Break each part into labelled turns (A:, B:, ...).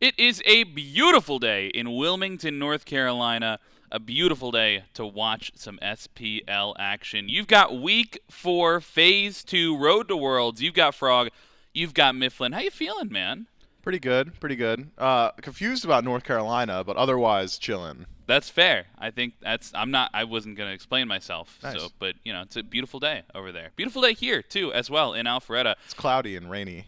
A: It is a beautiful day in Wilmington, North Carolina. A beautiful day to watch some SPL action. You've got Week 4, Phase 2, Road to Worlds. You've got Frog. You've got Mifflin. How you feeling, man?
B: Pretty good, pretty good. Confused about North Carolina, but otherwise chilling.
A: That's fair. I think I wasn't going to explain myself.
B: Nice.
A: But it's a beautiful day over there. Beautiful day here, too, as well, in Alpharetta.
B: It's cloudy and rainy.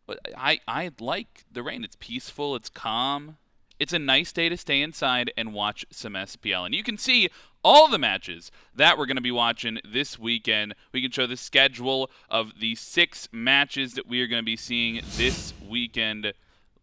A: But I like the rain. It's peaceful. It's calm. It's a nice day to stay inside and watch some SPL. And you can see all the matches that we're going to be watching this weekend. We can show the schedule of the 6 matches that we are going to be seeing this weekend.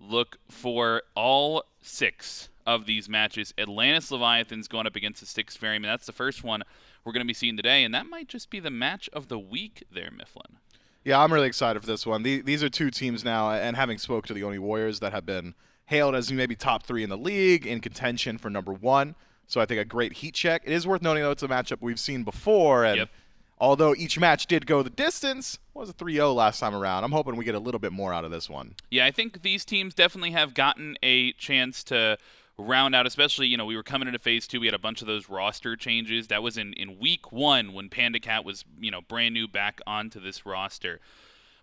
A: Look for all 6 of these matches. Atlantis Leviathans going up against the Styx Ferrymen. That's the first one we're going to be seeing today. And that might just be the match of the week there, Mifflin.
B: Yeah, I'm really excited for this one. These are 2 teams now, and having spoke to the Oni Warriors that have been hailed as maybe top 3 in the league, in contention for number 1. So I think a great heat check. It is worth noting, though, it's a matchup we've seen before, and although each match did go the distance, it was a 3-0 last time around. I'm hoping we get a little bit more out of this one.
A: Yeah, I think these teams definitely have gotten a chance to round out, especially, we were coming into Phase 2. We had a bunch of those roster changes. That was in Week 1 when PandaCat was, brand new back onto this roster.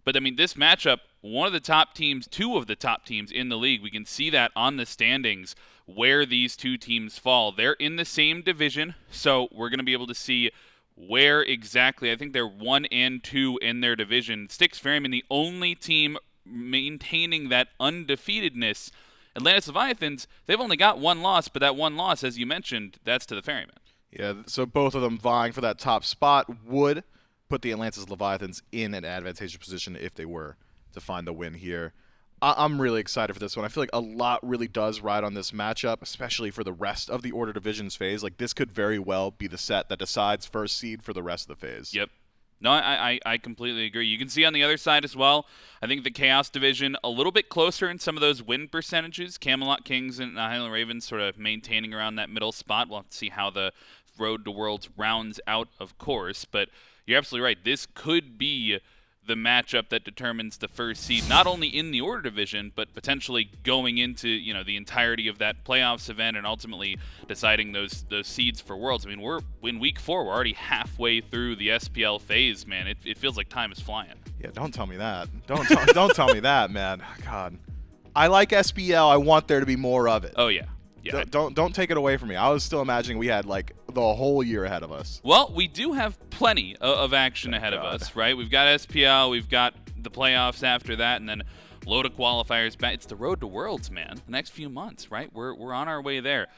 A: But, this matchup, one of the top teams, 2 of the top teams in the league, we can see that on the standings where these 2 teams fall. They're in the same division, so we're going to be able to see where exactly. I think they're 1 and 2 in their division. Styx Ferrymen, the only team maintaining that undefeatedness. Atlantis Leviathans, they've only got 1 loss, but that 1 loss, as you mentioned, that's to the Ferrymen.
B: Yeah, so both of them vying for that top spot would put the Atlantis Leviathans in an advantageous position if they were to find the win here. I'm really excited for this one. I feel like a lot really does ride on this matchup, especially for the rest of the Order Divisions phase. Like, this could very well be the set that decides first seed for the rest of the phase.
A: Yep. No, I completely agree. You can see on the other side as well, I think the Chaos Division a little bit closer in some of those win percentages. Camelot Kings and Highland Ravens sort of maintaining around that middle spot. We'll have to see how the Road to Worlds rounds out, of course. But you're absolutely right. This could be the matchup that determines the first seed, not only in the Order Division, but potentially going into the entirety of that playoffs event and ultimately deciding those seeds for Worlds. We're in Week 4. We're already halfway through the SPL phase, man. It feels like time is flying.
B: Yeah, don't tell me that. Don't tell me that, man. God, I like SPL. I want there to be more of it.
A: Oh yeah. Yeah.
B: Don't take it away from me. I was still imagining we had like the whole year ahead of us.
A: Well, we do have plenty of action ahead of us, right? We've got SPL, we've got the playoffs after that, and then a load of qualifiers back. It's the Road to Worlds, man. The next few months, right? We're on our way there.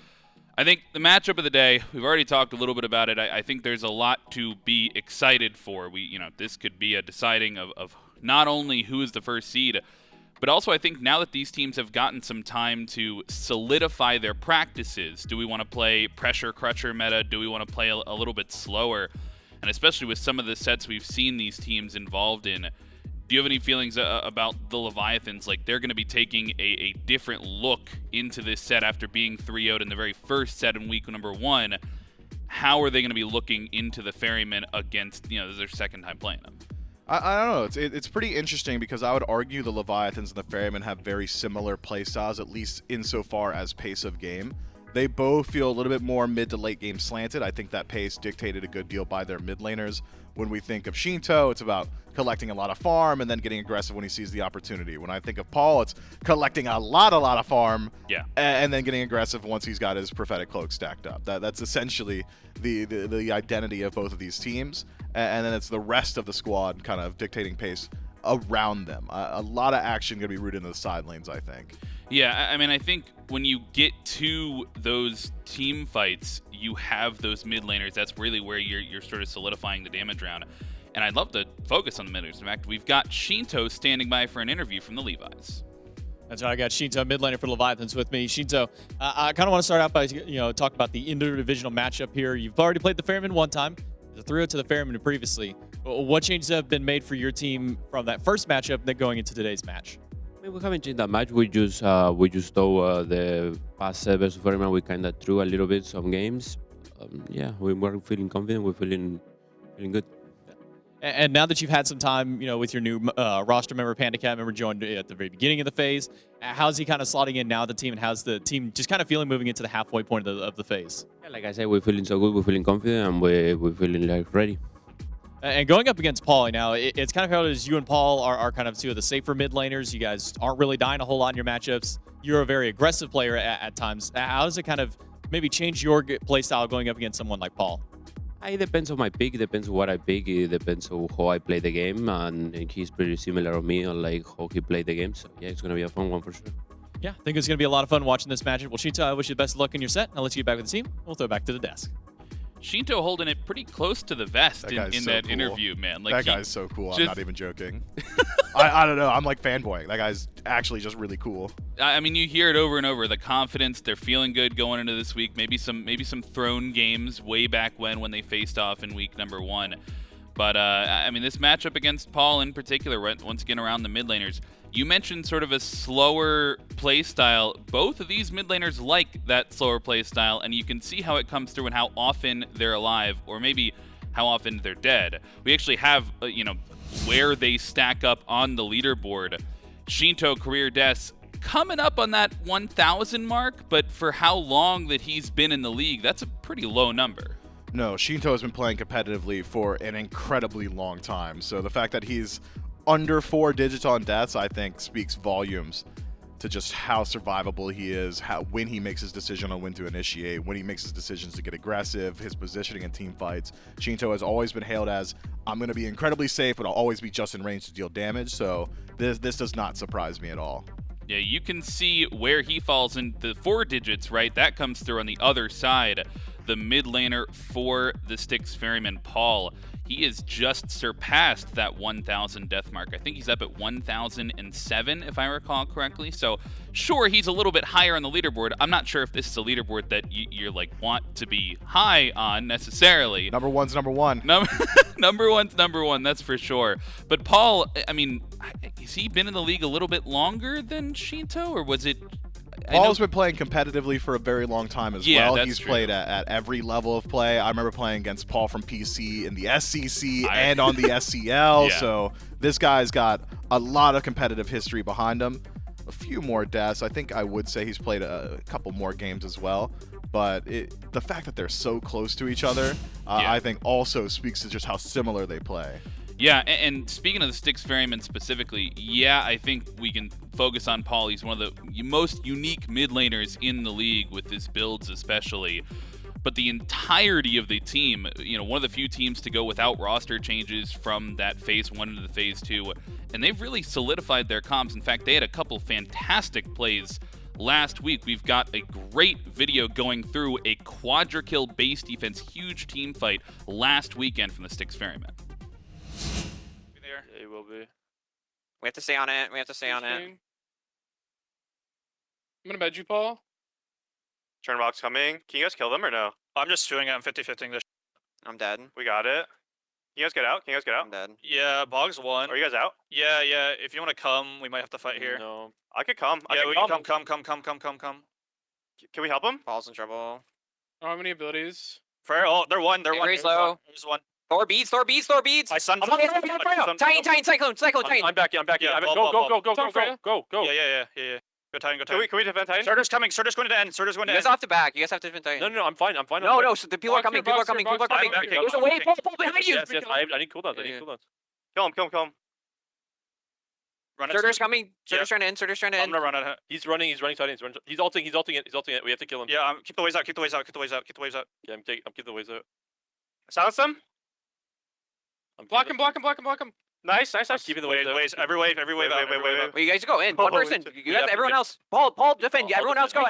A: I think the matchup of the day, we've already talked a little bit about it. I think there's a lot to be excited for. This could be a deciding of not only who is the first seed, but also I think now that these teams have gotten some time to solidify their practices, do we want to play pressure crutcher meta? Do we want to play a little bit slower? And especially with some of the sets we've seen these teams involved in, do you have any feelings about the Leviathans? Like, they're going to be taking a different look into this set after being 3-0'd in the very first set in week number 1. How are they going to be looking into the Ferrymen against, this is their second time playing them?
B: I don't know. It's pretty interesting because I would argue the Leviathans and the Ferrymen have very similar playstyles, at least insofar as pace of game. They both feel a little bit more mid to late game slanted. I think that pace dictated a good deal by their mid laners. When we think of Sheento, it's about collecting a lot of farm and then getting aggressive when he sees the opportunity. When I think of Paul, it's collecting a lot of farm, and then getting aggressive once he's got his prophetic cloak stacked up. That's essentially the identity of both of these teams. And then it's the rest of the squad kind of dictating pace around them. A lot of action going to be rooted in the side lanes, I think.
A: Yeah, I think when you get to those team fights, you have those mid laners. That's really where you're sort of solidifying the damage round. And I'd love to focus on the mid laners. In fact, we've got Sheento standing by for an interview from the Levi's.
C: That's right. I got Sheento, mid laner for Leviathans, with me. Sheento, I kind of want to start out by talk about the interdivisional matchup here. You've already played the Ferrymen one time. The 3-0 to the Ferrymen previously. What changes have been made for your team from that first matchup then going into today's match?
D: We haven't changed that much. We just saw the past set versus Ferrymen. We kind of threw a little bit some games. Yeah, we were feeling confident. We're feeling good.
C: And now that you've had some time, with your new roster member, PandaCat member, joined at the very beginning of the phase, how's he kind of slotting in now with the team, and how's the team just kind of feeling moving into the halfway point of the phase?
D: Yeah, like I said, we're feeling so good, we're feeling confident, and we're feeling like ready.
C: And going up against Paul now, it's kind of hard as you and Paul are kind of two of the safer mid laners. You guys aren't really dying a whole lot in your matchups. You're a very aggressive player at times. How does it kind of maybe change your playstyle going up against someone like Paul?
D: It depends on my pick, it depends on what I pick, it depends on how I play the game, and he's pretty similar to me on like how he played the game. So yeah, it's gonna be a fun one for sure.
C: Yeah, I think it's gonna be a lot of fun watching this matchup. Well, Sheento, I wish you the best of luck in your set. I'll let you get back with the team. We'll throw it back to the desk.
A: Sheento holding it pretty close to the vest in that interview, man. Like,
B: that guy's so cool. I'm not even joking.
A: just
B: I don't know. I'm like fanboying. That guy's actually just really cool.
A: I mean, you hear it over and over. The confidence, they're feeling good going into this week. Maybe some thrown games way back when they faced off in week number 1. But I mean, this matchup against Paul in particular, once again around the mid laners. You mentioned sort of a slower play style. Both of these mid laners like that slower play style, and you can see how it comes through and how often they're alive, or maybe how often they're dead. We actually have, where they stack up on the leaderboard. Sheento career deaths coming up on that 1,000 mark, but for how long that he's been in the league, that's a pretty low number.
B: No, Sheento has been playing competitively for an incredibly long time. So the fact that he's under 4 digits on deaths, I think, speaks volumes to just how survivable he is, when he makes his decision on when to initiate, when he makes his decisions to get aggressive, his positioning in team fights. Sheento has always been hailed as, I'm going to be incredibly safe, but I'll always be just in range to deal damage. So this does not surprise me at all.
A: Yeah, you can see where he falls in the 4 digits, right? That comes through on the other side. The mid laner for the Styx Ferrymen, Paul. He has just surpassed that 1,000 death mark. I think he's up at 1,007, if I recall correctly. So, sure, he's a little bit higher on the leaderboard. I'm not sure if this is a leaderboard that you're like want to be high on necessarily.
B: Number one's number one.
A: Number one's number one, that's for sure. But Paul, I mean, has he been in the league a little bit longer than Sheento, or was it?
B: Paul's been playing competitively for a very long time as well. He's
A: true.
B: Played at every level of play. I remember playing against Paul from PC in the SCC and on the SCL.
A: Yeah.
B: So this guy's got a lot of competitive history behind him. A few more deaths. I think I would say he's played a couple more games as well. But the fact that they're so close to each other, I think also speaks to just how similar they play.
A: Yeah, and speaking of the Styx Ferrymen specifically, I think we can focus on Paul. He's one of the most unique mid laners in the league with his builds especially. But the entirety of the team, one of the few teams to go without roster changes from that phase 1 into the phase 2, and they've really solidified their comps. In fact, they had a couple fantastic plays last week. We've got a great video going through a quadra-kill base defense, huge team fight last weekend from the Styx Ferrymen.
E: Yeah, it will be.
F: We have to stay on it. We have to stay on it.
E: I'm gonna bed you, Paul.
G: Chernobog's coming. Can you guys kill them or no?
E: I'm just doing it. I'm 50-50ing this.
F: I'm dead.
G: We got it. Can you guys get out? Can you guys get out?
F: I'm dead.
E: Yeah, Bog's one.
G: Are you guys out?
E: Yeah. If you want to come, we might have to fight here.
G: No. I could come.
E: Yeah, we
G: can
E: can come.
G: Can we help him?
F: Paul's in trouble.
E: I don't have any abilities. Freya, oh, they're one.
F: He's low.
E: There's one.
F: Thor beads.
E: I stunned.
F: Titan, Cyclone, Titan.
G: I'm back.
E: Yeah,
G: Go.
E: Yeah. Go Titan.
G: Can we defend Titan?
E: Surtur's coming. Surtur's going to end.
F: You guys have to back. You guys have to defend Titan.
G: No, I'm fine.
F: No, so the people are coming. People are coming. There's a wave. Paul behind you.
G: Yes, I need cooldowns. Kill him.
F: Surtur's coming. Surtur's trying to end.
E: I'm gonna run at him.
G: He's running Titan. He's ulting it. We have to kill him.
E: Yeah, keep the waves out.
G: Yeah, I'm keeping the waves out. Silence him.
E: Block him.
G: Nice.
E: Keeping the waves. Every wave out.
F: Well, you guys go in. One person. You got everyone else. Paul, defend. Everyone else go.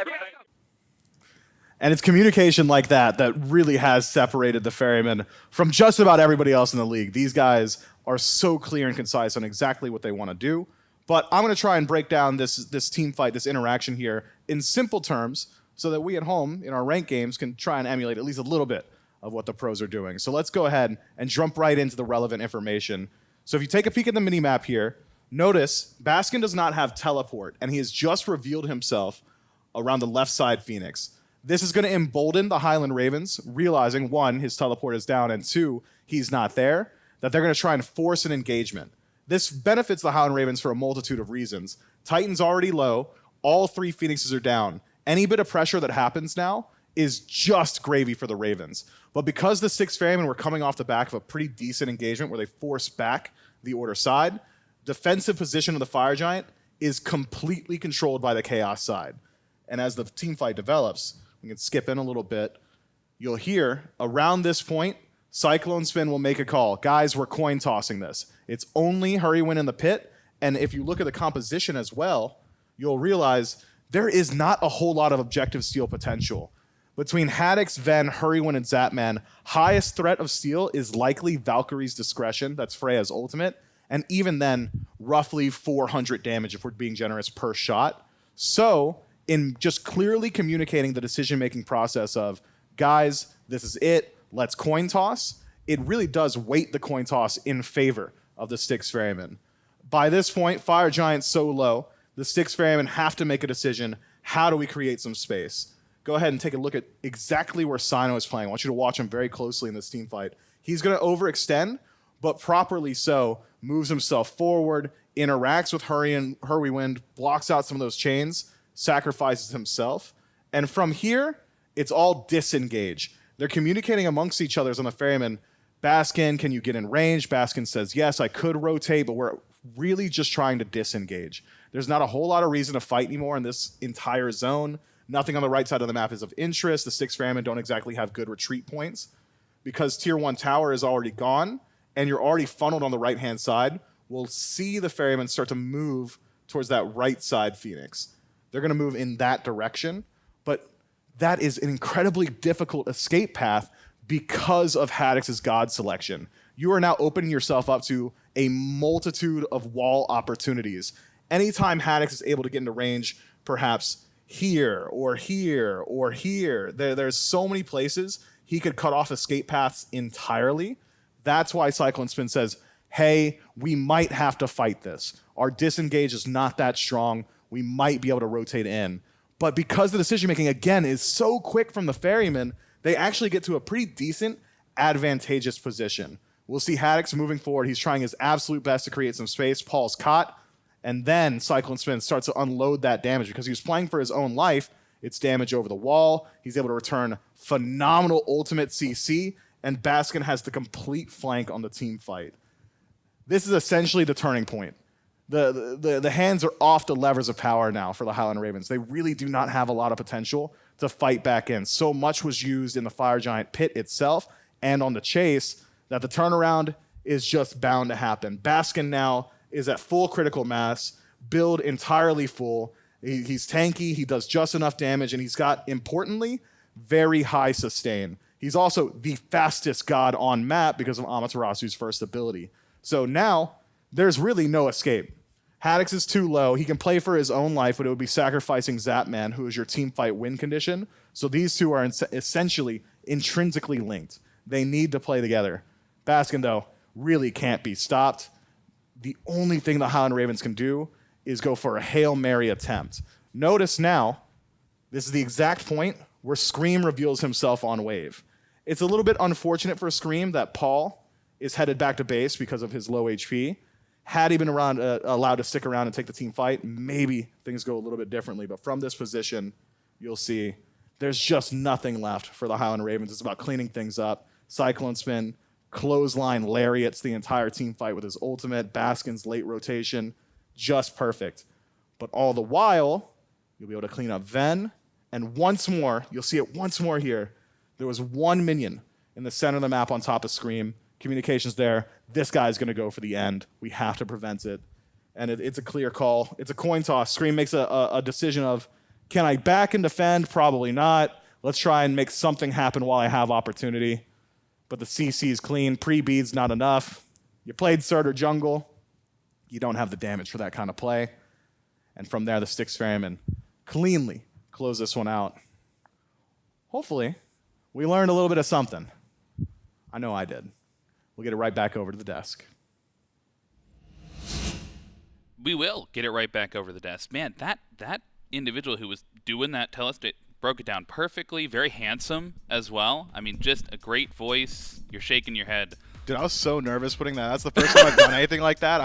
B: And it's communication like that really has separated the Ferrymen from just about everybody else in the league. These guys are so clear and concise on exactly what they want to do. But I'm going to try and break down this team fight, this interaction here in simple terms so that we at home in our ranked games can try and emulate at least a little bit of what the pros are doing. So let's go ahead and jump right into the relevant information. So if you take a peek at the minimap here, notice Baskin does not have teleport, and he has just revealed himself around the left side Phoenix. This is going to embolden the Highland Ravens, realizing, 1, his teleport is down, and 2, he's not there. that they're going to try and force an engagement. This benefits the Howling Ravens for a multitude of reasons. Titan's already low. All 3 Phoenixes are down. Any bit of pressure that happens now is just gravy for the Ravens. But because the Styx Ferrymen were coming off the back of a pretty decent engagement where they forced back the Order side, defensive position of the Fire Giant is completely controlled by the Chaos side. And as the team fight develops, we can skip in a little bit, you'll hear around this point, CycloneSpin will make a call. Guys, we're coin tossing this. It's only Hurrywin in the pit, and if you look at the composition as well, you'll realize there is not a whole lot of objective steal potential. Between Haddix, Ven, Hurrywin, and Zapman, highest threat of steal is likely Valkyrie's Discretion, that's Freya's ultimate, and even then, roughly 400 damage if we're being generous per shot. So, in just clearly communicating the decision-making process of, guys, this is it, let's coin toss, it really does weight the coin toss in favor of the Styx Ferrymen. By this point, Fire Giant's so low, the Styx Ferrymen have to make a decision. How do we create some space? Go ahead and take a look at exactly where Cyno is playing. I want you to watch him very closely in this team fight. He's going to overextend, but properly so, moves himself forward, interacts with Hurrywin, blocks out some of those chains, sacrifices himself. And from here, it's all disengage. They're communicating amongst each other on the Ferryman. Baskin, can you get in range? Baskin says, yes, I could rotate, but we're really just trying to disengage. There's not a whole lot of reason to fight anymore in this entire zone. Nothing on the right side of the map is of interest. The Styx Ferrymen don't exactly have good retreat points. Because Tier 1 tower is already gone, and you're already funneled on the right-hand side, we'll see the Ferrymen start to move towards that right side Phoenix. They're going to move in that direction, but that is an incredibly difficult escape path because of Haddix's God selection. You are now opening yourself up to a multitude of wall opportunities. Anytime Haddix is able to get into range, perhaps here or here or here, there's so many places he could cut off escape paths entirely. That's why CycloneSpin says, hey, we might have to fight this. Our disengage is not that strong. We might be able to rotate in. But because the decision-making, again, is so quick from the Ferrymen, they actually get to a pretty decent, advantageous position. We'll see Haddix moving forward. He's trying his absolute best to create some space. Paul's caught. And then CycloneSpin starts to unload that damage. Because he was playing for his own life, it's damage over the wall. He's able to return phenomenal ultimate CC. And Baskin has the complete flank on the team fight. This is essentially the turning point. The hands are off the levers of power now for the Highland Ravens. They really do not have a lot of potential to fight back in. So much was used in the Fire Giant pit itself and on the chase that the turnaround is just bound to happen. Baskin now is at full critical mass, build entirely full. He's tanky, he does just enough damage, and he's got, importantly, very high sustain. He's also the fastest god on map because of Amaterasu's first ability. So now, there's really no escape. Haddix is too low. He can play for his own life, but it would be sacrificing Zapman, who is your team fight win condition. So these two are essentially intrinsically linked. They need to play together. Baskin, though, really can't be stopped. The only thing the Highland Ravens can do is go for a Hail Mary attempt. Notice now, this is the exact point where Scream reveals himself on wave. It's a little bit unfortunate for Scream that Paul is headed back to base because of his low HP. Had he been allowed to stick around and take the team fight, maybe things go a little bit differently. But from this position, you'll see there's just nothing left for the Highland Ravens. It's about cleaning things up. CycloneSpin, clothesline lariats the entire team fight with his ultimate. Baskin's late rotation, just perfect. But all the while, you'll be able to clean up Ven. And once more, you'll see it once more here. There was one minion in the center of the map on top of Scream. Communications there. This guy's going to go for the end. We have to prevent it. And it's a clear call. It's a coin toss. Scream makes a decision of, can I back and defend? Probably not. Let's try and make something happen while I have opportunity. But the CC is clean. Pre-bead's not enough. You played Surt or jungle. You don't have the damage for that kind of play. And from there, the Styx Ferrymen cleanly close this one out. Hopefully, we learned a little bit of something. I know I did. We'll get it right back over to the desk.
A: We will get it right back over the desk. Man, that individual who was doing that telestate broke it down perfectly. Very handsome as well. I mean, just a great voice. You're shaking your head
B: Dude, I was so nervous putting that. That's the first time I've done anything like that.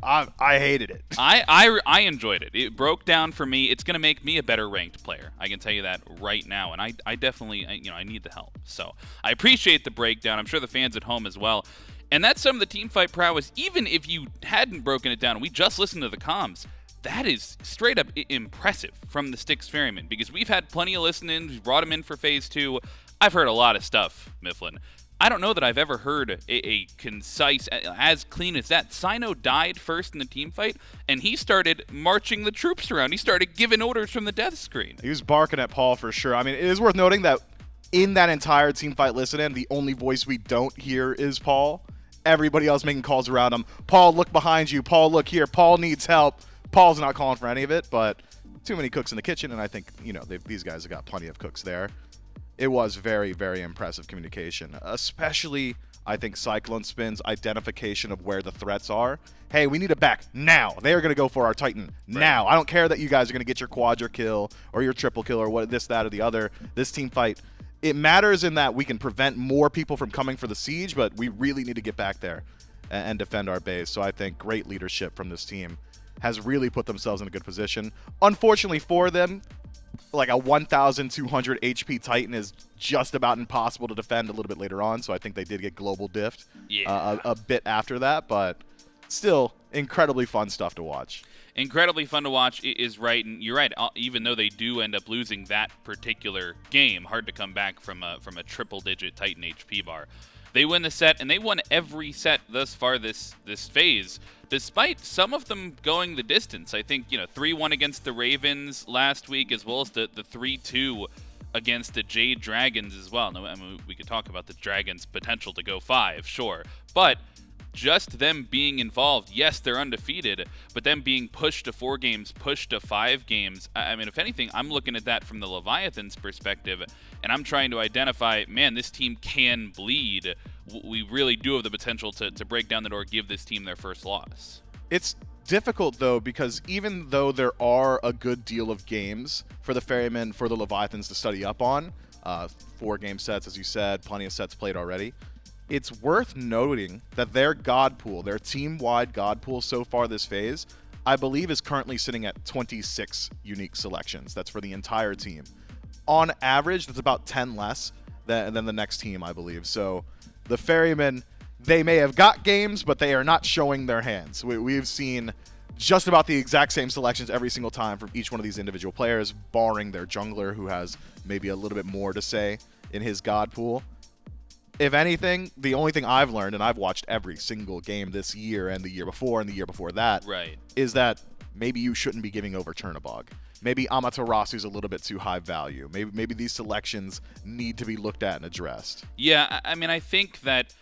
B: I hated it.
A: I enjoyed it. It broke down for me. It's going to make me a better ranked player. I can tell you that right now. And I definitely, I need the help. So I appreciate the breakdown. I'm sure the fans at home as well. And that's some of the team fight prowess. Even if you hadn't broken it down, we just listened to the comms. That is straight up impressive from the Styx Ferrymen, because we've had plenty of listen-ins. We've brought them in for Phase 2. I've heard a lot of stuff, Mifflin. I don't know that I've ever heard a concise, as clean as that. Cyno died first in the team fight, and he started marching the troops around. He started giving orders from the death screen.
B: He was barking at Paul for sure. I mean, it is worth noting that in that entire team fight listen-in, the only voice we don't hear is Paul. Everybody else making calls around him. Paul, look behind you. Paul, look here. Paul needs help. Paul's not calling for any of it, but too many cooks in the kitchen, and I think, these guys have got plenty of cooks there. It was very, very impressive communication, especially, I think, CycloneSpin's identification of where the threats are. Hey, we need it back now. They are going to go for our Titan now. I don't care that you guys are going to get your quadra kill or your triple kill or what this, that, or the other. This team fight, it matters in that we can prevent more people from coming for the siege, but we really need to get back there and defend our base. So I think great leadership from this team has really put themselves in a good position. Unfortunately for them, like a 1,200 HP Titan is just about impossible to defend a little bit later on, so I think they did get global diffed a bit after that, but still incredibly fun stuff to watch.
A: Incredibly fun to watch is right, and you're right. Even though they do end up losing that particular game, hard to come back from a triple-digit Titan HP bar. They win the set, and they won every set thus far this phase, despite some of them going the distance. I think 3-1 against the Ravens last week, as well as the 3-2 against the Jade Dragons as well. Now, I mean, we could talk about the Dragons' potential to go 5, sure, but just them being involved, yes, they're undefeated, but them being pushed to 4 games, pushed to 5 games, I mean, if anything, I'm looking at that from the Leviathans' perspective, and I'm trying to identify, man, this team can bleed. We really do have the potential to break down the door, give this team their first loss.
B: It's difficult, though, because even though there are a good deal of games for the Ferrymen, for the Leviathans to study up on, 4 game sets, as you said, plenty of sets played already, it's worth noting that their God pool, their team-wide God pool so far this phase, I believe is currently sitting at 26 unique selections. That's for the entire team. On average, that's about 10 less than the next team, I believe. So the Ferrymen, they may have got games, but they are not showing their hands. We've seen just about the exact same selections every single time from each one of these individual players, barring their jungler, who has maybe a little bit more to say in his God pool. If anything, the only thing I've learned, and I've watched every single game this year and the year before and the year before that, is that maybe you shouldn't be giving over Chernobog. Maybe Amaterasu is a little bit too high value. Maybe these selections need to be looked at and addressed.
A: Yeah, I mean, I think that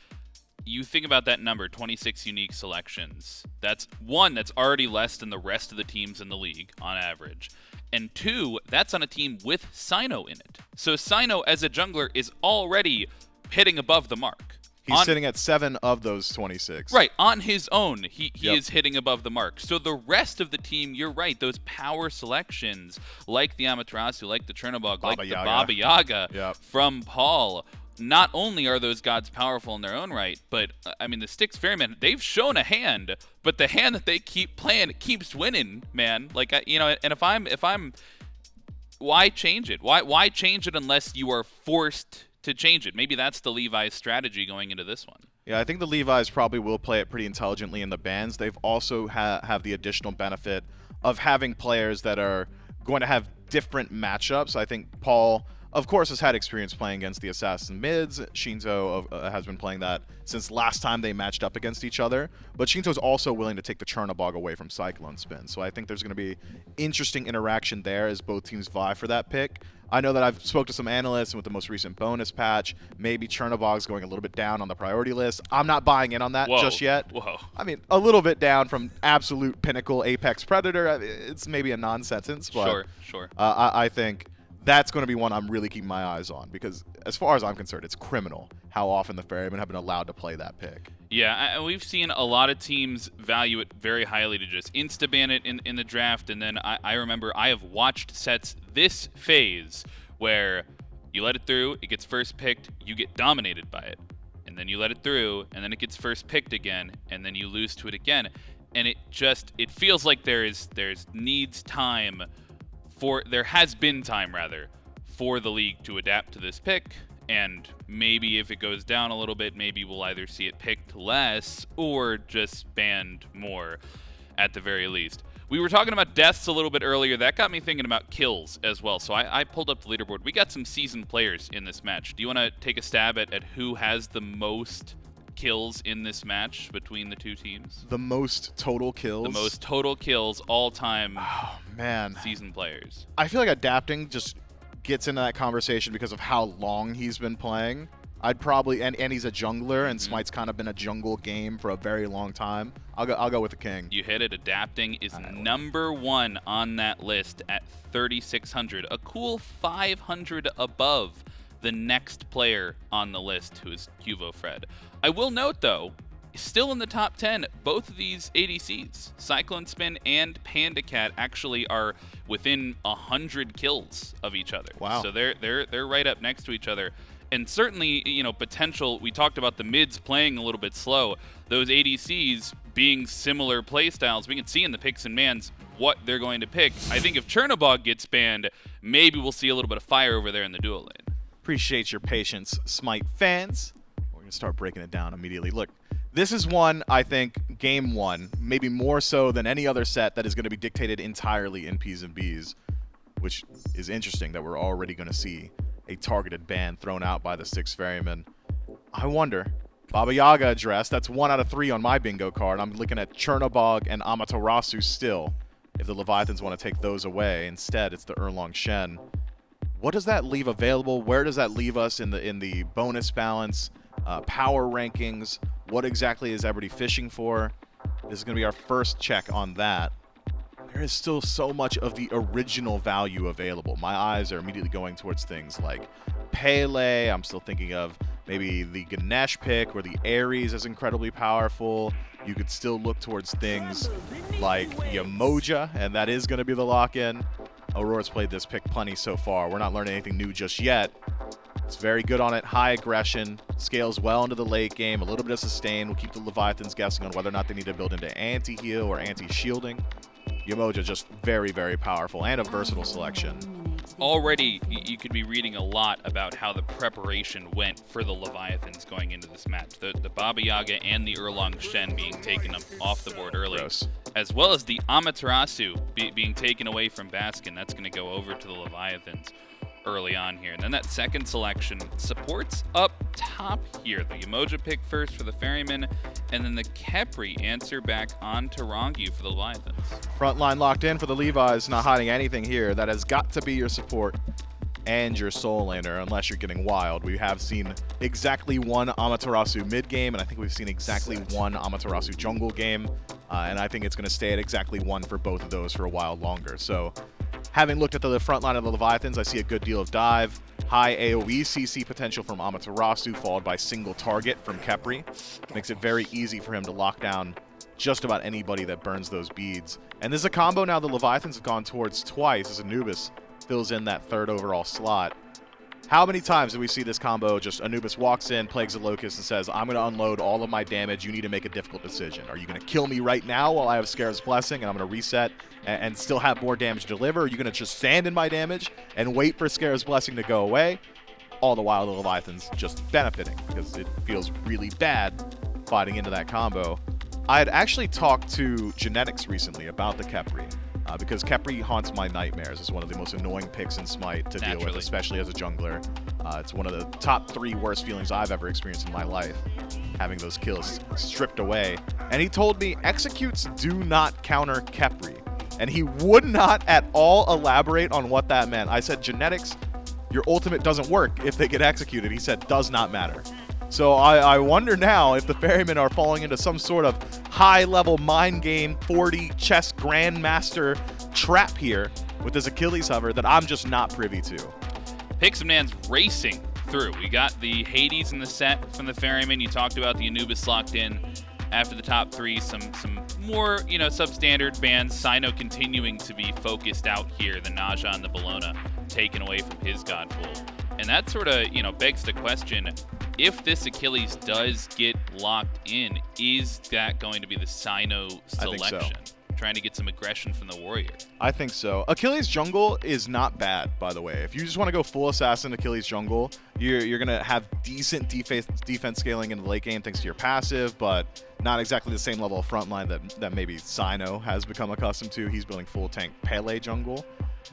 A: you think about that number, 26 unique selections. That's one, that's already less than the rest of the teams in the league on average. And 2, that's on a team with Cyno in it. So Cyno as a jungler is already hitting above the mark.
B: He's sitting at 7 of those 26.
A: Right, on his own, he is hitting above the mark. So the rest of the team, you're right, those power selections, like the Amaterasu, like the Chernobog, like the Baba Yaga from Paul, not only are those gods powerful in their own right, but, I mean, the Styx Ferrymen, they've shown a hand, but the hand that they keep playing, it keeps winning, man. Like, and if I'm, why change it? Why change it unless you are forced to change it? Maybe that's the Levi's strategy going into this one.
B: Yeah, I think the Levi's probably will play it pretty intelligently in the bans. They've also have the additional benefit of having players that are going to have different matchups. I think Paul, of course, has had experience playing against the assassin mids. Sheento has been playing that since last time they matched up against each other. But Sheento's also willing to take the Chernobog away from CycloneSpin. So I think there's going to be interesting interaction there as both teams vie for that pick. I know that I've spoke to some analysts, and with the most recent bonus patch, maybe Chernobog's going a little bit down on the priority list. I'm not buying in on that just yet. I mean, a little bit down from absolute pinnacle apex predator. It's maybe a non-sentence, but
A: sure.
B: I think that's going to be one I'm really keeping my eyes on, because as far as I'm concerned, it's criminal how often the Ferrymen have been allowed to play that pick.
A: Yeah, we've seen a lot of teams value it very highly to just insta-ban it in the draft, and then I remember I have watched sets this phase where you let it through, it gets first picked, you get dominated by it. and then you let it through, and then it gets first picked again, and then you lose to it again. And it feels like there has been time rather, for the league to adapt to this pick. And maybe if it goes down a little bit, maybe we'll either see it picked less or just banned more at the very least. We were talking about deaths a little bit earlier. That got me thinking about kills as well. So I pulled up the leaderboard. We got some seasoned players in this match. Do you want to take a stab at who has the most kills in this match between the two teams?
B: The most total kills?
A: The most total kills all-time seasoned players.
B: I feel like adapting just gets into that conversation because of how long he's been playing. I'd probably, and he's a jungler, and Smite's kind of been a jungle game for a very long time. I'll go with the king.
A: You hit it. Adapting is number 1 on that list at 3,600. A cool 500 above the next player on the list, who is Cuvo Fred. I will note, though, still in the top 10, both of these ADCs, CycloneSpin and PandaCat, actually are within 100 kills of each other.
B: Wow.
A: So they're right up next to each other. And certainly, you know, potential, we talked about the mids playing a little bit slow. Those ADCs being similar playstyles, we can see in the picks and bans what they're going to pick. I think if Chernobog gets banned, maybe we'll see a little bit of fire over there in the dual lane.
B: Appreciate your patience, Smite fans. We're going to start breaking it down immediately. Look, this is one, I think, game 1, maybe more so than any other set, that is going to be dictated entirely in P's and B's, which is interesting that we're already going to see a targeted ban thrown out by the Styx Ferrymen. I wonder, Baba Yaga address, that's 1 out of 3 on my bingo card. I'm looking at Chernobog and Amaterasu still. If the Leviathans want to take those away, instead it's the Erlong Shen. What does that leave available? Where does that leave us in the bonus balance, power rankings? What exactly is everybody fishing for? This is going to be our first check on that. There is still so much of the original value available. My eyes are immediately going towards things like Pele. I'm still thinking of maybe the Ganesh pick, where the Ares is incredibly powerful. You could still look towards things like Yemoja, and that is going to be the lock-in. Auror's played this pick plenty so far. We're not learning anything new just yet. It's very good on it. High aggression. Scales well into the late game. A little bit of sustain will keep the Leviathans guessing on whether or not they need to build into anti-heal or anti-shielding. Yemoja just very, very powerful and a versatile selection.
A: Already, you could be reading a lot about how the preparation went for the Leviathans going into this match. The Baba Yaga and the Erlong Shen being taken off the board early, as well as the Amaterasu being taken away from Baskin. That's going to go over to the Leviathans early on here. And then that second selection, supports up top here. The Yemoja pick first for the Ferrymen, and then the Khepri answer back onto Ronngyu for the Leviathans.
B: Front line locked in for the Levi's, not hiding anything here. That has got to be your support and your soul laner, unless you're getting wild. We have seen exactly 1 Amaterasu mid game, and I think we've seen exactly 1 Amaterasu jungle game, and I think it's going to stay at exactly 1 for both of those for a while longer. So having looked at the front line of the Leviathans, I see a good deal of dive. High AoE CC potential from Amaterasu, followed by single target from Khepri. Makes it very easy for him to lock down just about anybody that burns those beads. And this is a combo now the Leviathans have gone towards twice, as Anubis fills in that 3rd overall slot. How many times do we see this combo? Just Anubis walks in, plagues a Locust, and says, I'm going to unload all of my damage. You need to make a difficult decision. Are you going to kill me right now while I have Scarab's Blessing, and I'm going to reset and still have more damage to deliver? Or are you going to just stand in my damage and wait for Scarab's Blessing to go away? All the while the Leviathan's just benefiting, because it feels really bad fighting into that combo. I had actually talked to Genetics recently about the Khepri. Because Khepri haunts my nightmares. It's one of the most annoying picks in Smite to deal with, especially as a jungler. It's one of the top 3 worst feelings I've ever experienced in my life, having those kills stripped away. And he told me executes do not counter Khepri. And he would not at all elaborate on what that meant. I said, Genetics, your ultimate doesn't work if they get executed. He said, does not matter. So I wonder now if the Ferrymen are falling into some sort of high-level mind game 40 chess grandmaster trap here with this Achilles hover that I'm just not privy to.
A: Picks and Bans racing through. We got the Hades in the set from the Ferrymen. You talked about the Anubis locked in after the top 3. Some more, substandard bans. Cyno continuing to be focused out here. The Naja and the Bellona taken away from his God Pool. And that sort of, begs the question, if this Achilles does get locked in, is that going to be the Cyno selection?
B: I think so.
A: Trying to get some aggression from the warrior.
B: I think so. Achilles jungle is not bad, by the way. If you just want to go full assassin Achilles jungle, you're going to have decent defense scaling in the late game thanks to your passive, but not exactly the same level of frontline that maybe Cyno has become accustomed to. He's building full tank Pele jungle.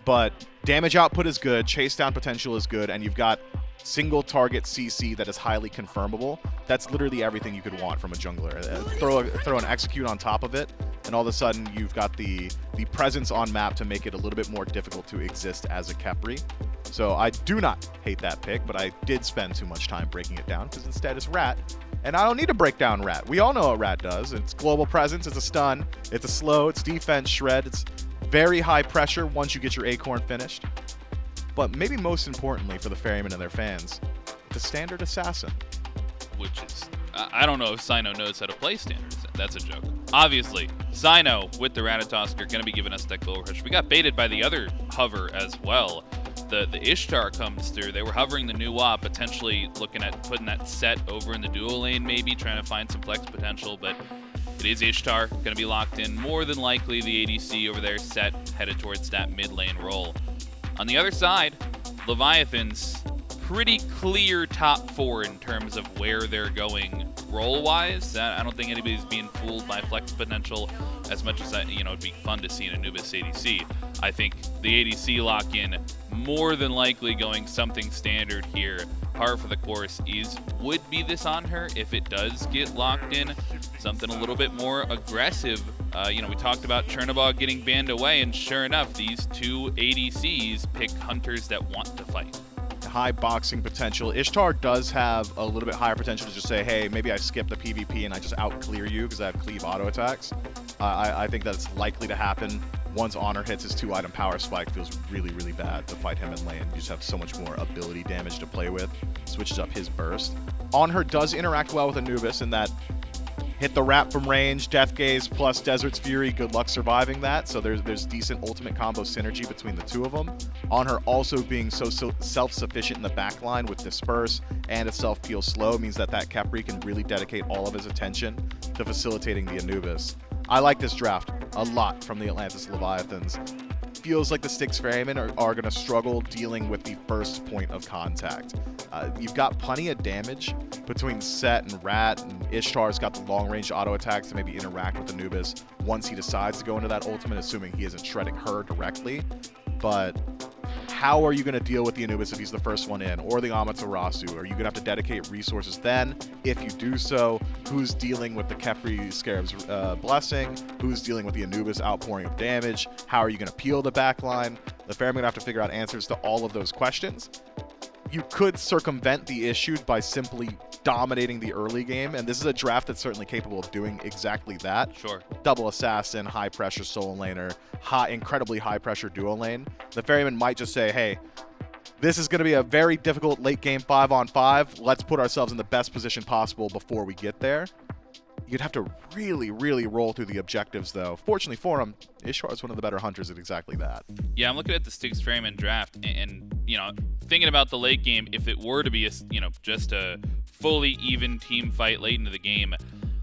B: But damage output is good, chase down potential is good, and you've got single target CC that is highly confirmable. That's literally everything you could want from a jungler. Throw an execute on top of it, and all of a sudden you've got the presence on map to make it a little bit more difficult to exist as a Khepri. So I do not hate that pick, but I did spend too much time breaking it down because instead it's Rat. And I don't need to break down Rat. We all know what Rat does. It's global presence, it's a stun, it's a slow, it's defense shred, it's very high pressure once you get your acorn finished. But maybe most importantly for the Ferrymen and their fans, the standard assassin.
A: Which is, I don't know if Cyno knows how to play standard. That's a joke. Obviously, Cyno with the Ratatoskr going to be giving us that global rush. We got baited by the other hover as well. The Ishtar comes through. They were hovering the new WAP, potentially looking at putting that set over in the duo lane maybe, trying to find some flex potential, but it is Ishtar, going to be locked in. More than likely the ADC over there set, headed towards that mid lane role. On the other side, Leviathans, pretty clear top 4 in terms of where they're going role-wise. I don't think anybody's being fooled by flex potential as much as it'd be fun to see an Anubis ADC. I think the ADC lock-in more than likely going something standard here. Par for the course would be this Anhur if it does get locked in. Something a little bit more aggressive. We talked about Chernobog getting banned away, and sure enough, these two ADCs pick hunters that want to fight.
B: High boxing potential. Ishtar does have a little bit higher potential to just say, hey, maybe I skip the PvP and I just out-clear you because I have cleave auto attacks. I think that's likely to happen once Anhur hits his 2-item power spike. Feels really, really bad to fight him in lane. You just have so much more ability damage to play with. Switches up his burst. Anhur does interact well with Anubis in that hit the wrap from range, Death Gaze plus Desert's Fury, good luck surviving that. So there's decent ultimate combo synergy between the two of them. Anhur also being so self-sufficient in the backline with Disperse and a self-peel slow means that Khepri can really dedicate all of his attention to facilitating the Anubis. I like this draft a lot from the Atlantis Leviathans. Feels like the Styx Ferrymen are going to struggle dealing with the first point of contact. You've got plenty of damage between Set and Rat, and Ishtar's got the long-range auto attacks to maybe interact with Anubis once he decides to go into that ultimate, assuming he isn't shredding her directly. But how are you going to deal with the Anubis if he's the first one in, or the Amaterasu? Are you going to have to dedicate resources then? If you do so, who's dealing with the Khepri Scarab's blessing? Who's dealing with the Anubis outpouring of damage? How are you going to peel the backline? The Ferrymen are going to have to figure out answers to all of those questions. You could circumvent the issue by simply dominating the early game, and this is a draft that's certainly capable of doing exactly that.
A: Sure. Double
B: assassin, high pressure solo laner, incredibly high pressure duo lane. The Ferrymen might just say, hey, this is going to be a very difficult late game 5-on-5. Let's put ourselves in the best position possible before we get there. You'd have to really, really roll through the objectives, though. Fortunately for him, Ishtar is one of the better hunters at exactly that.
A: Yeah, I'm looking at the Styx Ferrymen draft, and thinking about the late game, if it were to be just a fully even team fight late into the game,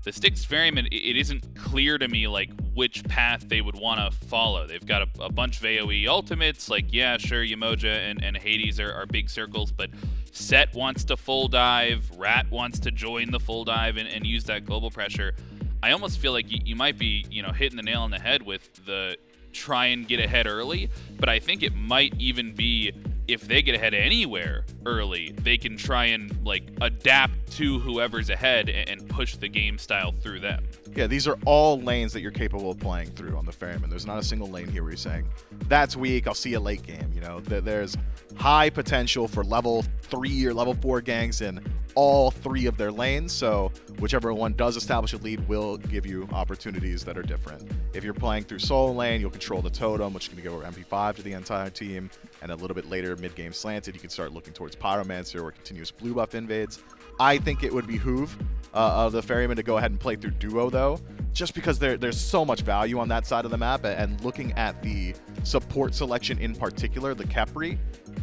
A: the Styx Ferrymen, it isn't clear to me which path they would want to follow. They've got a bunch of AoE ultimates, yeah, sure, Yemoja and Hades are big circles, but Set wants to full dive, Rat wants to join the full dive and use that global pressure. I almost feel like you might be, hitting the nail on the head with the try and get ahead early, but I think it might even be if they get ahead anywhere early, they can try and adapt to whoever's ahead and push the game style through them.
B: Yeah, these are all lanes that you're capable of playing through on the Ferrymen. There's not a single lane here where you're saying, that's weak, I'll see you late game. There's high potential for level 3 or level 4 ganks in all 3 of their lanes, so whichever one does establish a lead will give you opportunities that are different. If you're playing through solo lane, you'll control the totem, which can go over MP5 to the entire team, and a little bit later, mid-game slanted, you can start looking towards Pyromancer or continuous blue buff invades. I think it would behoove of the Ferrymen to go ahead and play through duo, though, just because there's so much value on that side of the map, and looking at the support selection in particular, the Khepri,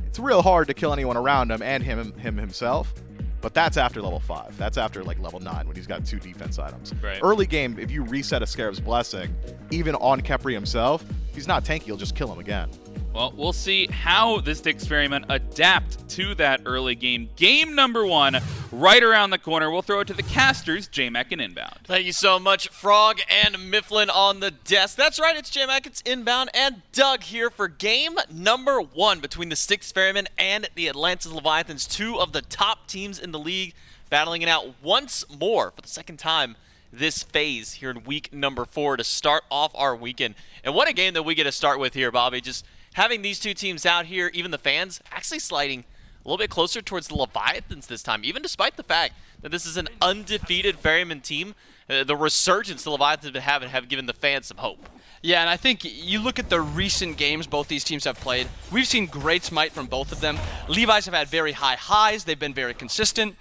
B: it's real hard to kill anyone around him and him himself. But that's after level 5. That's after like level 9 when he's got 2 defense items.
A: Right.
B: Early game, if you reset a Scarab's Blessing, even on Khepri himself, if he's not tanky, you'll just kill him again.
A: Well, we'll see how the Styx Ferrymen adapt to that early game. Game number 1, right around the corner. We'll throw it to the casters, J-Mac and Inbound.
C: Thank you so much, Frog and Mifflin on the desk. That's right, it's J-Mac, it's Inbound, and Doug here for game number 1 between the Styx Ferrymen and the Atlantis Leviathans, 2 of the top teams in the league, battling it out once more for the second time this phase here in week number 4 to start off our weekend. And what a game that we get to start with here, Bobby. Just having these 2 teams out here, even the fans, actually sliding a little bit closer towards the Leviathans this time, even despite the fact that this is an undefeated Ferryman team. The resurgence the Leviathans have given the fans some hope.
H: Yeah, and I think you look at the recent games both these teams have played. We've seen great smite from both of them. Levi's have had very high highs. They've been very consistent.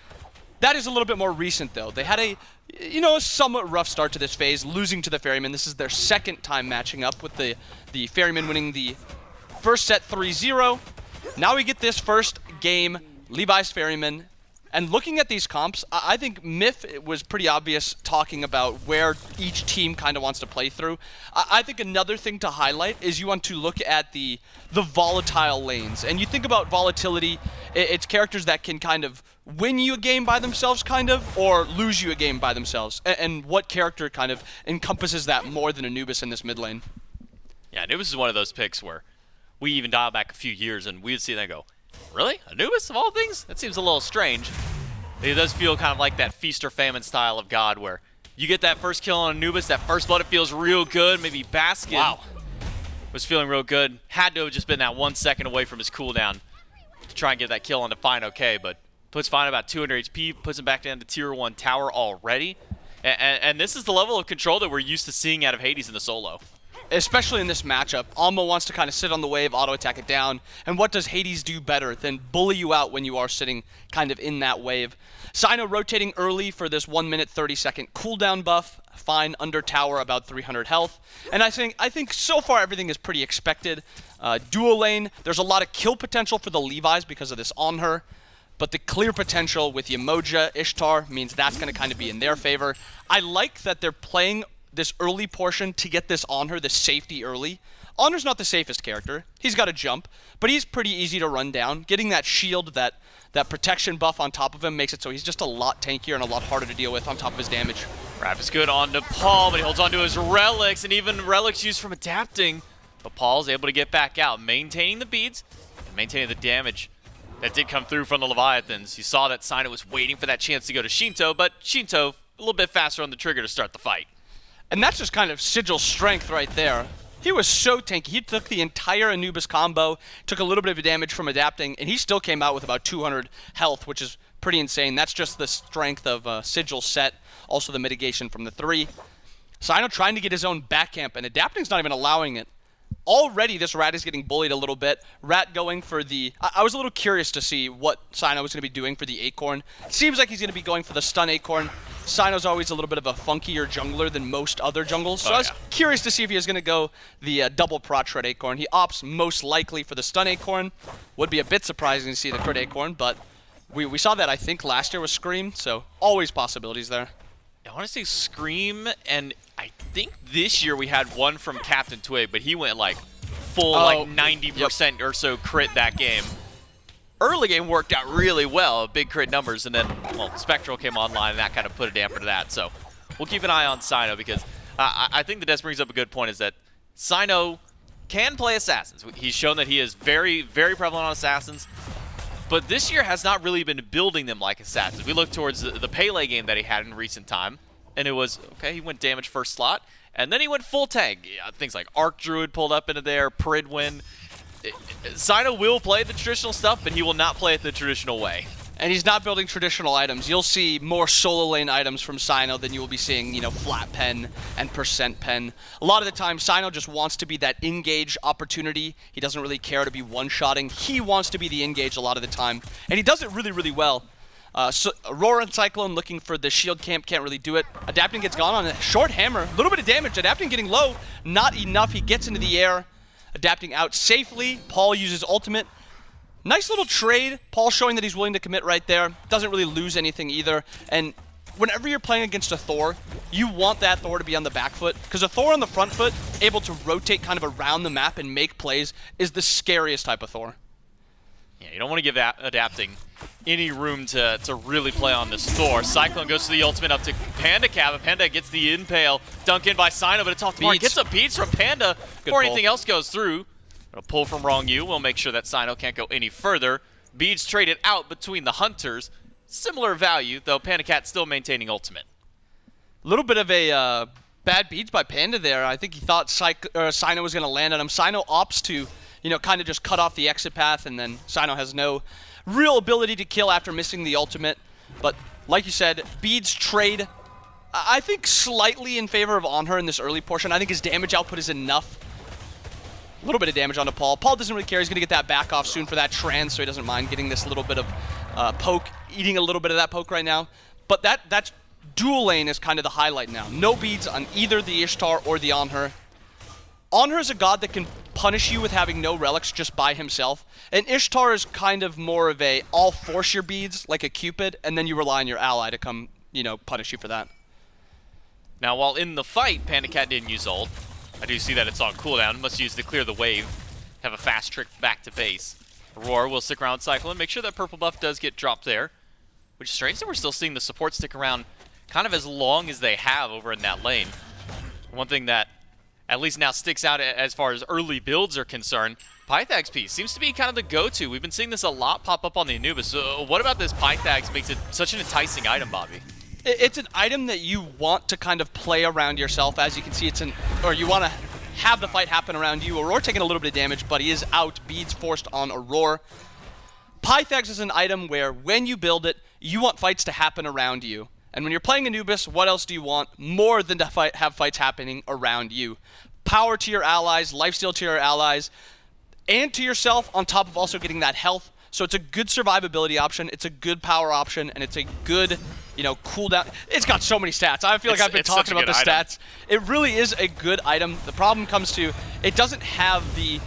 H: That is a little bit more recent, though. They had a somewhat rough start to this phase, losing to the Ferrymen. This is their second time matching up, with the Ferrymen winning the first set 3-0. Now we get this first game, Levi's Ferrymen. And looking at these comps, I think Miff was pretty obvious talking about where each team kind of wants to play through. I think another thing to highlight is you want to look at the volatile lanes. And you think about volatility, it's characters that can kind of win you a game by themselves, kind of, or lose you a game by themselves. And what character kind of encompasses that more than Anubis in this mid lane?
C: Yeah, Anubis is one of those picks where we even dial back a few years and we would see that go, really? Anubis of all things? That seems a little strange. It does feel kind of like that feast or famine style of God, where you get that first kill on Anubis, that first blood, it feels real good. Maybe Baskin was feeling real good. Had to have just been that 1 second away from his cooldown to try and get that kill on the fineokay, but puts Fine about 200 HP, puts him back down to tier 1 tower already. And this is the level of control that we're used to seeing out of Hades in the solo.
H: Especially in this matchup, Alma wants to kind of sit on the wave, auto-attack it down, and what does Hades do better than bully you out when you are sitting kind of in that wave? Cyno rotating early for this 1 minute 30-second cooldown buff, Fine under tower, about 300 health, and I think so far everything is pretty expected. Dual lane, there's a lot of kill potential for the Levi's because of this Anhur, but the clear potential with Yemoja, Ishtar, means that's going to kind of be in their favor. I like that they're playing this early portion to get this on her, this safety early. Anhur's not the safest character. He's got a jump, but he's pretty easy to run down. Getting that shield, that protection buff on top of him makes it so he's just a lot tankier and a lot harder to deal with on top of his damage.
C: Rap is good on to Paul, but he holds on to his relics, and even relics used from adapting. But Paul's able to get back out, maintaining the beads and maintaining the damage that did come through from the Leviathans. You saw that Cyno was waiting for that chance to go to Sheento, but Sheento a little bit faster on the trigger to start the fight.
H: And that's just kind of Sigil's strength right there. He was so tanky. He took the entire Anubis combo, took a little bit of damage from adapting, and he still came out with about 200 health, which is pretty insane. That's just the strength of Sigil's set, also the mitigation from the 3. Cyno trying to get his own back camp, and adapting's not even allowing it. Already this Rat is getting bullied a little bit. Rat going for the... I was a little curious to see what Cyno was going to be doing for the Acorn. Seems like he's going to be going for the stun Acorn. Cyno's always a little bit of a funkier jungler than most other jungles, so I was curious to see if he was going to go the double prot shred Acorn. He opts most likely for the stun Acorn. Would be a bit surprising to see the crit Acorn, but we saw that I think last year with Scream, so always possibilities there.
C: I want to say Scream, and I think this year we had one from Captain Twig, but he went like full 90% or so crit that game. Early game worked out really well, big crit numbers, and then, well, Spectral came online, and that kind of put a damper to that. So we'll keep an eye on Cyno, because I think the Des brings up a good point, is that Cyno can play Assassins. He's shown that he is very, very prevalent on Assassins, but this year has not really been building them like Assassins. We look towards the Pele game that he had in recent time, and it was, okay, he went damage first slot, and then he went full tank. Things like Arc Druid pulled up into there, Pridwin. Cyno will play the traditional stuff, but he will not play it the traditional way.
H: And he's not building traditional items. You'll see more solo lane items from Cyno than you will be seeing, flat pen and percent pen. A lot of the time, Cyno just wants to be that engage opportunity. He doesn't really care to be one-shotting. He wants to be the engage a lot of the time. And he does it really, really well. So Aror and Cyclone looking for the shield camp, can't really do it. Adapting gets gone on a short hammer. A little bit of damage. Adapting getting low. Not enough. He gets into the air. Adapting out safely. Paul uses ultimate. Nice little trade. Paul showing that he's willing to commit right there. Doesn't really lose anything either. And whenever you're playing against a Thor, you want that Thor to be on the back foot, because a Thor on the front foot, able to rotate kind of around the map and make plays, is the scariest type of Thor.
I: Yeah, you don't want to give Adapting any room to really play on this Thor. Cyclone goes to the ultimate up to PandaCat, but Panda gets the impale. Dunk in by Cyno, but it's off the mark. Gets a beats from Panda before anything else goes through. A pull from Ronngyu will make sure that Cyno can't go any further. Beads traded out between the Hunters. Similar value, though PandaCat still maintaining ultimate.
H: A little bit of a bad beats by Panda there. I think he thought Cyno was going to land on him. Cyno opts to, kind of just cut off the exit path, and then Cyno has no real ability to kill after missing the ultimate. But like you said, beads trade, I think, slightly in favor of Anhur in this early portion. I think his damage output is enough. A little bit of damage onto Paul. Paul doesn't really care. He's going to get that back off soon for that trans, so he doesn't mind getting this little bit of poke, eating a little bit of that poke right now. But that dual lane is kind of the highlight now. No beads on either the Ishtar or the Anhur. Anhur is a god that can punish you with having no relics just by himself. And Ishtar is kind of more of a, I'll force your beads like a Cupid, and then you rely on your ally to come, punish you for that.
I: Now, while in the fight, PandaCat didn't use ult. I do see that it's on cooldown. Must use to clear the wave. Have a fast trick back to base. Aror will stick around Cyclone. Make sure that purple buff does get dropped there. Which is strange that we're still seeing the support stick around kind of as long as they have over in that lane. One thing that at least now sticks out as far as early builds are concerned, Pythags piece seems to be kind of the go-to. We've been seeing this a lot pop up on the Anubis. So what about this Pythags makes it such an enticing item, Bobby?
H: It's an item that you want to kind of play around yourself. As you can see, you want to have the fight happen around you. Aror taking a little bit of damage, but he is out. Beads forced on Aror. Pythags is an item where when you build it, you want fights to happen around you. And when you're playing Anubis, what else do you want more than to have fights happening around you? Power to your allies, lifesteal to your allies, and to yourself, on top of also getting that health. So it's a good survivability option, it's a good power option, and it's a good, cooldown. It's got so many stats. I feel like I've been talking about the stats. It really is a good item. The problem comes to, it doesn't have the,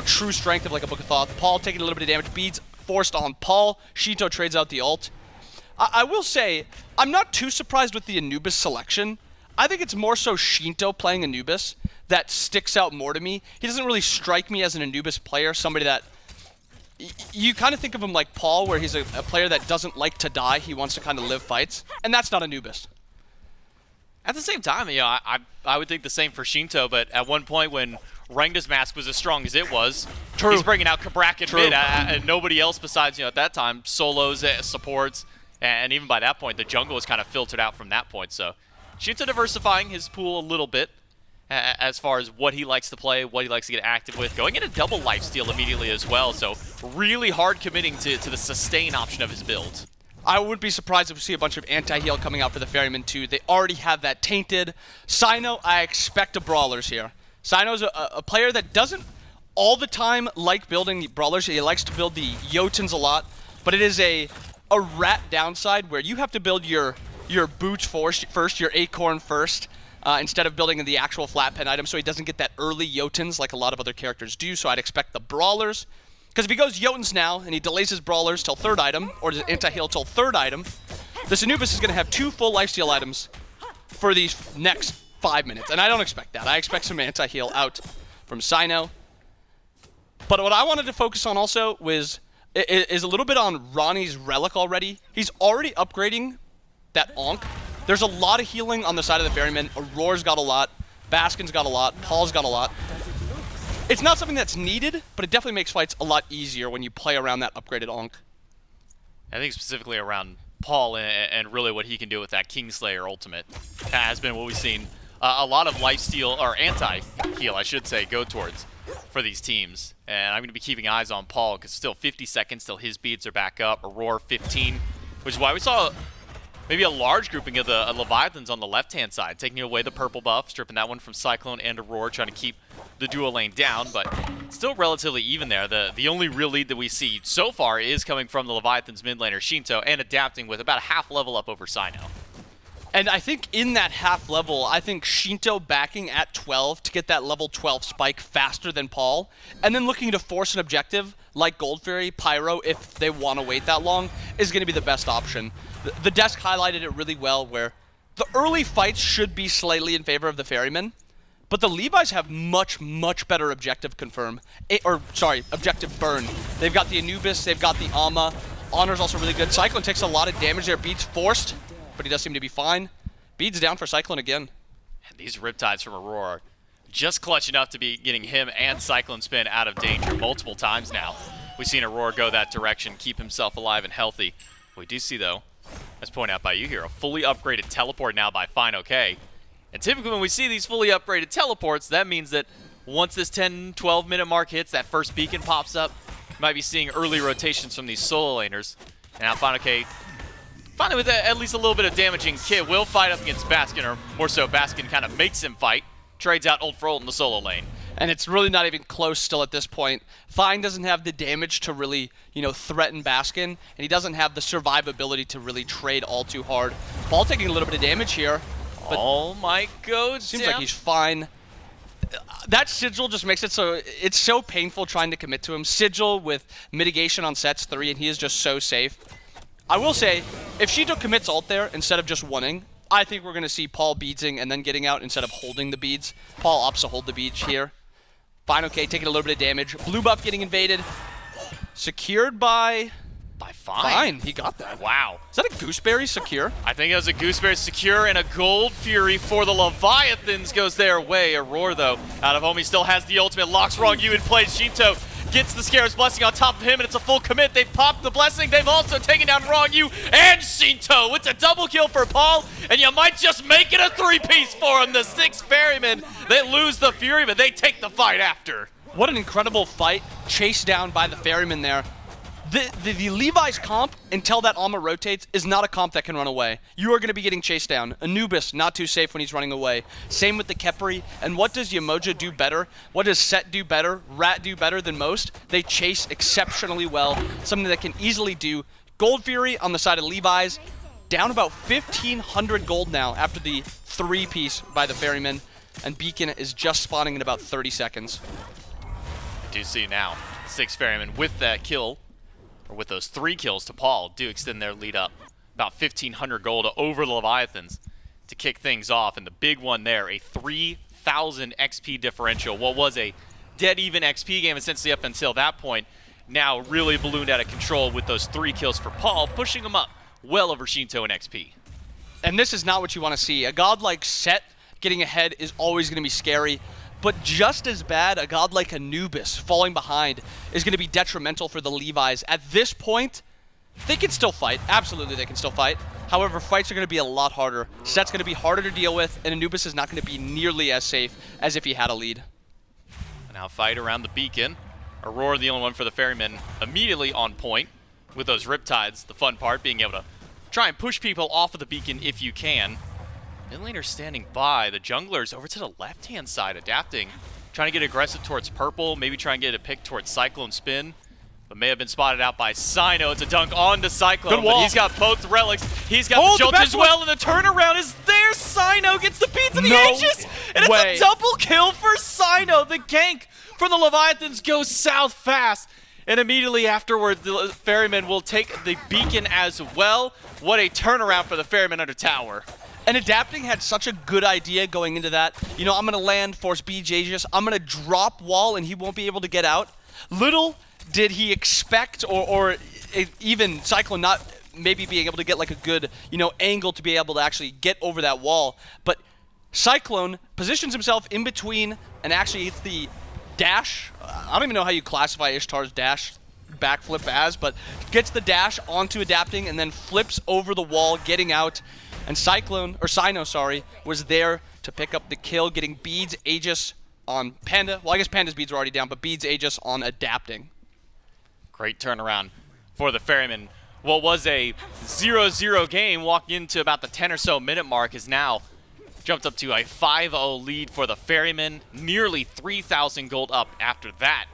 H: true strength of like a Book of Thoth. Paul taking a little bit of damage. Beads forced on Paul. Sheento trades out the ult. I will say, I'm not too surprised with the Anubis selection. I think it's more so Sheento playing Anubis that sticks out more to me. He doesn't really strike me as an Anubis player, somebody that you kind of think of him like Paul, where he's a player that doesn't like to die. He wants to kind of live fights, and that's not Anubis.
I: At the same time, I would think the same for Sheento, but at one point when Rengda's mask was as strong as it was, he's bringing out Kabrak in mid, and nobody else besides, at that time, solos, supports, and even by that point, the jungle was kind of filtered out from that point. So Sheento diversifying his pool a little bit as far as what he likes to play, what he likes to get active with, going into double lifesteal immediately as well, so really hard committing to the sustain option of his build.
H: I wouldn't be surprised if we see a bunch of anti-heal coming out for the Ferrymen too. They already have that tainted. Cyno, I expect a brawlers here. Cyno's a player that doesn't all the time like building the brawlers. He likes to build the Jotuns a lot, but it is a rat downside where you have to build your boots first, your acorn first, instead of building the actual flat pen item, so he doesn't get that early Jotuns like a lot of other characters do. So I'd expect the brawlers. Because if he goes Jotuns now, and he delays his brawlers till third item, or does anti-heal till third item, this Anubis is going to have 2 full lifesteal items for these next 5 minutes. And I don't expect that. I expect some anti-heal out from Cyno. But what I wanted to focus on also is a little bit on Ronnie's relic already. He's already upgrading that Onk. There's a lot of healing on the side of the Ferrymen. Auror's got a lot. Baskin's got a lot. Paul's got a lot. It's not something that's needed, but it definitely makes fights a lot easier when you play around that upgraded Onk.
I: I think specifically around Paul and really what he can do with that Kingslayer ultimate has been what we've seen a lot of lifesteal, or anti-heal, I should say, go towards for these teams. And I'm going to be keeping eyes on Paul because still 50 seconds till his beads are back up. Aror 15, which is why we saw maybe a large grouping of the Leviathans on the left-hand side, taking away the purple buff, stripping that one from Cyclone and Aror, trying to keep the dual lane down, but still relatively even there. The only real lead that we see so far is coming from the Leviathans mid laner Sheento, and adapting with about a half level up over Cyno.
H: And I think in that half level, I think Sheento backing at 12 to get that level 12 spike faster than Paul, and then looking to force an objective like Gold Fairy, Pyro, if they want to wait that long, is going to be the best option. The desk highlighted it really well, where the early fights should be slightly in favor of the Ferrymen, but the Levi's have much, much better objective confirm. Objective burn. They've got the Anubis, they've got the Ama. Honor's also really good. Cyclone takes a lot of damage there. Beats forced, but he does seem to be fine. Beads down for Cyclone again.
I: And these Riptides from Aror are just clutch enough to be getting him and CycloneSpin out of danger multiple times now. We've seen Aror go that direction, keep himself alive and healthy. We do see, though, as pointed out by you here, a fully upgraded teleport now by fineokay. And typically when we see these fully upgraded teleports, that means that once this 10-12 minute mark hits, that first beacon pops up. You might be seeing early rotations from these solo laners. And now fineokay, finally with at least a little bit of damaging kit, will fight up against Baskin, or more so Baskin kind of makes him fight. Trades out ult for ult in the solo lane.
H: And it's really not even close still at this point. Fine doesn't have the damage to really, threaten Baskin, and he doesn't have the survivability to really trade all too hard. Paul taking a little bit of damage here. But
I: all might go
H: seems
I: down.
H: like he's fine. That Sigil just makes it so it's so painful trying to commit to him. Sigil with mitigation on sets 3, and he is just so safe. I will say, if Sheento commits ult there instead of just wanting, I think we're going to see Paul beadsing and then getting out instead of holding the beads. Paul opts to hold the beads here. fineokay taking a little bit of damage. Blue buff getting invaded. Secured by Fine. He got that.
I: Wow.
H: Is that a Gooseberry secure?
I: I think it was a Gooseberry secure, and a Gold Fury for the Leviathans goes their way. Aror, though, out of home, he still has the ultimate. Locks Ronngyu in place. Sheento gets the Scarab's Blessing on top of him, and it's a full commit. They've popped the Blessing. They've also taken down Ronngyu and Sheento. It's a double kill for Paul, and you might just make it a 3-piece for him. The Styx Ferrymen, they lose the Fury, but they take the fight after.
H: What an incredible fight. Chased down by the Ferrymen there. The Levi's comp, until that Alma rotates, is not a comp that can run away. You are going to be getting chased down. Anubis, not too safe when he's running away. Same with the Khepri. And what does Yemoja do better? What does Set do better? Rat do better than most? They chase exceptionally well. Something that can easily do. Gold Fury on the side of Levi's, down about 1,500 gold now after the 3-piece by the Ferrymen. And Beacon is just spawning in about 30 seconds.
I: I do see now, Styx Ferrymen with that kill, or with those 3 kills to Paul, do extend their lead up. About 1,500 gold over the Leviathans to kick things off. And the big one there, a 3,000 XP differential. What was a dead-even XP game essentially up until that point, now really ballooned out of control with those 3 kills for Paul, pushing him up well over Sheento in XP.
H: And this is not what you want to see. A god like Set getting ahead is always going to be scary. But just as bad, a god like Anubis falling behind is going to be detrimental for the Levi's. At this point, they can still fight. Absolutely, they can still fight. However, fights are going to be a lot harder. Set's going to be harder to deal with, and Anubis is not going to be nearly as safe as if he had a lead.
I: Now fight around the beacon. Aror, the only one for the Ferrymen, immediately on point with those Riptides. The fun part, being able to try and push people off of the beacon if you can. Mid laner standing by. The junglers over to the left-hand side, adapting. Trying to get aggressive towards purple, maybe try and get a pick towards CycloneSpin, but may have been spotted out by Cyno. It's a dunk on to Cyclone,
H: Good wall.
I: but he's got both relics. He's got the jolt as well, and the turnaround is there. Cyno gets the beat to the Aegis, and
H: way.
I: it's a double kill for Cyno. The gank for the Leviathans goes south fast, and immediately afterwards, the Ferrymen will take the beacon as well. What a turnaround for the Ferrymen under tower.
H: And Adapting had such a good idea going into that. I'm going to land, force Beach Aegis. I'm going to drop wall, and he won't be able to get out. Little did he expect, or even Cyclone not maybe being able to get like a good, angle to be able to actually get over that wall. But Cyclone positions himself in between, and actually hits the dash. I don't even know how you classify Ishtar's dash backflip as, but gets the dash onto Adapting, and then flips over the wall, getting out. And Cyno, was there to pick up the kill, getting Beads Aegis on Panda. Well, I guess Panda's beads were already down, but Beads Aegis on Adapting.
I: Great turnaround for the Ferrymen. What was a 0-0 game, walking into about the 10 or so minute mark, is now jumped up to a 5-0 lead for the Ferrymen. Nearly 3,000 gold up after that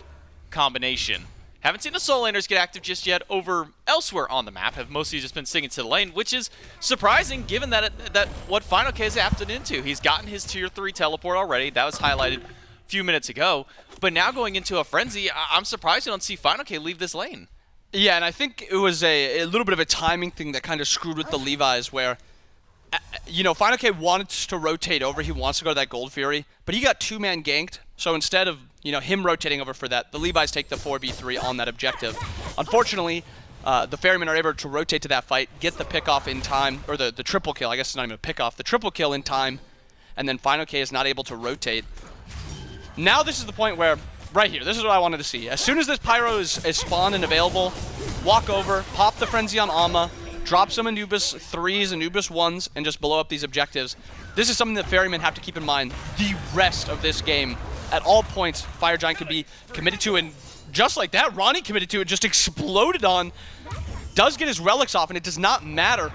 I: combination. Haven't seen the soul laners get active just yet over elsewhere on the map. Have mostly just been sticking to the lane, which is surprising given that what fineokay has opted into. He's gotten his tier 3 teleport already. That was highlighted a few minutes ago. But now going into a frenzy, I'm surprised you don't see fineokay leave this lane.
H: Yeah, and I think it was a little bit of a timing thing that kind of screwed with the Levi's where, you know, fineokay wanted to rotate over. He wants to go to that Gold Fury, but he got 2-man ganked. So instead of, you know, him rotating over for that, the Levi's take the 4v3 on that objective. Unfortunately, the Ferrymen are able to rotate to that fight, get the pick-off in time, or the triple kill. I guess it's not even a pick-off. The triple kill in time, and then fineokay is not able to rotate. Now this is the point where, right here, this is what I wanted to see. As soon as this Pyro is spawned and available, walk over, pop the Frenzy on Ama, drop some Anubis 3s, Anubis 1s, and just blow up these objectives. This is something that Ferrymen have to keep in mind the rest of this game. At all points, Fire Giant could be committed to, and just like that, Ronnie committed to it, just exploded on. Does get his relics off, and it does not matter.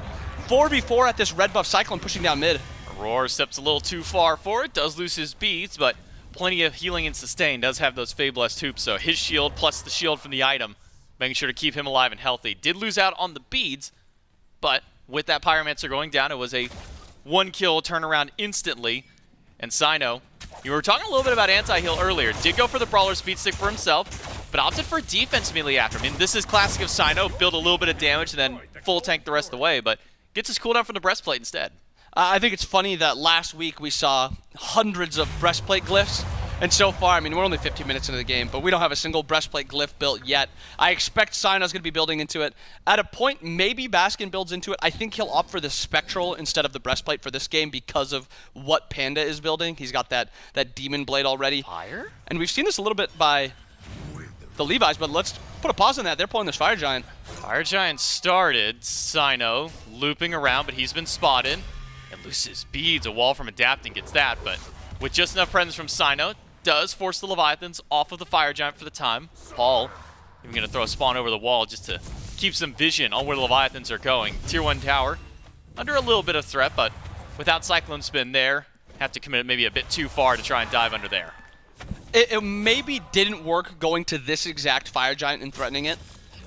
H: 4v4 at this red buff Cyclone pushing down mid.
I: Aror steps a little too far for it, does lose his beads, but plenty of healing and sustain, does have those Fabulous hoops, so his shield plus the shield from the item, making sure to keep him alive and healthy. Did lose out on the beads, but with that Pyromancer going down, it was a 1-kill turnaround instantly, and Cyno, you were talking a little bit about anti-heal earlier. Did go for the Brawler speed stick for himself, but opted for defense immediately after. I mean, this is classic of Cyno, build a little bit of damage and then full tank the rest of the way, but gets his cooldown from the breastplate instead.
H: I think it's funny that last week we saw hundreds of breastplate glyphs, and so far, I mean, we're only 15 minutes into the game, but we don't have a single breastplate glyph built yet. I expect Cyno's going to be building into it. At a point, maybe Baskin builds into it. I think he'll opt for the Spectral instead of the breastplate for this game because of what Panda is building. He's got that Demon Blade already.
I: Fire?
H: And we've seen this a little bit by the Levi's, but let's put a pause on that. They're pulling this Fire Giant.
I: Fire Giant started, Cyno looping around, but he's been spotted. And loses beads, a wall from adapting gets that, but with just enough presence from Cyno, does force the Leviathans off of the Fire Giant for the time. Paul even going to throw a spawn over the wall just to keep some vision on where the Leviathans are going. Tier 1 tower under a little bit of threat, but without CycloneSpin there, have to commit maybe a bit too far to try and dive under there.
H: It maybe didn't work going to this exact Fire Giant and threatening it,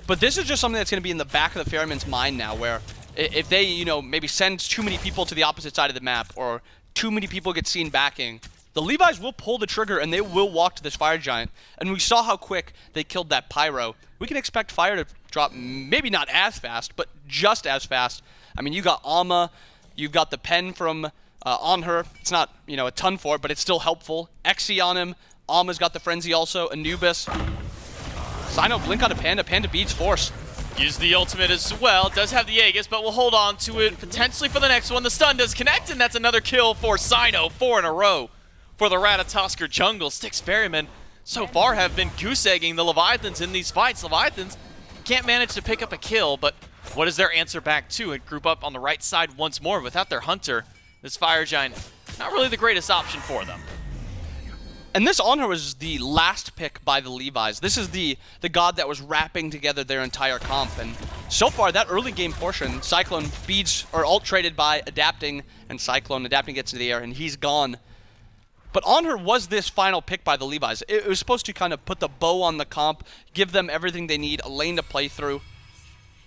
H: but this is just something that's going to be in the back of the Ferryman's mind now, where if they, you know, maybe send too many people to the opposite side of the map, or too many people get seen backing, the Levi's will pull the trigger and they will walk to this Fire Giant. And we saw how quick they killed that Pyro. We can expect Fire to drop maybe not as fast, but just as fast. I mean, you got Ama, you've got the pen from Anhur. It's not, you know, a ton for it, but it's still helpful. Xe on him. Ama's got the Frenzy also. Anubis. Cyno blink on a Panda. Panda beats Force.
I: Use the ultimate as well. Does have the Aegis, but we'll hold on to it potentially for the next one. The stun does connect, and that's another kill for Cyno. 4 in a row for the Ratatoskr jungle. Styx Ferrymen so far have been goose-egging the Leviathans in these fights. Leviathans can't manage to pick up a kill, but what is their answer back to? And group up on the right side once more. Without their Hunter, this Fire Giant, not really the greatest option for them.
H: And this Anhur was the last pick by the Levi's. This is the god that was wrapping together their entire comp. And so far, that early game portion, Cyclone beats or ult traded by adapting, and Cyclone adapting gets into the air, and he's gone. But Anhur was this final pick by the Levi's. It was supposed to kind of put the bow on the comp, give them everything they need, a lane to play through.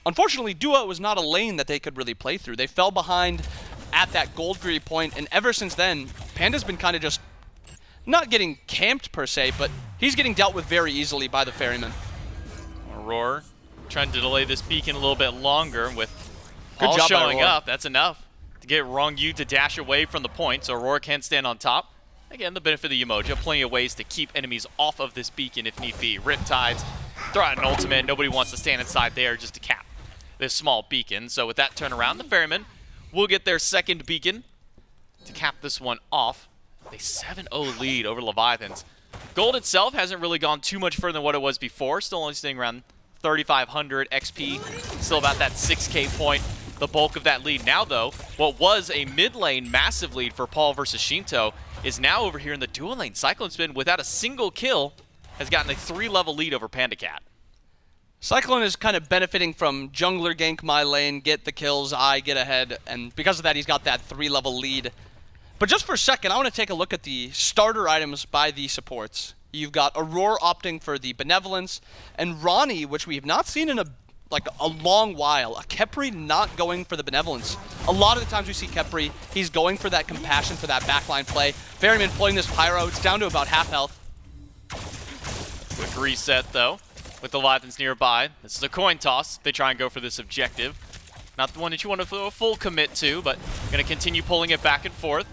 H: Unfortunately, Dua was not a lane that they could really play through. They fell behind at that Gold Fury point, and ever since then, Panda's been kind of just not getting camped per se, but he's getting dealt with very easily by the Ferrymen.
I: Aror trying to delay this beacon a little bit longer with
H: Good
I: Paul
H: job by
I: showing
H: Aror.
I: up. That's enough to get Ronngyu to dash away from the point, so Aror can stand on top. Again, the benefit of the Yemoja, plenty of ways to keep enemies off of this beacon if need be. Riptides, throw out an ultimate, nobody wants to stand inside there just to cap this small beacon. So with that turnaround, the Ferrymen will get their second beacon to cap this one off. A 7-0 lead over Leviathans. Gold itself hasn't really gone too much further than what it was before. Still only staying around 3,500 XP. Still about that 6K point. The bulk of that lead now, though, what was a mid lane massive lead for Paul versus Sheento is now over here in the dual lane. CycloneSpin, without a single kill, has gotten a 3-level lead over PandaCat.
H: Cyclone is kind of benefiting from jungler gank my lane, get the kills, I get ahead, and because of that, he's got that 3-level lead. But just for a second, I want to take a look at the starter items by the supports. You've got Aror opting for the Benevolence, and Ronnie, which we have not seen in a long while. A Khepri not going for the Benevolence. A lot of the times we see Khepri, he's going for that Compassion, for that backline play. Ferryman pulling this Pyro, it's down to about half health.
I: Quick reset, though, with the Leviathans nearby. This is a coin toss. They try and go for this objective. Not the one that you want to throw a full commit to, but going to continue pulling it back and forth.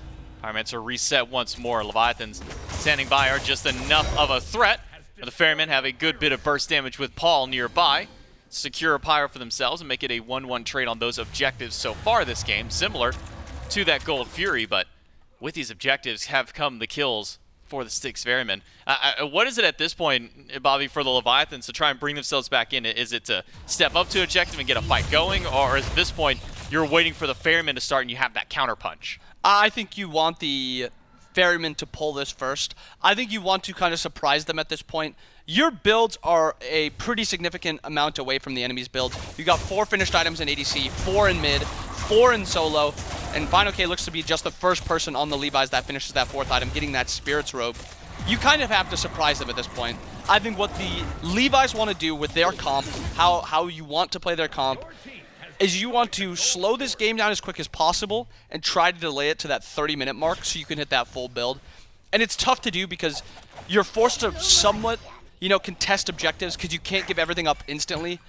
I: Pyromancer reset once more. Leviathans standing by are just enough of a threat. The Ferrymen have a good bit of burst damage with Paul nearby. Secure a Pyro for themselves and make it a 1-1 trade on those objectives so far this game, similar to that Gold Fury, but with these objectives have come the kills for the Styx Ferrymen. What is it at this point, Bobby, for the Leviathans to try and bring themselves back in? Is it to step up to objective and get a fight going, or at this point you're waiting for the Ferrymen to start and you have that counter punch?
H: I think you want the Ferrymen to pull this first. I think you want to kind of surprise them at this point. Your builds are a pretty significant amount away from the enemy's build. You got 4 finished items in ADC, 4 in mid, 4 in solo, and fineokay looks to be just the first person on the Levi's that finishes that 4th item, getting that Spirit's Robe. You kind of have to surprise them at this point. I think what the Levi's want to do with their comp, how you want to play their comp, is you want to slow this game down as quick as possible and try to delay it to that 30-minute mark so you can hit that full build. And it's tough to do because you're forced to somewhat, contest objectives because you can't give everything up instantly.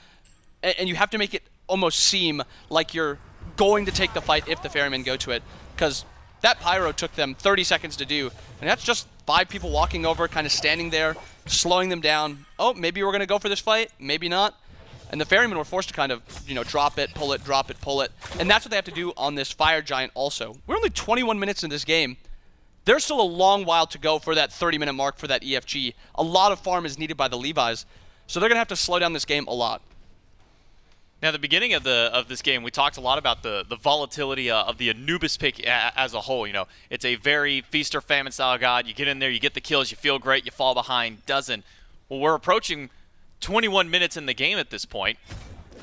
H: And you have to make it almost seem like you're going to take the fight if the Ferrymen go to it. Because that Pyro took them 30 seconds to do. And that's just 5 people walking over, kind of standing there, slowing them down. Oh, maybe we're going to go for this fight. Maybe not. And the Ferrymen were forced to kind of, drop it, pull it, drop it, pull it. And that's what they have to do on this Fire Giant also. We're only 21 minutes in this game. There's still a long while to go for that 30-minute mark for that EFG. A lot of farm is needed by the Levi's. So they're going to have to slow down this game a lot.
I: Now, at the beginning of this game, we talked a lot about the volatility of the Anubis pick as a whole. It's a very feast or famine style god. You get in there, you get the kills, you feel great, you fall behind, doesn't. Well, we're approaching 21 minutes in the game at this point.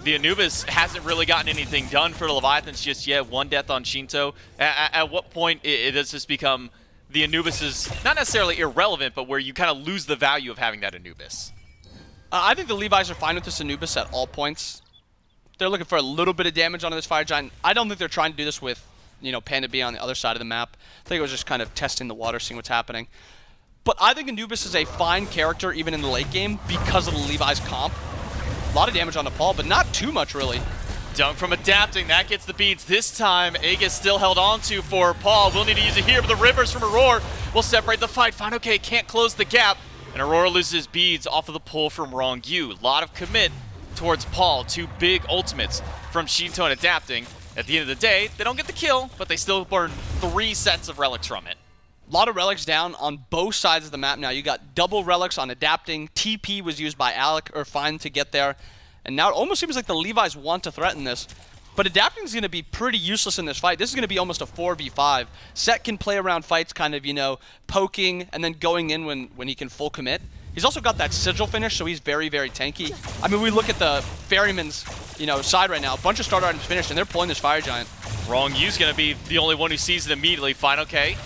I: The Anubis hasn't really gotten anything done for the Leviathans just yet. 1 death on Sheento. At what point does this become the Anubis is not necessarily irrelevant, but where you kind of lose the value of having that Anubis?
H: I think the Levi's are fine with this Anubis at all points. They're looking for a little bit of damage onto this Fire Giant. I don't think they're trying to do this with, Panda B on the other side of the map. I think it was just kind of testing the water, seeing what's happening. But I think Anubis is a fine character even in the late game because of the Levi's comp. A lot of damage on the Paul, but not too much really.
I: Dunk from adapting, that gets the beads. This time, Aegis still held on to for Paul. We'll need to use it here, but the Rivers from Aror will separate the fight. fineokay can't close the gap, and Aror loses beads off of the pull from Ronngyu. A lot of commit towards Paul. 2 big ultimates from Sheento and adapting. At the end of the day, they don't get the kill, but they still burn 3 sets of relics from it.
H: A lot of relics down on both sides of the map now. You got double relics on adapting. TP was used by Alec or Fine to get there. And now it almost seems like the Levi's want to threaten this. But adapting is going to be pretty useless in this fight. This is going to be almost a 4v5. Set can play around fights kind of, poking and then going in when he can full commit. He's also got that sigil finish, so he's very, very tanky. I mean, we look at the Ferryman's, side right now. A bunch of starter items finished, and they're pulling this Fire Giant.
I: Rongyu's going to be the only one who sees it immediately. fineokay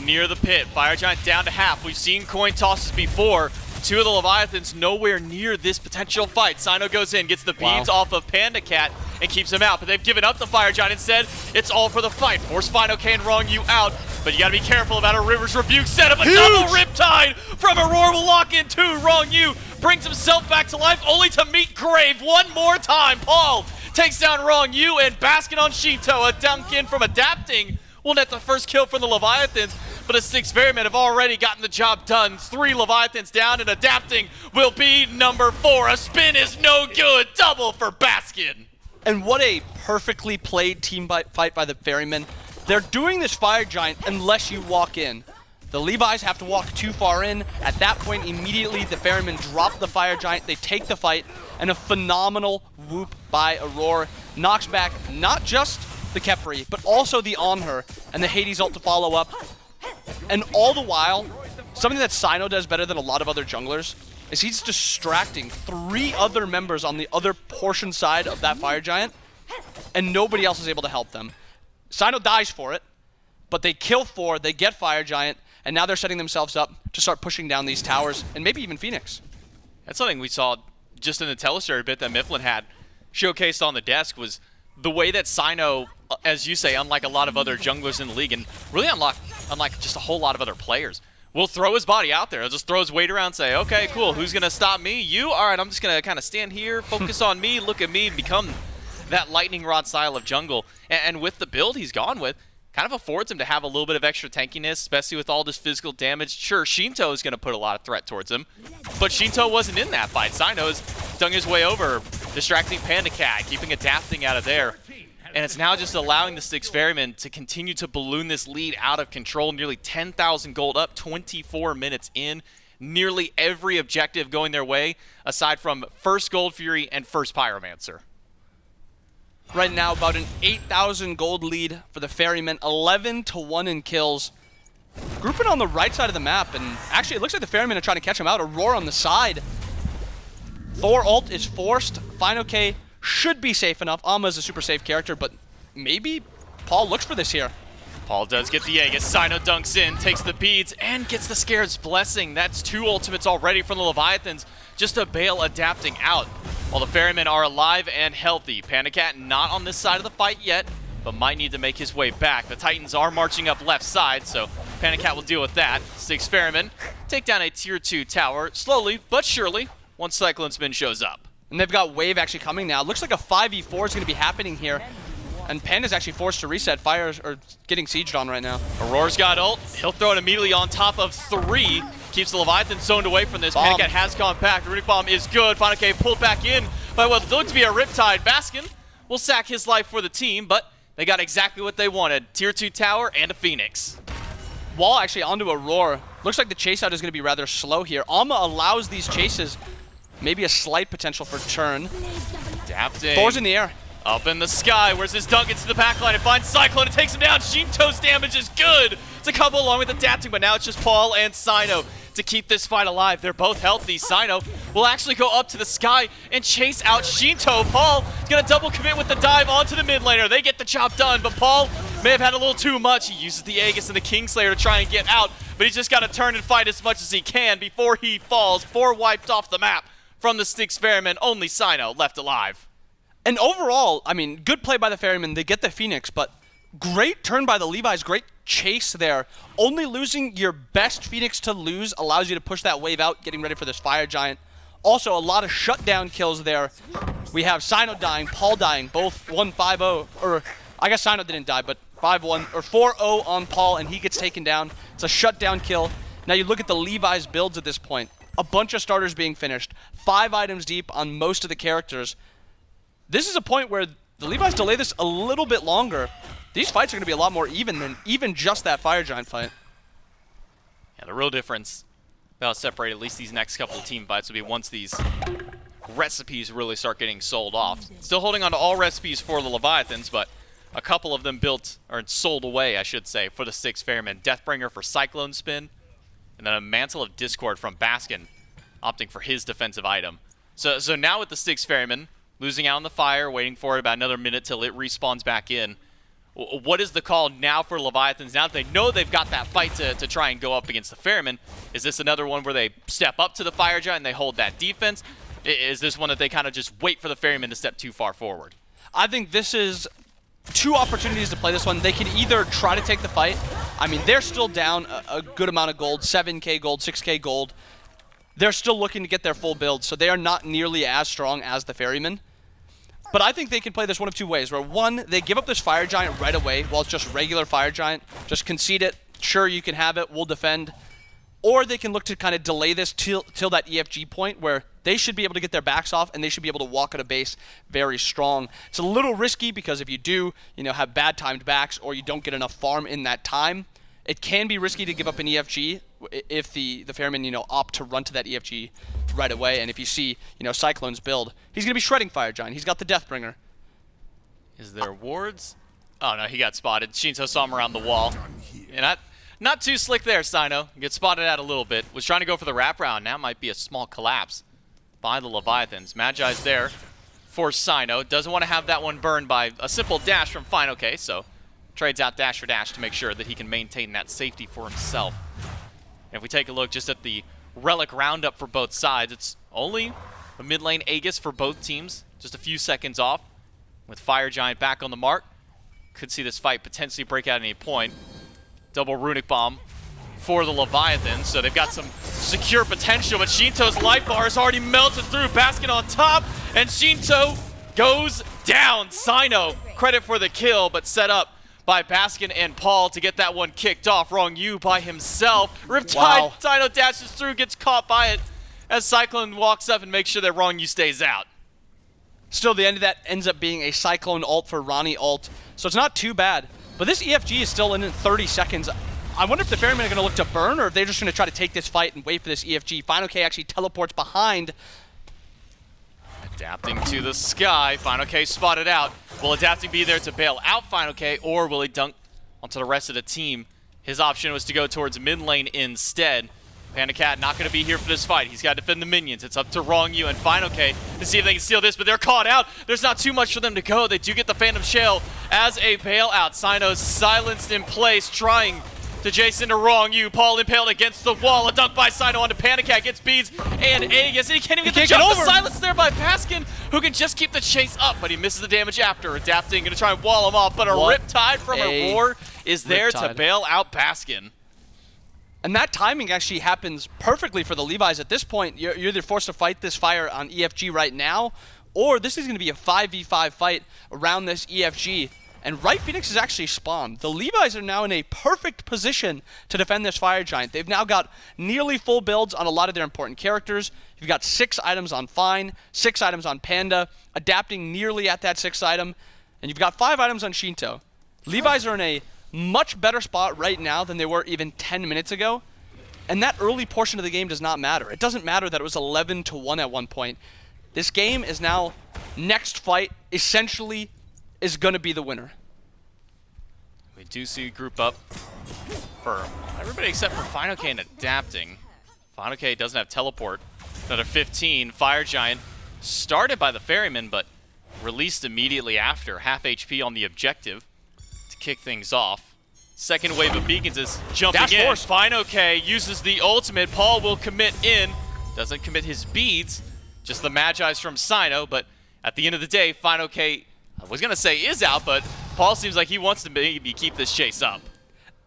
I: near the pit. Fire Giant down to half. We've seen coin tosses before. 2 of the Leviathans nowhere near this potential fight. Cyno goes in, gets the beads off of PandaCat, and keeps him out. But they've given up the Fire Giant instead. It's all for the fight. Force fineokay and Ronngyu out. But you gotta be careful about a River's Rebuke setup. A double Riptide from Aror will lock in 2. Ronngyu brings himself back to life, only to meet Grave one more time. Paul takes down Ronngyu, and Baskin on Sheento. A dunk in from adapting will net the first kill from the Leviathans. But the Styx Ferrymen have already gotten the job done. 3 Leviathans down, and adapting will be number 4. A spin is no good. Double for Baskin.
H: And what a perfectly played team fight by the Ferrymen. They're doing this Fire Giant unless you walk in. The Levi's have to walk too far in. At that point, immediately the Ferrymen drop the Fire Giant. They take the fight, and a phenomenal whoop by Aror knocks back not just the Khepri, but also the Anhur and the Hades ult to follow up. And all the while, something that Cyno does better than a lot of other junglers is he's distracting 3 other members on the other portion side of that Fire Giant, and nobody else is able to help them. Cyno dies for it, but they kill 4, they get Fire Giant, and now they're setting themselves up to start pushing down these towers, and maybe even Phoenix.
I: That's something we saw just in the telestory bit that Mifflin had showcased on the desk, was the way that Cyno, as you say, unlike a lot of other junglers in the league, and really unlike just a whole lot of other players, will throw his body out there. He'll just throw his weight around and say, okay, cool, who's going to stop me? You? All right, I'm just going to kind of stand here, focus on me, look at me, become that lightning rod style of jungle. And with the build he's gone with, kind of affords him to have a little bit of extra tankiness, especially with all this physical damage. Sure, Sheento is going to put a lot of threat towards him, but Sheento wasn't in that fight. Cyno's dug his way over, distracting PandaCat, keeping Adapting out of there. And it's now just allowing the Styx Ferrymen to continue to balloon this lead out of control. Nearly 10,000 gold up, 24 minutes in. Nearly every objective going their way, aside from first Gold Fury and first Pyromancer.
H: Right now, about an 8,000 gold lead for the Ferrymen, 11-1 in kills. Grouping on the right side of the map, and actually it looks like the Ferrymen are trying to catch him out. Aror on the side. Thor ult is forced. fineokay should be safe enough. Amma is a super safe character, but maybe Paul looks for this here.
I: Paul does get the egg as Cyno dunks in, takes the beads, and gets the Scared's Blessing. That's 2 ultimates already from the Leviathans, just to bail Adapting out. While the Ferrymen are alive and healthy. PandaCat not on this side of the fight yet, but might need to make his way back. The Titans are marching up left side, so PandaCat will deal with that. Styx Ferrymen take down a tier 2 tower, slowly but surely, once CycloneSpin shows up.
H: And they've got wave actually coming now. Looks like a 5v4 is going to be happening here. And Panda's actually forced to reset. Fire are getting sieged on right now.
I: Auror's got ult. He'll throw it immediately on top of 3. Keeps the Leviathan zoned away from this. PandaCat has compact. Runic Bomb is good. fineokay pulled back in by what looked to be a Riptide. Baskin will sack his life for the team, but they got exactly what they wanted. Tier 2 tower and a Phoenix.
H: Wall actually onto Aror. Looks like the chase out is going to be rather slow here. Amma allows these chases. Maybe a slight potential for turn.
I: Adapting.
H: Thor's in the air.
I: Up in the sky. Where's his dunk? It's to the backline. It finds Cyclone. It takes him down. Sheento's damage is good. It's a couple along with Adapting, but now it's just Paul and Cyno to keep this fight alive. They're both healthy. Cyno will actually go up to the sky and chase out Sheento. Paul is going to double commit with the dive onto the mid laner. They get the job done, but Paul may have had a little too much. He uses the Aegis and the Kingslayer to try and get out, but he's just got to turn and fight as much as he can before he falls. 4 wiped off the map from the Styx Ferrymen. Only Cyno left alive.
H: And overall, I mean, good play by the Ferrymen. They get the Phoenix, but great turn by the Levi's. Great chase there. Only losing your best Phoenix to lose allows you to push that wave out, getting ready for this Fire Giant. Also, a lot of shutdown kills there. We have Cyno dying, Paul dying, both 1-5-0, or I guess Cyno didn't die, but 5-1, or 4-0 on Paul, and he gets taken down. It's a shutdown kill. Now you look at the Levi's builds at this point. A bunch of starters being finished. 5 items deep on most of the characters. This is a point where the Levi's delay this a little bit longer. These fights are going to be a lot more even than even just that Fire Giant fight.
I: Yeah, the real difference that'll separate at least these next couple of team fights will be once these recipes really start getting sold off. Still holding on to all recipes for the Leviathans, but a couple of them built, or sold away, I should say, for the Styx Ferrymen. Deathbringer for CycloneSpin, and then a Mantle of Discord from Baskin, opting for his defensive item. So now with the Styx Ferrymen, losing out on the fire, waiting for it about another minute till it respawns back in. What is the call now for Leviathans? Now that they know they've got that fight to try and go up against the Ferrymen, is this another one where they step up to the Fire Giant and they hold that defense? Is this one that they kind of just wait for the Ferrymen to step too far forward?
H: I think this is 2 opportunities to play this one. They can either try to take the fight. I mean, they're still down a good amount of gold, 7k gold, 6k gold. They're still looking to get their full build, so they are not nearly as strong as the Ferrymen. But I think they can play this one of 2 ways, where 1, they give up this Fire Giant right away while it's just regular Fire Giant. Just concede it. Sure, you can have it. We'll defend. Or they can look to kind of delay this till that EFG point where they should be able to get their backs off and they should be able to walk at a base very strong. It's a little risky because if you do, have bad timed backs or you don't get enough farm in that time, it can be risky to give up an EFG if the Ferrymen, opt to run to that EFG right away. And if you see, Cyclone's build, he's going to be shredding Fire Giant. He's got the Deathbringer.
I: Is there wards? Oh, no, he got spotted. Sheento saw him around the wall. And not too slick there, Cyno. Gets spotted out a little bit. Was trying to go for the wraparound. Now might be a small collapse by the Leviathans. Magi's there for Cyno. Doesn't want to have that one burned by a simple dash from fineokay, so trades out dash for dash to make sure that he can maintain that safety for himself. And if we take a look just at the Relic roundup for both sides, it's only a mid lane Aegis for both teams, just a few seconds off. With Fire Giant back on the mark, could see this fight potentially break out at any point. Double Runic Bomb for the Leviathans, so they've got some secure potential, but Sheento's life bar is already melted through. Baskin on top, and Sheento goes down. Cyno, credit for the kill, but set up by Baskin and Paul to get that one kicked off. Ronngyu by himself. Riptide,
H: Wow.
I: Cyno dashes through, gets caught by it as Cyclone walks up and makes sure that Ronngyu stays out.
H: Still, the end of that ends up being a Cyclone ult for Ronnie ult, so it's not too bad. But this EFG is still in 30 seconds. I wonder if the Ferrymen are going to look to burn, or if they're just going to try to take this fight and wait for this EFG. fineokay actually teleports behind.
I: Adapting to the sky, fineokay spotted out. Will Adapting be there to bail out fineokay, or will he dunk onto the rest of the team? His option was to go towards mid lane instead. PandaCat not going to be here for this fight. He's got to defend the minions. It's up to Ronngyu and fineokay to see if they can steal this, but they're caught out. There's not too much for them to go. They do get the Phantom Shell as a bailout. Cyno's silenced in place, trying to Jason to Ronngyu. Paul impaled against the wall. A dunk by Cyno onto PandaCat, gets beads and Aegis, and he can't even get the jump. The silence there by Baskin, who can just keep the chase up, but he misses the damage after. Adapting, going to try and wall him off, but a Riptide from Aror is there to bail out Baskin.
H: And that timing actually happens perfectly for the Levi's at this point. You're either forced to fight this fire on EFG right now, or this is going to be a 5v5 fight around this EFG. And right Phoenix is actually spawned. The Levi's are now in a perfect position to defend this Fire Giant. They've now got nearly full builds on a lot of their important characters. You've got 6 items on Fine, 6 items on Panda, Adapting nearly at that 6th item, and you've got 5 items on Sheento. Levi's are in a much better spot right now than they were even 10 minutes ago. And that early portion of the game does not matter. It doesn't matter that it was 11-1 at one point. This game is now, next fight, essentially, is going to be the winner.
I: We do see a group up for everybody except for fineokay and Adapting. fineokay doesn't have teleport. Another 15. Fire Giant started by the Ferryman, but released immediately after. Half HP on the objective to kick things off. Second wave of beacons is jumping in. fineokay uses the ultimate. Paul will commit in. Doesn't commit his beads. Just the Magi's from Cyno, but at the end of the day, fineokay, I was going to say is out, but Paul seems like he wants to maybe keep this chase up.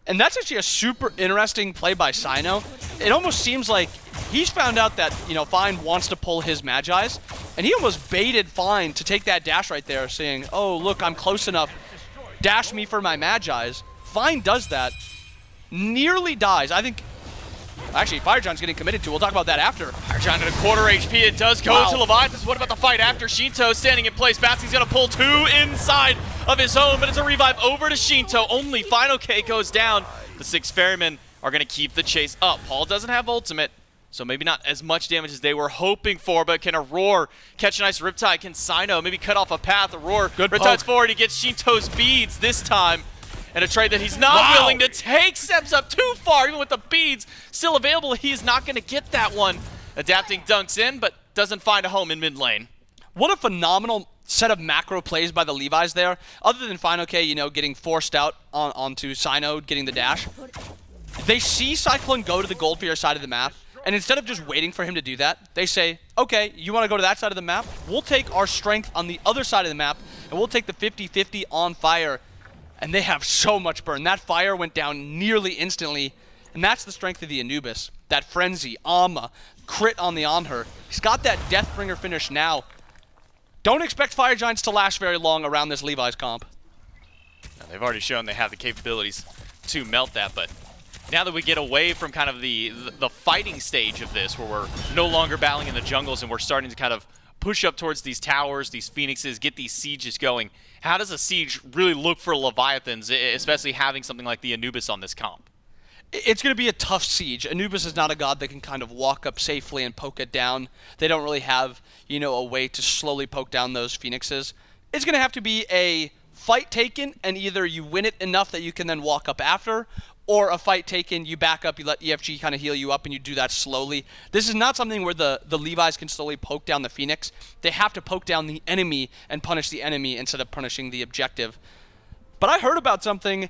H: And that's actually a super interesting play by Cyno. It almost seems like he's found out that, Fine wants to pull his Magi's, and he almost baited Fine to take that dash right there, saying, oh, look, I'm close enough. Dash me for my Magi's. Fine does that, nearly dies. I think, actually, Fire Giant's getting committed to. We'll talk about that after.
I: Fire Giant at a quarter HP. It does go to Leviathans. What about the fight after? Sheento standing in place. Baskin's going to pull 2 inside of his own, but it's a revive over to Sheento. Only fineokay goes down. The 6 Ferrymen are going to keep the chase up. Paul doesn't have ultimate, so maybe not as much damage as they were hoping for, but can Aror catch a nice Riptide? Can Cyno maybe cut off a path? Aror, Riptide's forward. He gets Sheento's beads this time. And a trade that he's not willing to take. Steps up too far, even with the beads still available. He's not going to get that one. Adapting dunks in, but doesn't find a home in mid lane.
H: What a phenomenal set of macro plays by the Levi's there. Other than fineokay, getting forced out onto Cyno, getting the dash. They see Cyclone go to the Goldfear side of the map, and instead of just waiting for him to do that, they say, okay, you want to go to that side of the map? We'll take our strength on the other side of the map, and we'll take the 50-50 on fire. And they have so much burn. That fire went down nearly instantly. And that's the strength of the Anubis. That frenzy, crit on the Anhur. He's got that Deathbringer finish now. Don't expect Fire Giants to last very long around this Levi's comp.
I: Now, they've already shown they have the capabilities to melt that, but now that we get away from kind of the fighting stage of this, where we're no longer battling in the jungles and we're starting to kind of push up towards these towers, these phoenixes, get these sieges going, how does a siege really look for Leviathans, especially having something like the Anubis on this comp?
H: It's going to be a tough siege. Anubis is not a god that can kind of walk up safely and poke it down. They don't really have, a way to slowly poke down those phoenixes. It's going to have to be a fight taken, and either you win it enough that you can then walk up after, or a fight taken, you back up, you let EFG kind of heal you up, and you do that slowly. This is not something where the Levi's can slowly poke down the Phoenix. They have to poke down the enemy and punish the enemy instead of punishing the objective. But I heard about something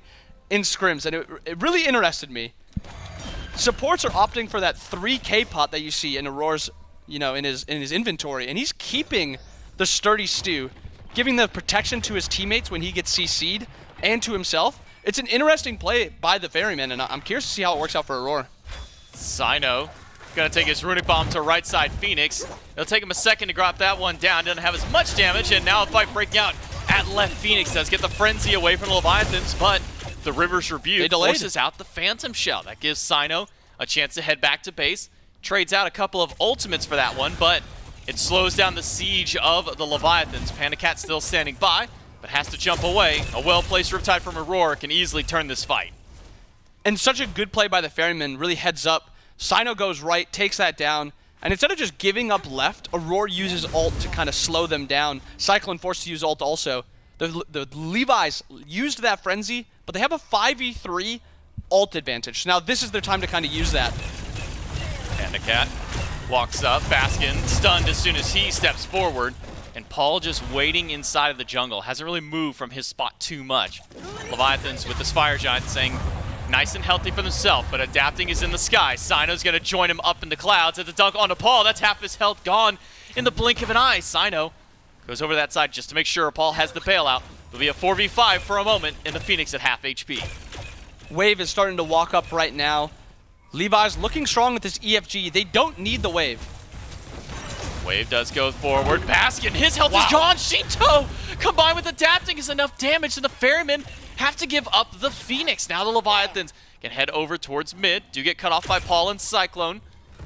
H: in scrims, and it really interested me. supports are opting for that 3k pot that you see in Aror's, you know, in his inventory, and he's keeping the sturdy stew, giving the protection to his teammates when he gets CC'd and to himself. It's an interesting play by the Ferrymen, and I'm curious to see how it works out for Aror.
I: Cyno gonna take his Runic Bomb to right side Phoenix. It'll take him a second to drop that one down. Doesn't have as much damage, and now a fight breaking out at left. Phoenix does get the Frenzy away from the Leviathans, but the River's Rebuke forces out the Phantom Shell. That gives Cyno a chance to head back to base. Trades out a couple of ultimates for that one, but it slows down the siege of the Leviathans. PandaCat still standing by, but has to jump away. A well-placed Riptide from Aror can easily turn this fight.
H: And such a good play by the Ferrymen, really heads up. Cyno goes right, takes that down, and instead of just giving up left, Aror uses ult to kind of slow them down. Cyclone forced to use ult also. The Levi's used that Frenzy, but they have a 5v3 ult advantage. So now this is their time to kind of use that.
I: PandaCat walks up, Baskin stunned as soon as he steps forward, and Paul just waiting inside of the jungle. Hasn't really moved from his spot too much. Leviathans with this Fire Giant saying, nice and healthy for themselves, but adapting is in the sky. Cyno's gonna join him up in the clouds at the dunk onto Paul. That's half his health gone in the blink of an eye. Cyno goes over to that side just to make sure Paul has the bailout. It'll be a 4v5 for a moment, and the Phoenix at half HP.
H: Wave is starting to walk up right now. Levi's looking strong with this EFG. They don't need the wave.
I: Wave does go forward. Baskin, his health is gone. Sheento combined with adapting is enough damage, and the Ferrymen have to give up the Phoenix. Now the Leviathans can head over towards mid. Do get cut off by Paul and Cyclone.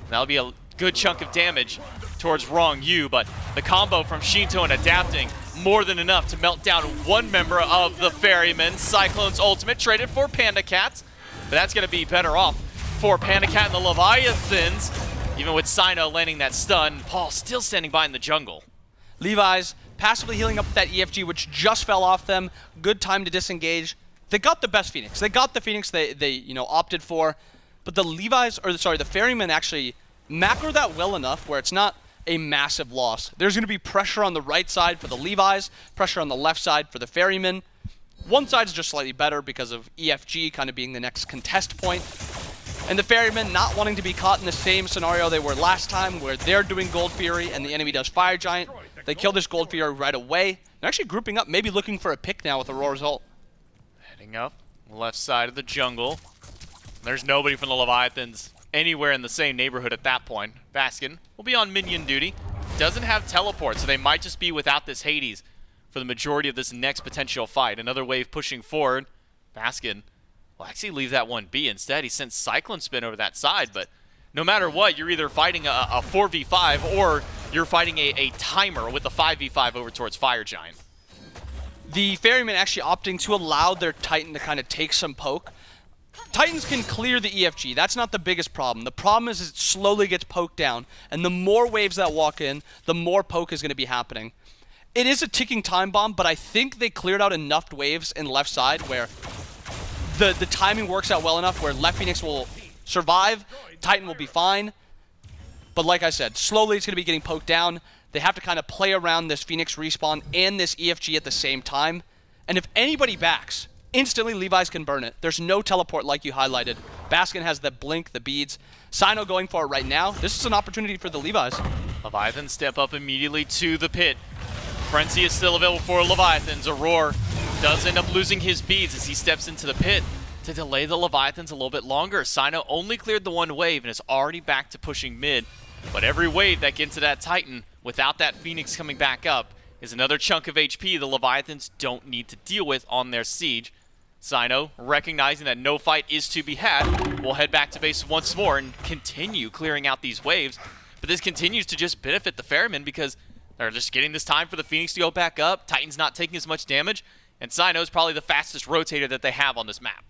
I: That'll be a good chunk of damage towards Ronngyu, but the combo from Sheento and adapting more than enough to melt down one member of the Ferrymen. Cyclone's ultimate traded for PandaCat, but that's going to be better off for PandaCat and the Leviathans. Even with Cyno landing that stun, Paul still standing by in the jungle.
H: Levi's passively healing up that EFG, which just fell off them. Good time to disengage. They got the best Phoenix. They got the Phoenix they opted for, but the the Ferrymen actually macro that well enough where it's not a massive loss. There's going to be pressure on the right side for the Levi's, pressure on the left side for the Ferrymen. One side is just slightly better because of EFG kind of being the next contest point. And the Ferrymen not wanting to be caught in the same scenario they were last time where they're doing Gold Fury and the enemy does Fire Giant. They kill this Gold Fury right away. They're actually grouping up, maybe looking for a pick now with Aurora's ult.
I: Heading up the left side of the jungle. There's nobody from the Leviathans anywhere in the same neighborhood at that point. Baskin will be on minion duty. Doesn't have teleport, so they might just be without this Hades for the majority of this next potential fight. Another wave pushing forward. Baskin will actually leave that one be. Instead, he sends CycloneSpin over that side, but no matter what, you're either fighting a 4v5 or you're fighting a timer with a 5v5 over towards Fire Giant.
H: The Ferrymen actually opting to allow their Titan to kind of take some poke. Titans can clear the EFG. That's not the biggest problem. The problem is it slowly gets poked down, and the more waves that walk in, the more poke is going to be happening. It is a ticking time bomb, but I think they cleared out enough waves in left side where the timing works out well enough where left Phoenix will survive, Titan will be fine. But like I said, slowly it's going to be getting poked down. They have to kind of play around this Phoenix respawn and this EFG at the same time. And if anybody backs, instantly Levi's can burn it. There's no teleport like you highlighted. Baskin has the blink, the beads. Cyno going for it right now. This is an opportunity for the Levi's.
I: Leviathans step up immediately to the pit. Frenzy is still available for Leviathans. Aror does end up losing his beads as he steps into the pit to delay the Leviathans a little bit longer. Cyno only cleared the one wave and is already back to pushing mid. But every wave that gets to that Titan without that Phoenix coming back up is another chunk of HP the Leviathans don't need to deal with on their siege. Cyno, recognizing that no fight is to be had, will head back to base once more and continue clearing out these waves. But this continues to just benefit the Ferrymen because they're just getting this time for the Phoenix to go back up. Titan's not taking as much damage, and Cyno is probably the fastest rotator that they have on this map.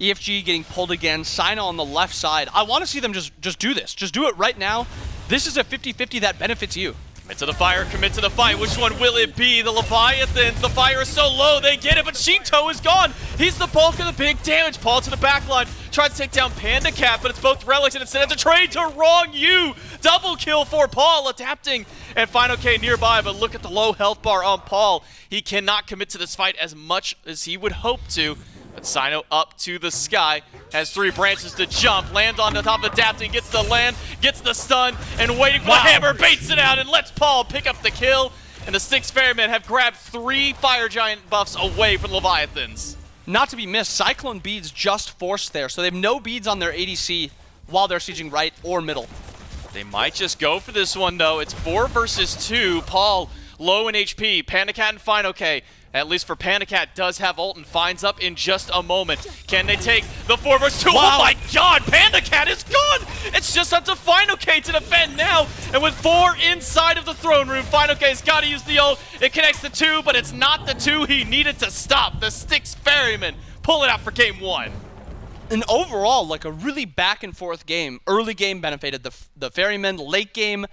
H: EFG getting pulled again. Cyno on the left side. I want to see them just do this. Just do it right now. This is a 50-50 that benefits you.
I: Commit to the fire, commit to the fight. Which one will it be? The Leviathans. The fire is so low, they get it, but Sheento is gone. He's the bulk of the big damage. Paul to the back line. Tries to take down PandaCat, but it's both relics and instead of the trade to Ronngyu. Double kill for Paul, adapting. And fineokay nearby, but look at the low health bar on Paul. He cannot commit to this fight as much as he would hope to. But Cyno up to the sky, has 3 branches to jump, lands on the top of Adapting, gets the land, gets the stun, and waiting for the hammer, baits it out, and lets Paul pick up the kill. And the Styx Ferrymen have grabbed 3 Fire Giant buffs away from Leviathans.
H: Not to be missed, Cyclone beads just forced there, so they have no beads on their ADC while they're sieging right or middle.
I: They might just go for this one, though. It's 4 versus 2. Paul low in HP. PandaCat and fineokay. At least for PandaCat, does have ult and finds up in just a moment. Can they take the 4 versus 2?
H: Wow.
I: Oh my god, PandaCat is gone! It's just up to fineokay to defend now. And with 4 inside of the throne room, fineokay's got to use the ult. It connects the 2, but it's not the 2 he needed to stop. The Styx Ferrymen pull it out for game 1.
H: And overall, like a really back and forth game. Early game benefited the Ferrymen. Late game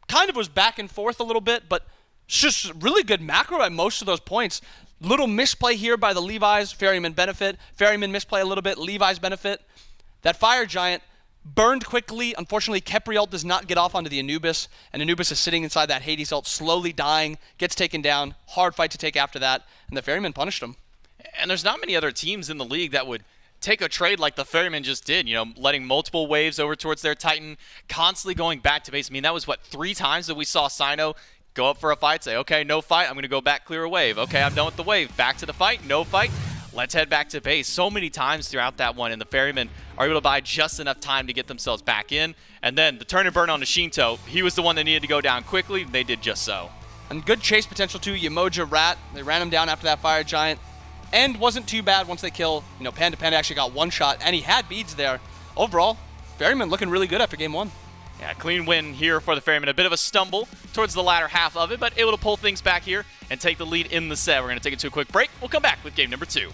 H: kind of was back and forth a little bit, but it's just really good macro at most of those points. Little misplay here by the Levi's. Ferrymen benefit. Ferrymen misplay a little bit. Levi's benefit. That Fire Giant burned quickly. Unfortunately, Khepri ult does not get off onto the Anubis, and Anubis is sitting inside that Hades ult, slowly dying, gets taken down. Hard fight to take after that, and the Ferrymen punished him.
I: And there's not many other teams in the league that would take a trade like the Ferrymen just did, you know, letting multiple waves over towards their Titan, constantly going back to base. I mean, that was, what, 3 times that we saw Cyno go up for a fight, say, okay, no fight, I'm going to go back, clear a wave. Okay, I'm done with the wave. Back to the fight, no fight. Let's head back to base. So many times throughout that one, and the Ferrymen are able to buy just enough time to get themselves back in. And then the turn and burn on the Sheento, he was the one that needed to go down quickly, and they did just so.
H: And good chase potential too. Yemoja, Rat, they ran him down after that Fire Giant. And wasn't too bad once they kill, you know, Panda actually got 1 shot, and he had beads there. Overall, Ferrymen looking really good after game 1.
I: Yeah, clean win here for the Ferrymen. A bit of a stumble towards the latter half of it, but able to pull things back here and take the lead in the set. We're going to take it to a quick break. We'll come back with game number 2.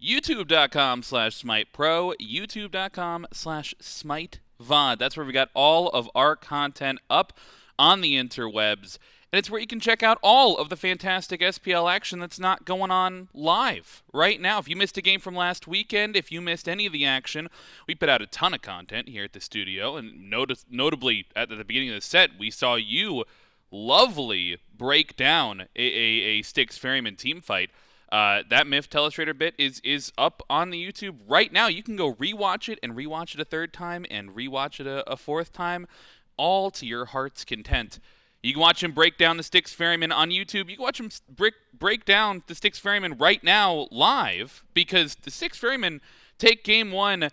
A: YouTube.com/SmitePro, YouTube.com/SmiteVod. That's where we got all of our content up on the interwebs. And it's where you can check out all of the fantastic SPL action that's not going on live right now. If you missed a game from last weekend, if you missed any of the action, we put out a ton of content here at the studio. And notably, at the beginning of the set, we saw you lovely break down a Styx Ferrymen team fight. That Myth Telestrator bit is up on the YouTube right now. You can go rewatch it and rewatch it a third time and rewatch it a fourth time, all to your heart's content. You can watch him break down the Styx Ferrymen on YouTube. You can watch him break down the Styx Ferrymen right now live, because the Styx Ferrymen take game one,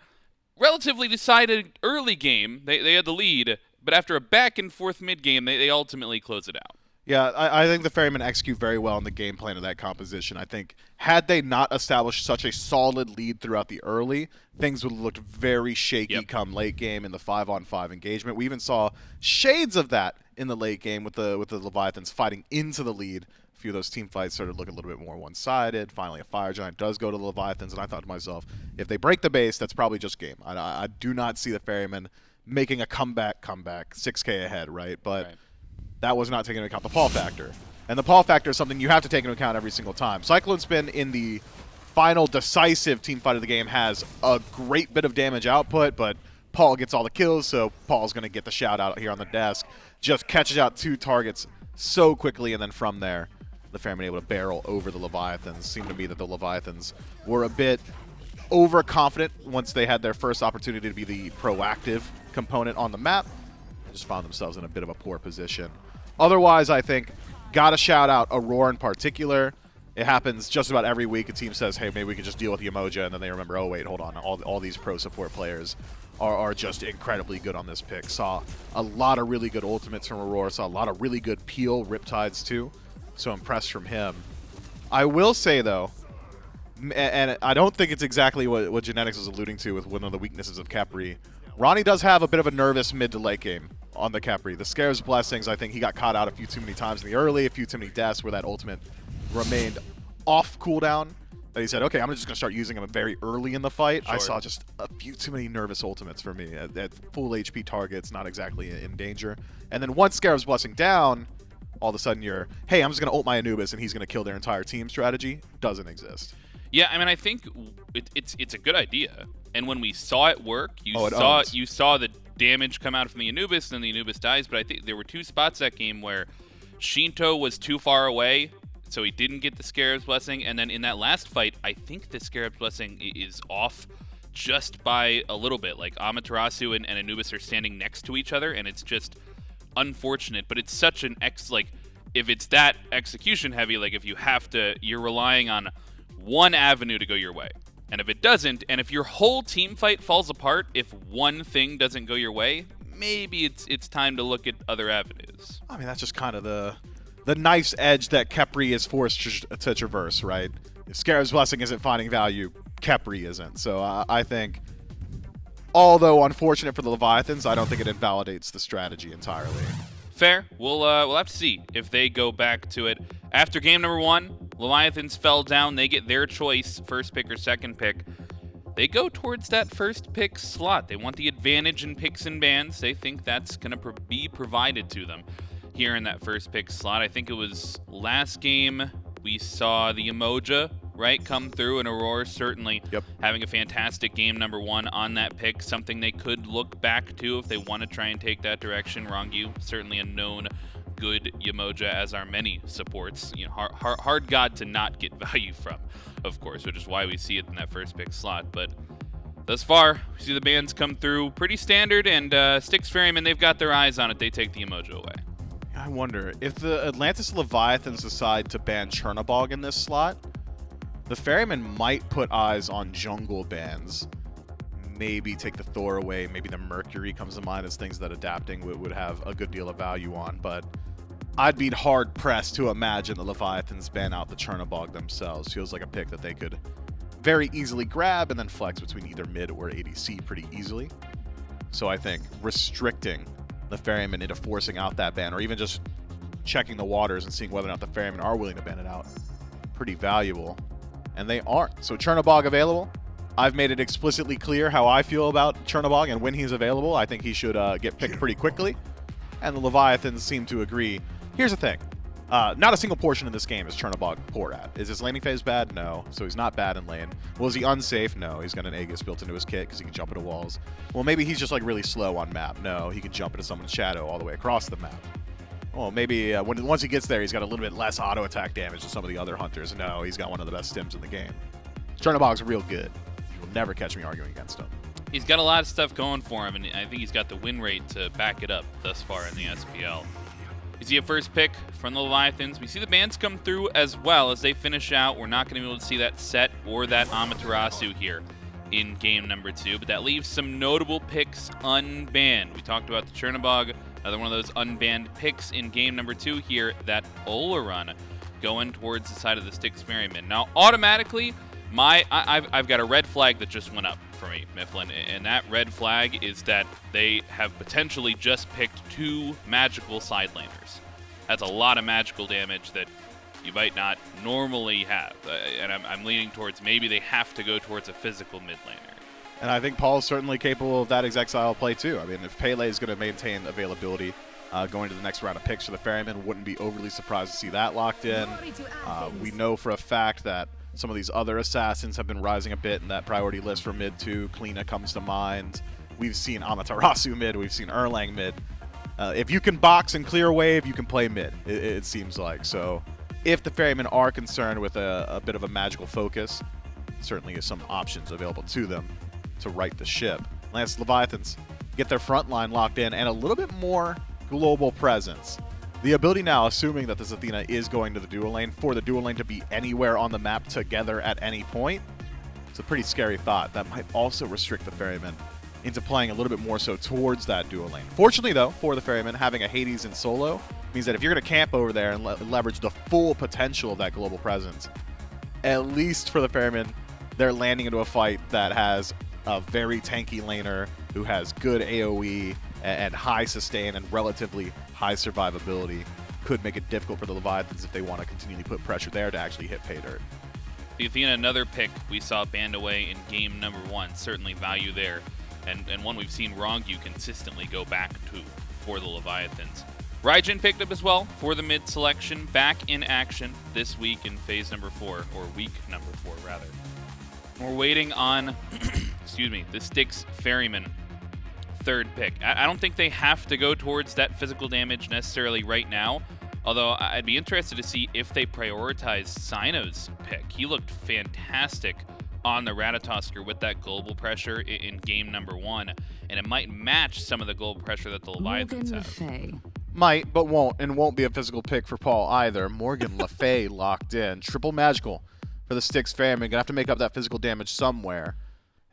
A: relatively decided early game. They had the lead, but after a back and forth mid game, they ultimately close it out.
B: Yeah, I think the Ferrymen execute very well in the game plan of that composition. I think had they not established such a solid lead throughout the early, things would have looked very shaky come late game in the 5-on-5 engagement. We even saw shades of that in the late game with the Leviathans fighting into the lead. A few of those team fights started looking a little bit more one-sided. Finally, a Fire Giant does go to the Leviathans, and I thought to myself, if they break the base, that's probably just game. I do not see the Ferrymen making a comeback, 6K ahead, right? But that was not taking into account the Paul factor. And the Paul factor is something you have to take into account every single time. CycloneSpin in the final decisive team fight of the game has a great bit of damage output, but Paul gets all the kills, so Paul's going to get the shout out here on the desk. Just catches out 2 targets so quickly, and then from there, the Ferrymen able to barrel over the Leviathans. Seemed to me that the Leviathans were a bit overconfident once they had their first opportunity to be the proactive component on the map. They just found themselves in a bit of a poor position. Otherwise, I think, gotta shout out Aror in particular. It happens just about every week. A team says, hey, maybe we can just deal with Yemoja, and then they remember, oh, wait, hold on. All these pro support players are just incredibly good on this pick. Saw a lot of really good ultimates from Aror. Saw a lot of really good peel Riptides, too. So impressed from him. I will say, though, and I don't think it's exactly what Genetics was alluding to with one of the weaknesses of Khepri. Ronnie does have a bit of a nervous mid to late game on the Khepri. The Scare's Blessings, I think he got caught out a few too many times in the early, a few too many deaths where that ultimate remained off cooldown. That he said, okay, I'm just going to start using him very early in the fight. Sure. I saw just a few too many nervous ultimates for me. At full HP targets, not exactly in danger. And then once Scare's Blessing down, all of a sudden you're, hey, I'm just going to ult my Anubis and he's going to kill their entire team strategy. Doesn't exist. Yeah,
A: I mean, I think it's a good idea. And when we saw it work, you saw the damage come out from the Anubis, and then the Anubis dies. But I think there were 2 spots that game where Sheento was too far away, so he didn't get the Scarab's Blessing. And then in that last fight, I think the Scarab's Blessing is off just by a little bit. Like, Amaterasu and Anubis are standing next to each other, and it's just unfortunate. But it's such an if it's that execution heavy, like if you have to, you're relying on one avenue to go your way. And if it doesn't, and if your whole team fight falls apart, if one thing doesn't go your way, maybe it's time to look at other avenues.
B: I mean, that's just kind of the knife's edge that Khepri is forced to traverse, right? If Scarab's Blessing isn't finding value, Khepri isn't. So I think, although unfortunate for the Leviathans, I don't think it invalidates the strategy entirely.
A: Fair. We'll have to see if they go back to it. After game number 1, Leviathans fell down. They get their choice, first pick or second pick. They go towards that first pick slot. They want the advantage in picks and bans. They think that's going to be provided to them here in that first pick slot. I think it was last game we saw the Yemoja, right, come through, and Aror certainly having a fantastic game number 1 on that pick, something they could look back to if they want to try and take that direction. Ronngyu, certainly a known good Yemoja, as are many supports. You know, hard god to not get value from, of course, which is why we see it in that first pick slot. But thus far, we see the bans come through pretty standard, and Styx Ferrymen, they've got their eyes on it. They take the Yemoja away.
B: I wonder, if the Atlantis Leviathans decide to ban Chernobog in this slot, the Ferrymen might put eyes on jungle bans. Maybe take the Thor away, maybe the Mercury comes to mind as things that adapting would have a good deal of value on, but I'd be hard-pressed to imagine the Leviathans ban out the Chernobog themselves. Feels like a pick that they could very easily grab and then flex between either mid or ADC pretty easily. So I think restricting the Ferrymen into forcing out that ban, or even just checking the waters and seeing whether or not the Ferrymen are willing to ban it out, pretty valuable. and they aren't. So Chernobog available. I've made it explicitly clear how I feel about Chernobog, and when he's available, I think he should get picked pretty quickly. And the Leviathans seem to agree. Here's the thing. Not a single portion in this game is Chernobog poor at. Is his laning phase bad? No. So he's not bad in lane. Well, is he unsafe? No. He's got an Aegis built into his kit because he can jump into walls. Well, maybe he's just like really slow on map. No, he can jump into someone's shadow all the way across the map. Well, maybe once he gets there, he's got a little bit less auto attack damage than some of the other hunters. No, he's got one of the best stims in the game. Chernobog's real good. You'll never catch me arguing against him.
A: He's got a lot of stuff going for him, and I think he's got the win rate to back it up thus far in the SPL. You see a first pick from the Leviathans. We see the bans come through as well as they finish out. We're not going to be able to see that set or that Amaterasu here in game number 2, but that leaves some notable picks unbanned. We talked about the Chernobog, another one of those unbanned picks in game number 2 here, that Olorun going towards the side of the Styx Ferrymen. Now, automatically, I've got a red flag that just went up for me, Mifflin, and that red flag is that they have potentially just picked 2 magical side laners. That's a lot of magical damage that you might not normally have, and I'm leaning towards maybe they have to go towards a physical mid laner.
B: And I think Paul's certainly capable of that exact style of play too. I mean, if Pele is going to maintain availability going to the next round of picks for the Ferrymen, wouldn't be overly surprised to see that locked in. We know for a fact that some of these other assassins have been rising a bit in that priority list for mid too. Kleena comes to mind. We've seen Amaterasu mid. We've seen Erlang mid. If you can box and clear wave, you can play mid, it seems like. So if the Ferrymen are concerned with a bit of a magical focus, certainly is some options available to them to right the ship. Lance Leviathans get their front line locked in and a little bit more global presence. The ability now, assuming that this Athena is going to the dual lane, for the dual lane to be anywhere on the map together at any point, it's a pretty scary thought. That might also restrict the Ferrymen into playing a little bit more so towards that dual lane. Fortunately, though, for the Ferrymen, having a Hades in solo means that if you're going to camp over there and leverage the full potential of that global presence, at least for the Ferrymen, they're landing into a fight that has a very tanky laner who has good AoE and high sustain and relatively high survivability. Could make it difficult for the Leviathans if they want to continually put pressure there to actually hit pay dirt.
A: The Athena, another pick we saw banned away in game number 1. Certainly value there, and one we've seen Ronngyu consistently go back to for the Leviathans. Raijin picked up as well for the mid selection, back in action this week in phase number 4, or week number 4 rather. We're waiting on, excuse me, the Styx Ferrymen third pick. I don't think they have to go towards that physical damage necessarily right now, although I'd be interested to see if they prioritize Cyno's pick. He looked fantastic on the Ratatoskr with that global pressure in game number 1, and it might match some of the global pressure that the Leviathans have.
B: Might, but won't, and won't be a physical pick for Paul either. Morgan Le Fay locked in. Triple magical for the Styx Ferrymen. Gonna have to make up that physical damage somewhere.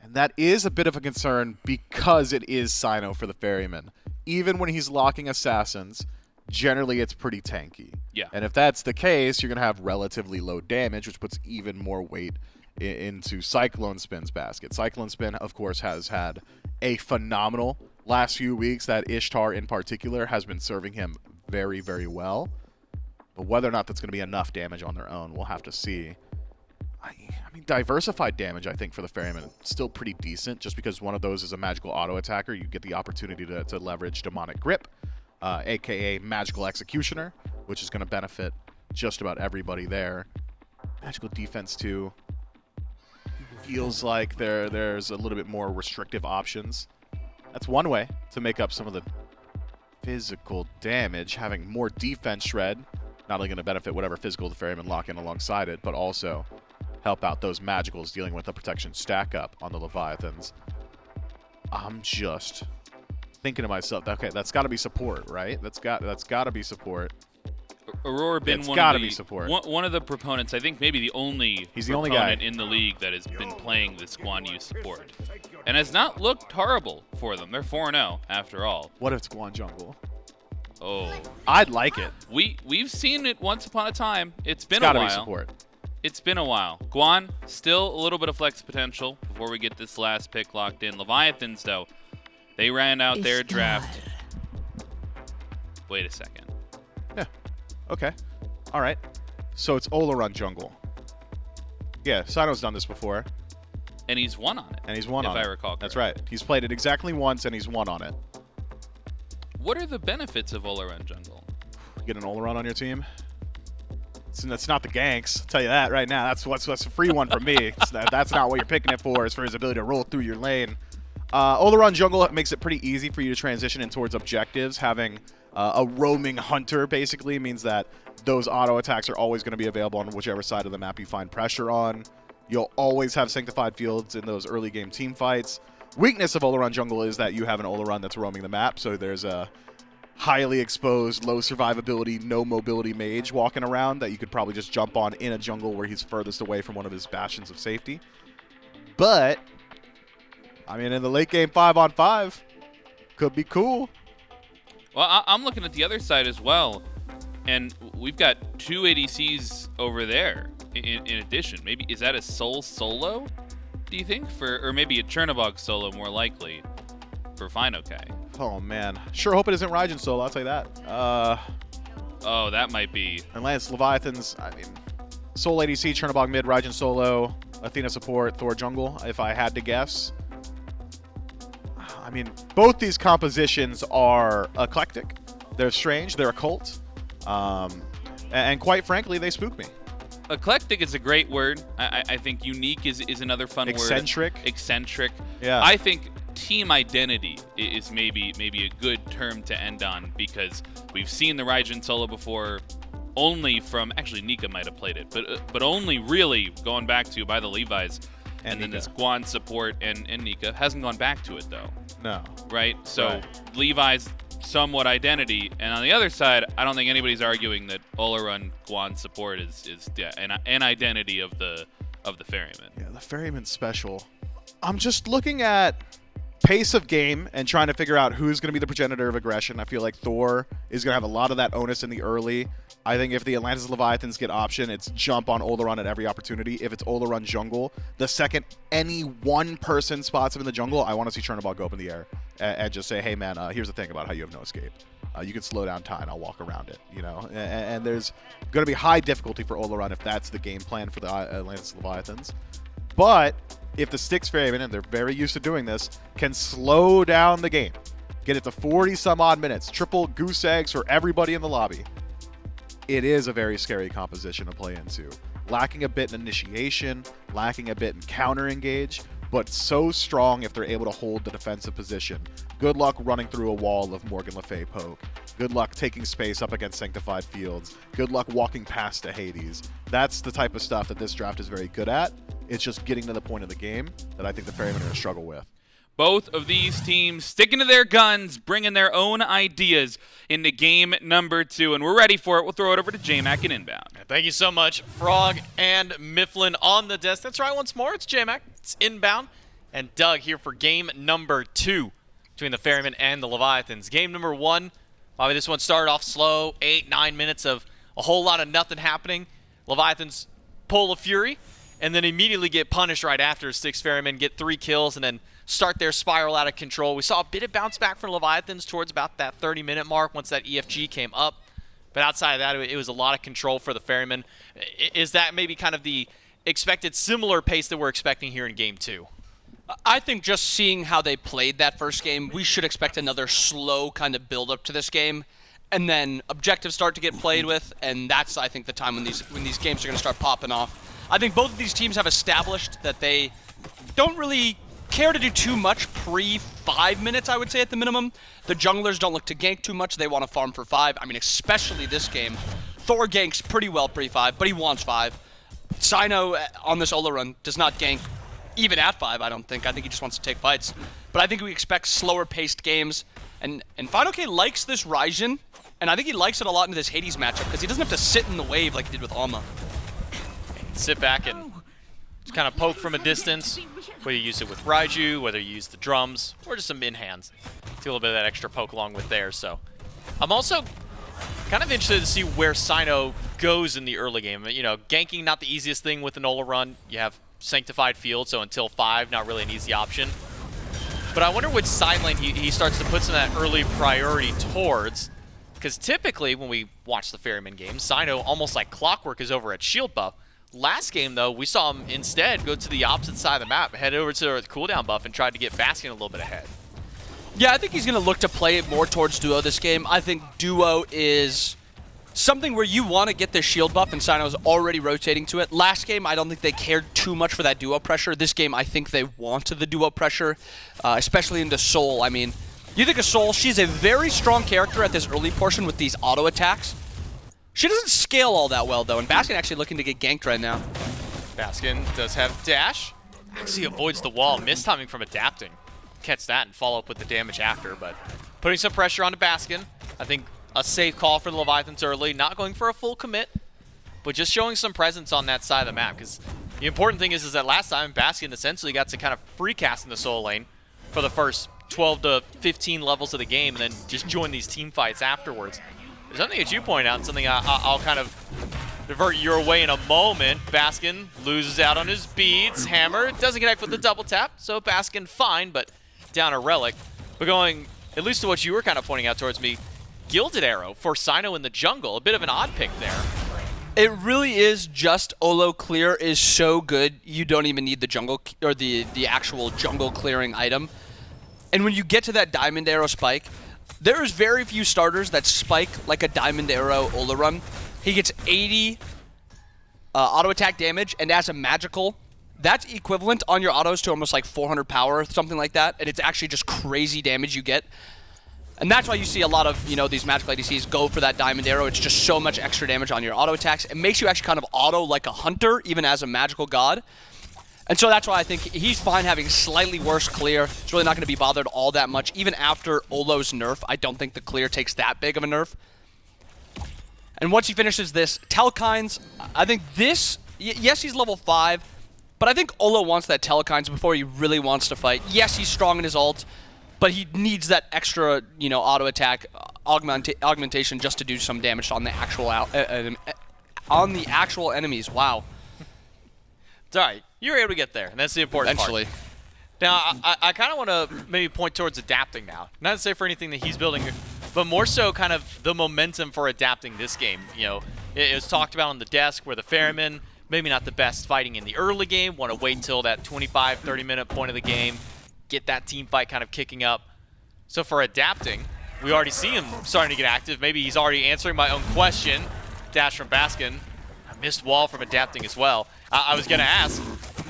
B: And that is a bit of a concern because it is Cyno for the Ferrymen. Even when he's locking assassins, generally it's pretty tanky.
A: Yeah.
B: And if that's the case, you're going to have relatively low damage, which puts even more weight into CycloneSpin's basket. CycloneSpin, of course, has had a phenomenal last few weeks. That Ishtar in particular has been serving him very, very well. But whether or not that's going to be enough damage on their own, we'll have to see. I mean, diversified damage, I think, for the Ferrymen, still pretty decent. Just because one of those is a magical auto attacker, you get the opportunity to leverage Demonic Grip, a.k.a. Magical Executioner, which is going to benefit just about everybody there. Magical Defense, too. Feels like there's a little bit more restrictive options. That's one way to make up some of the physical damage. Having more defense shred, not only going to benefit whatever physical the Ferrymen lock in alongside it, but also help out those magicals dealing with the protection stack up on the Leviathans. I'm just thinking to myself, okay, that's got to be support, right? That's got to be support.
A: Aurora been one of the proponents. I think maybe the only proponent in the league that has been playing this Guan Yu support, and has not looked horrible for them. They're 4-0 after all.
B: What if it's Guan Jungle?
A: Oh,
B: I'd like it.
A: We've seen it once upon a time. It's been a while.
B: Be support.
A: It's been a while. Guan, still a little bit of flex potential before we get this last pick locked in. Leviathans, though, they ran out their draft. Wait a second.
B: Yeah. Okay. All right. So it's Olorun jungle. Yeah, Cyno's done this before.
A: And he's won on it.
B: And he's won on it.
A: If I recall correctly.
B: That's right. He's played it exactly once, and he's won on it.
A: What are the benefits of Olorun jungle?
B: You get an Olorun on your team. That's not the ganks. I'll tell you that right now. That's a free one from me. That's not what you're picking it for, as for his ability to roll through your lane. Olorun jungle makes it pretty easy for you to transition in towards objectives. Having a roaming hunter basically means that those auto attacks are always going to be available on whichever side of the map you find pressure on. You'll always have sanctified fields in those early game team fights. Weakness of Olorun jungle is that you have an Olorun that's roaming the map, so there's a highly exposed, low survivability, no mobility mage walking around that you could probably just jump on in a jungle where he's furthest away from one of his bastions of safety. But, I mean, in the late game 5-on-5, could be cool.
A: Well, I'm looking at the other side as well, and we've got 2 ADCs over there in addition. Maybe, is that a Soul solo, do you think? Or maybe a Chernobog solo, more likely, for fineokay.
B: Oh, man. Sure hope it isn't Raijin solo, I'll tell you that.
A: Oh, that might be.
B: Atlantis Leviathans, I mean, Soul ADC, Chernobog mid, Raijin solo, Athena support, Thor jungle, if I had to guess. I mean, both these compositions are eclectic. They're strange, they're occult, and quite frankly, they spook me.
A: Eclectic is a great word. I think unique is another fun
B: Eccentric.
A: word. Eccentric.
B: Yeah.
A: I think team identity is maybe a good term to end on, because we've seen the Raijin solo before, only from, actually Nika might have played it, but only really going back to by the Levi's, and then this Guan support and Nika hasn't gone back to it though.
B: No.
A: Right? So Levi's somewhat identity, and on the other side, I don't think anybody's arguing that Olorun Guan support is an identity of the Ferryman.
B: Yeah, the Ferryman's special. I'm just looking at pace of game and trying to figure out who's going to be the progenitor of aggression. I feel like Thor is going to have a lot of that onus in the early. I think if the Atlantis Leviathans get option, it's jump on Olorun at every opportunity. If it's Olorun jungle, the second any one person spots him in the jungle, I want to see Chernobog go up in the air and just say, hey man, here's the thing about how you have no escape. You can slow down time, I'll walk around it, you know? And there's going to be high difficulty for Olorun if that's the game plan for the Atlantis Leviathans. But if the Styx Ferrymen, and they're very used to doing this, can slow down the game, get it to 40-some-odd minutes, triple goose eggs for everybody in the lobby, it is a very scary composition to play into. Lacking a bit in initiation, lacking a bit in counter-engage, but so strong if they're able to hold the defensive position. Good luck running through a wall of Morgan Le Fay poke. Good luck taking space up against Sanctified Fields. Good luck walking past to Hades. That's the type of stuff that this draft is very good at. It's just getting to the point of the game that I think the Ferrymen are going to struggle with.
A: Both of these teams sticking to their guns, bringing their own ideas into game number 2, and we're ready for it. We'll throw it over to J-Mac and Inbound.
I: Thank you so much, Frog and Mifflin on the desk. That's right, once more, it's J-Mac, it's Inbound, and Doug here for game number 2 between the Ferrymen and the Leviathans. Game number 1, probably this one started off slow, 8-9 minutes of a whole lot of nothing happening. Leviathans pull a Fury, and then immediately get punished right after. Styx Ferrymen get 3 kills, and then start their spiral out of control. We saw a bit of bounce back from Leviathans towards about that 30-minute mark once that EFG came up. But outside of that, it was a lot of control for the Ferrymen. Is that maybe kind of the expected similar pace that we're expecting here in game 2?
H: I think just seeing how they played that first game, we should expect another slow kind of build up to this game. And then objectives start to get played with, and that's, I think, the time when these games are going to start popping off. I think both of these teams have established that they don't really care to do too much pre-5 minutes, I would say, at the minimum. The junglers don't look to gank too much. They want to farm for 5. I mean, especially this game. Thor ganks pretty well pre-5, but he wants 5. Cyno on this Olorun does not gank even at 5, I don't think. I think he just wants to take fights. But I think we expect slower-paced games. And fineokay likes this Raijin, and I think he likes it a lot into this Hades matchup because he doesn't have to sit in the wave like he did with Alma.
I: Sit back and just kind of poke from a distance, whether you use it with Raiju, whether you use the drums, or just some in-hands. See a little bit of that extra poke along with there. So I'm also kind of interested to see where Cyno goes in the early game. You know, ganking not the easiest thing with an Olorun. You have Sanctified Field, so until 5, not really an easy option. But I wonder which side lane he starts to put some of that early priority towards. Because typically, when we watch the Ferryman game, Cyno, almost like clockwork, is over at shield buff. Last game, though, we saw him instead go to the opposite side of the map, head over to the cooldown buff, and tried to get Baskin a little bit ahead.
H: Yeah, I think he's going to look to play it more towards duo this game. I think duo is something where you want to get the shield buff, and Cyno's already rotating to it. Last game, I don't think they cared too much for that duo pressure. This game, I think they wanted the duo pressure, especially into Soul. I mean, you think of Soul, she's a very strong character at this early portion with these auto attacks. She doesn't scale all that well, though, and Baskin actually looking to get ganked right now.
I: Baskin does have dash. Actually avoids the wall, mistiming from adapting. Catch that and follow up with the damage after, but putting some pressure onto Baskin. I think a safe call for the Leviathans early, not going for a full commit, but just showing some presence on that side of the map, because the important thing is that last time, Baskin essentially got to kind of free cast in the Soul lane for the first 12 to 15 levels of the game, and then just join these team fights afterwards. There's something that you point out, and something I'll kind of divert your way in a moment. Baskin loses out on his beads. Hammer doesn't connect with the double tap, so Baskin fine, but down a relic. But going, at least to what you were kind of pointing out towards me, Gilded Arrow for Cyno in the jungle. A bit of an odd pick there.
H: It really is just Olo clear is so good, you don't even need the jungle, or the actual jungle clearing item. And when you get to that Diamond Arrow spike, there's very few starters that spike like a Diamond Arrow Olorun. He gets 80 auto attack damage, and as a magical, that's equivalent on your autos to almost like 400 power, something like that. And it's actually just crazy damage you get. And that's why you see a lot of, these magical ADCs go for that Diamond Arrow. It's just so much extra damage on your auto attacks. It makes you actually kind of auto like a hunter, even as a magical god. And so that's why I think he's fine having slightly worse clear. It's really not going to be bothered all that much. Even after Olo's nerf, I don't think the clear takes that big of a nerf. And once he finishes this, Telkines, I think this, yes, he's level 5, but I think Olo wants that Telkines before he really wants to fight. Yes, he's strong in his ult, but he needs that extra, auto attack augmentation just to do some damage on the actual enemies. Wow.
I: It's all right. You were able to get there, and that's the important
H: Eventually.
I: part. Now, I kind of want to maybe point towards adapting now. Not to say for anything that he's building, but more so kind of the momentum for adapting this game. It was talked about on the desk where the Ferrymen, maybe not the best fighting in the early game, want to wait until that 25, 30-minute point of the game, get that team fight kind of kicking up. So for adapting, we already see him starting to get active. Maybe he's already answering my own question. Dash from Baskin. Missed wall from adapting as well. I was going to ask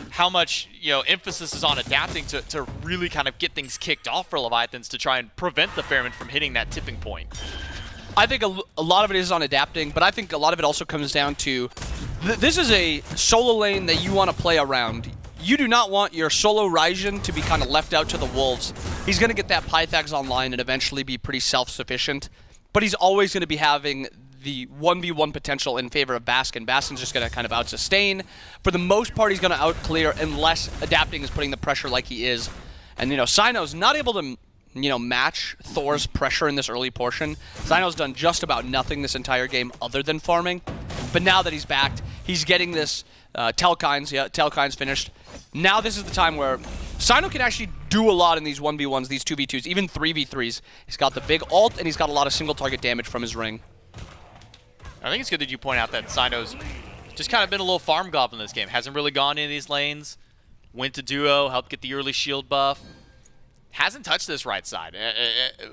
I: how much emphasis is on adapting to really kind of get things kicked off for Leviathans to try and prevent the Ferrymen from hitting that tipping point.
H: I think a lot of it is on adapting, but I think a lot of it also comes down to this is a solo lane that you want to play around. You do not want your solo Raijin to be kind of left out to the wolves. He's going to get that Pythags online and eventually be pretty self-sufficient, but he's always going to be having the 1v1 potential in favor of Baskin. Baskin's just going to kind of out-sustain. For the most part, he's going to out-clear unless adapting is putting the pressure like he is. And, Cyno's not able to, match Thor's pressure in this early portion. Cyno's done just about nothing this entire game other than farming. But now that he's backed, he's getting this Telkines. Yeah, Telkines finished. Now this is the time where Cyno can actually do a lot in these 1v1s, these 2v2s, even 3v3s. He's got the big ult, and he's got a lot of single-target damage from his ring.
I: I think it's good that you point out that Cyno's just kind of been a little farm goblin in this game. Hasn't really gone into these lanes. Went to duo, helped get the early shield buff. Hasn't touched this right side.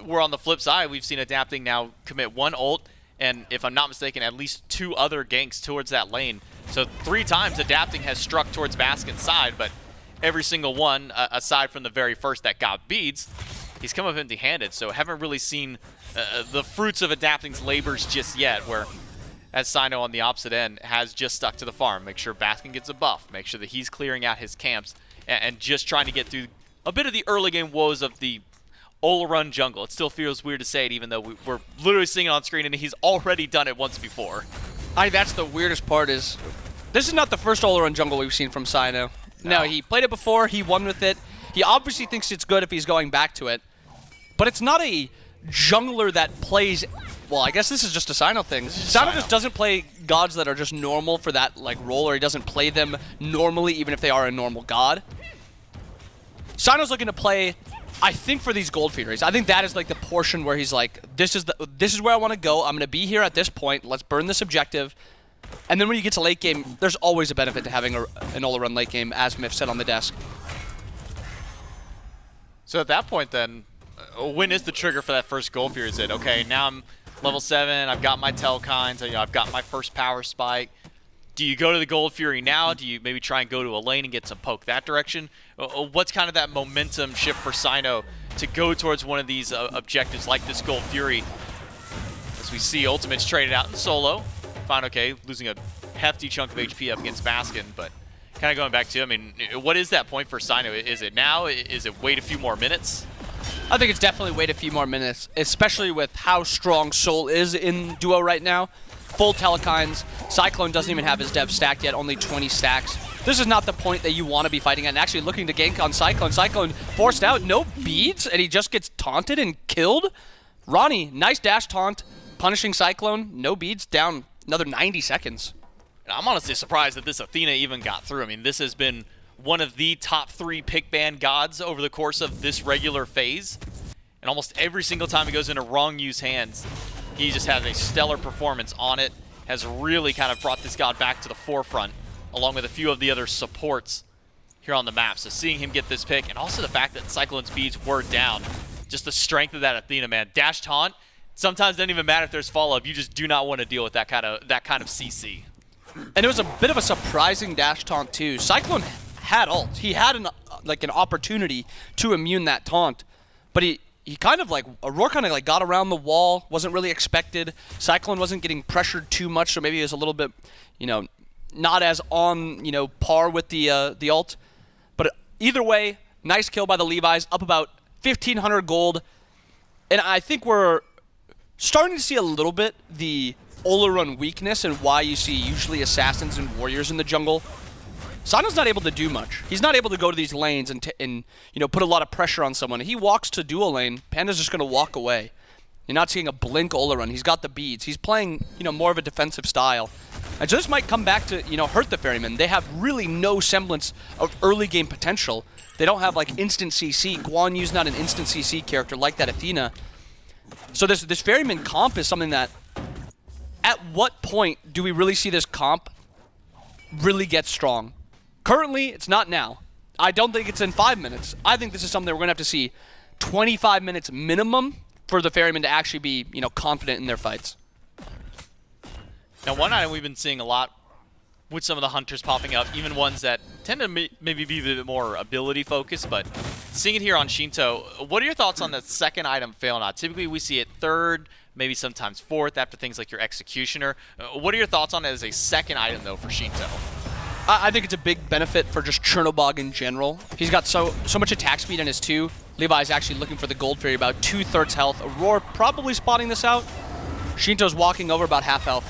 I: We're on the flip side. We've seen adapting now commit 1 ult, and if I'm not mistaken, at least 2 other ganks towards that lane. So 3 times adapting has struck towards Baskin's side, but every single one, aside from the very first that got beads, he's come up empty-handed. So haven't really seen the fruits of adapting's labors just yet, where as Cyno on the opposite end has just stuck to the farm. Make sure Baskin gets a buff. Make sure that he's clearing out his camps and just trying to get through a bit of the early game woes of the Olorun jungle. It still feels weird to say it, even though we're literally seeing it on screen and he's already done it once before.
H: That's the weirdest part is, this is not the first Olorun jungle we've seen from Cyno. No, he played it before, he won with it. He obviously thinks it's good if he's going back to it. But it's not a jungler that plays, well, I guess this is just a Cyno thing. Cyno just doesn't play gods that are just normal for that role, or he doesn't play them normally even if they are a normal god. Cyno's looking to play, I think, for these gold feeders. I think that is the portion where he's like, this is where I want to go. I'm going to be here at this point. Let's burn this objective. And then when you get to late game, there's always a benefit to having an Olorun late game, as Miff said on the desk.
I: So at that point then, when is the trigger for that first Gold Fury? Is it, okay, now I'm level 7, I've got my Telkines, I've got my first Power Spike. Do you go to the Gold Fury now? Do you maybe try and go to a lane and get some poke that direction? What's kind of that momentum shift for Cyno to go towards one of these objectives like this Gold Fury? As we see Ultimate's traded out in solo. fineokay losing a hefty chunk of HP up against Baskin, but kind of going back to, I mean, what is that point for Cyno? Is it now? Is it wait a few more minutes?
H: I think it's definitely wait a few more minutes, especially with how strong Soul is in Duo right now. Full Telekines. Cyclone doesn't even have his dev stacked yet, only 20 stacks. This is not the point that you want to be fighting at, and actually looking to gank on Cyclone. Cyclone forced out, no beads, and he just gets taunted and killed. Ronnie, nice dash taunt, punishing Cyclone, no beads, down another 90 seconds.
I: And I'm honestly surprised that this Athena even got through. I mean, this has been one of the top 3 pick ban gods over the course of this regular phase. And almost every single time he goes into Rongyu's hands, he just has a stellar performance on it, has really kind of brought this god back to the forefront, along with a few of the other supports here on the map. So seeing him get this pick, and also the fact that Cyclone's beads were down, just the strength of that Athena, man. Dash taunt, sometimes it doesn't even matter if there's follow-up. You just do not want to deal with that kind of CC.
H: And it was a bit of a surprising dash taunt too. Cyclone had ult. He had an opportunity to immune that taunt, but he kind of Aror kind of got around the wall, wasn't really expected. Cyclone wasn't getting pressured too much, so maybe he was a little bit, not as on, par with the ult. But either way, nice kill by the Levi's, up about 1,500 gold. And I think we're starting to see a little bit the Olorun weakness and why you see usually assassins and warriors in the jungle. Cyno's not able to do much. He's not able to go to these lanes and put a lot of pressure on someone. He walks to dual lane, Panda's just going to walk away. You're not seeing a blink Olorun. He's got the beads. He's playing, more of a defensive style. And so this might come back to, hurt the Ferrymen. They have really no semblance of early game potential. They don't have instant CC. Guan Yu's not an instant CC character like that Athena. So this Ferryman comp is something that, at what point do we really see this comp really get strong? Currently, it's not now. I don't think it's in 5 minutes. I think this is something we're going to have to see 25 minutes minimum for the Ferrymen to actually be, confident in their fights.
I: Now, one item we've been seeing a lot with some of the hunters popping up, even ones that tend to maybe be a bit more ability focused, but seeing it here on Sheento, what are your thoughts on the second item fail not? Typically, we see it third, maybe sometimes fourth after things like your Executioner. What are your thoughts on it as a second item, though, for Sheento?
H: I think it's a big benefit for just Chernobog in general. He's got so much attack speed in his 2. Levi's actually looking for the Gold Fairy, about 2/3 health. Aror probably spotting this out. Sheento's walking over about half health.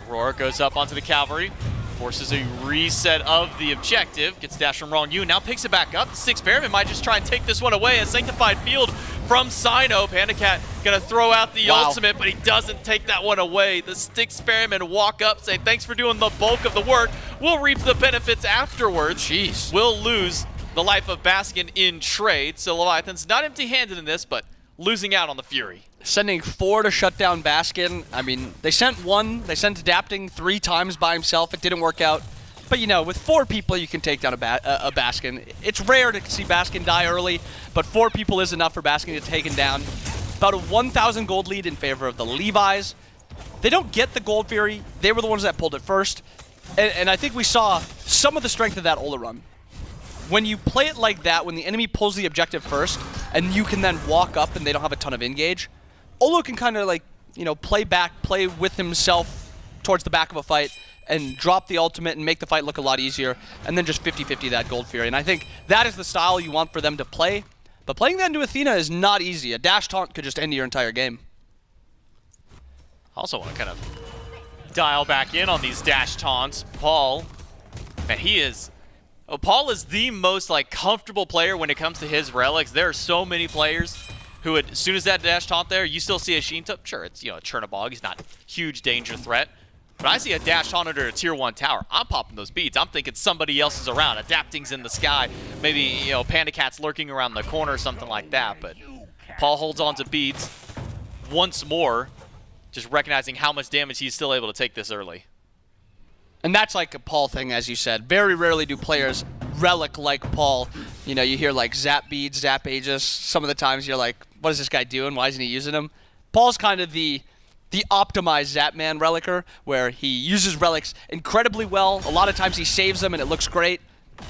I: Aror goes up onto the cavalry, forces a reset of the objective, gets dash from Ronngyu, now picks it back up. The Styx Ferrymen might just try and take this one away. A Sanctified Field from Cyno. PandaCat gonna throw out the ultimate, but he doesn't take that one away. The Styx Ferrymen walk up, say thanks for doing the bulk of the work. We'll reap the benefits afterwards.
H: Jeez.
I: We'll lose the life of Baskin in trade. So Leviathan's not empty-handed in this, but losing out on the Fury.
H: Sending 4 to shut down Baskin. I mean, they sent 1. They sent Adapting 3 times by himself. It didn't work out. But, with 4 people, you can take down a Baskin. It's rare to see Baskin die early, but 4 people is enough for Baskin to get taken down. About a 1,000 gold lead in favor of the Levi's. They don't get the Gold Fury. They were the ones that pulled it first. And I think we saw some of the strength of that Olorun. When you play it like that, when the enemy pulls the objective first, and you can then walk up and they don't have a ton of engage, Olo can kind of play with himself towards the back of a fight and drop the ultimate and make the fight look a lot easier, and then just 50-50 that Gold Fury. And I think that is the style you want for them to play. But playing that into Athena is not easy. A dash taunt could just end your entire game.
I: I also want to kind of dial back in on these dash taunts. Paul, man, Paul is the most comfortable player when it comes to his relics. There are so many players who would, as soon as that dash taunt there, you still see a Sheento. Sure, it's a Chernobog. He's not a huge danger threat. But I see a dash taunt under a tier 1 tower. I'm popping those beads. I'm thinking somebody else is around. Adapting's in the sky. Maybe, PandaCat's lurking around the corner or something like that. But Paul holds on to beads once more, just recognizing how much damage he's still able to take this early.
H: And that's like a Paul thing, as you said. Very rarely do players relic like Paul. You know, you hear like Zap Beads, Zap Aegis. Some of the times you're like, what is this guy doing? Why isn't he using them? Paul's kind of the optimized Zapman relicer, where he uses relics incredibly well. A lot of times he saves them and it looks great.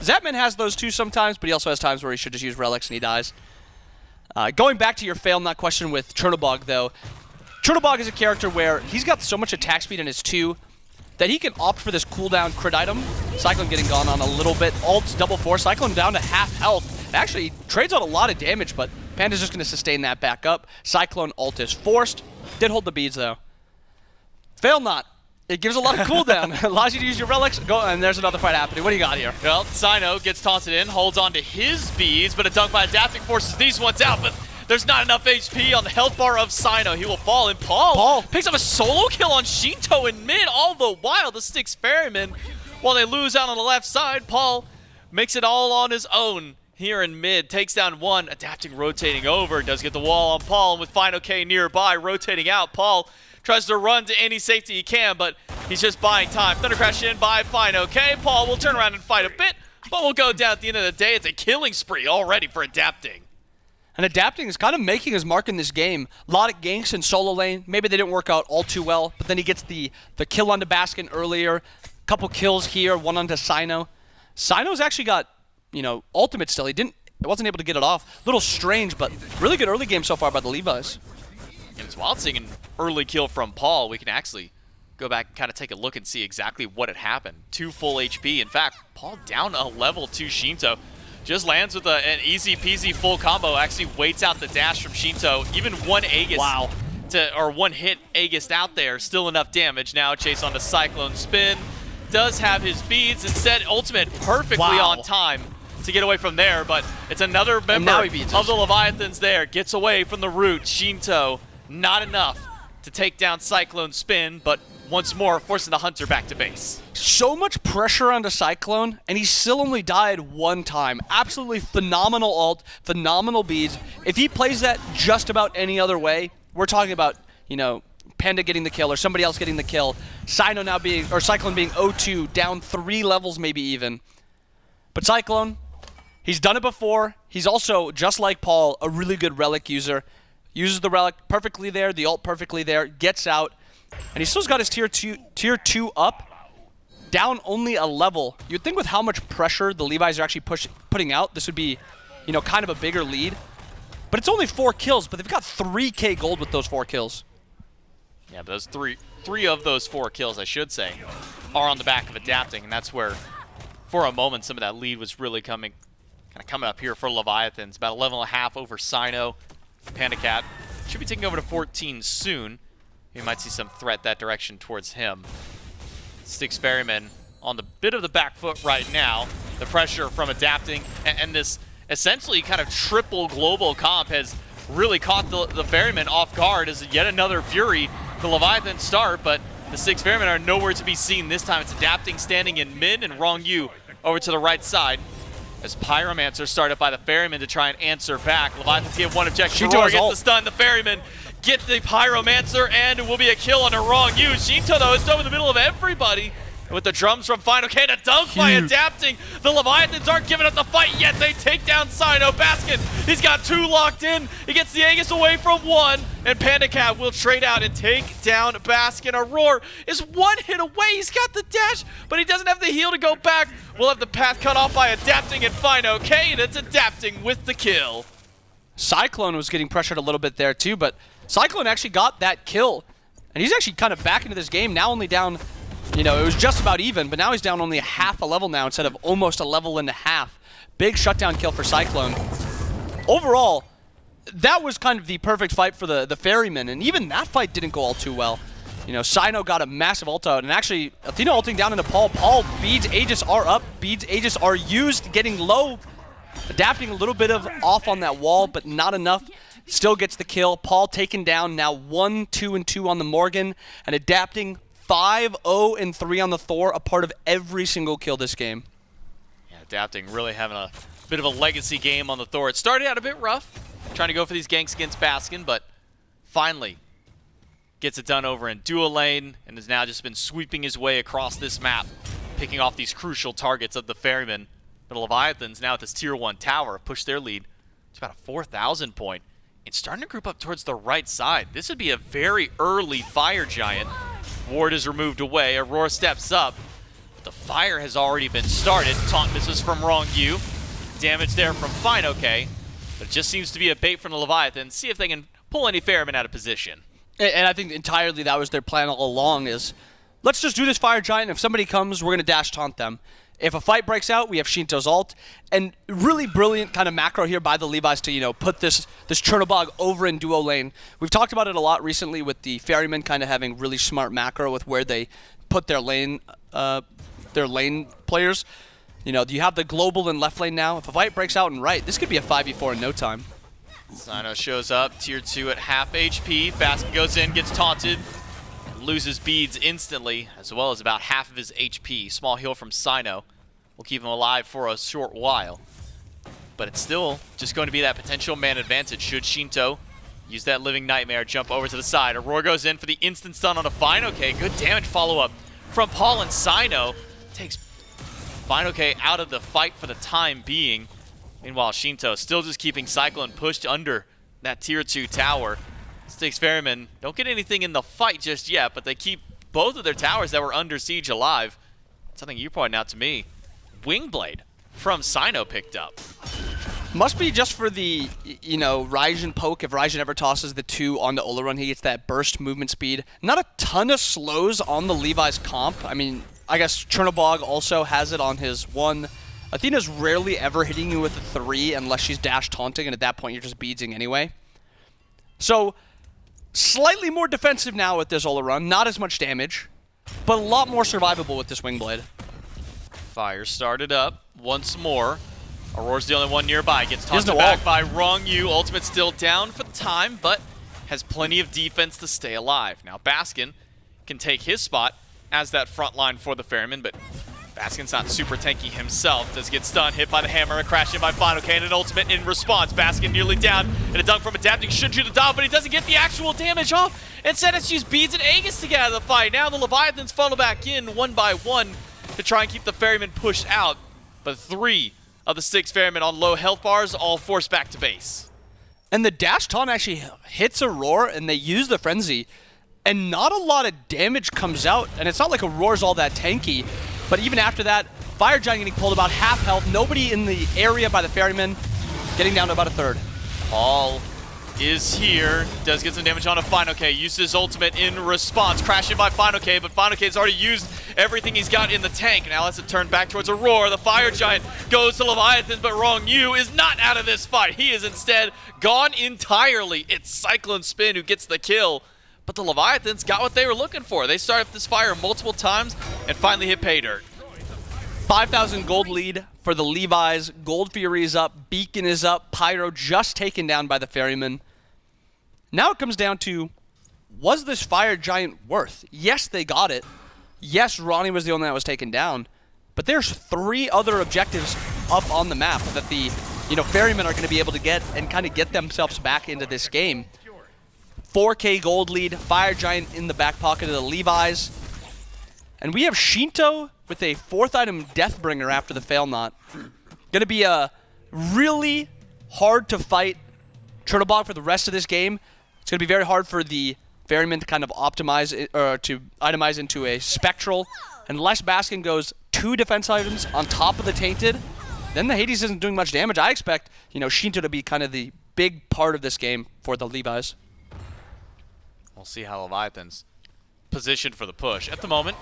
H: Zapman has those too sometimes, but he also has times where he should just use relics and he dies. Going back to your fail nut question with Chernobog, though, Chernobog is a character where he's got so much attack speed in his 2 that he can opt for this cooldown crit item. Cyclone getting gone on a little bit. Ult's double 4. Cyclone down to half health. Actually, trades out a lot of damage, but Panda's just going to sustain that back up. Cyclone ult is forced. Did hold the beads, though. Fail not. It gives a lot of cooldown. Allows you to use your relics. Go, and there's another fight happening. What do you got here?
I: Well, Cyno gets taunted in, holds on to his beads, but a dunk by Adapting forces these ones out, but there's not enough HP on the health bar of Cyno. He will fall, and Paul picks up a solo kill on Sheento in mid, all the while the Styx Ferrymen, while they lose out on the left side, Paul makes it all on his own here in mid, takes down one, Adapting rotating over, does get the wall on Paul, and with fineokay nearby, rotating out, Paul tries to run to any safety he can, but he's just buying time. Thunder Crash in by fineokay. Paul will turn around and fight a bit, but will go down at the end of the day. It's a killing spree already for Adapting.
H: And Adapting is kind of making his mark in this game. A lot of ganks in solo lane. Maybe they didn't work out all too well, but then he gets the kill onto Baskin earlier. Couple kills here, one onto Cyno. Cyno's actually got, you know, ultimate still. He wasn't able to get it off. Little strange, but really good early game so far by the Levi's.
I: And it's wild seeing an early kill from Paul. We can actually go back and kind of take a look and see exactly what had happened. 2 full HP. In fact, Paul down a level to Sheento. Just lands with an easy peasy full combo. Actually waits out the dash from Sheento. Even one Aegis, or one hit Aegis out there, still enough damage. Now chase on the CycloneSpin. Does have his beads. Instead, ultimate perfectly on time to get away from there. But it's another member of the Leviathans there. Gets away from the root. Sheento, not enough to take down CycloneSpin, but once more forcing the Hunter back to base.
H: So much pressure onto Cyclone, and he still only died one time. Absolutely phenomenal ult, phenomenal beads. If he plays that just about any other way, we're talking about, you know, Panda getting the kill or somebody else getting the kill. Cyno now being, or Cyclone being 0-2, down 3 levels maybe even. But Cyclone, he's done it before. He's also, just like Paul, a really good relic user. Uses the relic perfectly there, the ult perfectly there, gets out, and he still's got his tier 2 up, down only a level. You'd think with how much pressure the Levi's are actually putting out, this would be, you know, kind of a bigger lead. But it's only 4 kills, but they've got 3k gold with those 4 kills.
I: Yeah, but those three of those 4 kills, I should say, are on the back of Adapting, and that's where, for a moment, some of that lead was really coming up here for Leviathans. About 11.5 over Cyno. PandaCat should be taking over to 14 soon. We might see some threat that direction towards him. Styx Ferrymen on the bit of the back foot right now. The pressure from Adapting and this essentially kind of triple global comp has really caught the Ferrymen off guard as yet another Fury. The Leviathans start, but the Styx Ferrymen are nowhere to be seen this time. It's Adapting standing in mid and Ronngyu over to the right side. As Pyromancer started by the Ferryman to try and answer back. Leviathans have one objective. Aror gets the stun. The Ferryman get the Pyromancer, and it will be a kill on a Ronngyu. Sheento, though, is still in the middle of everybody. And with the drums from fineokay, a dunk by Adapting. The Leviathans aren't giving up the fight yet. They take down Cyno. Baskin, he's got 2 locked in. He gets the Aegis away from 1. And PandaCat will trade out and take down Baskin. Aror is 1 hit away. He's got the dash, but he doesn't have the heal to go back. We'll have the path cut off by Adapting and fineokay, and it's Adapting with the kill.
H: Cyclone was getting pressured a little bit there too, but Cyclone actually got that kill. And he's actually kind of back into this game, now only down, you know, it was just about even, but now he's down only half a level now instead of almost a level and a half. Big shutdown kill for Cyclone. Overall, that was kind of the perfect fight for the Ferrymen, and even that fight didn't go all too well. You know, Cyno got a massive ult out, and actually, Athena ulting down into Paul. Paul, beads, Aegis are up. Beads, Aegis are used, getting low. Adapting a little bit of off on that wall, but not enough. Still gets the kill. Paul taken down, now 1-2-2 on the Morgan, and Adapting 5-0-3 on the Thor, a part of every single kill this game.
I: Yeah, Adapting really having a bit of a legacy game on the Thor. It started out a bit rough, trying to go for these ganks against Baskin, but finally gets it done over in dual lane and has now just been sweeping his way across this map, picking off these crucial targets of the Ferrymen. The Leviathans now at this tier 1 tower push their lead to about a 4,000 point and starting to group up towards the right side. This would be a very early fire giant. Ward is removed away. Aror steps up. But the fire has already been started. Taunt misses from Ronngyu. Damage there from fineokay. But it just seems to be a bait from the Leviathans. See if they can pull any Ferrymen out of position.
H: And I think entirely that was their plan all along is, let's just do this fire giant. If somebody comes, we're going to dash taunt them. If a fight breaks out, we have Sheento's ult. And really brilliant kind of macro here by the Levi's to, you know, put this Chernobog over in duo lane. We've talked about it a lot recently with the Ferrymen kind of having really smart macro with where they put their lane players. You know, you have the global in left lane now. If a fight breaks out in right, this could be a 5v4 in no time.
I: Cyno shows up, tier 2 at half HP. Baskin goes in, gets taunted. Loses beads instantly, as well as about half of his HP. Small heal from Cyno will keep him alive for a short while. But it's still just going to be that potential man advantage should Sheento use that Living Nightmare, jump over to the side. Aror goes in for the instant stun on a fineokay. Good damage follow-up from Paul and Cyno. Takes fineokay out of the fight for the time being. Meanwhile, Sheento still just keeping Cyclone pushed under that tier 2 tower. Styx Ferrymen don't get anything in the fight just yet, but they keep both of their towers that were under siege alive. Something you pointed out to me. Wingblade from Cyno picked up.
H: Must be just for the, you know, Raijin poke. If Raijin ever tosses the 2 onto Olorun, he gets that burst movement speed. Not a ton of slows on the Levi's comp. I mean, I guess Chernobog also has it on his 1. Athena's rarely ever hitting you with a 3 unless she's dash taunting, and at that point you're just beadsing anyway. So, slightly more defensive now with this Olorun. Not as much damage, but a lot more survivable with this Wingblade.
I: Fire started up once more. Auror's the only one nearby. Gets taunted back by Ronngyu. Ultimate still down for the time, but has plenty of defense to stay alive. Now Baskin can take his spot as that front line for the Ferrymen, but Baskin's not super tanky himself. Does get stunned, hit by the hammer, a crash in by fineokay, and an ultimate in response. Baskin nearly down, and a dunk from adapting should shoot the dog, but he doesn't get the actual damage off. Instead, it's used beads and Aegis to get out of the fight. Now the Leviathans funnel back in one by one to try and keep the Ferrymen pushed out, but 3 of the 6 Ferrymen on low health bars, all forced back to base.
H: And the dash taunt actually hits Aror, and they use the frenzy, and not a lot of damage comes out. And it's not like Auror's all that tanky, but even after that, Fire Giant getting pulled about half health. Nobody in the area by the Ferrymen, getting down to about a 1/3.
I: Paul is here, does get some damage on a fineokay, uses his ultimate in response, crashing by fineokay, but fineokay's already used everything he's got in the tank. Now let's turn back towards Aror. The Fire Giant goes to Leviathan, but Ronngyu is not out of this fight. He is instead gone entirely. It's CycloneSpin who gets the kill, but the Leviathans got what they were looking for. They started up this fire multiple times and finally hit pay dirt.
H: 5,000 gold lead for the Levi's. Gold Fury is up, Beacon is up, Pyro just taken down by the Ferrymen. Now it comes down to, was this Fire Giant worth? Yes, they got it. Yes, Ronnie was the only one that was taken down. But there's 3 other objectives up on the map that the Ferrymen are going to be able to get and kind of get themselves back into this game. 4K gold lead, Fire Giant in the back pocket of the Levi's. And we have Sheento with a 4th item Deathbringer after the Fail Knot. Going to be a really hard to fight Chernobog for the rest of this game. It's going to be very hard for the Ferrymen to kind of optimize it, or to itemize into a Spectral. Unless Baskin goes 2 defense items on top of the Tainted, then the Hades isn't doing much damage. I expect, Sheento to be kind of the big part of this game for the Levi's.
I: We'll see how Leviathan's positioned for the push. At the moment,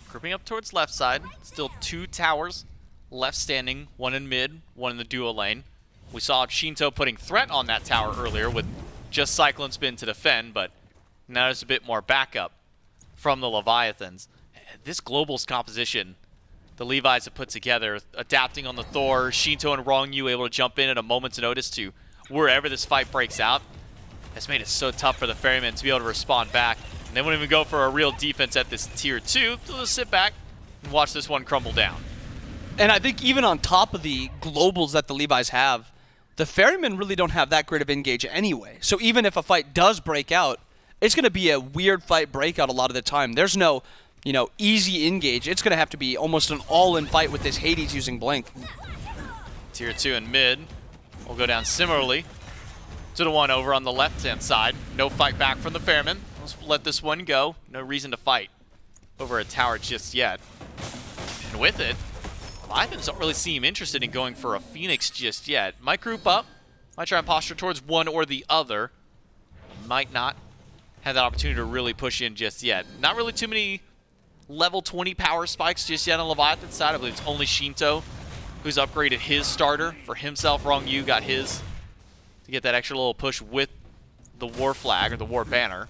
I: grouping up towards left side. Still 2 towers left standing, 1 in mid, 1 in the duo lane. We saw Sheento putting threat on that tower earlier with just CycloneSpin to defend, but now there's a bit more backup from the Leviathans. This Global's composition the Levi's have put together, adapting on the Thor, Sheento and Ronngyu able to jump in at a moment's notice to wherever this fight breaks out, has made it so tough for the Ferrymen to be able to respond back. And they won't even go for a real defense at this tier 2. They'll just sit back and watch this one crumble down.
H: And I think even on top of the globals that the Levi's have, the Ferrymen really don't have that great of engage anyway. So even if a fight does break out, it's going to be a weird fight breakout a lot of the time. There's no, you know, easy engage. It's going to have to be almost an all-in fight with this Hades using Blink.
I: Tier 2 in mid will go down similarly to the one over on the left-hand side. No fight back from the Ferrymen. Let's let this one go. No reason to fight over a tower just yet. And with it, Leviathans don't really seem interested in going for a Phoenix just yet. Might group up, might try and posture towards one or the other. Might not have that opportunity to really push in just yet. Not really too many level 20 power spikes just yet on Leviathan's side. I believe it's only Sheento who's upgraded his starter for himself. Ronngyu got his to get that extra little push with the war flag or the war banner.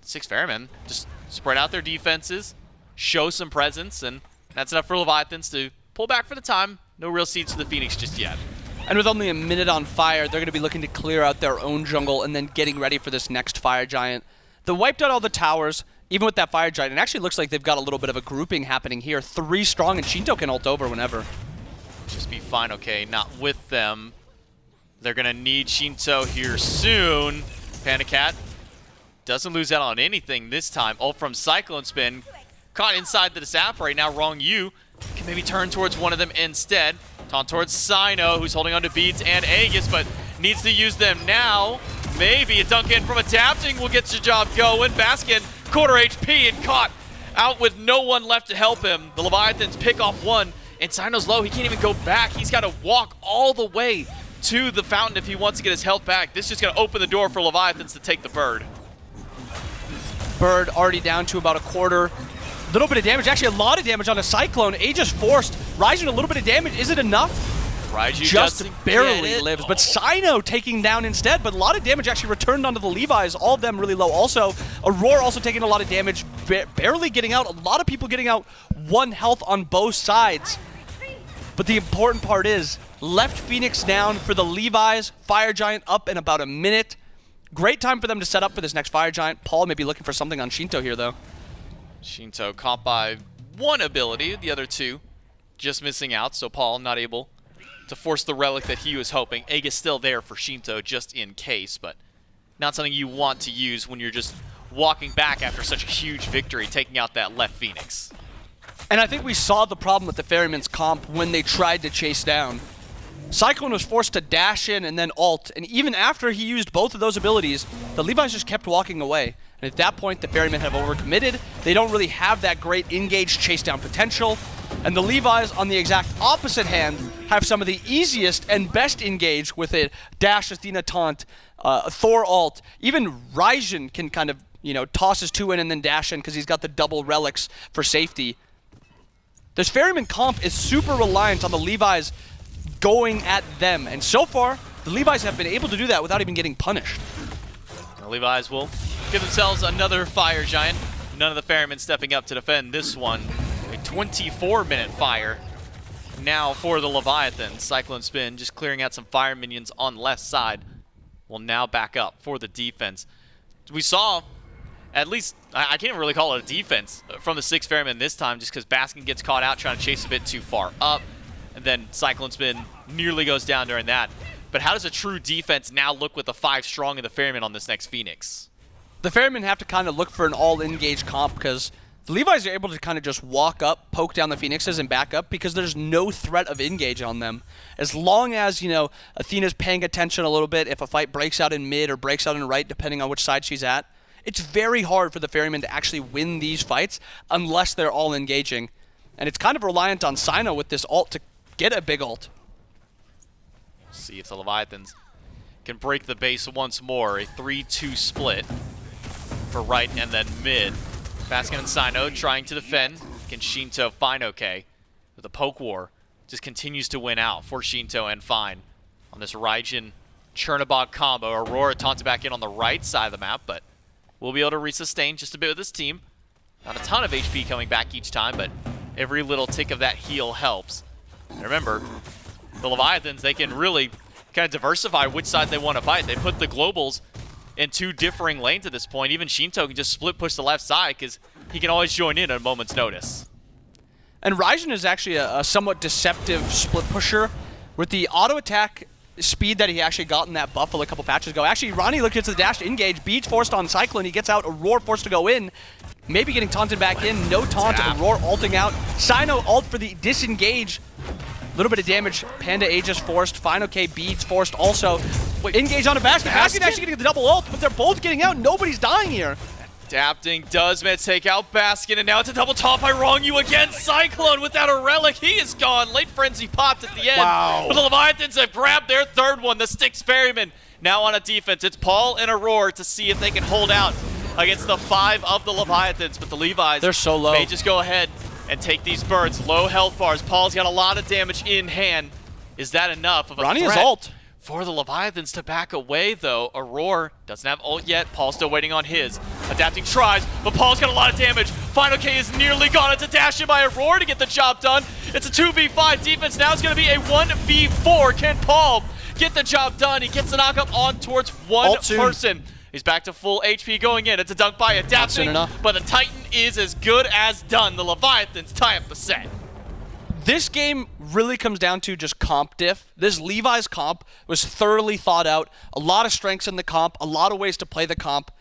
I: Six Ferrymen just spread out their defenses, show some presence, and that's enough for Leviathans to pull back for the time. No real seeds to the Phoenix just yet.
H: And with only a minute on fire, they're going to be looking to clear out their own jungle and then getting ready for this next Fire Giant. They wiped out all the towers, even with that Fire Giant. It actually looks like they've got a little bit of a grouping happening here. 3 strong, and Sheento can ult over whenever.
I: Just be fineokay, not with them. They're going to need Sheento here soon. PandaCat doesn't lose out on anything this time. Ult from CycloneSpin. Caught inside the sap right now. Ronngyu can maybe turn towards one of them instead. Taunt towards Cyno, who's holding on to beads and Aegis, but needs to use them now. Maybe a dunk in from adapting will get the job going. Baskin, quarter HP and caught out with no one left to help him. The Leviathans pick off one, and Cyno's low. He can't even go back. He's got to walk all the way to the fountain if he wants to get his health back. This is just going to open the door for Leviathans to take the bird.
H: Bird already down to about a quarter. Little bit of damage, actually a lot of damage on a Cyclone. Aegis forced. Raijin, a little bit of damage. Is it enough?
I: Raijin
H: just barely lives, but Cyno taking down instead, but a lot of damage actually returned onto the Levi's, all of them really low. Also, Aror also taking a lot of damage, barely getting out. A lot of people getting out 1 health on both sides. But the important part is, left Phoenix down for the Levi's, Fire Giant up in about a minute. Great time for them to set up for this next Fire Giant. Paul may be looking for something on Sheento here, though.
I: Sheento caught by 1 ability, the other 2 just missing out, so Paul not able to force the relic that he was hoping. Aegis still there for Sheento just in case, but not something you want to use when you're just walking back after such a huge victory, taking out that left Phoenix.
H: And I think we saw the problem with the Ferryman's comp when they tried to chase down. Cyclone was forced to dash in and then ult, and even after he used both of those abilities, the Levi's just kept walking away. And at that point, the Ferrymen have overcommitted. They don't really have that great engage chase down potential. And the Levi's, on the exact opposite hand, have some of the easiest and best engage with a dash Athena taunt, Thor ult. Even Raijin can kind of, you know, toss his 2 in and then dash in because he's got the double relics for safety. This Ferryman comp is super reliant on the Levi's going at them. And so far, the Levi's have been able to do that without even getting punished.
I: The Levi's will give themselves another Fire Giant. None of the Ferrymen stepping up to defend this one. A 24-minute fire now for the Leviathans. CycloneSpin just clearing out some fire minions on left side. Will now back up for the defense. We saw, at least, I can't really call it a defense from the 6 Ferrymen this time, just because Baskin gets caught out trying to chase a bit too far up. And then CycloneSpin nearly goes down during that. But how does a true defense now look with the 5 strong of the Ferrymen on this next Phoenix?
H: The Ferrymen have to kind of look for an all-engage comp because the Levi's are able to kind of just walk up, poke down the Phoenixes, and back up because there's no threat of engage on them. As long as, you know, Athena's paying attention a little bit, if a fight breaks out in mid or breaks out in right, depending on which side she's at, it's very hard for the Ferrymen to actually win these fights unless they're all engaging. And it's kind of reliant on Cyno with this ult to get a big ult.
I: See if the Leviathans can break the base once more. A 3-2 split for right and then mid. Baskin and Cyno trying to defend. Can Sheento fineokay with the poke war just continues to win out for Sheento and Fine on this Raijin Chernobog combo. Aurora taunted back in on the right side of the map, but we'll be able to resustain just a bit with this team. Not a ton of HP coming back each time, but every little tick of that heal helps. And remember, the Leviathans, they can really kind of diversify which side they want to fight. They put the globals in 2 differing lanes at this point. Even Sheento can just split push the left side because he can always join in at a moment's notice.
H: And Raijin is actually a somewhat deceptive split pusher. With the auto attack speed that he actually got in that Buffalo a couple patches ago. Actually, Ronnie looked into the dash to engage. Beach forced on Cyclone. He gets out. Aurora forced to go in. Maybe getting taunted back in. No taunt. Aurora ulting out. Cyno ult for the disengage. A little bit of damage. Panda Aegis forced. fineokay Beads forced also. Engage on a Baskin. Baskin actually getting the double ult, but they're both getting out. Nobody's dying here.
I: Adapting does man take out Baskin, and now it's a double top by Ronngyu again. Cyclone without a relic, he is gone. Late Frenzy popped at the end.
B: Wow.
I: But the Leviathans have grabbed their third one, the Styx Ferrymen. Now on a defense, it's Paul and Aror to see if they can hold out against the 5 of the Leviathans, but the Levi's,
H: They're so low.
I: may just go ahead and take these birds. Low health bars. Paul's got a lot of damage in hand. Is that enough of a
H: Ronnie
I: threat
H: has ult.
I: for the Leviathans to back away, though? Aurora doesn't have ult yet. Paul's still waiting on his. Adapting tries, but Paul's got a lot of damage. fineokay is nearly gone. It's a dash in by Aurora to get the job done. It's a 2v5 defense. Now it's going to be a 1v4. Can Paul get the job done? He gets the knockup on towards one
H: Ult soon.
I: person. He's back to full HP going in. It's a dunk by Adapting,
H: soon enough.
I: but the Titan is as good as done. The Leviathans tie up the set.
H: This game really comes down to just comp diff. This Levi's comp was thoroughly thought out. A lot of strengths in the comp, a lot of ways to play the comp.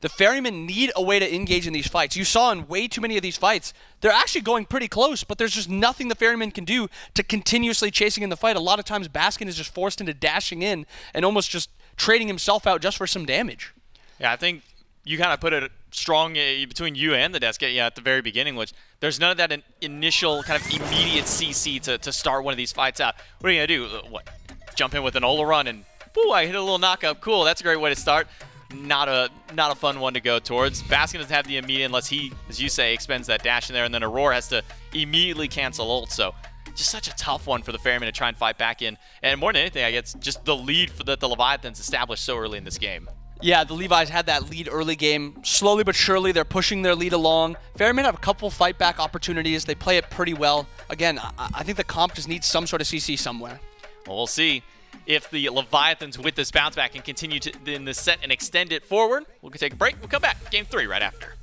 H: The Ferrymen need a way to engage in these fights. You saw in way too many of these fights, they're actually going pretty close, but there's just nothing the Ferrymen can do to continuously chasing in the fight. A lot of times Baskin is just forced into dashing in and almost just trading himself out just for some damage.
I: Yeah, I think you kind of put it strong between you and the desk at the very beginning, which there's none of that initial kind of immediate CC to start one of these fights out. What are you going to do? What? Jump in with an Olorun and, woo, I hit a little knockup. Cool, that's a great way to start. Not a fun one to go towards. Baskin doesn't have the immediate unless he, as you say, expends that dash in there, and then Aurora has to immediately cancel ult. So just such a tough one for the Ferrymen to try and fight back in. And more than anything, I guess just the lead that the Leviathans established so early in this game.
H: Yeah, the Levi's had that lead early game. Slowly but surely, they're pushing their lead along. Ferrymen have a couple fight back opportunities. They play it pretty well. Again, I think the comp just needs some sort of CC somewhere.
I: Well, we'll see if the Leviathans with this bounce back can continue in this set and extend it forward. We'll take a break. We'll come back. Game 3 right after.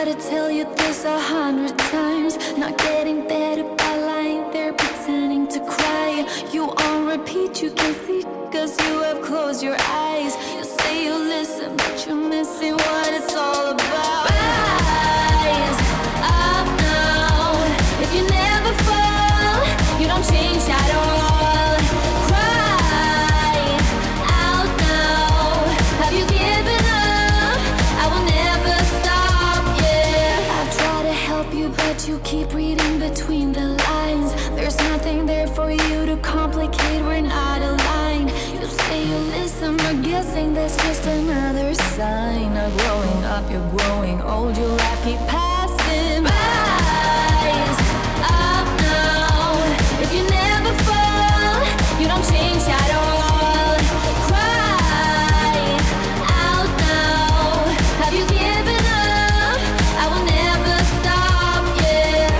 J: gotta tell you this 100 times. Not getting better by lying there pretending to cry. You on repeat, you can see, cause you have closed your eyes. You say you listen, but you're missing what it's all about. Rise up now. If you never fall, you don't change at all. Cry out now. Have you given up? I will never stop, yeah. I've tried to help you, but you keep reading between the lines. There's nothing there for you to complicate, we're not aligned. You say you listen, but guessing that's just another sign. Not growing up, you're growing old, your life keep passing by. Rise up now. If you never fall, you don't change at all. Cry out now. Have you given up? I will never stop, yeah.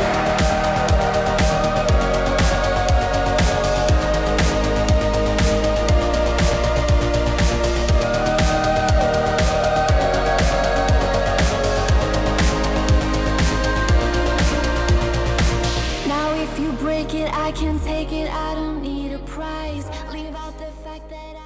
J: Now if you break it, I can take it. I don't need a prize. Leave out the fact that I...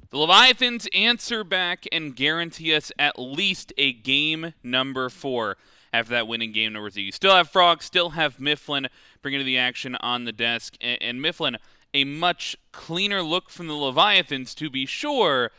A: The Leviathans answer back and guarantee us at least a game number 4 after that winning game number 3. You still have Frog, still have Mifflin bringing to the action on the desk. And Mifflin, a much cleaner look from the Leviathans to be sure,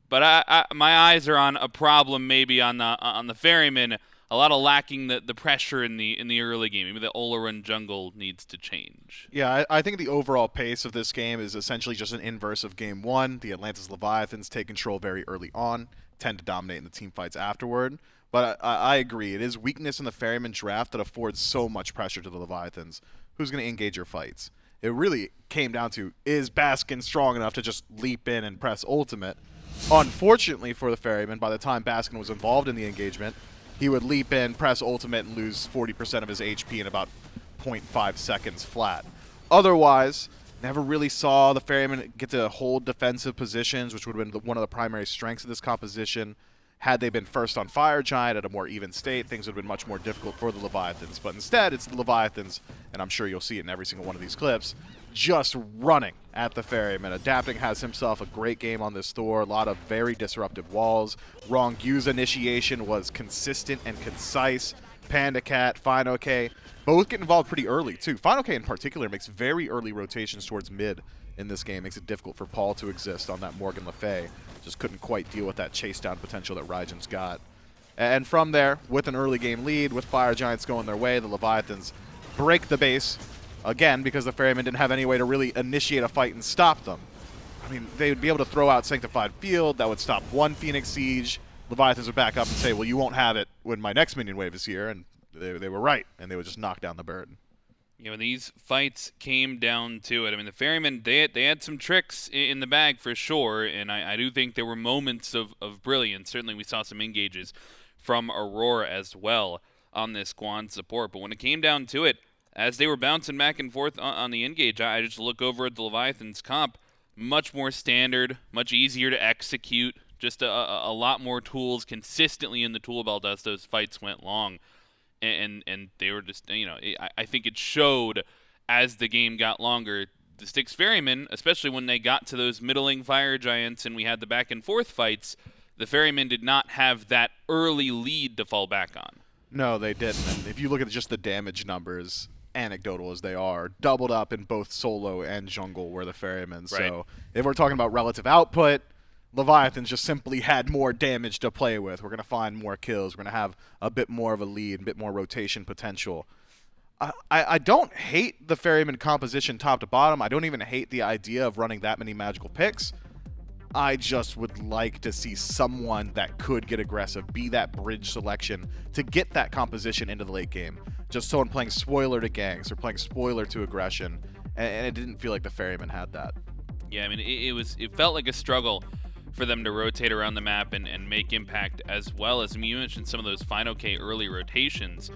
A: but my eyes are on a problem maybe on the Ferrymen. A lot of lacking the pressure in the early game. Maybe the Olorun jungle needs to change.
B: Yeah, I think the overall pace of this game is essentially just an inverse of Game 1. The Atlantis Leviathans take control very early on, tend to dominate in the team fights afterward. But I agree, it is weakness in the Ferryman draft that affords so much pressure to the Leviathans. Who's going to engage your fights? It really came down to, is Baskin strong enough to just leap in and press ultimate? Unfortunately for the Ferryman, by the time Baskin was involved in the engagement, he would leap in, press ultimate, and lose 40% of his HP in about 0.5 seconds flat. Otherwise, never really saw the Ferrymen get to hold defensive positions, which would have been one of the primary strengths of this composition. Had they been first on Fire Giant at a more even state, things would have been much more difficult for the Leviathans. But instead, it's the Leviathans, and I'm sure you'll see it in every single one of these clips, just running at the Ferryman. Adapting has himself a great game on this Thor, a lot of very disruptive walls. Rongyu's initiation was consistent and concise. PandaCat, fineokay, both get involved pretty early too. fineokay in particular makes very early rotations towards mid in this game. Makes it difficult for Paul to exist on that Morgan Le Fay. Just couldn't quite deal with that chase down potential that Raijin's got. And from there, with an early game lead, with Fire Giants going their way, the Leviathans break the base. Again, because the Ferrymen didn't have any way to really initiate a fight and stop them. I mean, they would be able to throw out Sanctified Field. That would stop one Phoenix Siege. Leviathans would back up and say, well, you won't have it when my next minion wave is here. And they were right, and they would just knock down the bird.
A: You know, these fights came down to it. I mean, the Ferrymen, they had some tricks in the bag for sure, and I do think there were moments of brilliance. Certainly we saw some engages from Aror as well on this Guan support. But when it came down to it, as they were bouncing back and forth on the engage, I just look over at the Leviathans comp. Much more standard, much easier to execute, just a lot more tools consistently in the tool belt as those fights went long. And they were just, you know, I think it showed as the game got longer. The Styx Ferrymen, especially when they got to those middling Fire Giants and we had the back and forth fights, the Ferrymen did not have that early lead to fall back on.
B: No, they didn't. And if you look at just the damage numbers, anecdotal as they are, doubled up in both solo and jungle were the Ferrymen.
A: Right.
B: So if we're talking about relative output, Leviathans just simply had more damage to play with. We're going to find more kills. We're going to have a bit more of a lead, a bit more rotation potential. I don't hate the Ferryman composition top to bottom. I don't even hate the idea of running that many magical picks. I just would like to see someone that could get aggressive, be that bridge selection to get that composition into the late game. Just someone playing spoiler to ganks or playing spoiler to aggression, and it didn't feel like the Ferryman had that.
A: Yeah, I mean, it felt like a struggle for them to rotate around the map and make impact as well. As you mentioned, some of those fineokay early rotations.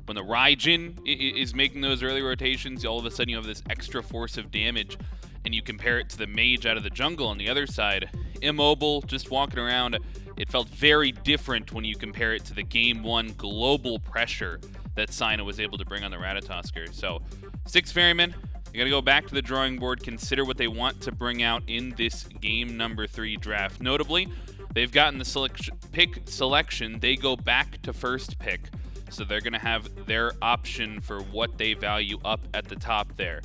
A: When the Raijin is making those early rotations, all of a sudden you have this extra force of damage, and you compare it to the mage out of the jungle on the other side. Immobile, just walking around. It felt very different when you compare it to the Game 1 global pressure that Cyno was able to bring on the Ratatoskr. So, Styx Ferrymen, you gotta go back to the drawing board, consider what they want to bring out in this game number 3 draft. Notably, they've gotten the pick selection. They go back to first pick, so they're gonna have their option for what they value up at the top there.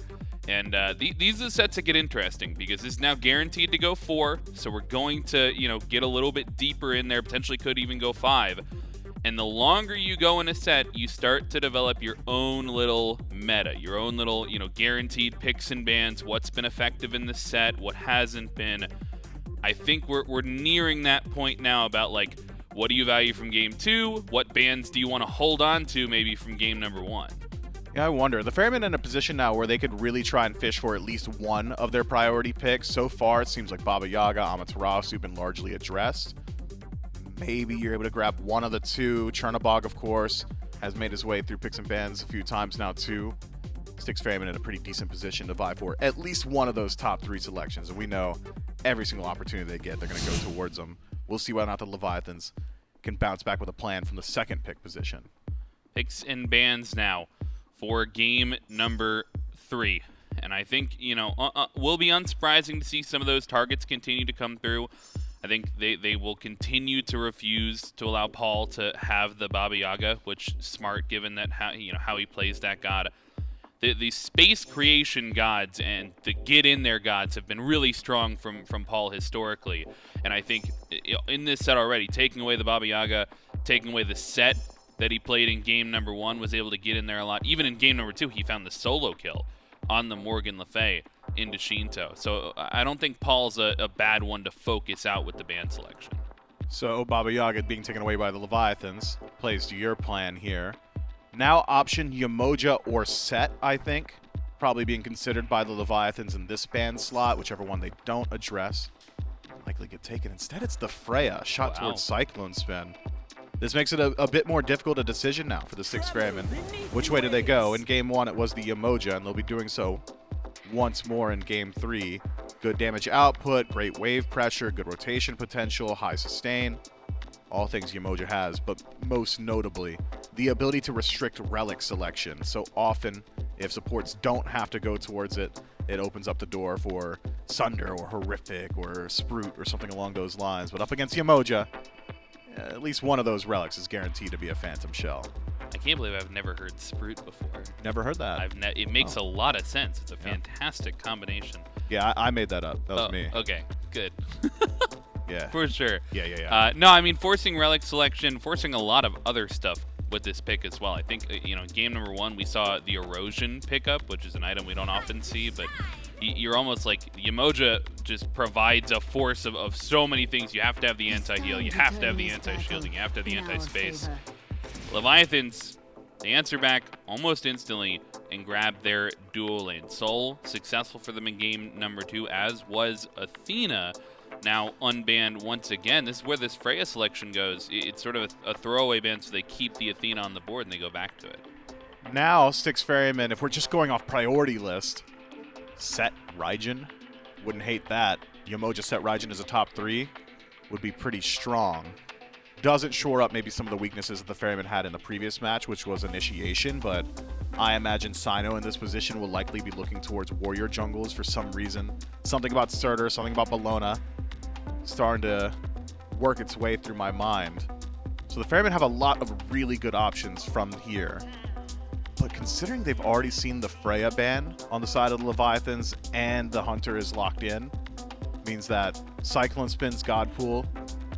A: And these are the sets that get interesting, because it's now guaranteed to go 4, so we're going to, get a little bit deeper in there, potentially could even go 5. And the longer you go in a set, you start to develop your own little meta, your own little, guaranteed picks and bans, what's been effective in the set, what hasn't been. I think we're nearing that point now about, like, what do you value from game 2? What bans do you want to hold on to maybe from game number 1?
B: Yeah, I wonder. The Ferrymen in a position now where they could really try and fish for at least one of their priority picks. So far, it seems like Baba Yaga, Amaterasu have been largely addressed. Maybe you're able to grab one of the two. Chernobog, of course, has made his way through picks and bans a few times now, too. Styx Ferrymen in a pretty decent position to vie for at least one of those top 3 selections. And we know every single opportunity they get, they're going to go towards them. We'll see whether or not the Leviathans can bounce back with a plan from the second pick position.
A: Picks and bans now for game number 3. And I think, will be unsurprising to see some of those targets continue to come through. I think they will continue to refuse to allow Paul to have the Baba Yaga, which is smart given that how he plays that god. The space creation gods and the get in there gods have been really strong from Paul historically. And I think in this set already, taking away the Baba Yaga, taking away the set that he played in game number 1, was able to get in there a lot. Even in game number 2, he found the solo kill on the Morgan Le Fay into Sheento. So I don't think Paul's a bad one to focus out with the ban selection.
B: So Baba Yaga being taken away by the Leviathans plays to your plan here. Now option Yemoja or Set, I think, probably being considered by the Leviathans in this ban slot, whichever one they don't address. Likely get taken. Instead, it's the Freya, shot towards CycloneSpin. This makes it a bit more difficult a decision now for the Styx Ferrymen. Which way do they go? In game 1, it was the Yemoja, and they'll be doing so once more in game 3. Good damage output, great wave pressure, good rotation potential, high sustain. All things Yemoja has, but most notably, the ability to restrict relic selection. So often, if supports don't have to go towards it, it opens up the door for Sunder or Horrific or Sprute or something along those lines. But up against Yemoja, at least one of those relics is guaranteed to be a Phantom Shell.
A: I can't believe I've never heard Sprute before.
B: Never heard that.
A: It makes a lot of sense. It's a fantastic combination.
B: Yeah, I made that up. That was me.
A: Okay, good.
B: Yeah.
A: For sure.
B: Yeah.
A: No, I mean, forcing relic selection, forcing a lot of other stuff with this pick as well. I think, in game number 1, we saw the Erosion pickup, which is an item we don't often see, but you're almost like Yemoja just provides a force of so many things. You have to have the anti-heal, you have to have the anti-shielding, you have to have the anti-space. Leviathans, they answer back almost instantly and grab their dual lane. Soul, successful for them in game number 2, as was Athena. Now unbanned once again. This is where this Freya selection goes. It's sort of a throwaway ban, so they keep the Athena on the board and they go back to it.
B: Now, Styx Ferrymen, if we're just going off priority list, Set Raijin, wouldn't hate that. Yemoja Set Raijin as a top 3 would be pretty strong. Doesn't shore up maybe some of the weaknesses that the Ferrymen had in the previous match, which was initiation, but I imagine Cyno in this position will likely be looking towards warrior jungles for some reason. Something about Surtur, something about Bellona starting to work its way through my mind. So the Ferrymen have a lot of really good options from here. But considering they've already seen the Freya ban on the side of the Leviathans and the Hunter is locked in, means that CycloneSpin's God Pool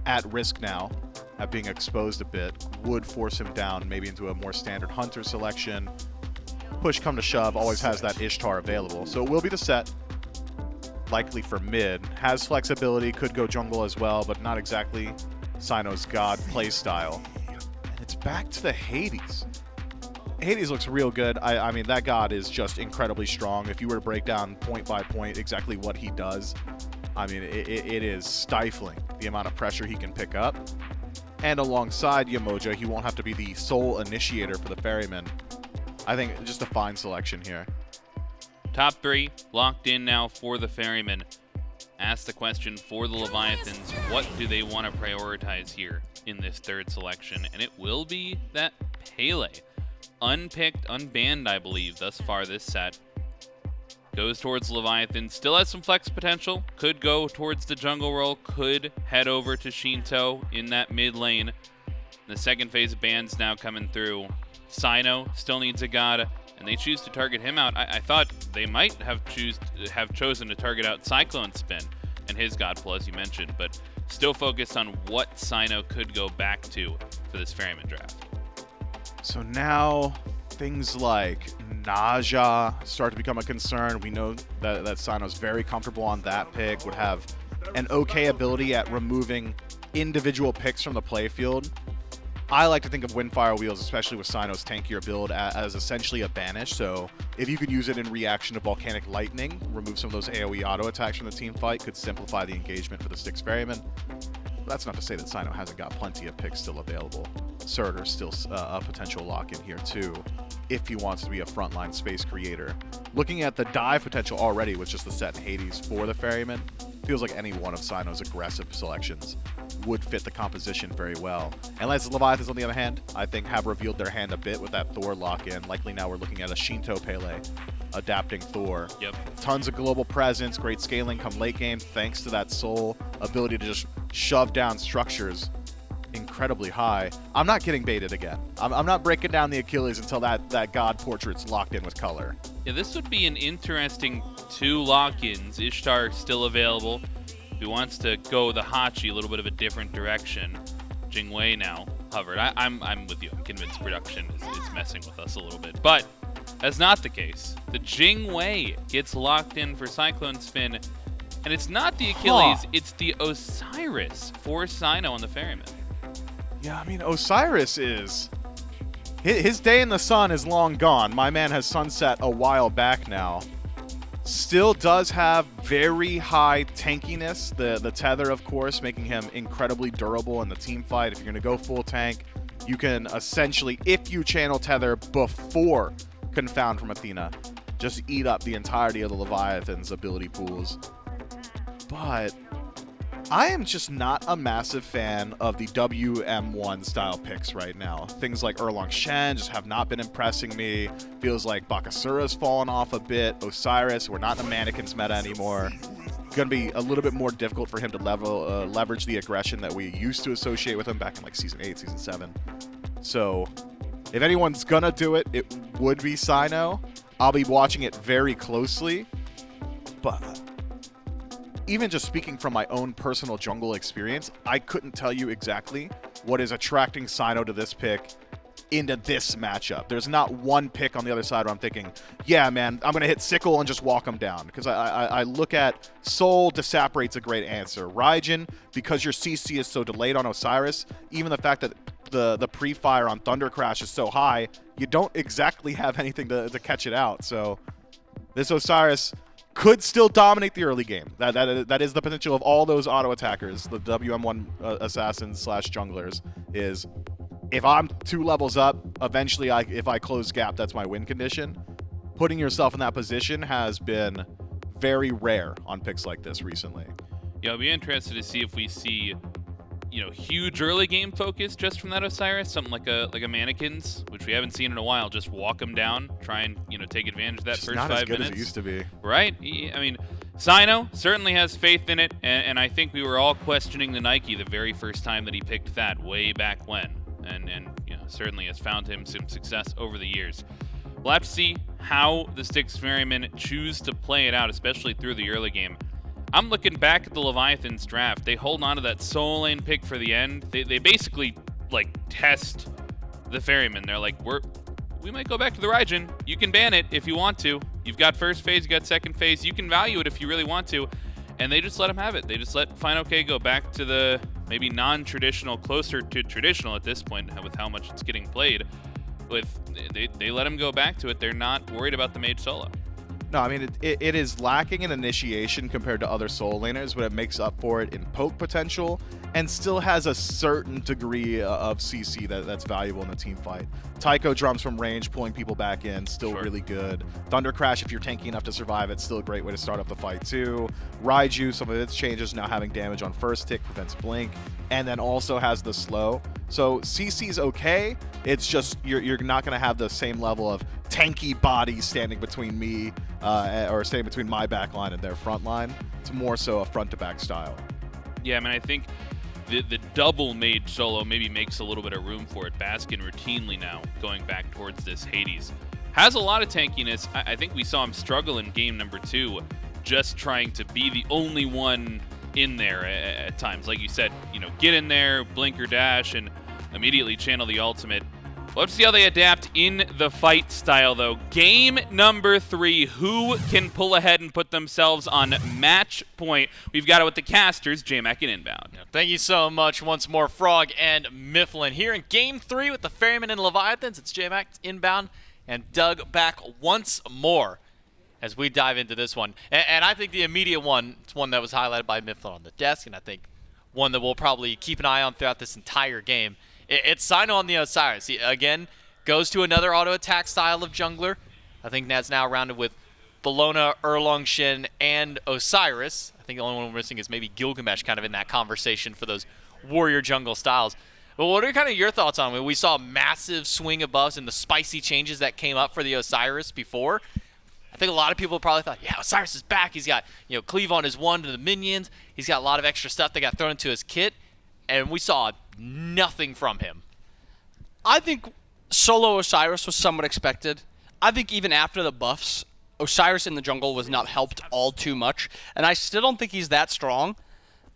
B: at risk now at being exposed a bit would force him down maybe into a more standard Hunter selection. Push come to shove, always has that Ishtar available. So it will be the set. Likely for mid. Has flexibility, could go jungle as well, but not exactly Cyno's God playstyle. And it's back to the Hades. Hades looks real good. I mean, that god is just incredibly strong. If you were to break down point by point exactly what he does, I mean, it is stifling, the amount of pressure he can pick up. And alongside Yemoja, he won't have to be the sole initiator for the Ferrymen. I think just a fine selection here.
A: Top 3 locked in now for the Ferrymen. Ask the question for the Leviathans, what do they want to prioritize here in this 3rd selection? And it will be that Pele. Unpicked, unbanned, I believe, thus far this set. Goes towards Leviathan, still has some flex potential, could go towards the jungle role, could head over to Sheento in that mid lane. The 2nd phase of bans now coming through. Cyno still needs a god, and they choose to target him out. I thought they might have chosen to target out CycloneSpin and his god pool, as you mentioned, but still focused on what Cyno could go back to for this Ferryman draft.
B: So now things like nausea start to become a concern. We know that Cyno's very comfortable on that pick, would have an okay ability at removing individual picks from the playfield. I like to think of Windfire Wheels, especially with Cyno's tankier build, as essentially a banish. So if you could use it in reaction to Volcanic Lightning, remove some of those AoE auto attacks from the team fight, could simplify the engagement for the Styx Ferrymen. That's not to say that Cyno hasn't got plenty of picks still available. Surtur's still a potential lock-in here too, if he wants to be a frontline space creator. Looking at the dive potential already with just the set in Hades for the Ferryman, feels like any one of Cyno's aggressive selections would fit the composition very well. Atlantis Leviathans, on the other hand, I think have revealed their hand a bit with that Thor lock-in. Likely now we're looking at a Sheento Pele adapting Thor.
A: Yep.
B: Tons of global presence, great scaling come late game thanks to that soul ability to just shove down structures incredibly high. I'm not getting baited again. I'm not breaking down the Achilles until that god portrait's locked in with color.
A: Yeah, this would be an interesting 2 lock-ins. Ishtar still available. If he wants to go the Hachi, a little bit of a different direction. Jing Wei now hovered. I'm with you. I'm convinced production is messing with us a little bit. But that's not the case. The Jing Wei gets locked in for CycloneSpin. And it's not the Achilles, it's the Osiris for Cyno on the Ferryman.
B: Yeah, I mean, Osiris is... His day in the sun is long gone. My man has sunset a while back now. Still does have very high tankiness. The tether, of course, making him incredibly durable in the team fight. If you're going to go full tank, you can essentially, if you channel tether before Confound from Athena, just eat up the entirety of the Leviathan's ability pools. But I am just not a massive fan of the WM1 style picks right now. Things like Erlang Shen just have not been impressing me. Feels like Bakasura's fallen off a bit. Osiris, we're not in the mannequins meta anymore. Going to be a little bit more difficult for him to leverage the aggression that we used to associate with him back in like Season 8, Season 7. So if anyone's going to do it, it would be Cyno. I'll be watching it very closely. But even just speaking from my own personal jungle experience, I couldn't tell you exactly what is attracting Cyno to this pick into this matchup. There's not one pick on the other side where I'm thinking, yeah, man, I'm going to hit Sickle and just walk him down. Because I look at Soul, Disapparate's a great answer. Raijin, because your CC is so delayed on Osiris, even the fact that the pre-fire on Thunder Crash is so high, you don't exactly have anything to catch it out. So this Osiris could still dominate the early game. That is the potential of all those auto attackers, the WM1 assassins / junglers, is if I'm 2 levels up, eventually if I close gap, that's my win condition. Putting yourself in that position has been very rare on picks like this recently.
A: Yeah, I'll be interested to see if we see, huge early game focus just from that Osiris, something like a Mannequins, which we haven't seen in a while. Just walk them down, try and take advantage of that
B: Just
A: first
B: not
A: 5
B: as good
A: minutes.
B: as it used to be.
A: Right? I mean, Cyno certainly has faith in it, and I think we were all questioning the Nike the very first time that he picked that way back when, and certainly has found him some success over the years. We'll have to see how the Styx Ferrymen choose to play it out, especially through the early game. I'm looking back at the Leviathans draft. They hold on to that soul lane pick for the end. They basically test the Ferryman. They're like, we might go back to the Raijin. You can ban it if you want to. You've got first phase, you got second phase. You can value it if you really want to. And they just let him have it. They just let fineokay go back to the maybe non-traditional, closer to traditional at this point with how much it's getting played. They let him go back to it. They're not worried about the mage solo.
B: No, I mean, it is lacking in initiation compared to other solo laners, but it makes up for it in poke potential and still has a certain degree of CC that's valuable in the team fight. Tycho drums from range, pulling people back in, still really good. Thunder Crash, if you're tanky enough to survive, it's still a great way to start up the fight too. Raiju, some of its changes now having damage on first tick, prevents blink, and then also has the slow. So CC's okay, it's just you're not going to have the same level of tanky bodies standing between me or standing between my back line and their front line. It's more so a front to back style.
A: Yeah, I mean, I think the double mage solo maybe makes a little bit of room for it. Baskin routinely now going back towards this Hades. Has a lot of tankiness. I think we saw him struggle in game number 2, just trying to be the only one in there at times. Like you said, you know, get in there, blink or dash, and immediately channel the ultimate. Let's see how they adapt in the fight style, though. Game number 3, who can pull ahead and put themselves on match point? We've got it with the casters, J-Mac and Inbound.
I: Yeah, thank you so much once more, Frog and Mifflin. Here in Game 3 with the Ferrymen and Leviathans, it's J-Mac, Inbound, and Doug back once more as we dive into this one. And I think the immediate one, it's one that was highlighted by Mifflin on the desk, and I think one that we'll probably keep an eye on throughout this entire game. It's Cyno on the Osiris. He, again, goes to another auto-attack style of jungler. I think that's now rounded with Bellona, Erlong, and Osiris. I think the only one we're missing is maybe Gilgamesh kind of in that conversation for those warrior jungle styles. But what are kind of your thoughts on it? We saw a massive swing of buffs and the spicy changes that came up for the Osiris before. I think a lot of people probably thought, yeah, Osiris is back. He's got, you know, cleave on his 1 to the minions. He's got a lot of extra stuff that got thrown into his kit. And we saw nothing from him.
H: I think solo Osiris was somewhat expected. I think even after the buffs, Osiris in the jungle was not helped all too much, and I still don't think he's that strong.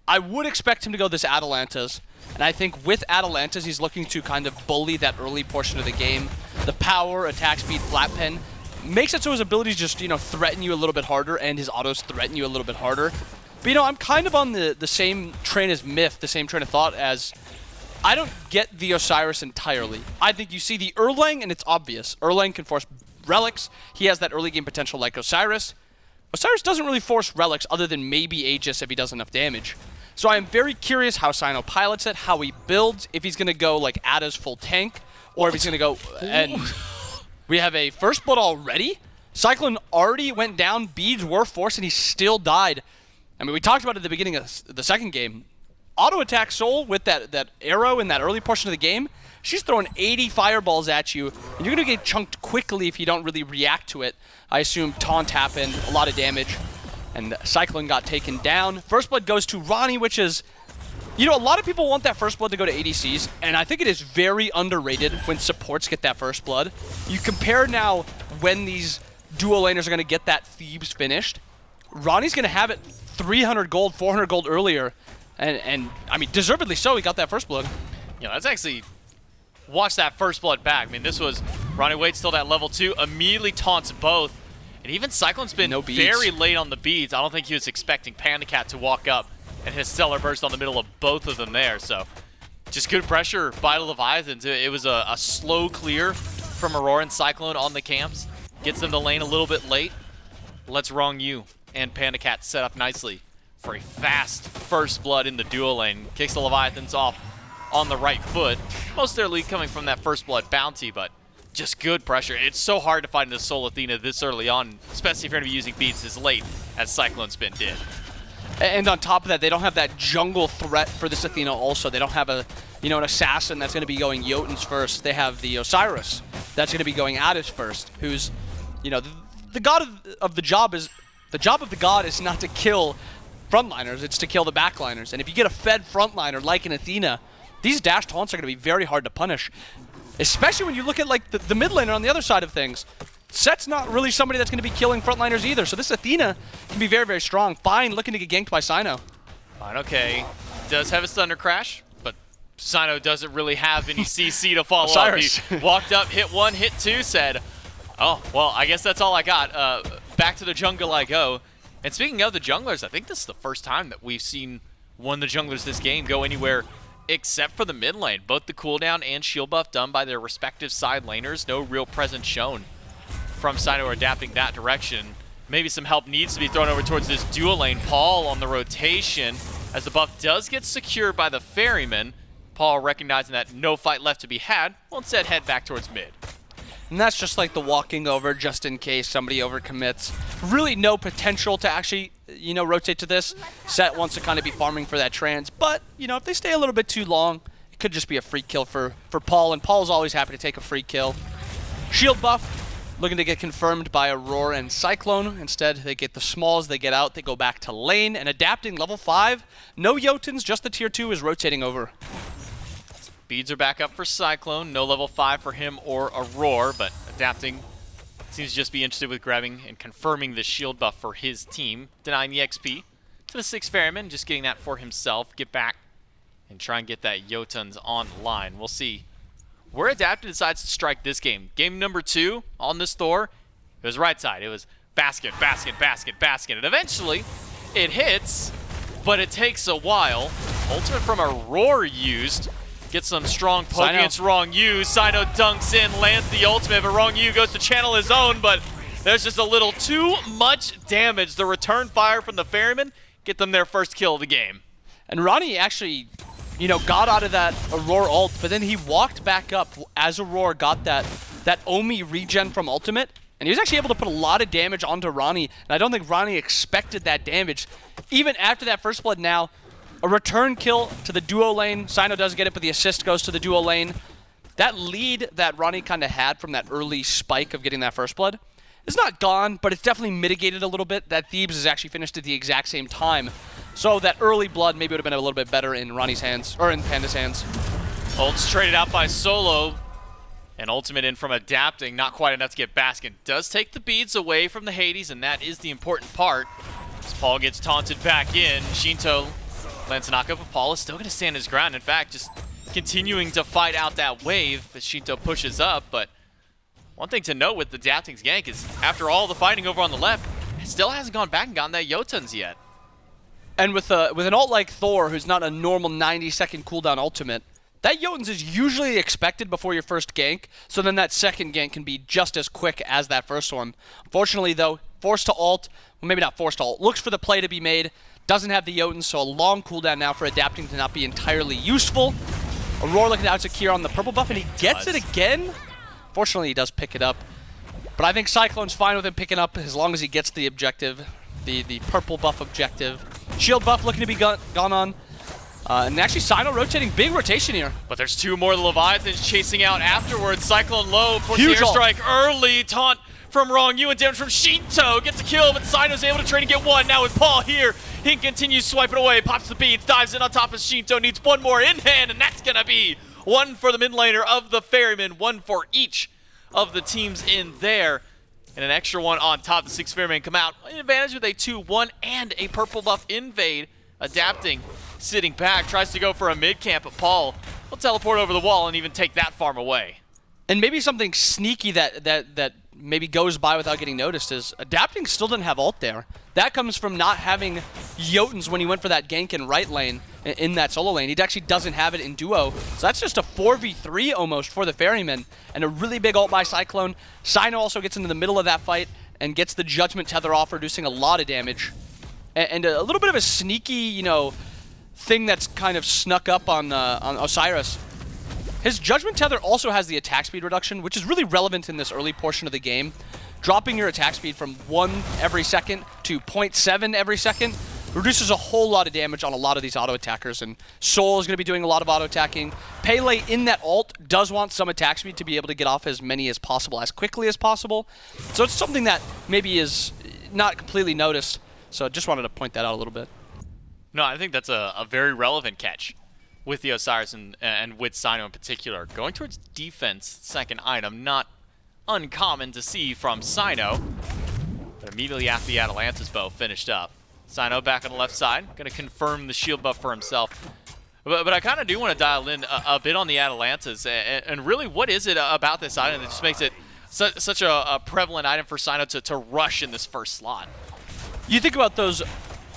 H: I would expect him to go this Atlantis, and I think with Atlantis, he's looking to kind of bully that early portion of the game. The power, attack speed, flat pen makes it so his abilities just, you know, threaten you a little bit harder, and his autos threaten you a little bit harder. But, you know, I'm kind of on the same train as Myth, the same train of thought as I don't get the Osiris entirely. I think you see the Erlang, and it's obvious. Erlang can force relics. He has that early game potential like Osiris. Osiris doesn't really force relics other than maybe Aegis if he does enough damage. So I am very curious how Cyno pilots it, how he builds, if he's going to go like Ada's full tank, or if he's going to go... And we have a first blood already? Cyclone already went down, beads were forced, and he still died. I mean, we talked about it at the beginning of the second game. Auto attack Soul with that arrow in that early portion of the game, she's throwing 80 fireballs at you, and you're going to get chunked quickly if you don't really react to it. I assume taunt happened, a lot of damage, and Cyclone got taken down. First blood goes to Ronnie, which is, you know, a lot of people want that first blood to go to ADCs, and I think it is very underrated when supports get that first blood. You compare now when these duo laners are going to get that Thebes finished. Ronnie's going to have it 300 gold, 400 gold earlier, and I mean, deservedly so, he got that first blood.
I: You know, that's actually, watch that first blood back. I mean, this was, Ronnie waits till that level 2, immediately taunts both, and even CycloneSpin very late on the beads. I don't think he was expecting PandaCat to walk up and his Stellar Burst on the middle of both of them there, so just good pressure by the Leviathans. It was a slow clear from Aror and Cyclone on the camps, gets them the lane a little bit late, lets Ronngyu and PandaCat set up nicely for a fast first blood in the duo lane. Kicks the Leviathans off on the right foot. Most of their lead coming from that first blood bounty, but just good pressure. It's so hard to find the Soul Athena this early on, especially if you're going to be using beats as late as CycloneSpin did.
H: And on top of that, they don't have that jungle threat for this Athena also. They don't have a, you know, an assassin that's going to be going Jotuns first. They have the Osiris that's going to be going Addis first, who's, you know, the god of the job is, the job of the god is not to kill frontliners, it's to kill the backliners. And if you get a fed frontliner like an Athena, these dash taunts are going to be very hard to punish. Especially when you look at like the mid laner on the other side of things. Set's not really somebody that's going to be killing frontliners either, so this Athena can be very, very strong. Fine, looking to get ganked by Cyno.
I: Fineokay does have his Thunder Crash, but Cyno doesn't really have any CC to follow
H: Osiris.
I: up. He walked up, hit 1, hit 2, said, oh, well, I guess that's all I got. Back to the jungle I go. And speaking of the junglers, I think this is the first time that we've seen one of the junglers this game go anywhere except for the mid lane. Both the cooldown and shield buff done by their respective side laners. No real presence shown from Cyno adapting that direction. maybe some help needs to be thrown over towards this dual lane. Paul on the rotation as the buff does get secured by the Ferryman. Paul recognizing that no fight left to be had, will instead head back towards mid.
H: And that's just like the walking over just in case somebody overcommits. Really no potential to actually, you know, rotate to this. Set wants to kind of be farming for that trans, but, you know, if they stay a little bit too long, it could just be a free kill for Paul, and Paul's always happy to take a free kill. Shield buff, looking to get confirmed by Aror and Cyclone. Instead, they get the smalls, they get out, they go back to lane, and adapting level 5. No Jotuns, just the tier 2 is rotating over.
I: Beads are back up for Cyclone. No level 5 for him or Aror, but adapting seems to just be interested with grabbing and confirming the shield buff for his team. Denying the XP to the Styx Ferrymen, just getting that for himself. Get back and try and get that Jotuns online. We'll see where Adapted decides to strike this game. Game number 2 on this Thor, it was right side. It was basket, basket, basket, basket. And eventually, it hits, but it takes a while. Ultimate from Aror used. Gets some strong poke against Ronngyu. Cyno dunks in, lands the ultimate, but Ronngyu goes to channel his own, but there's just a little too much damage. The return fire from the Ferryman get them their first kill of the game.
H: And Ronnie actually, you know, got out of that Aror ult, but then he walked back up as Aror got that Omi regen from ultimate, and he was actually able to put a lot of damage onto Ronnie, and I don't think Ronnie expected that damage. Even after that first blood now, a return kill to the duo lane. Cyno does get it, but the assist goes to the duo lane. That lead that Ronnie kind of had from that early spike of getting that first blood is not gone, but it's definitely mitigated a little bit. That Thebes is actually finished at the exact same time. So that early blood maybe would have been a little bit better in Ronnie's hands, or in Panda's hands.
I: Ult's traded out by Solo. And ultimate in from adapting, not quite enough to get Baskin. Does take the beads away from the Hades, and that is the important part. As Paul gets taunted back in, Sheento lands a knockup, but Paul is still going to stand his ground. In fact, just continuing to fight out that wave as Sheento pushes up. But one thing to note with the Adapting's gank is after all the fighting over on the left, it still hasn't gone back and gotten that Jotuns yet.
H: And with an ult like Thor, who's not a normal 90-second cooldown ultimate, that Jotuns is usually expected before your first gank, so then that second gank can be just as quick as that first one. Unfortunately, though, forced to ult, well, maybe not forced to ult, looks for the play to be made, doesn't have the Jotuns, so a long cooldown now for adapting to not be entirely useful. Aror looking to out-secure on the purple buff, and he gets it again. Fortunately, he does pick it up. But I think Cyclone's fine with him picking up as long as he gets the objective, the purple buff objective. Shield buff looking to be gone on. And actually, Cyno rotating, big rotation here.
I: But there's 2 more Leviathans chasing out afterwards. Cyclone low, forces the airstrike early. Taunt from Ronngyu and damage from Sheento. Gets a kill, but Cyno's able to trade and get one. Now with Paul here, he continues swiping away, pops the beads, dives in on top of Sheento, needs one more in hand, and that's gonna be one for the mid laner of the Ferrymen, one for each of the teams in there. And an extra one on top. The Styx Ferrymen come out in advantage with a 2-1 and a purple buff invade. Adapting, sitting back, tries to go for a mid camp, but Paul will teleport over the wall and even take that farm away.
H: And maybe something sneaky that maybe goes by without getting noticed is Adapting still didn't have ult there. That comes from not having Jotuns when he went for that gank in right lane, in that solo lane. He actually doesn't have it in duo. So that's just a 4v3 almost for the Ferrymen, and a really big ult by Cyclone. Cyno also gets into the middle of that fight and gets the Judgment Tether off, reducing a lot of damage. And a little bit of a sneaky, you know, thing that's kind of snuck up on Osiris. His Judgment Tether also has the attack speed reduction, which is really relevant in this early portion of the game. Dropping your attack speed from 1 every second to 0.7 every second reduces a whole lot of damage on a lot of these auto-attackers, and Soul is going to be doing a lot of auto-attacking. Pele in that ult does want some attack speed to be able to get off as many as possible, as quickly as possible. So it's something that maybe is not completely noticed. So I just wanted to point that out a little bit.
I: No, I think that's a very relevant catch with the Osiris and with Cyno in particular. Going towards defense, second item, not uncommon to see from Cyno. But immediately after the Atlantis bow finished up, Cyno back on the left side, going to confirm the shield buff for himself. But I kind of do want to dial in a bit on the Atlantis, and really what is it about this item that just makes it such a prevalent item for Cyno to rush in this first slot?
H: You think about those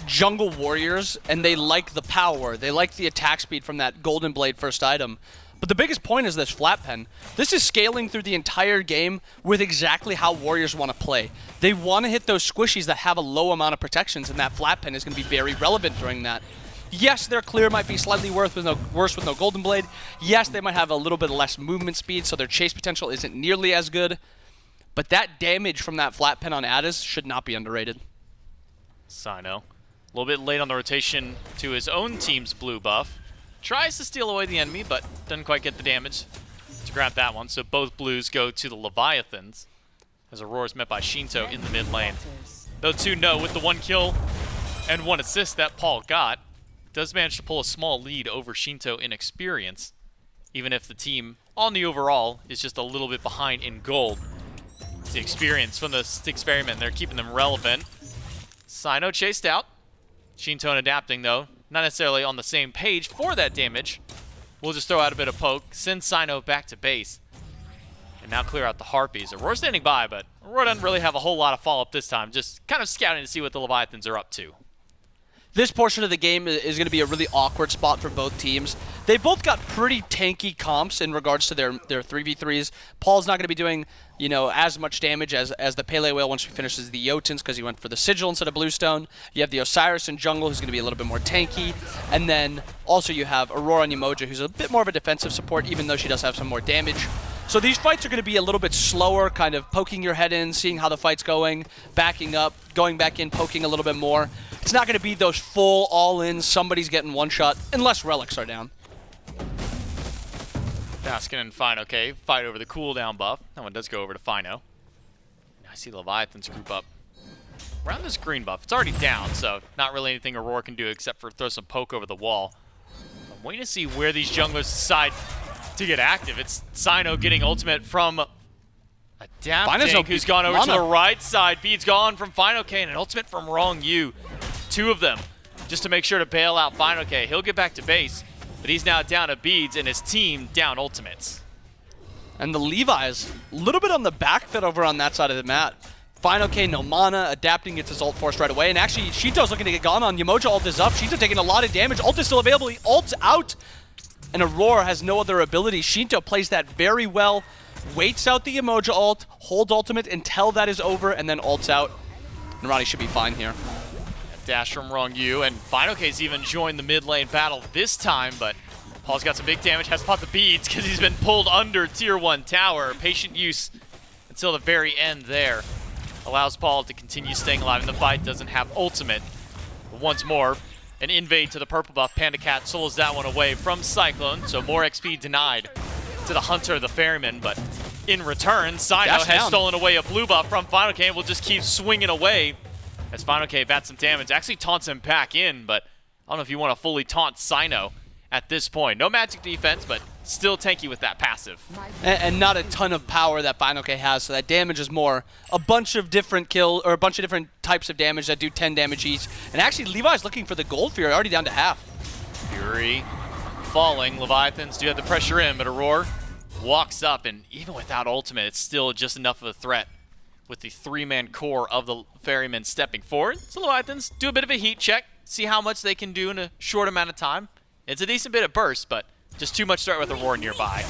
H: jungle warriors, and they like the power, they like the attack speed from that Golden Blade first item. But the biggest point is this flat pen. This is scaling through the entire game with exactly how Warriors want to play. They want to hit those squishies that have a low amount of protections, and that flat pen is going to be very relevant during that. Yes, their clear might be slightly worse with no Golden Blade. Yes, they might have a little bit less movement speed, so their chase potential isn't nearly as good. But that damage from that flat pen on Addis should not be underrated.
I: Cyno, a little bit late on the rotation to his own team's blue buff. Tries to steal away the enemy, but doesn't quite get the damage to grab that one. So both blues go to the Leviathans, as Aror is met by Sheento in the mid lane. Though 2-0 with the 1 kill and 1 assist that Paul got, does manage to pull a small lead over Sheento in experience, even if the team on the overall is just a little bit behind in gold. The experience from the Styx Ferrymen, they're keeping them relevant. Cyno chased out. Sheento adapting though, not necessarily on the same page for that damage. We'll just throw out a bit of poke, send Cyno back to base, and now clear out the Harpies. Aurora standing by, but Aurora doesn't really have a whole lot of follow-up this time, just kind of scouting to see what the Leviathans are up to.
H: This portion of the game is going to be a really awkward spot for both teams. They both got pretty tanky comps in regards to their 3v3s. Paul's not going to be doing, you know, as much damage as the Pele whale once he finishes the Jotuns because he went for the Sigil instead of Bluestone. You have the Osiris in jungle who's going to be a little bit more tanky. And then also you have Aurora and Yemoja who's a bit more of a defensive support even though she does have some more damage. So these fights are going to be a little bit slower, kind of poking your head in, seeing how the fight's going, backing up, going back in, poking a little bit more. It's not going to be those full all-in, somebody's getting one shot, unless relics are down.
I: Baskin and fineokay fight over the cooldown buff. That one does go over to Fino. I see Leviathans group up around this green buff. It's already down, so not really anything Aurora can do except for throw some poke over the wall. I'm waiting to see where these junglers decide to get active. It's Cyno getting ultimate from a Jing who's gone over to the right side. Bead's gone from fineokay and an ultimate from Ronngyu. 2 of them just to make sure to bail out fineokay. He'll get back to base, but he's now down to Beads and his team down ultimates.
H: And the Levi's a little bit on the back foot over on that side of the mat. fineokay, no mana, adapting, gets his ult forced right away. And actually, Sheento's looking to get gone on. Yemoja ult is up. Sheento taking a lot of damage. Ult is still available. He ults out. And Aurora has no other ability. Sheento plays that very well. Waits out the Yemoja ult, holds ultimate until that is over, and then ults out. And Ronnie should be fine here.
I: Dash from Ronngyu, and fineokay's even joined the mid lane battle this time, but Paul's got some big damage, has to pop the beads because he's been pulled under tier 1 tower. Patient use until the very end there. Allows Paul to continue staying alive in the fight, doesn't have ultimate. But once more, an invade to the purple buff. PandaCat solos that one away from Cyclone, so more XP denied to the Hunter, the Ferryman, but in return, Cyno has stolen away a blue buff from fineokay and will just keep swinging away as fineokay bats some damage. Actually taunts him back in, but I don't know if you want to fully taunt Cyno at this point. No magic defense, but still tanky with that passive.
H: And not a ton of power that fineokay has, so that damage is more a bunch of different a bunch of different types of damage that do 10 damage each. And actually, Levi's looking for the Gold Fury, already down to half.
I: Fury falling. Leviathans do have the pressure in, but Aurora walks up, and even without ultimate, it's still just enough of a threat with the 3-man core of the Ferrymen stepping forward. So Leviathans do a bit of a heat check, see how much they can do in a short amount of time. It's a decent bit of burst, but just too much threat with Aurora nearby.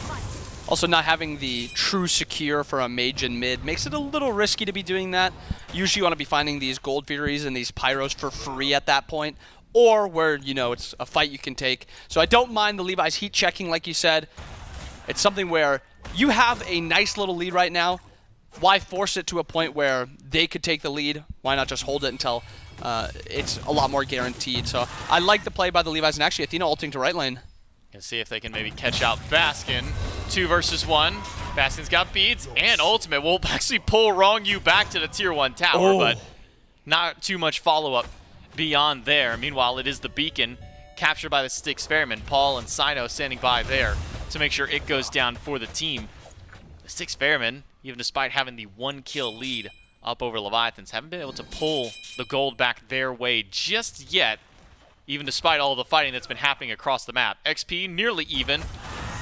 H: Also, not having the true secure for a mage in mid makes it a little risky to be doing that. Usually you want to be finding these Gold Furies and these Pyros for free at that point, or where, you know, it's a fight you can take. So I don't mind the Levi's heat checking, like you said. It's something where you have a nice little lead right now. Why force it to a point where they could take the lead? Why not just hold it until it's a lot more guaranteed? So I like the play by the Levi's, and actually Athena ulting to right lane.
I: Gonna see if they can maybe catch out Baskin. 2 versus 1. Baskin's got beads and ultimate. We'll actually pull Ronngyu back to the tier 1 tower, but not too much follow-up beyond there. Meanwhile, it is the beacon captured by the Styx Ferrymen. Paul and Cyno standing by there to make sure it goes down for the team. The Styx Ferrymen, even despite having the 1-kill lead up over Leviathans, haven't been able to pull the gold back their way just yet, even despite all the fighting that's been happening across the map. XP nearly even.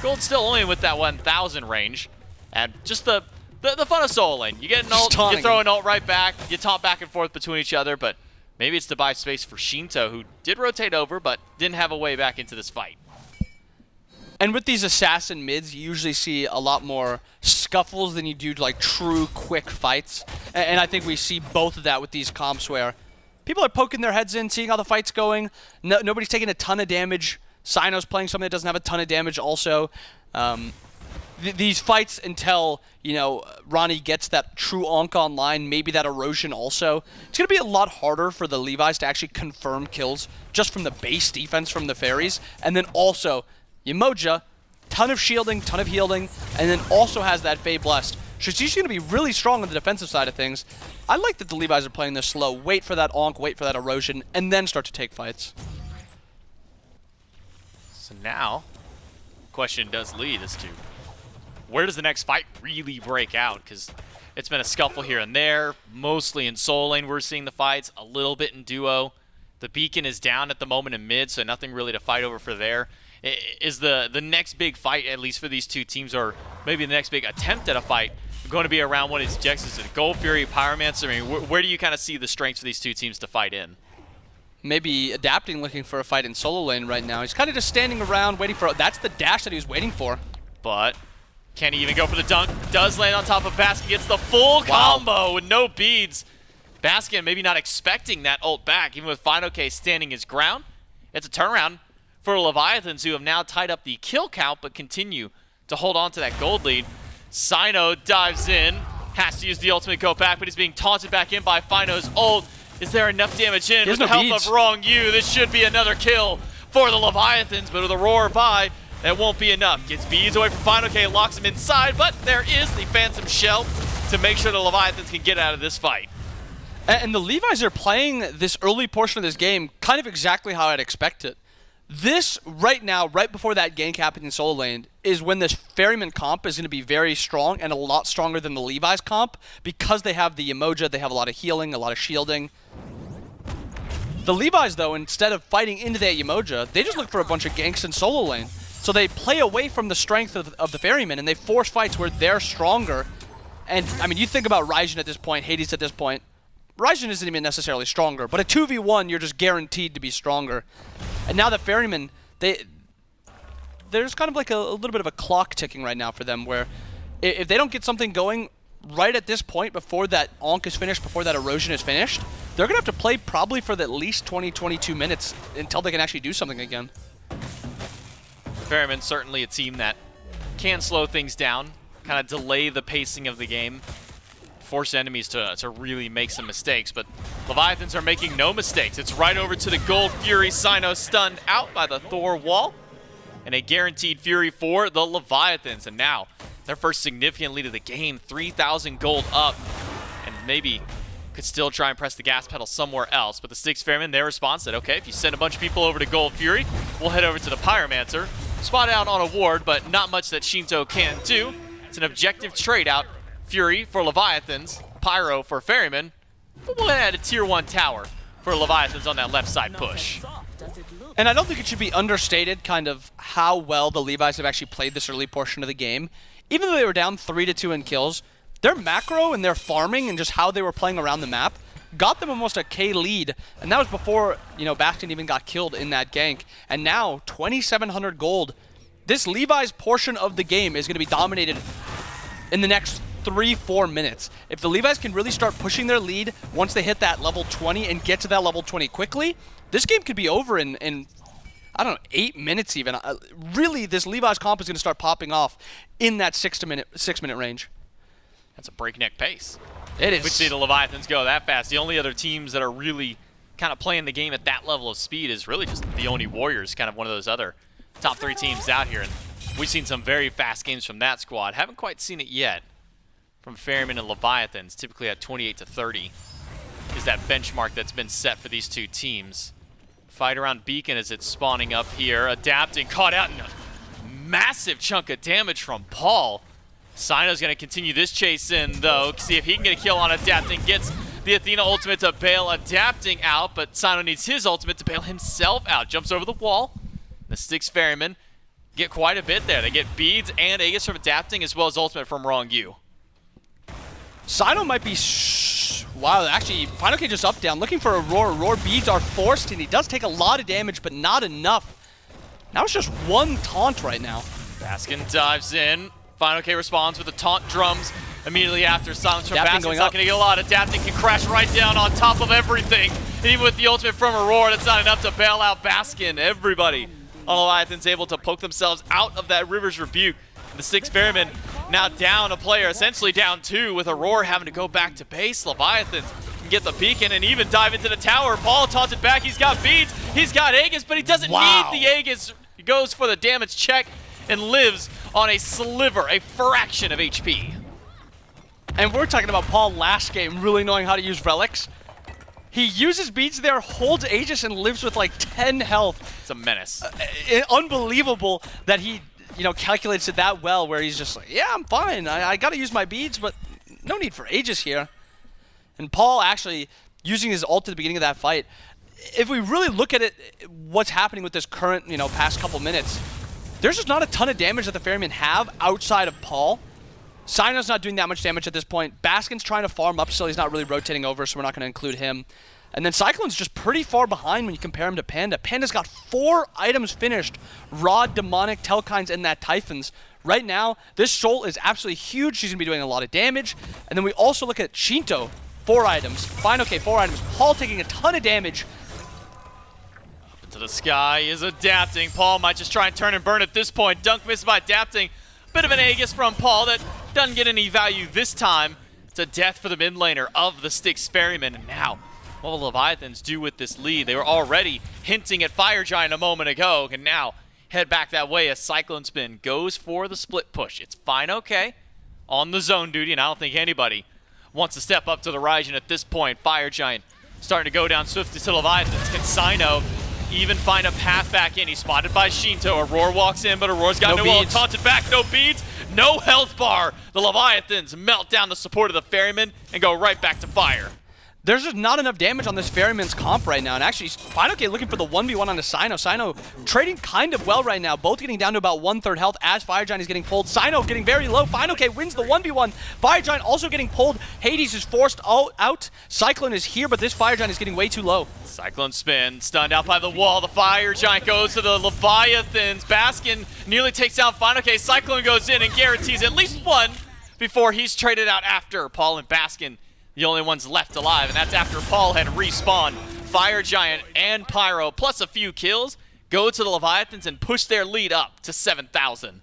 I: Gold still only with that 1,000 range. And just the fun of solo lane. You get an ult, you throw an ult right back, you taunt back and forth between each other, but maybe it's to buy space for Sheento, who did rotate over, but didn't have a way back into this fight.
H: And with these assassin mids, you usually see a lot more scuffles than you do like true quick fights. And I think we see both of that with these comps where people are poking their heads in, seeing how the fight's going. Nobody's taking a ton of damage. Cyno's playing something that doesn't have a ton of damage also. These fights until, you know, Ronnie gets that true Onk online, maybe that erosion also. It's going to be a lot harder for the Levi's to actually confirm kills just from the base defense from the fairies. And then also, Yemoja, ton of shielding, ton of healing, and then also has that Fey Blessed. So she's going to be really strong on the defensive side of things. I like that the Levi's are playing this slow. Wait for that Onk, wait for that erosion, and then start to take fights.
I: So now, question does lead as to where does the next fight really break out? Because it's been a scuffle here and there, mostly in solo lane we're seeing the fights, a little bit in duo. The beacon is down at the moment in mid, so nothing really to fight over for there. Is the next big fight, at least for these two teams, or maybe the next big attempt at a fight, going to be around one of these objectives? Is it Gold Fury, Pyromancer? I mean, where do you kind of see the strengths for these two teams to fight in?
H: Maybe adapting, looking for a fight in solo lane right now. He's kind of just standing around waiting for... That's the dash that he was waiting for.
I: But can't even go for the dunk. Does land on top of Baskin. Gets the full combo with no beads. Baskin maybe not expecting that ult back, even with fineokay standing his ground. It's a turnaround for Leviathans, who have now tied up the kill count, but continue to hold on to that gold lead. Cyno dives in. Has to use the ultimate go back, but he's being taunted back in by Fino's ult. Is there enough damage in? With the help of Ronngyu, this should be another kill for the Leviathans, but with a roar by, that won't be enough. Gets beads away from fineokay, locks him inside, but there is the Phantom Shell to make sure the Leviathans can get out of this fight.
H: And the Levi's are playing this early portion of this game kind of exactly how I'd expect it. This, right now, right before that gank happened in solo lane, is when this Ferryman comp is going to be very strong and a lot stronger than the Levi's comp because they have the Yemoja, they have a lot of healing, a lot of shielding. The Levi's, though, instead of fighting into that Yemoja, they just look for a bunch of ganks in solo lane. So they play away from the strength of the Ferryman, and they force fights where they're stronger. And, I mean, you think about Raijin at this point, Hades at this point. Raijin isn't even necessarily stronger, but a 2v1, you're just guaranteed to be stronger. And now the Ferrymen, there's kind of like a little bit of a clock ticking right now for them, where if they don't get something going right at this point before that Onk is finished, before that erosion is finished, they're going to have to play probably for at least 20-22 minutes until they can actually do something again.
I: Ferrymen, certainly a team that can slow things down, kind of delay the pacing of the game, force enemies to really make some mistakes, but Leviathans are making no mistakes. It's right over to the Gold Fury. Cyno stunned out by the Thor wall, and a guaranteed Fury for the Leviathans. And now, their first significant lead of the game, 3,000 gold up, and maybe could still try and press the gas pedal somewhere else. But the Styx Ferrymen, their response said, okay, if you send a bunch of people over to Gold Fury, we'll head over to the Pyromancer. Spot out on a ward, but not much that Sheento can do. It's an objective trade out. Fury for Leviathans, Pyro for Ferrymen, but we'll add a tier 1 tower for Leviathans on that left side push.
H: And I don't think it should be understated kind of how well the Levi's have actually played this early portion of the game. Even though they were down 3-2 in kills, their macro and their farming and just how they were playing around the map got them almost a K lead, and that was before, you know, Baskin even got killed in that gank. And now, 2,700 gold. This Levi's portion of the game is going to be dominated in the next 3-4 minutes. If the Levi's can really start pushing their lead once they hit that level 20 and get to that level 20 quickly, this game could be over in I don't know, 8 minutes even. Really, this Levi's comp is going to start popping off in that 6 minute range.
I: That's a breakneck pace.
H: It is.
I: We see the Leviathans go that fast. The only other teams that are really kind of playing the game at that level of speed is really just the Oni Warriors, kind of one of those other top 3 teams out here. And we've seen some very fast games from that squad. Haven't quite seen it yet from Ferrymen and Leviathans. Typically at 28-30 is that benchmark that's been set for these two teams. Fight around Beacon as it's spawning up here. Adapting, caught out in a massive chunk of damage from Paul. Cyno's going to continue this chase in, though. See if he can get a kill on Adapting. Gets the Athena ultimate to bail Adapting out, but Cyno needs his ultimate to bail himself out. Jumps over the wall. The Styx Ferrymen get quite a bit there. They get beads and Aegis from Adapting, as well as ultimate from Ronngyu.
H: Cyno might be... Wow, actually, fineokay just up down, looking for Aurora. Aurora beads are forced, and he does take a lot of damage, but not enough Now it's just one taunt right now.
I: Baskin dives in. fineokay responds with the taunt drums immediately after. Silence from
H: Adapting
I: Baskin's
H: going
I: not
H: up.
I: going to get a lot. Adapting can crash right down on top of everything. And even with the ultimate from Aror, that's not enough to bail out Baskin. Everybody on Leviathan's able to poke themselves out of that River's Rebuke. And the Styx Ferrymen now down a player, essentially down 2, with Aror having to go back to base. Leviathans can get the beacon and even dive into the tower. Paul taunted back. He's got beads. He's got Aegis, but he doesn't need the Aegis. He goes for the damage check and lives on a sliver, a fraction of HP.
H: And we're talking about Paul last game really knowing how to use relics. He uses beads there, holds Aegis, and lives with like 10 health.
I: It's a menace.
H: Unbelievable that he, calculates it that well, where he's just like, yeah, I'm fine. I got to use my beads, but no need for Aegis here. And Paul actually using his ult at the beginning of that fight. If we really look at it, what's happening with this current, past couple minutes, there's just not a ton of damage that the Ferrymen have outside of Paul. Cyno's not doing that much damage at this point. Baskin's trying to farm up still. He's not really rotating over, so we're not going to include him. And then Cyclone's just pretty far behind when you compare him to Panda. Panda's got 4 items finished. Rod, Demonic, Telkines, and that Typhons. Right now, this Soul is absolutely huge. She's going to be doing a lot of damage. And then we also look at Sheento, 4 items. fineokay, 4 items. Paul taking a ton of damage.
I: Up into the sky is adapting. Paul might just try and turn and burn at this point. Dunk missed by adapting. Bit of an Aegis from Paul that doesn't get any value this time. It's a death for the mid laner of the Styx Ferrymen. And now, what will Leviathans do with this lead? They were already hinting at Fire Giant a moment ago. And now head back that way as CycloneSpin goes for the split push. It's fineokay on the zone duty, and I don't think anybody wants to step up to the Raijin at this point. Fire Giant starting to go down swiftly to Leviathans. Can Cyno even find a path back in? He's spotted by Sheento. Aror walks in, but Auror's got no ult. Taunted back, no beads, no health bar. The Leviathans melt down the support of the Ferrymen and go right back to fire.
H: There's just not enough damage on this Ferryman's comp right now. And actually, fineokay looking for the 1v1 onto Cyno. Cyno trading kind of well right now. Both getting down to about 1/3 health as Fire Giant is getting pulled. Cyno getting very low. fineokay wins the 1v1. Fire Giant also getting pulled. Hades is forced out. Cyclone is here, but this Fire Giant is getting way too low.
I: CycloneSpin stunned out by the wall. The Fire Giant goes to the Leviathans. Baskin nearly takes down fineokay. Cyclone goes in and guarantees at least one before he's traded out after. Paul and Baskin, the only ones left alive, and that's after Paul had respawned. Fire Giant and Pyro, plus a few kills, go to the Leviathans and push their lead up to 7,000.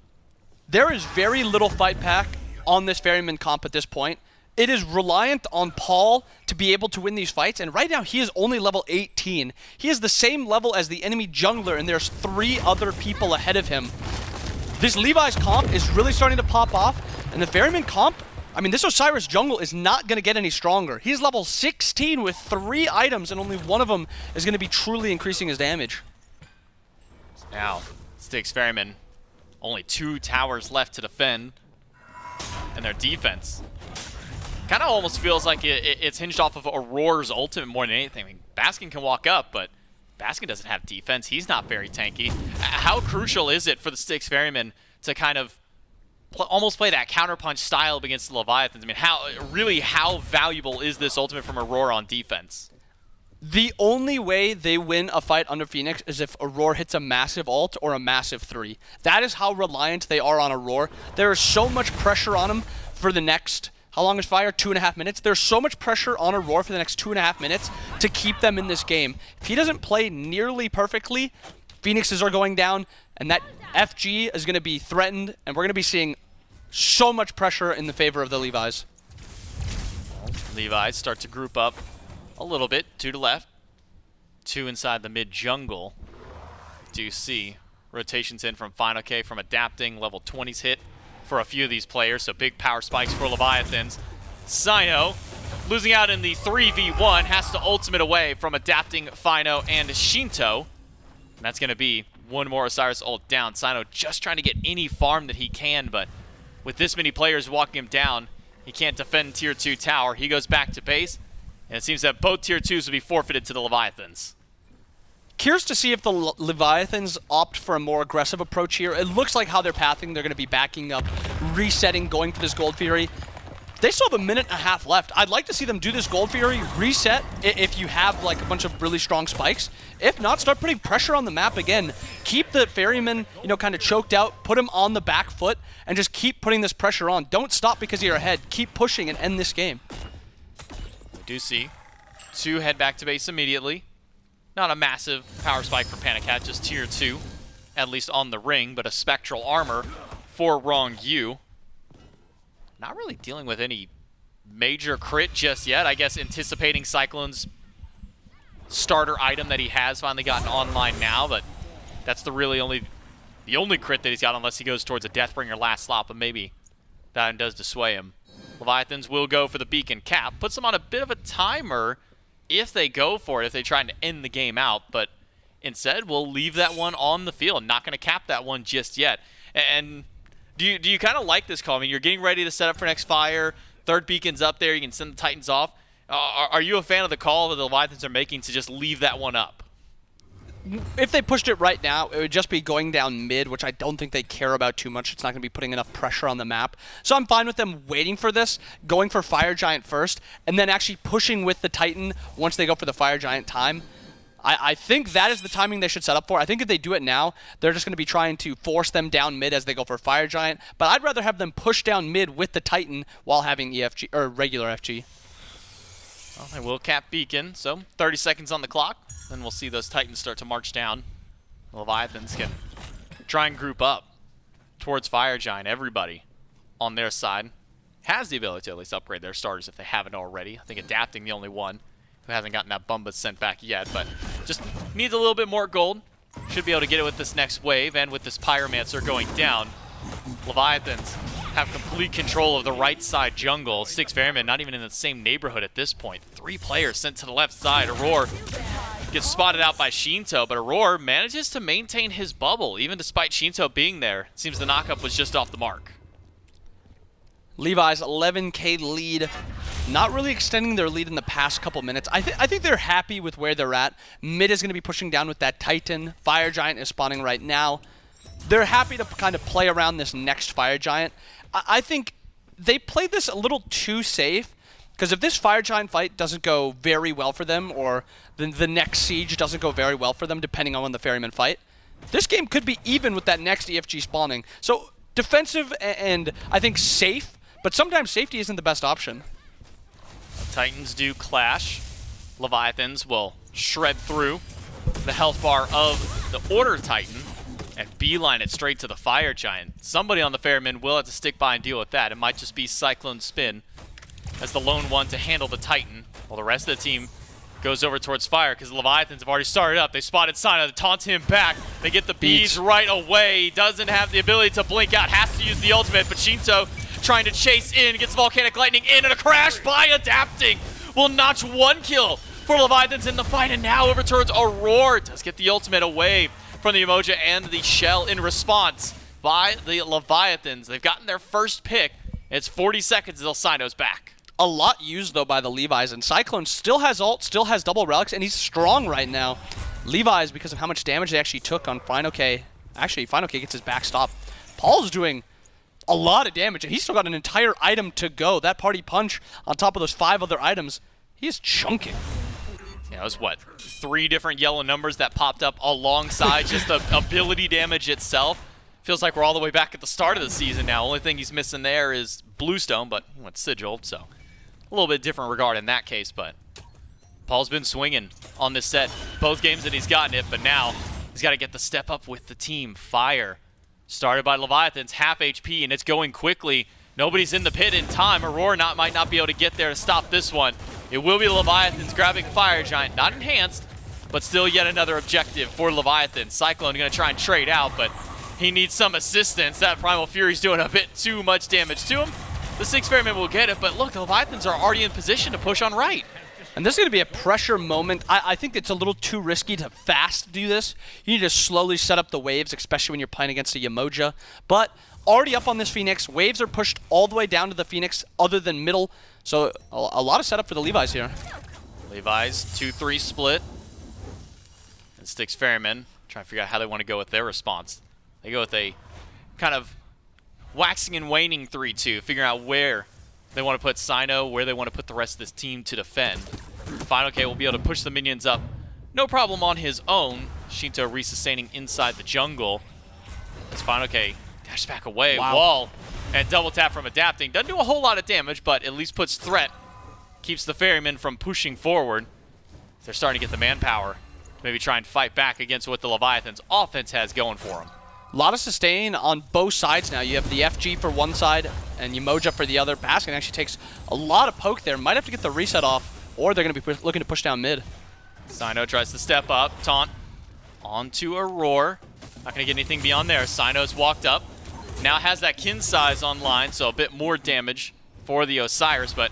H: There is very little fight pack on this Ferryman comp at this point. It is reliant on Paul to be able to win these fights, and right now he is only level 18. He is the same level as the enemy jungler, and there's 3 other people ahead of him. This Levi's comp is really starting to pop off, and the Ferryman comp, this Osiris jungle is not going to get any stronger. He's level 16 with 3 items, and only one of them is going to be truly increasing his damage.
I: Now, Styx Ferrymen, only 2 towers left to defend, and their defense kind of almost feels like it's hinged off of Auror's ultimate more than anything. Baskin can walk up, but Baskin doesn't have defense. He's not very tanky. How crucial is it for the Styx Ferrymen to kind of almost play that counterpunch style against the Leviathans? How valuable is this ultimate from Aror on defense?
H: The only way they win a fight under Phoenix is if Aror hits a massive ult or a massive 3. That is how reliant they are on Aror. There is so much pressure on him for the next, how long is Fire? 2.5 minutes. There's so much pressure on Aror for the next 2.5 minutes to keep them in this game. If he doesn't play nearly perfectly, Phoenixes are going down, and that FG is going to be threatened, and we're going to be seeing so much pressure in the favor of the Levi's.
I: Levi's start to group up a little bit. 2 to left, 2 inside the mid jungle. Do see rotations in from fineokay, from adapting. Level 20s hit for a few of these players, so big power spikes for Leviathans. Cyno losing out in the 3v1, has to ultimate away from adapting Fino and Sheento. And that's going to be one more Osiris ult down. Cyno just trying to get any farm that he can, but with this many players walking him down, he can't defend tier 2 tower. He goes back to base, and it seems that both tier 2s will be forfeited to the Leviathans.
H: Curious to see if the Leviathans opt for a more aggressive approach here. It looks like how they're pathing, they're going to be backing up, resetting, going for this Gold Fury. They still have a minute and a half left. I'd like to see them do this Gold Fury, reset if you have like a bunch of really strong spikes. If not, start putting pressure on the map again. Keep the Ferrymen, you know, kind of choked out, put them on the back foot, and just keep putting this pressure on. Don't stop because you're ahead. Keep pushing and end this game.
I: We do see 2 head back to base immediately. Not a massive power spike for PandaCat, just tier 2, at least on the ring, but a spectral armor for Ronngyu. Not really dealing with any major crit just yet. I guess anticipating Cyclone's starter item that he has finally gotten online now, but that's the only crit that he's got unless he goes towards a Deathbringer last slot, but maybe that does dissuade him. Leviathans will go for the beacon cap, puts them on a bit of a timer if they go for it, if they try to end the game out, but instead we'll leave that one on the field. Not going to cap that one just yet. And do you kind of like this call? I mean, you're getting ready to set up for next fire. 3rd beacon's up there. You can send the Titans off. Are you a fan of the call that the Leviathans are making to just leave that one up?
H: If they pushed it right now, it would just be going down mid, which I don't think they care about too much. It's not going to be putting enough pressure on the map. So I'm fine with them waiting for this, going for Fire Giant first, and then actually pushing with the Titan once they go for the Fire Giant time. I think that is the timing they should set up for. I think if they do it now, they're just going to be trying to force them down mid as they go for Fire Giant. But I'd rather have them push down mid with the Titan while having EFG or regular FG.
I: Well, they will cap beacon, so 30 seconds on the clock. Then we'll see those Titans start to march down. The Leviathans can try and group up towards Fire Giant. Everybody on their side has the ability to at least upgrade their starters if they haven't already. I think Adapting the only one who hasn't gotten that Bumba sent back yet, but just needs a little bit more gold. Should be able to get it with this next wave and with this Pyromancer going down. Leviathans have complete control of the right side jungle. Styx Ferrymen not even in the same neighborhood at this point. 3 players sent to the left side. Aror gets spotted out by Sheento, but Aror manages to maintain his bubble even despite Sheento being there. It seems the knockup was just off the mark.
H: Levi's 11k lead, not really extending their lead in the past couple minutes. I think they're happy with where they're at. Mid is going to be pushing down with that Titan. Fire Giant is spawning right now. They're happy to kind of play around this next Fire Giant. I think they played this a little too safe, because if this Fire Giant fight doesn't go very well for them, or the next siege doesn't go very well for them, depending on when the Ferrymen fight, this game could be even with that next EFG spawning. So defensive and I think safe, but sometimes safety isn't the best option.
I: Titans do clash. Leviathans will shred through the health bar of the Order Titan and beeline it straight to the Fire Giant. Somebody on the Ferrymen will have to stick by and deal with that. It might just be CycloneSpin as the lone one to handle the Titan, while the rest of the team goes over towards Fire, because the Leviathans have already started up. They spotted Cyno to taunt him back. They get the beads right away. He doesn't have the ability to blink out, has to use the ultimate, but Sheento trying to chase in, gets Volcanic Lightning in, and a crash by Adapting will notch 1 kill for Leviathans in the fight, and now over towards Aror. Does get the ultimate away from the Yemoja and the shell in response by the Leviathans. They've gotten their first pick. It's 40 seconds until Cyno's back.
H: A lot used, though, by the Levi's, and Cyclone still has ult, still has double relics, and he's strong right now. Levi's, because of how much damage they actually took on fineokay. Actually, fineokay gets his back stop. Paul's doing a lot of damage, and he's still got an entire item to go. That party punch on top of those 5 other items, he is chunking.
I: Yeah, it was what, 3 different yellow numbers that popped up alongside just the ability damage itself. Feels like we're all the way back at the start of the season now. Only thing he's missing there is Bluestone, but he went Sigiled, so a little bit different regard in that case. But Paul's been swinging on this set both games that he's gotten it, but now he's got to get the step up with the team. Fire started by Leviathans, half HP, and it's going quickly. Nobody's in the pit in time. Aror might not be able to get there to stop this one. It will be Leviathans grabbing Fire Giant, not enhanced, but still yet another objective for Leviathan. Cyclone going to try and trade out, but he needs some assistance. That Primal Fury's doing a bit too much damage to him. The Styx Ferrymen will get it, but look, the Leviathans are already in position to push on right.
H: And this is going to be a pressure moment. I think it's a little too risky to fast do this. You need to slowly set up the waves, especially when you're playing against a Yemoja. But already up on this Phoenix. Waves are pushed all the way down to the Phoenix other than middle. So a lot of setup for the Levi's here.
I: Levi's 2-3 split. And Styx Ferrymen trying to figure out how they want to go with their response. They go with a kind of waxing and waning 3-2, figuring out where they want to put Cyno, where they want to put the rest of this team to defend. fineokay will be able to push the minions up. No problem on his own. Sheento resustaining inside the jungle. As fineokay dashes back away.
C: Wow.
I: Wall and double tap from adapting. Doesn't do a whole lot of damage, but at least puts threat. Keeps the Ferrymen from pushing forward. They're starting to get the manpower to maybe try and fight back against what the Leviathans offense has going for them.
H: A lot of sustain on both sides now. You have the FG for one side and Yemoja for the other. Baskin actually takes a lot of poke there. Might have to get the reset off, or they're going to be looking to push down mid.
I: Cyno tries to step up. Taunt onto Aror. Not going to get anything beyond there. Cyno's walked up. Now has that kin size online, so a bit more damage for the Osiris, but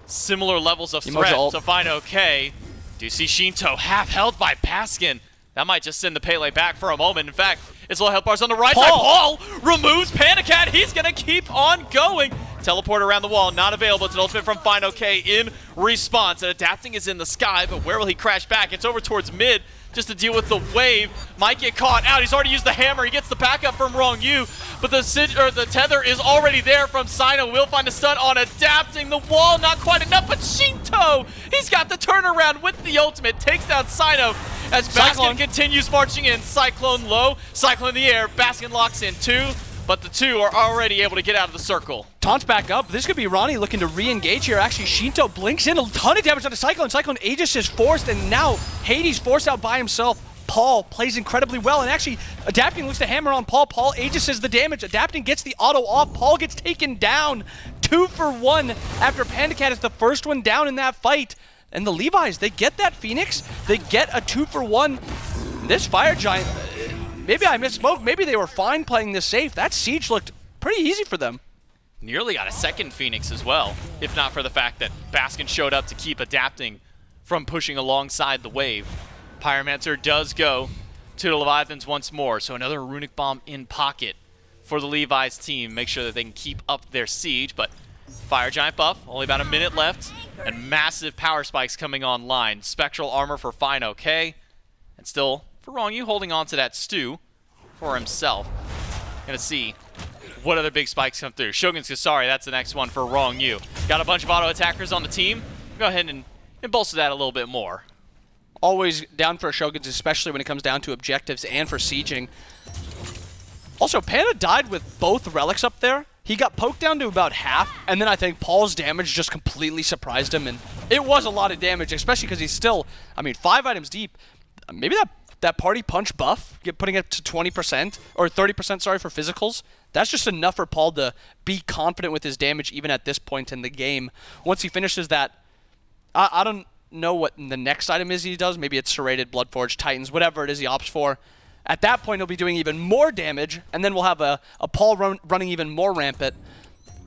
I: similar levels of threat to fineokay. Do you see Sheento half held by Baskin? That might just send the Pele back for a moment. In fact, it's low health bars on the right side. Paul removes PandaCat. He's going to keep on going. Teleport around the wall, not available. It's an ultimate from fineokay in response. And adapting is in the sky, but where will he crash back? It's over towards mid just to deal with the wave. Might get caught out. He's already used the hammer. He gets the backup from Ronngyu, but the tether is already there from Cyno. Will find a stun on adapting. The wall, not quite enough, but Sheento, he's got the turnaround with the ultimate. Takes down Cyno as Baskin continues marching in. Cyclone low, Cyclone in the air. Baskin locks in 2, but the 2 are already able to get out of the circle.
H: Taunts back up. This could be Ronnie looking to re-engage here. Actually, Sheento blinks in. A ton of damage on the Cyclone. Cyclone Aegis is forced, and now Hades forced out by himself. Paul plays incredibly well, and actually, Adapting looks to hammer on Paul. Paul Aegis is the damage. Adapting gets the auto off. Paul gets taken down. 2 for 1 after PandaCat is the first one down in that fight. And the Levi's, they get that Phoenix. They get a 2 for 1. This Fire Giant, maybe I misspoke. Maybe they were fine playing this safe. That siege looked pretty easy for them.
I: Nearly got a second Phoenix as well, if not for the fact that Baskin showed up to keep Adapting from pushing alongside the wave. Pyromancer does go to the Leviathans once more, so another Runic Bomb in pocket for the Levi's team. Make sure that they can keep up their siege, but Fire Giant buff, only about a minute left, and massive power spikes coming online. Spectral armor for fineokay, and still for Ronngyu holding on to that stew for himself. Gonna see what other big spikes come through. Shogun's Kasari, that's the next one for Ronngyu. Got a bunch of auto attackers on the team. Go ahead and bolster that a little bit more.
H: Always down for Shoguns, especially when it comes down to objectives and for sieging. Also, Panda died with both relics up there. He got poked down to about half, and then I think Paul's damage just completely surprised him, and it was a lot of damage, especially because he's still, I mean, 5 items deep. Maybe that party punch buff, putting it to 20%, or 30%, sorry, for physicals, that's just enough for Paul to be confident with his damage even at this point in the game. Once he finishes that, I don't know what the next item is he does. Maybe it's Serrated, Bloodforged, Titans, whatever it is he opts for. At that point, he'll be doing even more damage, and then we'll have a Paul running even more rampant.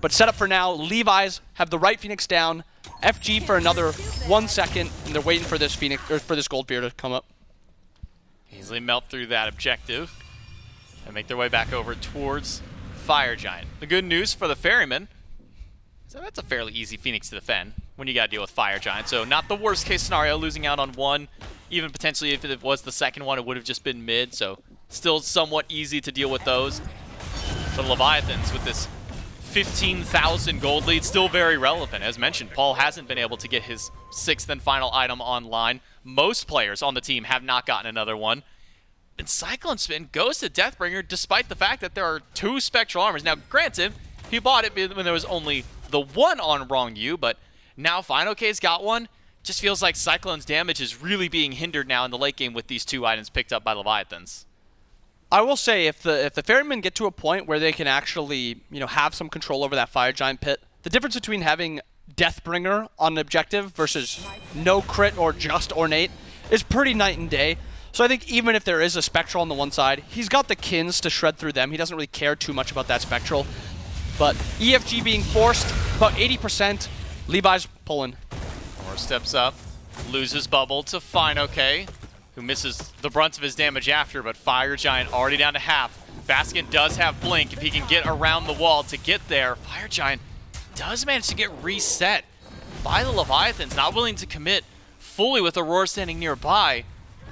H: But set up for now, Levi's have the right Phoenix down, FG for another 1 second, and they're waiting for this Phoenix or for this Gold Beer to come up.
I: Easily melt through that objective and make their way back over towards Fire Giant. The good news for the Ferrymen is that that's a fairly easy Phoenix to defend when you got to deal with Fire Giant. So not the worst case scenario, losing out on one. Even potentially if it was the second one, it would have just been mid. So still somewhat easy to deal with those. The Leviathans with this 15,000 gold lead, still very relevant. As mentioned, Paul hasn't been able to get his 6th and final item online. Most players on the team have not gotten another one. And CycloneSpin goes to Deathbringer despite the fact that there are 2 Spectral Armors. Now, granted, he bought it when there was only the 1 on Ronngyu, but now fineokay's got one. Just feels like Cyclone's damage is really being hindered now in the late game with these 2 items picked up by Leviathans.
H: I will say, if the Ferrymen get to a point where they can actually, have some control over that Fire Giant pit, the difference between having Deathbringer on an objective versus no crit or just Ornate is pretty night and day. So I think even if there is a Spectral on the one side, he's got the Kins to shred through them. He doesn't really care too much about that Spectral. But EFG being forced, about 80%, Levi's pulling.
I: Thor steps up, loses bubble to fineokay, who misses the brunt of his damage after, but Fire Giant already down to half. Baskin does have Blink if he can get around the wall to get there. Fire Giant does manage to get reset by the Leviathans, not willing to commit fully with Aurora standing nearby.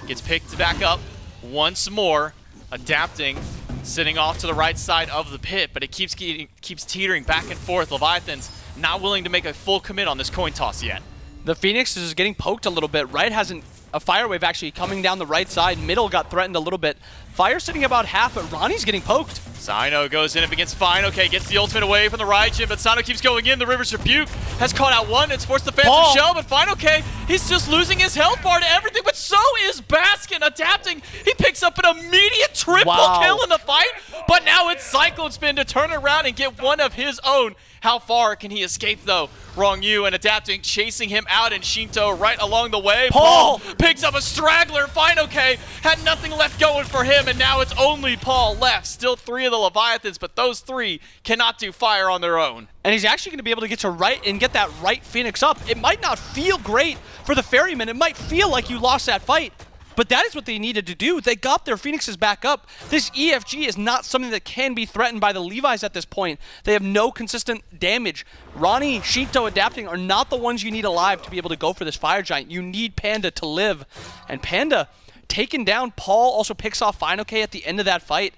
I: Gets picked back up once more, adapting, sitting off to the right side of the pit, but it keeps teetering back and forth. Leviathans not willing to make a full commit on this coin toss yet.
H: The Phoenix is getting poked a little bit. Right hasn't a fire wave actually coming down the right side. Middle got threatened a little bit. Fire sitting about half, but Ronnie's getting poked.
I: Cyno goes in up against fineokay, gets the ultimate away from the Raijin, but Cyno keeps going in. The River's Rebuke has caught out one. It's forced the Phantom Shell, but fineokay, he's just losing his health bar to everything, but so is Baskin adapting. He picks up an immediate triple kill in the fight, but now it's CycloneSpin to turn around and get one of his own. How far can he escape, though? Ronngyu and adapting, chasing him out, and Sheento right along the way. Paul picks up a straggler. fineokay had nothing left going for him, and now it's only Paul left. Still 3 of the Leviathans, but those 3 cannot do fire on their own.
H: And he's actually going to be able to get to right and get that right Phoenix up. It might not feel great for the Ferrymen. It might feel like you lost that fight. But that is what they needed to do. They got their Phoenixes back up. This EFG is not something that can be threatened by the Levi's at this point. They have no consistent damage. Ronnie, Sheento adapting are not the ones you need alive to be able to go for this Fire Giant. You need Panda to live. And Panda taken down. Paul also picks off fineokay at the end of that fight.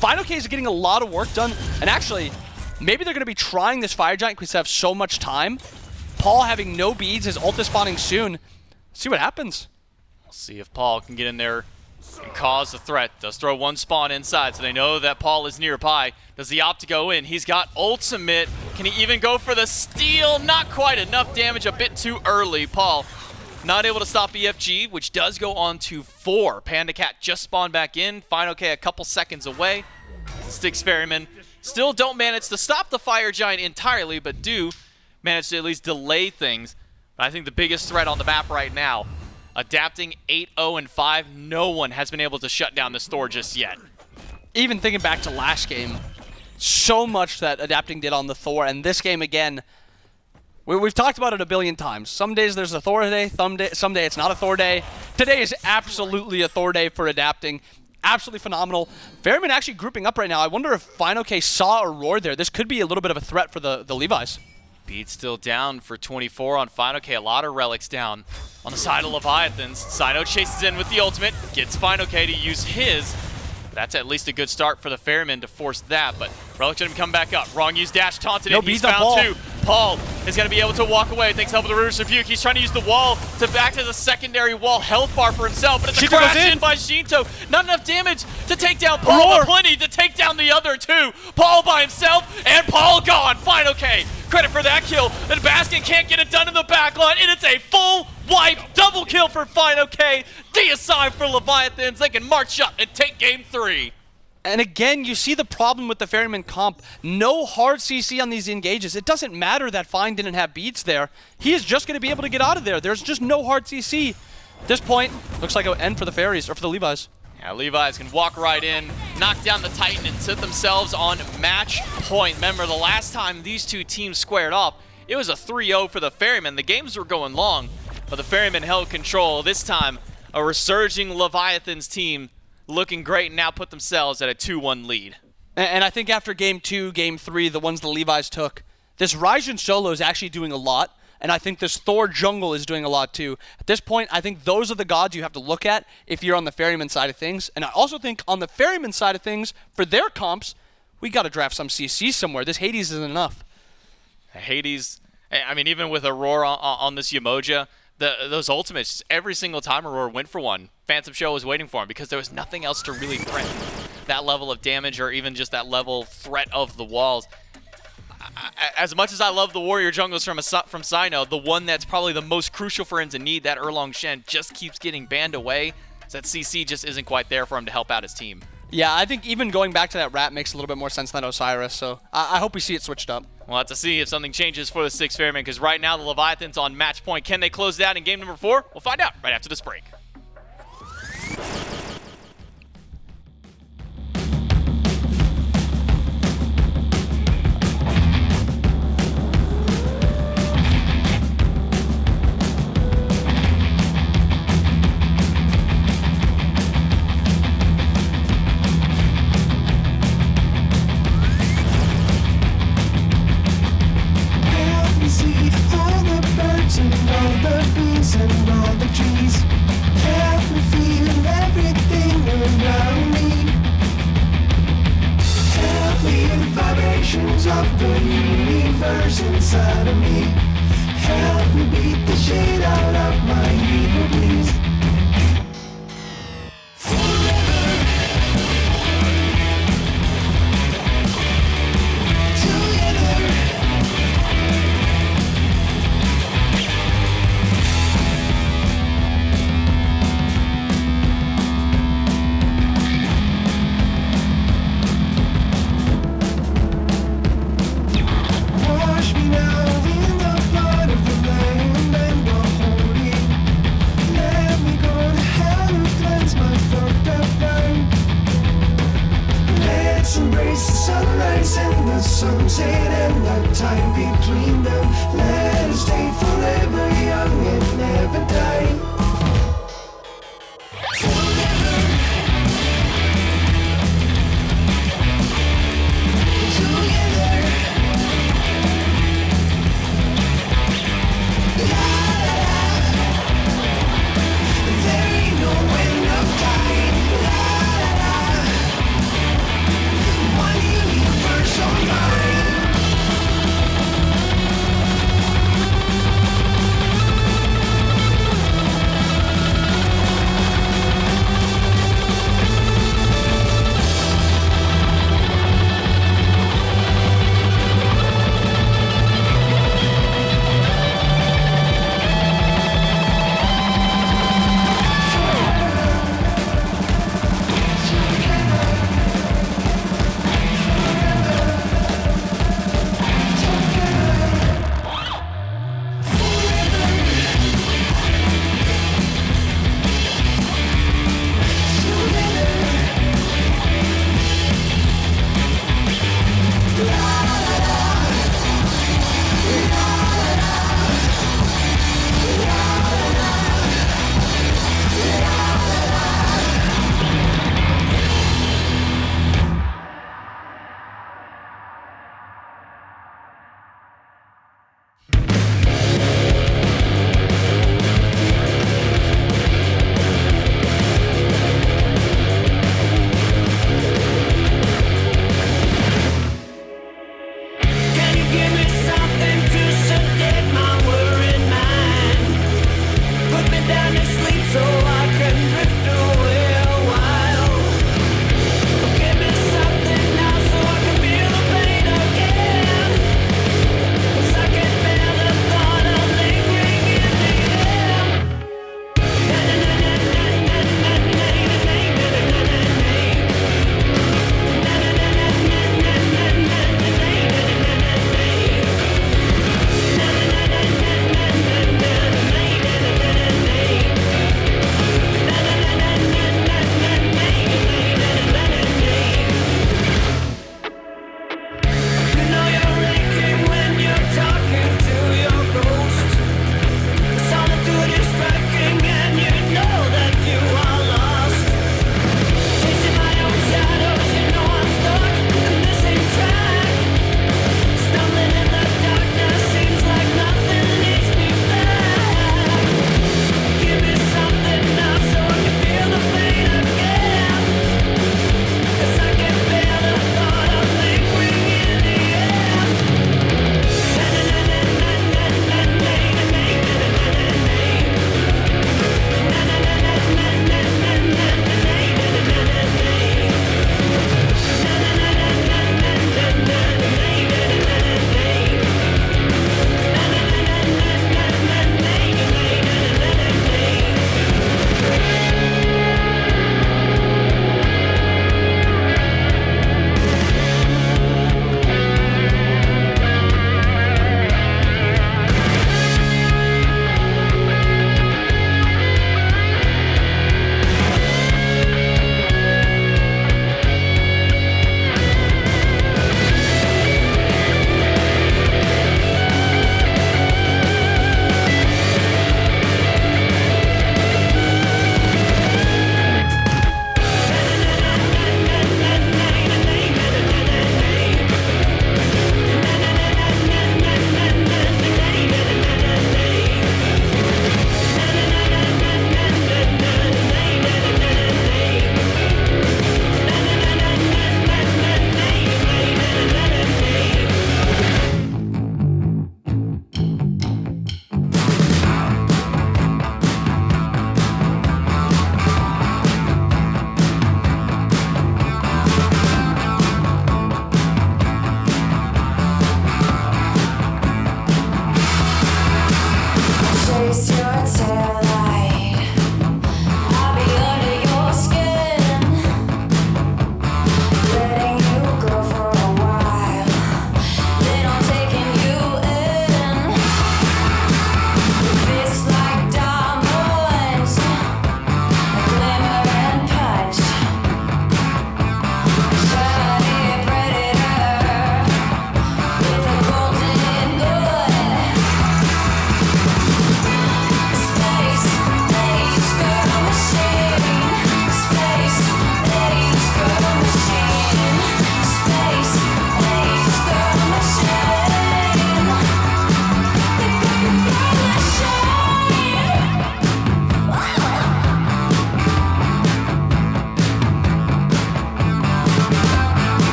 H: fineokay is getting a lot of work done. And actually, maybe they're going to be trying this Fire Giant because they have so much time. Paul having no beads, his ult is spawning soon. See what happens.
I: See if Paul can get in there and cause the threat. Does throw one spawn inside, so they know that Paul is nearby. Does he opt to go in? He's got ultimate. Can he even go for the steal? Not quite enough damage, a bit too early. Paul not able to stop EFG, which does go on to 4. PandaCat just spawned back in. fineokay a couple seconds away. Styx Ferrymen still don't manage to stop the Fire Giant entirely, but do manage to at least delay things. But I think the biggest threat on the map right now, adapting 8-0-5, no one has been able to shut down this Thor just yet.
H: Even thinking back to last game, so much that adapting did on the Thor, and this game again, we've talked about it a billion times. Some days there's a Thor day, some day it's not a Thor day. Today is absolutely a Thor day for adapting. Absolutely phenomenal. Ferrymen actually grouping up right now. I wonder if fineokay saw Aror there. This could be a little bit of a threat for the Levi's.
I: Beat still down for 24 on fineokay. A lot of relics down on the side of Leviathans. Cyno chases in with the ultimate. Gets fineokay to use his. That's at least a good start for the Ferrymen to force that, but relics didn't come back up. Rongyu's dash taunted in. He's found 2. Paul is going to be able to walk away. Thanks help with the River's Rebuke. He's trying to use the wall to act as a secondary wall health bar for himself, but it's a crash in by Sheento. Not enough damage to take down Paul, but plenty to take down the other 2. Paul by himself, and Paul gone. fineokay. Credit for that kill. And Baskin can't get it done in the backline, and it's a full wipe. Double kill for fineokay. Deicide for Leviathans. They can march up and take game 3.
H: And again, you see the problem with the Ferryman comp. No hard CC on these engages. It doesn't matter that Fine didn't have beats there. He is just going to be able to get out of there. There's just no hard CC. At this point, looks like an end for the Fairies, or for the Levi's.
I: Yeah, Levi's can walk right in, knock down the Titan, and sit themselves on match point. Remember, the last time these two teams squared off, it was a 3-0 for the Ferrymen. The games were going long, but the Ferrymen held control. This time, a resurging Leviathans team looking great and now put themselves at a 2-1 lead.
H: And I think after game 2, game 3, the ones the Levi's took, this Raijin solo is actually doing a lot. And I think this Thor jungle is doing a lot too. At this point, I think those are the gods you have to look at if you're on the Ferryman side of things. And I also think on the Ferryman side of things, for their comps, we got to draft some CC somewhere. This Hades isn't enough.
I: Hades, I mean, even with Aror on this Yemoja, those ultimates, every single time Aror went for one, Phantom Show was waiting for him because there was nothing else to really threaten that level of damage or even just that level threat of the walls. As much as I love the warrior jungles from Cyno, the one that's probably the most crucial for him to need, that Erlong Shen, just keeps getting banned away. So that CC just isn't quite there for him to help out his team.
H: Yeah, I think even going back to that Rat makes a little bit more sense than Osiris, so I hope we see it switched up.
I: We'll have to see if something changes for the Styx Ferrymen, because right now the Leviathans on match point. Can they close it out in game number 4? We'll find out right after this break.
J: force inside of me. Help me beat the shit out of my ego, please. Wash me now in the blood of the Lamb, and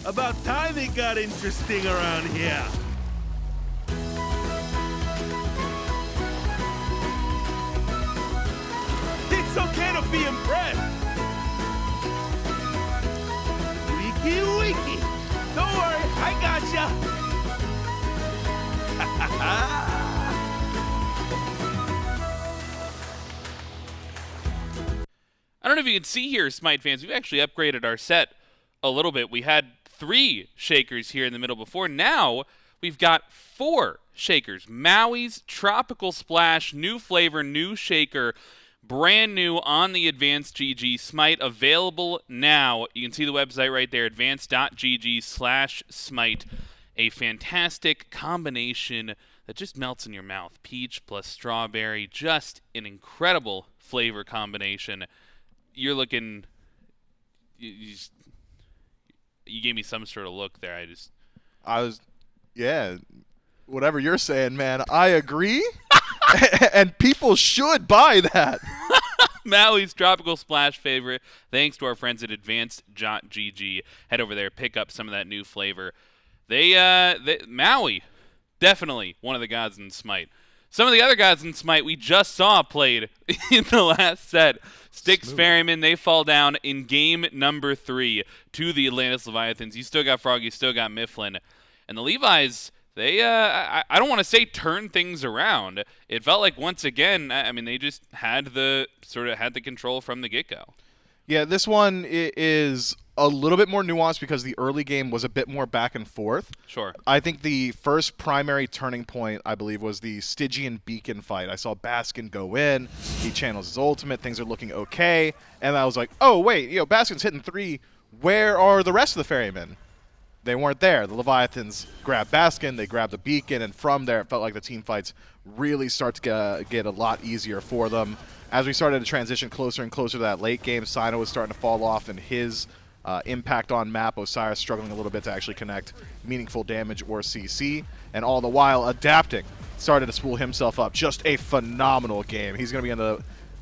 K: About time it got interesting around here. It's okay to be impressed. Wiki wiki. Don't worry, I gotcha.
A: I don't know if you can see here, Smite fans, we've actually upgraded our set a little bit. We had 3 shakers here in the middle before. Now we've got 4 shakers. Maui's Tropical Splash, new flavor, new shaker, brand new on the Advanced GG Smite, available now. You can see the website right there, advanced.gg/smite. A fantastic combination that just melts in your mouth. Peach plus strawberry, just an incredible flavor combination. You're looking... You gave me some sort of look there.
B: Yeah, whatever you're saying, man, I agree. And people should buy that.
A: Maui's Tropical Splash favorite. Thanks to our friends at advanced.gg. Head over there, pick up some of that new flavor. Maui, definitely one of the gods in Smite. Some of the other gods in Smite we just saw played in the last set. Styx Ferrymen, they fall down in game number 3 to the Atlantis Leviathans. You still got Frog, you still got Mifflin. And the Levi's, they, I don't want to say turn things around. It felt like once again, I mean, they just had the control from the get-go.
B: Yeah, this one is a little bit more nuanced because the early game was a bit more back and forth.
A: Sure.
B: I think the first primary turning point, I believe, was the Stygian Beacon fight. I saw Baskin go in, he channels his ultimate, things are looking okay, and I was like, oh, wait, Baskin's hitting 3. Where are the rest of the Ferrymen? They weren't there. The Leviathans grabbed Baskin, they grabbed the Beacon, and from there it felt like the team fights really start to get a lot easier for them. As we started to transition closer and closer to that late game, Cyno was starting to fall off in his impact on map. Osiris struggling a little bit to actually connect meaningful damage or CC, and all the while adapting, started to spool himself up. Just a phenomenal game. He's going to be in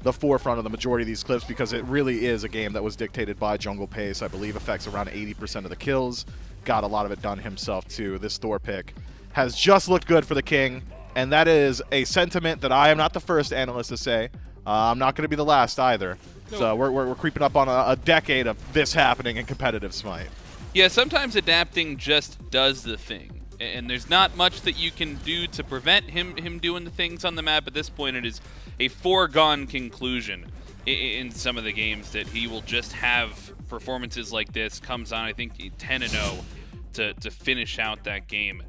B: the forefront of the majority of these clips because it really is a game that was dictated by jungle pace. I believe affects around 80% of the kills. Got a lot of it done himself too. This Thor pick has just looked good for the king, and that is a sentiment that I am not the first analyst to say. I'm not going to be the last either. No. So we're creeping up on a decade of this happening in competitive Smite.
A: Yeah, sometimes adapting just does the thing. And there's not much that you can do to prevent him doing the things on the map. At this point, it is a foregone conclusion in some of the games that he will just have performances like this. Comes on, I think, 10-0 to finish out that game.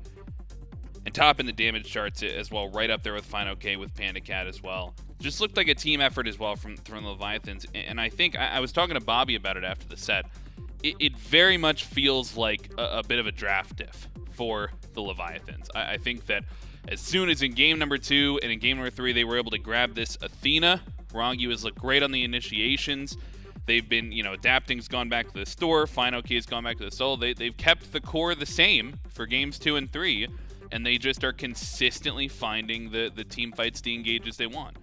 A: And top in the damage charts as well, right up there with fineokay, with PandaCat as well. Just looked like a team effort as well from the Leviathans. And I think I was talking to Bobby about it after the set. It very much feels like a bit of a draft diff for the Leviathans. I think that as soon as in game number 2 and in game number 3 they were able to grab this Athena, Ronngyu has looked great on the initiations. They've been, adapting's gone back to the store, fineokay's gone back to the solo. They've kept the core the same for games 2 and 3. and they just are consistently finding the team fights, the engages they want.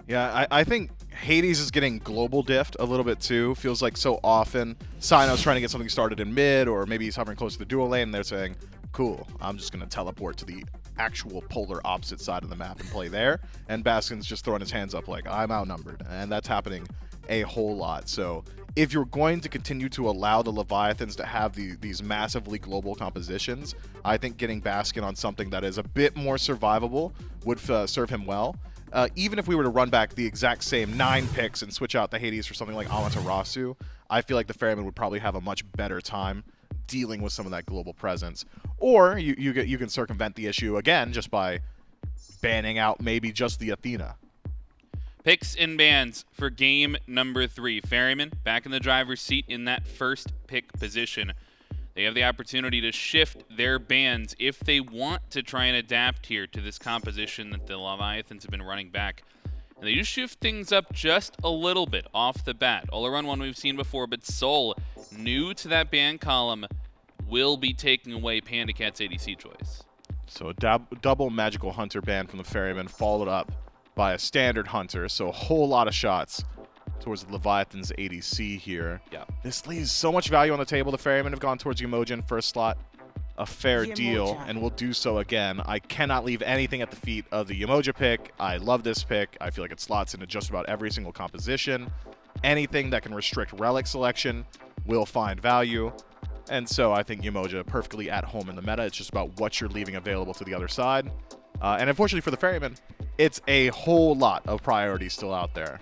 B: Yeah, I think Hades is getting global diffed a little bit too. Feels like so often Cyno's trying to get something started in mid, or maybe he's hovering close to the dual lane, and they're saying, cool, I'm just going to teleport to the actual polar opposite side of the map and play there. And Baskin's just throwing his hands up like, I'm outnumbered. And that's happening a whole lot. So if you're going to continue to allow the Leviathans to have these massively global compositions, I think getting Baskin on something that is a bit more survivable would serve him well. Even if we were to run back the exact same 9 picks and switch out the Hades for something like Amaterasu, I feel like the Ferrymen would probably have a much better time dealing with some of that global presence. Or you can circumvent the issue again just by banning out maybe just the Athena.
A: Picks and bans for game number 3. Ferrymen back in the driver's seat in that first pick position. They have the opportunity to shift their bans if they want to try and adapt here to this composition that the Leviathans have been running back. And they just shift things up just a little bit off the bat. Olorun, one we've seen before, but Soul, new to that ban column, will be taking away PandaCat's ADC choice.
B: So a double Magical Hunter ban from the Ferrymen, followed up by a standard Hunter. So a whole lot of shots towards the Leviathan's ADC here.
A: Yeah.
B: This leaves so much value on the table. The Ferrymen have gone towards Yemoja in first slot. A fair deal, and will do so again. I cannot leave anything at the feet of the Yemoja pick. I love this pick. I feel like it slots into just about every single composition. Anything that can restrict relic selection will find value. And so I think Yemoja perfectly at home in the meta. It's just about what you're leaving available to the other side. And unfortunately for the Ferrymen, it's a whole lot of priorities still out there.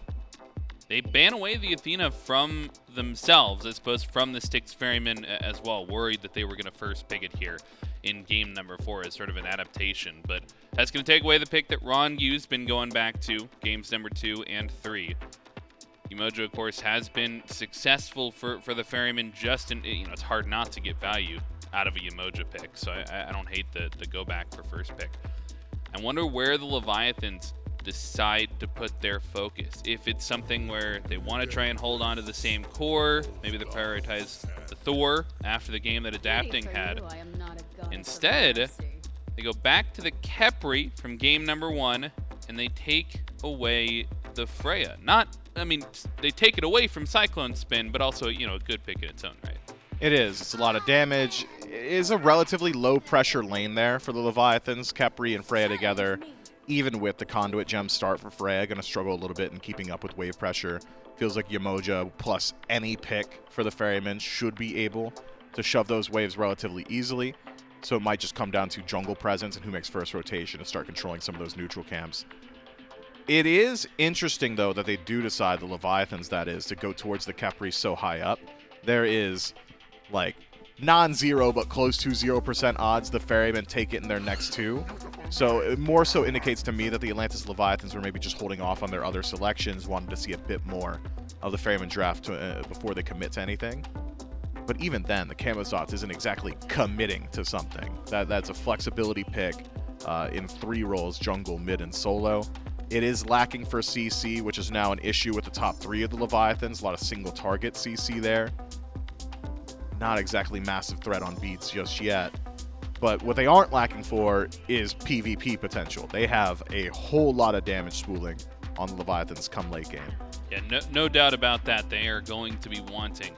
A: They ban away the Athena from themselves as opposed from the Styx Ferrymen as well, worried that they were going to first pick it here in game number 4 as sort of an adaptation. But that's going to take away the pick that Ronngyu's been going back to games number 2 and 3. Yemoja, of course, has been successful for the Ferrymen just in, it's hard not to get value out of a Yemoja pick, so I don't hate the go back for first pick. I wonder where the Leviathans decide to put their focus. If it's something where they want to try and hold on to the same core, maybe they prioritize the Thor after the game that Adapting had. Instead, they go back to the Khepri from game number 1, and they take away the Freya. They take it away from CycloneSpin, but also, a good pick in its own right.
B: It is. It's a lot of damage. It is a relatively low pressure lane there for the Leviathans. Khepri and Freya together. Even with the Conduit Gem start for Freya, going to struggle a little bit in keeping up with wave pressure. Feels like Yemoja plus any pick for the Ferrymen should be able to shove those waves relatively easily. So it might just come down to jungle presence and who makes first rotation to start controlling some of those neutral camps. It is interesting, though, that they do decide, the Leviathans that is, to go towards the Khepri so high up. There is, like, non-zero but close to 0% odds the Ferrymen take it in their next 2. So it more so indicates to me that the Atlantis Leviathans were maybe just holding off on their other selections, wanted to see a bit more of the Ferrymen draft before they commit to anything. But even then, the Camazotz isn't exactly committing to something. That's a flexibility pick in 3 roles, jungle, mid, and solo. It is lacking for CC, which is now an issue with the top 3 of the Leviathans. A lot of single target CC there. Not exactly massive threat on beats just yet. But what they aren't lacking for is PvP potential. They have a whole lot of damage spooling on the Leviathans come late game.
A: Yeah, no doubt about that. They are going to be wanting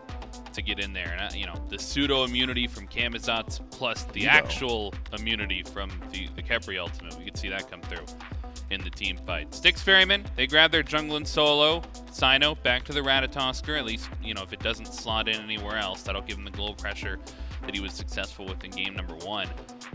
A: to get in there. And, the pseudo immunity from Camazotz plus the actual immunity from the Khepri ultimate. We could see that come through in the team fight. Styx Ferrymen, they grab their jungle and solo. Cyno back to the Ratatoskr. At least, if it doesn't slot in anywhere else, that'll give him the global pressure that he was successful with in game number 1.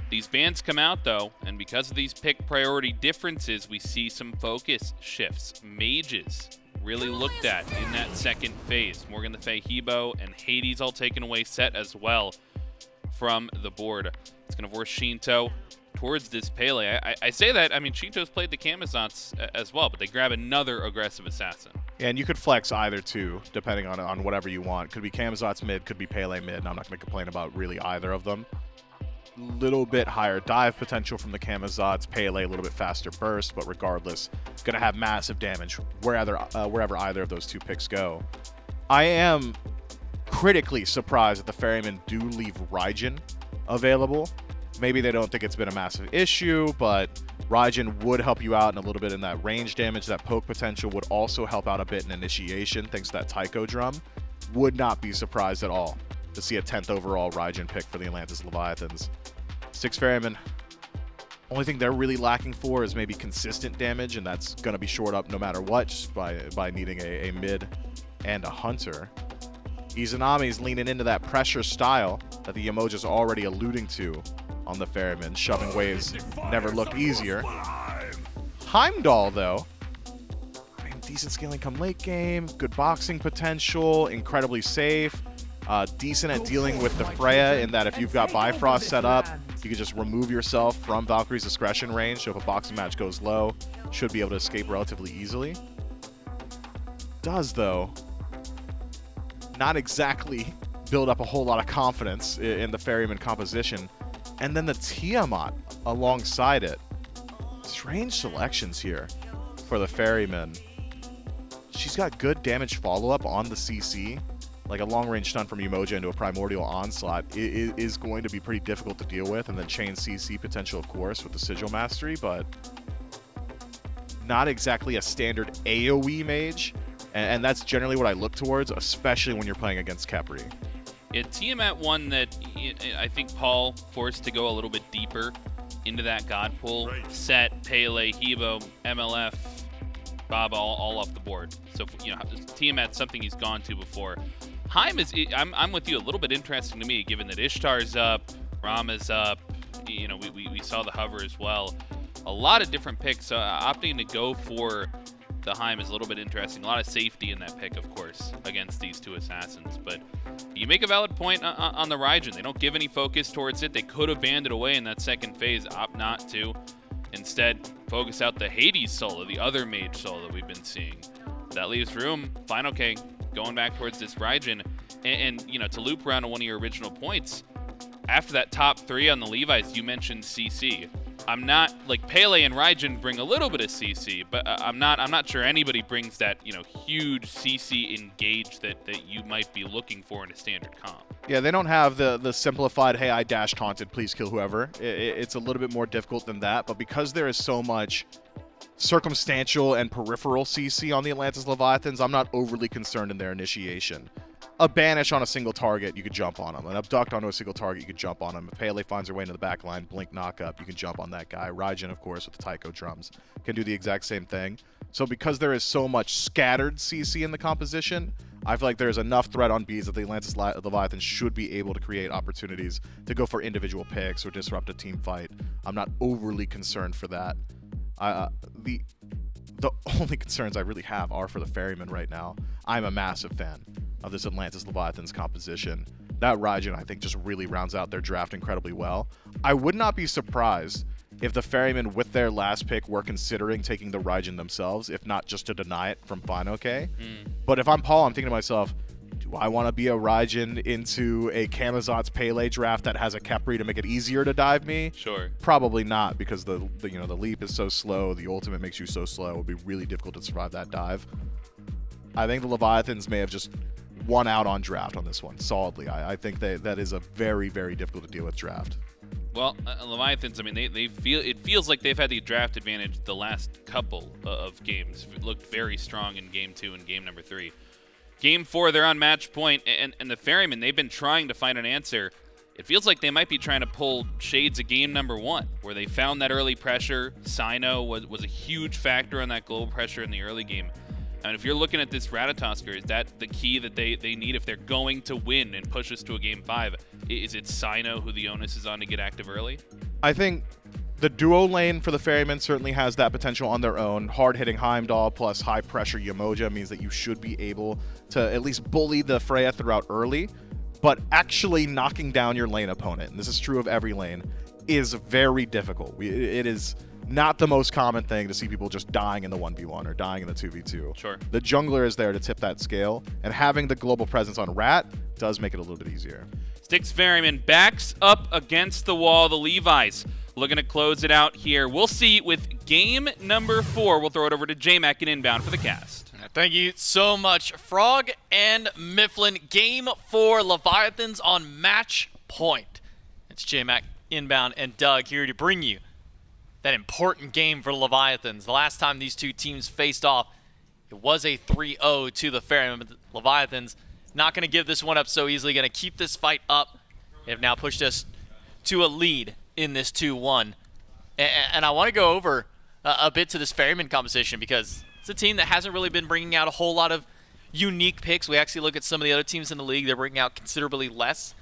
A: These bans come out, though, and because of these pick priority differences, we see some focus shifts. Mages really looked at in that second phase. Morgan the Fae Hebo and Hades all taken away set as well from the board. It's going to force Sheento towards this Pele. I say that, Sheento's played the Camazotz as well, but they grab another aggressive assassin.
B: And you could flex either 2, depending on whatever you want. Could be Camazotz mid, could be Pele mid, and I'm not going to complain about really either of them. Little bit higher dive potential from the Camazotz. Pele a little bit faster burst, but regardless, going to have massive damage wherever either of those 2 picks go. I am critically surprised that the Ferrymen do leave Raijin available. Maybe they don't think it's been a massive issue, but Raijin would help you out in a little bit in that range damage. That poke potential would also help out a bit in initiation thanks to that Taiko drum. Would not be surprised at all to see a 10th overall Raijin pick for the Atlantis Leviathans. Styx Ferrymen, only thing they're really lacking for is maybe consistent damage, and that's going to be shored up no matter what just by needing a mid and a hunter. Izanami's leaning into that pressure style that the Yemoja's already alluding to on the Ferrymen. Shoving waves never looked easier. Heimdallr, though, I mean, decent scaling come late game, good boxing potential, incredibly safe, decent at dealing with the Freya in that if you've got Bifrost set up, you can just remove yourself from Valkyrie's discretion range, so if a boxing match goes low, should be able to escape relatively easily. Does, though, not exactly build up a whole lot of confidence in the Ferryman composition. And then the Tiamat alongside it. Strange selections here for the Ferryman. She's got good damage follow-up on the CC. Like a long-range stun from Yemoja into a Primordial Onslaught is going to be pretty difficult to deal with. And then chain CC potential, of course, with the Sigil Mastery. But not exactly a standard AoE mage. And that's generally what I look towards, especially when you're playing against Khepri.
A: Yeah, Tiamat one that I think Paul forced to go a little bit deeper into that God pool. Set, Pele, Hebo, MLF, Baba, all off the board. So, you know, Tiamat's something he's gone to before. Heim is, I'm with you, a little bit interesting to me, given that Ishtar's up, Rama's up, you know, we saw the hover as well. A lot of different picks, so opting to go for the Heim is a little bit interesting. A lot of safety in that pick, of course, against these two assassins. But you make a valid point on the Raijin. They don't give any focus towards it. They could have banned it away in that second phase, opt not to. Instead, focus out the Hades solo, the other mage solo that we've been seeing. That leaves room, fineokay, going back towards this Raijin. And you know, to loop around to one of your original points, after that top 3 on the Levi's, you mentioned CC. I'm not, like, Pele and Raijin bring a little bit of CC, but I'm not sure anybody brings that, you know, huge CC engage that you might be looking for in a standard comp.
B: Yeah, they don't have the simplified, hey, I dash taunted, please kill whoever. It's a little bit more difficult than that, but because there is so much circumstantial and peripheral CC on the Atlantis Leviathans, I'm not overly concerned in their initiation. A banish on a single target, you could jump on him. An abduct onto a single target, you could jump on him. If Pele finds her way into the back line, blink knock up, you can jump on that guy. Raijin, of course, with the Taiko drums, can do the exact same thing. So because there is so much scattered CC in the composition, I feel like there's enough threat on Bs that the Atlantis Leviathans should be able to create opportunities to go for individual picks or disrupt a team fight. I'm not overly concerned for that. The only concerns I really have are for the Ferryman right now. I'm a massive fan of this Atlantis Leviathans composition. That Raijin, I think, just really rounds out their draft incredibly well. I would not be surprised if the Ferrymen, with their last pick, were considering taking the Raijin themselves, if not just to deny it from fineokay. But if I'm Paul, I'm thinking to myself, do I want to be a Raijin into a Camazotz Pele draft that has a Khepri to make it easier to dive me?
A: Sure.
B: Probably not, because the leap is so slow, the ultimate makes you so slow, it would be really difficult to survive that dive. I think the Leviathans may have just won out on draft on this one, solidly. I think that is a very, very difficult to deal with draft.
A: Well, Leviathans, I mean, it feels like they've had the draft advantage the last couple of games. It looked very strong in Game 2 and Game number 3. Game 4, they're on match point, and the Ferrymen, they've been trying to find an answer. It feels like they might be trying to pull shades of Game number 1, where they found that early pressure. Cyno was a huge factor on that global pressure in the early game. And if you're looking at this Ratatoskr, is that the key that they need if they're going to win and push us to a Game 5? Is it Cyno who the onus is on to get active early?
B: I think the duo lane for the Ferrymen certainly has that potential on their own. Hard-hitting Heimdallr plus high-pressure Yemoja means that you should be able to at least bully the Freya throughout early. But actually knocking down your lane opponent, and this is true of every lane, is very difficult. It is not the most common thing to see people just dying in the 1v1 or dying in the 2v2.
A: Sure.
B: The jungler is there to tip that scale, and having the global presence on Rat does make it a little bit easier.
A: Styx Ferrymen backs up against the wall. The Levi's looking to close it out here. We'll see with game number 4. We'll throw it over to J-Mac and Inbound for the cast.
I: Thank you so much, Frog and Mifflin. Game 4, Leviathans on match point. It's J-Mac inbound, and Doug here to bring you that important game for Leviathans. The last time these two teams faced off, it was a 3-0 to the Ferrymen. Leviathans not going to give this one up so easily, going to keep this fight up. They have now pushed us to a lead in this 2-1. And I want to go over a bit to this Ferryman composition because it's a team that hasn't really been bringing out a whole lot of unique picks. We actually look at some of the other teams in the league, they're bringing out considerably less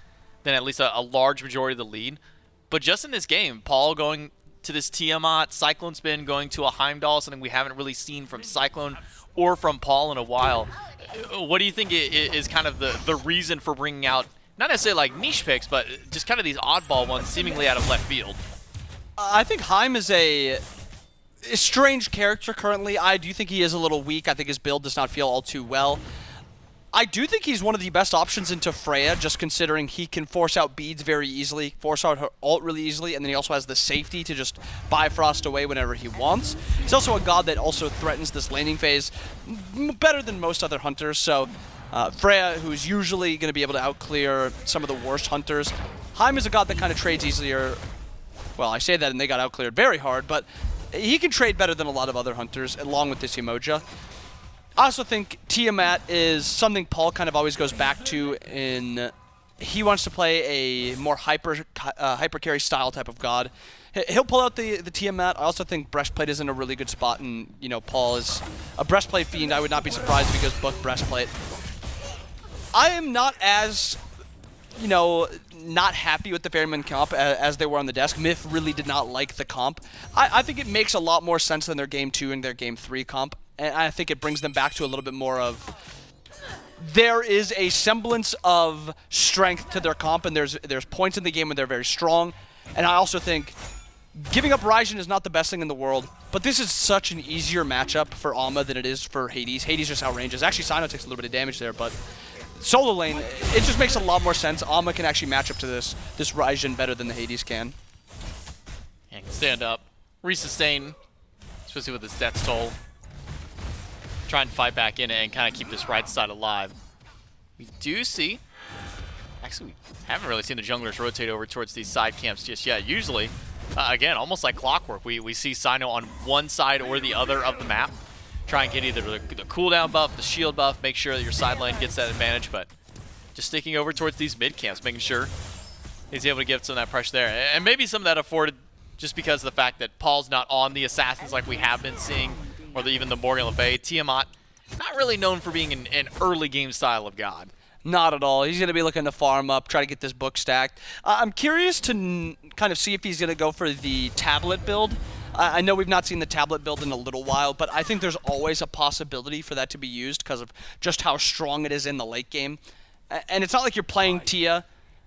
I: than at least a large majority of the lead. But just in this game, Paul going to this Tiamat, CycloneSpin going to a Heimdallr, something we haven't really seen from Cyclone or from Paul in a while. What do you think is kind of the reason for bringing out, not necessarily like niche picks, but just kind of these oddball ones seemingly out of left field?
H: I think Heim is a strange character currently. I do think he is a little weak. I think his build does not feel all too well. I do think he's one of the best options into Freya, just considering he can force out beads very easily, force out her ult really easily, and then he also has the safety to just Bifrost away whenever he wants. He's also a god that also threatens this laning phase better than most other hunters, so Freya, who's usually going to be able to outclear some of the worst hunters. Heim is a god that kind of trades easier. Well, I say that and they got outcleared very hard, but he can trade better than a lot of other hunters, along with this Yemoja. I also think Tiamat is something Paul kind of always goes back to in he wants to play a more hyper carry style type of god. He'll pull out the Tiamat. I also think breastplate is in a really good spot, and you know Paul is a breastplate fiend. I would not be surprised if he goes book breastplate. I am not as not happy with the Ferryman comp as they were on the desk. Myth really did not like the comp. I think it makes a lot more sense than their Game 2 and their Game 3 comp. And I think it brings them back to a little bit more of there is a semblance of strength to their comp, and there's points in the game when they're very strong. And I also think giving up Raijin is not the best thing in the world, but this is such an easier matchup for Alma than it is for Hades. Hades just outranges. Actually, Cyno takes a little bit of damage there, but solo lane, it just makes a lot more sense. Alma can actually match up to this Raijin better than the Hades can.
I: And can stand up, resustain, especially with his death toll. Try and fight back in it and kind of keep this right side alive. We do see, actually we haven't really seen the junglers rotate over towards these side camps just yet. Usually, again, almost like clockwork, we see Cyno on one side or the other of the map. Try and get either the cooldown buff, the shield buff, make sure that your side lane gets that advantage, but just sticking over towards these mid camps, making sure he's able to give some of that pressure there. And maybe some of that afforded just because of the fact that Paul's not on the assassins like we have been seeing, or even the Morgan Le Fay. Tiamat, not really known for being an early game style of god.
H: Not at all. He's going to be looking to farm up, try to get this book stacked. I'm curious to kind of see if he's going to go for the tablet build. I know we've not seen the tablet build in a little while, but I think there's always a possibility for that to be used because of just how strong it is in the late game. And it's not like you're playing Tia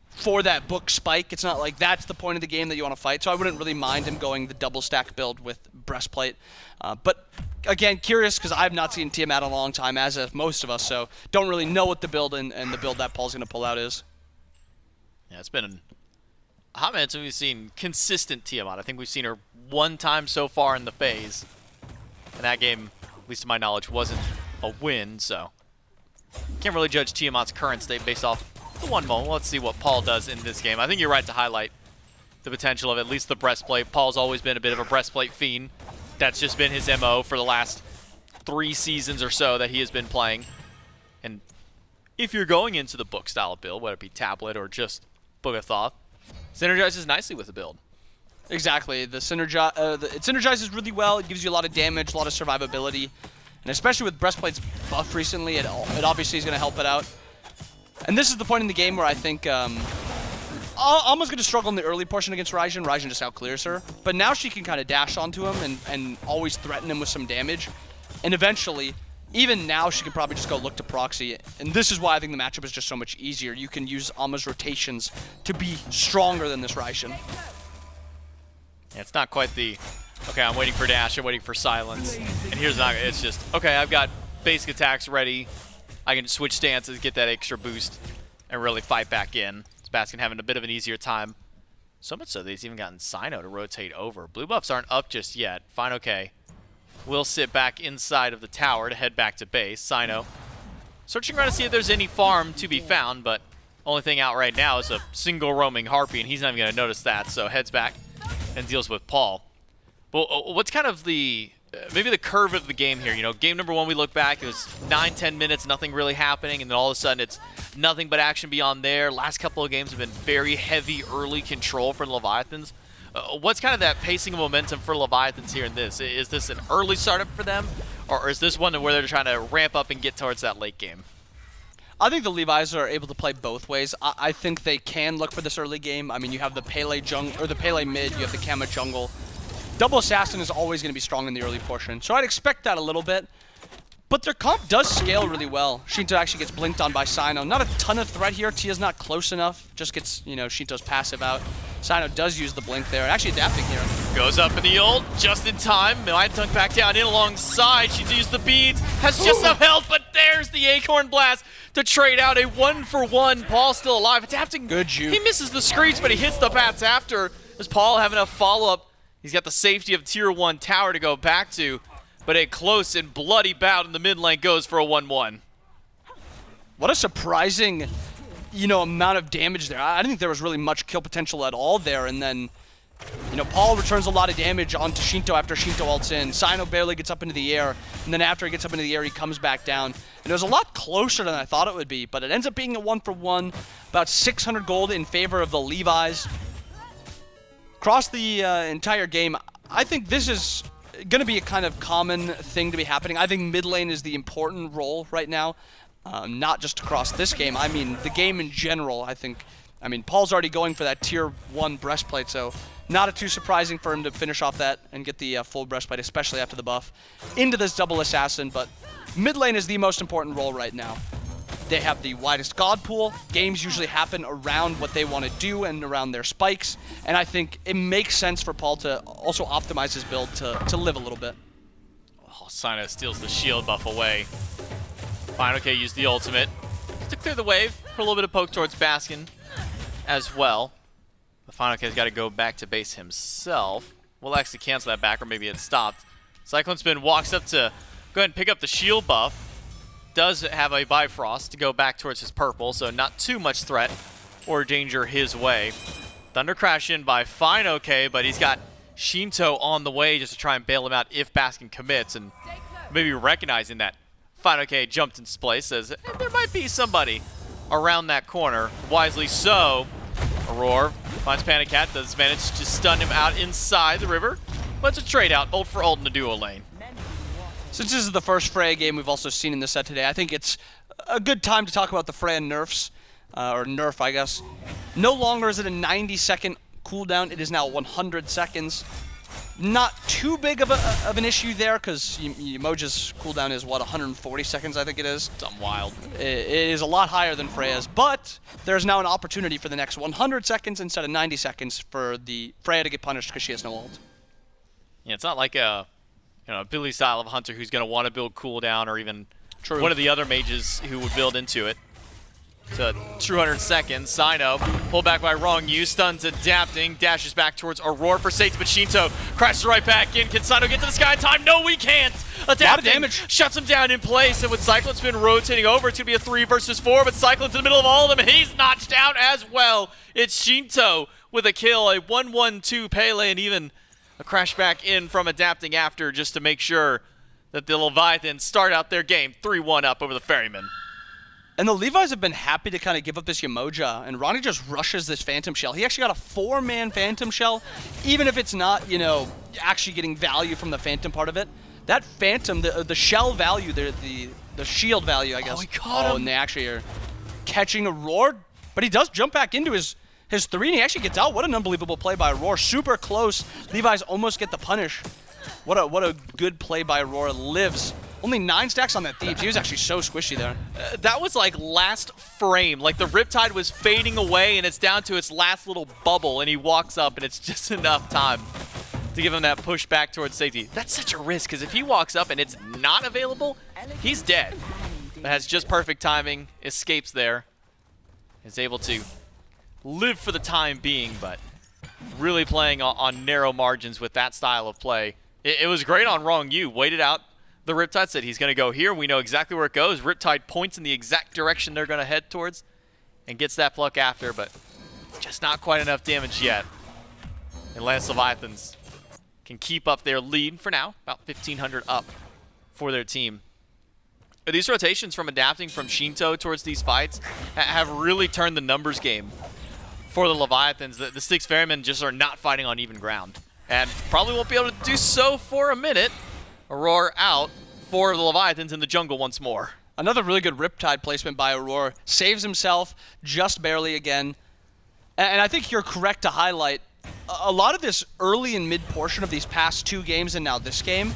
H: for that book spike. It's not like that's the point of the game that you want to fight, so I wouldn't really mind him going the double stack build with breastplate. But again, curious because I've not seen Tiamat in a long time, as have most of us, so don't really know what the build and the build that Paul's going to pull out is.
I: Yeah, it's been a hot minute since we've seen consistent Tiamat. I think we've seen her one time so far in the phase, and that game, at least to my knowledge, wasn't a win, so can't really judge Tiamat's current state based off the one moment. Let's see what Paul does in this game. I think you're right to highlight the potential of at least the breastplate. Paul's always been a bit of a breastplate fiend. That's just been his MO for the last 3 seasons or so that he has been playing. And if you're going into the book style build, whether it be tablet or just Book of Thoth, synergizes nicely with the build.
H: Exactly. It synergizes really well. It gives you a lot of damage, a lot of survivability. And especially with Breastplate's buff recently, it obviously is going to help it out. And this is the point in the game where I think Alma's going to struggle in the early portion against Raijin. Raijin just outclears her. But now she can kind of dash onto him and always threaten him with some damage. And eventually, even now, she could probably just go look to proxy. And this is why I think the matchup is just so much easier. You can use Alma's rotations to be stronger than this Raijin.
I: Yeah, it's not quite the, okay, I'm waiting for dash, I'm waiting for silence. And here's not, it's just, okay, I've got basic attacks ready. I can switch stances, get that extra boost, and really fight back in. Baskin having a bit of an easier time. So much so that he's even gotten Cyno to rotate over. Blue buffs aren't up just yet. fineokay will sit back inside of the tower to head back to base. Cyno searching around to see if there's any farm to be found, but Only thing out right now is a single roaming Harpy, and he's not even going to notice that, so heads back and deals with Paul. But what's kind of the maybe the curve of the game here? You know, game number 1, we look back, it was 9-10 minutes, nothing really happening, and then all of a sudden it's nothing but action beyond there. Last couple of games have been very heavy early control for the Leviathans. What's kind of that pacing of momentum for Leviathans here in this? Is this an early startup for them, or is this one where they're trying to ramp up and get towards that late game?
H: I think the Levi's are able to play both ways. I think they can look for this early game. I mean, you have the Pele jungle or the Pele mid, you have the Kama jungle. Double Assassin is always going to be strong in the early portion, so I'd expect that a little bit. But their comp does scale really well. Sheento actually gets blinked on by Cyno. Not a ton of threat here. Tia's not close enough. Just gets, you know, Sheento's passive out. Cyno does use the blink there. Actually adapting here.
I: Goes up in the ult, just in time. Might dunk back down in alongside. She's used the beads. Has just enough health, but there's the Acorn Blast to trade out a 1-for-1. Paul still alive. Adapting.
H: Good juke.
I: He misses the screech, but he hits the bats after. Does Paul have enough follow-up? He's got the safety of tier 1 tower to go back to. But a close and bloody bout in the mid lane goes for a 1-1.
H: What a surprising, you know, amount of damage there. I didn't think there was really much kill potential at all there. And then, you know, Paul returns a lot of damage onto Sheento after Sheento ults in. Cyno barely gets up into the air. And then after he gets up into the air, he comes back down. And it was a lot closer than I thought it would be. But it ends up being a 1-for-1. About 600 gold in favor of the Levi's. Across the entire game, I think this is going to be a kind of common thing to be happening. I think mid lane is the important role right now, not just across this game. I mean, the game in general, I think. I mean, Paul's already going for that tier 1 breastplate, so not too surprising for him to finish off that and get the full breastplate, especially after the buff, into this double assassin. But mid lane is the most important role right now. They have the widest god pool. Games usually happen around what they want to do and around their spikes. And I think it makes sense for Paul to also optimize his build to live a little bit.
I: Oh, Cyno steals the shield buff away. fineokay used the ultimate to clear the wave for a little bit of poke towards Baskin as well. But fineokay's got to go back to base himself. We'll actually cancel that back, or maybe it stopped. CycloneSpin walks up to go ahead and pick up the shield buff. Does have a Bifrost to go back towards his purple, so not too much threat or danger his way. Thunder Crash in by fineokay, but he's got Sheento on the way just to try and bail him out if Baskin commits, and maybe recognizing that fineokay jumped in place, says there might be somebody around that corner. Wisely so. Aror finds PandaCat, does manage to stun him out inside the river, but it's a trade out, ult for ult in the duo lane.
H: Since this is the first Freya game we've also seen in the set today, I think it's a good time to talk about the Freya nerfs, or nerf, I guess. No longer is it a 90-second cooldown, it is now 100 seconds. Not too big of an issue there, because Yemoja's cooldown is, what, 140 seconds, I think it is?
I: Something wild.
H: It is a lot higher than Freya's, but there's now an opportunity for the next 100 seconds instead of 90 seconds for the Freya to get punished because she has no ult.
I: Yeah, it's not like a ability style of Hunter who's going to want to build cooldown, or even one of the other mages who would build into it. So 200 seconds. Cyno pulled back by Ronngyu, stuns adapting, dashes back towards Aror for safety, but Sheento crashes right back in. Can Cyno get to the sky in time? No, we can't. Adapting,
H: a lot of damage.
I: Shuts him down in place, and with CycloneSpin rotating over, it's going to be a 3 versus 4, but Cyclone's in the middle of all of them, and he's notched out as well. It's Sheento with a kill, a 1-1-2 Pele, and even a crash back in from adapting after, just to make sure that the Leviathans start out their game 3-1 up over the Ferrymen.
H: And the Levi's have been happy to kind of give up this Yemoja, and Ronnie just rushes this Phantom Shell. He actually got a 4-man Phantom Shell, even if it's not, you know, actually getting value from the Phantom part of it. That Phantom, the shell value, the shield value, I guess.
I: Oh, he caught him.
H: And they actually are catching Aror, but he does jump back into his 3, and he actually gets out. What an unbelievable play by Aror. Super close. Levi's almost get the punish. What a good play by Aror. Lives. Only 9 stacks on that Thieves. He was actually so squishy there.
I: That was like last frame. Like the Riptide was fading away, and it's down to its last little bubble, and he walks up, and it's just enough time to give him that push back towards safety. That's such a risk, because if he walks up and it's not available, he's dead. But has just perfect timing, escapes there, is able to live for the time being, but really playing on narrow margins with that style of play. It was great on Ronngyu. Waited out the Riptide, said he's going to go here. We know exactly where it goes. Riptide points in the exact direction they're going to head towards and gets that pluck after, but just not quite enough damage yet. Atlantis Leviathans can keep up their lead for now, about 1,500 up for their team. These rotations from adapting from Sheento towards these fights have really turned the numbers game for the Leviathans. The Styx Ferrymen just are not fighting on even ground, and probably won't be able to do so for a minute. Aror out for the Leviathans in the jungle once more.
H: Another really good Riptide placement by Aror. Saves himself just barely again. And I think you're correct to highlight a lot of this early and mid portion of these past 2 games and now this game.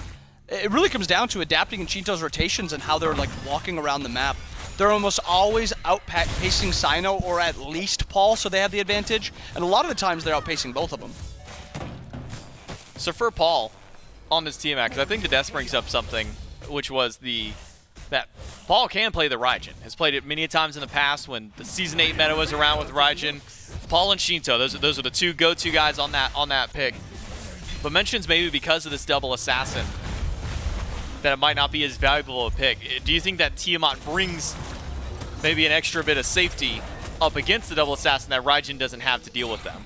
H: It really comes down to adapting in Sheento's rotations and how they're like walking around the map. They're almost always outpacing Cyno or at least Paul, so they have the advantage. And a lot of the times they're outpacing both of them.
I: So for Paul on this Tiamat, because I think the Death brings up something, which was that Paul can play the Raijin. Has played it many times in the past when the Season 8 meta was around with Raijin. Paul and Sheento, those are the 2 go-to guys on that pick. But mentions maybe because of this double assassin that it might not be as valuable a pick. Do you think that Tiamat brings maybe an extra bit of safety up against the double assassin that Raijin doesn't have to deal with them?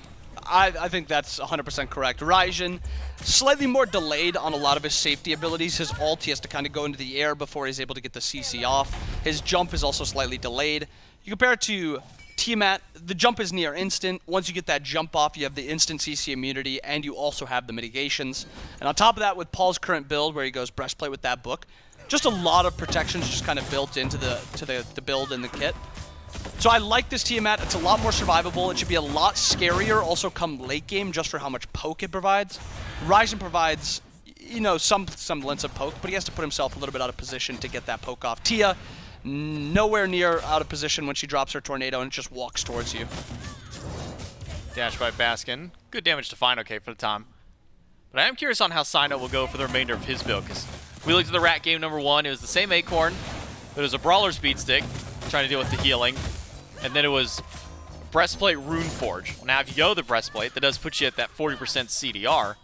H: I think that's 100% correct. Raijin, slightly more delayed on a lot of his safety abilities. His ult, he has to kind of go into the air before he's able to get the CC off. His jump is also slightly delayed. You compare it to Tiamat, the jump is near instant. Once you get that jump off, you have the instant CC immunity, and you also have the mitigations. And on top of that, with Paul's current build, where he goes breastplate with that book, just a lot of protections just kind of built into the build and the kit. So I like this Tiamat. It's a lot more survivable. It should be a lot scarier also come late game just for how much poke it provides. Raijin provides, you know, some semblance of poke, but he has to put himself a little bit out of position to get that poke off. Tia, nowhere near out of position when she drops her tornado and just walks towards you.
I: Dash by Baskin. Good damage to fineokay for the time. But I am curious on how Cyno will go for the remainder of his build, because we looked at the Rat game number 1. It was the same Acorn, but it was a Brawler Speed Stick, trying to deal with the healing. And then it was Breastplate Runeforge. Well, now if you go the Breastplate, that does put you at that 40% CDR.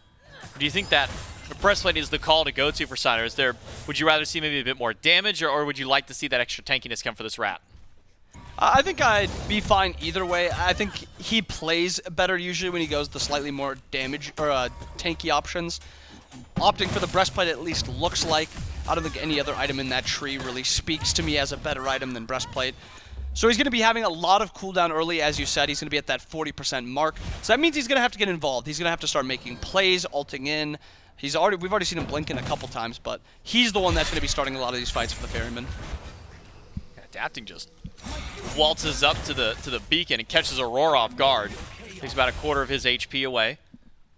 I: Do you think that the Breastplate is the call to go to for Cyno? Would you rather see maybe a bit more damage, or would you like to see that extra tankiness come for this Rat?
H: I think I'd be fine either way. I think he plays better usually when he goes the slightly more damage or tanky options. Opting for the Breastplate at least looks like. I don't think any other item in that tree really speaks to me as a better item than Breastplate. So he's going to be having a lot of cooldown early, as you said. He's going to be at that 40% mark. So that means he's going to have to get involved. He's going to have to start making plays, ulting in. We've already seen him blink in a couple times, but he's the one that's going to be starting a lot of these fights for the Ferrymen.
I: Adapting just waltzes up to the beacon and catches Aurora off guard. Takes about a quarter of his HP away.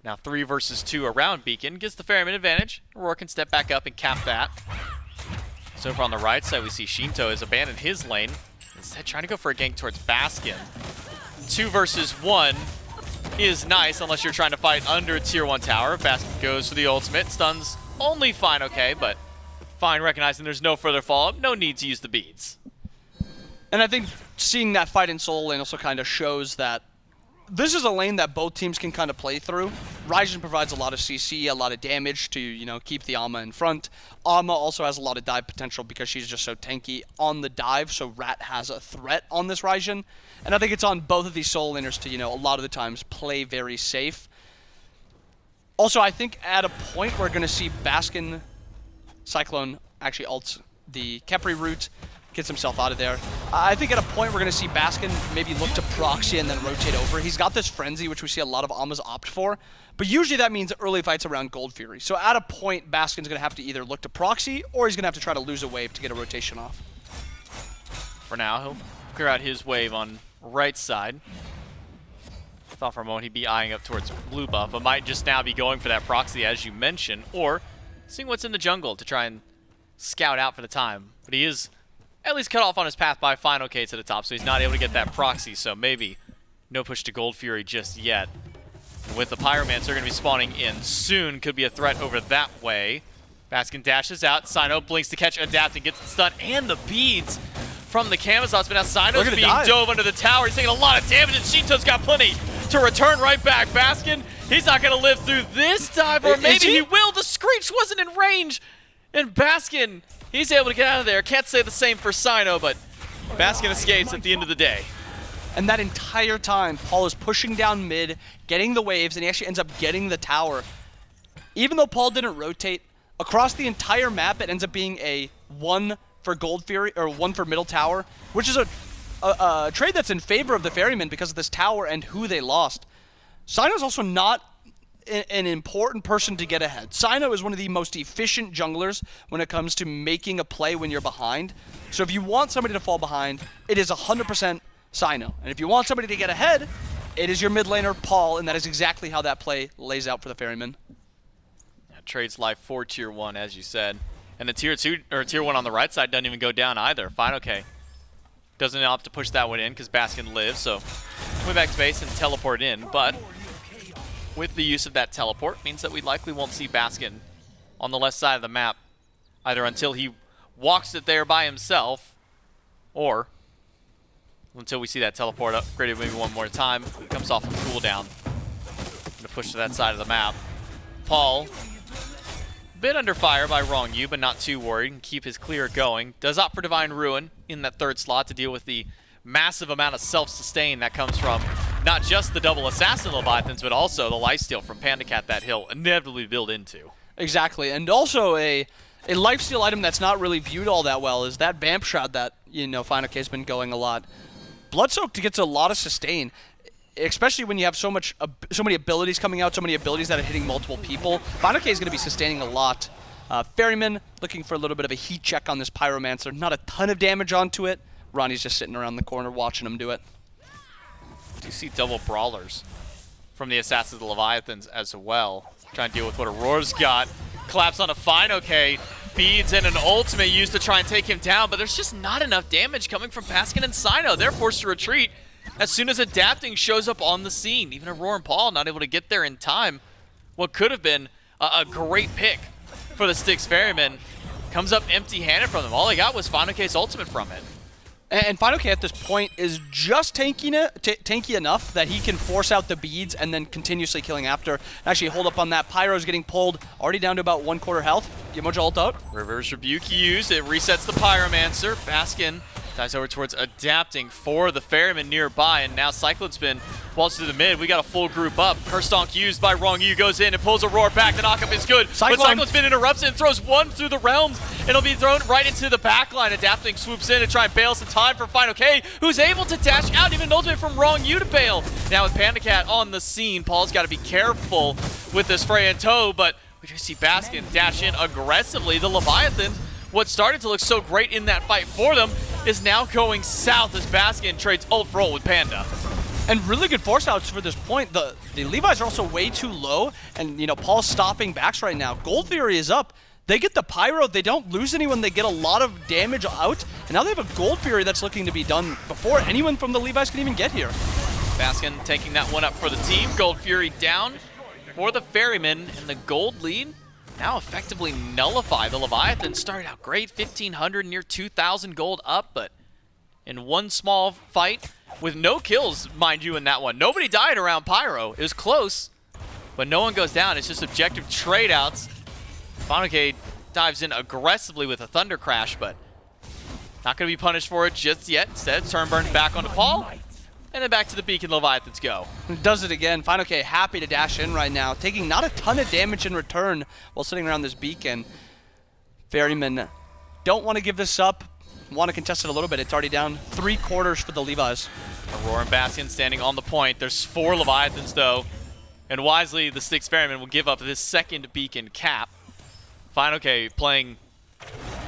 I: Now 3 versus 2 around beacon. Gives the Ferryman advantage. Aurora can step back up and cap that. So over on the right side, we see Sheento has abandoned his lane. Instead, trying to go for a gank towards Baskin. 2 versus 1 is nice, unless you're trying to fight under a tier 1 tower. Baskin goes for the ultimate. Stuns only fineokay, but fine, recognizing there's no further follow-up. No need to use the beads.
H: And I think seeing that fight in solo lane also kind of shows that this is a lane that both teams can kind of play through. Raijin provides a lot of CC, a lot of damage to, you know, keep the Ama in front. Ama also has a lot of dive potential because she's just so tanky on the dive, so Rat has a threat on this Raijin. And I think it's on both of these solo laners to, you know, a lot of the times play very safe. Also, I think at a point we're going to see Baskin, Cyclone actually ults the Khepri route, gets himself out of there. I think at a point we're going to see Baskin maybe look to proxy and then rotate over. He's got this frenzy, which we see a lot of Amas opt for, but usually that means early fights around Gold Fury. So at a point, Baskin's going to have to either look to proxy, or he's going to have to try to lose a wave to get a rotation off.
I: For now, he'll clear out his wave on right side. Thought for a moment he'd be eyeing up towards blue buff, but might just now be going for that proxy, as you mentioned, or seeing what's in the jungle to try and scout out for the time. But he is at least cut off on his path by fineokay to the top, so he's not able to get that proxy, so maybe no push to Gold Fury just yet. And with the Pyromancer going to be spawning in soon, could be a threat over that way. Baskin dashes out, Cyno blinks to catch, adapting, gets the stun and the beads from the Camazotz, but now Cyno's being dove under the tower. He's taking a lot of damage, and Sheento's got plenty to return right back. Baskin, he's not going to live through this dive, or maybe he will. The Screech wasn't in range, and Baskin, he's able to get out of there. Can't say the same for Cyno, but Baskin escapes at the end of the day.
H: And that entire time, Paul is pushing down mid, getting the waves, and he actually ends up getting the tower. Even though Paul didn't rotate, across the entire map, it ends up being a 1 for Gold Fury, or 1 for middle tower, which is a trade that's in favor of the Ferrymen because of this tower and who they lost. Cyno's also not an important person to get ahead. Cyno is one of the most efficient junglers when it comes to making a play when you're behind. So if you want somebody to fall behind, it is 100% Cyno. And if you want somebody to get ahead, it is your mid laner, Paul, and that is exactly how that play lays out for the Ferrymen.
I: Yeah, trades life for tier 1, as you said. And the tier 2 or tier 1 on the right side doesn't even go down either. fineokay doesn't opt to push that one in because Baskin lives, so move back to base and teleport in. But with the use of that teleport means that we likely won't see Baskin on the left side of the map either until he walks it there by himself or until we see that teleport upgraded maybe one more time. It comes off of cooldown to push to that side of the map. Paul, a bit under fire by Ronngyu, but not too worried, and keep his clear going. Does opt for Divine Ruin in that third slot to deal with the massive amount of self-sustain that comes from not just the double Assassin Leviathans, but also the lifesteal from PandaCat that he'll inevitably build into.
H: Exactly, and also a lifesteal item that's not really viewed all that well is that Vamp Shroud that, fineokay's been going a lot. Bloodsoaked gets a lot of sustain, especially when you have so many abilities coming out, so many abilities that are hitting multiple people. fineokay is going to be sustaining a lot. Ferryman looking for a little bit of a heat check on this Pyromancer. Not a ton of damage onto it. Ronnie's just sitting around the corner watching him do it.
I: Do you see double brawlers from the Assassins of the Leviathans as well? Trying to deal with what Auror's got. Collapse on a fineokay. Beads and an ultimate used to try and take him down, but there's just not enough damage coming from Baskin and Cyno. They're forced to retreat as soon as Adapting shows up on the scene. Even Aror and Paul not able to get there in time. What could have been a great pick for the Styx Ferrymen comes up empty-handed from them. All they got was fineokay's ultimate from it.
H: And fineokay at this point is just tanky enough that he can force out the beads and then continuously killing after. Actually hold up on that. Pyro's getting pulled, already down to about 1/4 health. Yemoja ult out.
I: Reverse Rebuke used, it resets the Pyromancer. Baskin dives over towards Adapting for the Ferryman nearby, and now CycloneSpin falls to the mid. We got a full group up. Curse Stonk used by Ronngyu goes in and pulls Auror back. The knockup is good, but CycloneSpin interrupts it and throws one through the realms. It'll be thrown right into the backline. Adapting swoops in to try and bail some time for fineokay, who's able to dash out, even an ultimate from Ronngyu to bail. Now with PandaCat on the scene, Paul's got to be careful with this Freya in tow, but we just see Baskin dash in aggressively. The Leviathans, what started to look so great in that fight for them, is now going south as Baskin trades ult for ult with Panda.
H: And really good force outs for this point. The Levi's are also way too low, and Paul's stopping backs right now. Gold Fury is up. They get the Pyro, they don't lose anyone, they get a lot of damage out, and now they have a Gold Fury that's looking to be done before anyone from the Levi's can even get here.
I: Baskin taking that one up for the team. Gold Fury down for the Ferrymen, and the gold lead now effectively nullify. The Leviathan started out great, 1,500, near 2,000 gold up, but in one small fight with no kills, mind you, in that one. Nobody died around Pyro. It was close, but no one goes down. It's just objective trade outs. fineokay dives in aggressively with a Thunder Crash, but not going to be punished for it just yet. Instead, turn burn back onto Paul, and then back to the Beacon Leviathans go.
H: Does it again. fineokay happy to dash in right now, taking not a ton of damage in return while sitting around this beacon. Ferrymen don't want to give this up, want to contest it a little bit. It's already down 3/4 for the Levi's.
I: Auror and Baskin standing on the point. There's 4 Leviathans though, and wisely the Styx Ferrymen will give up this second beacon cap. fineokay playing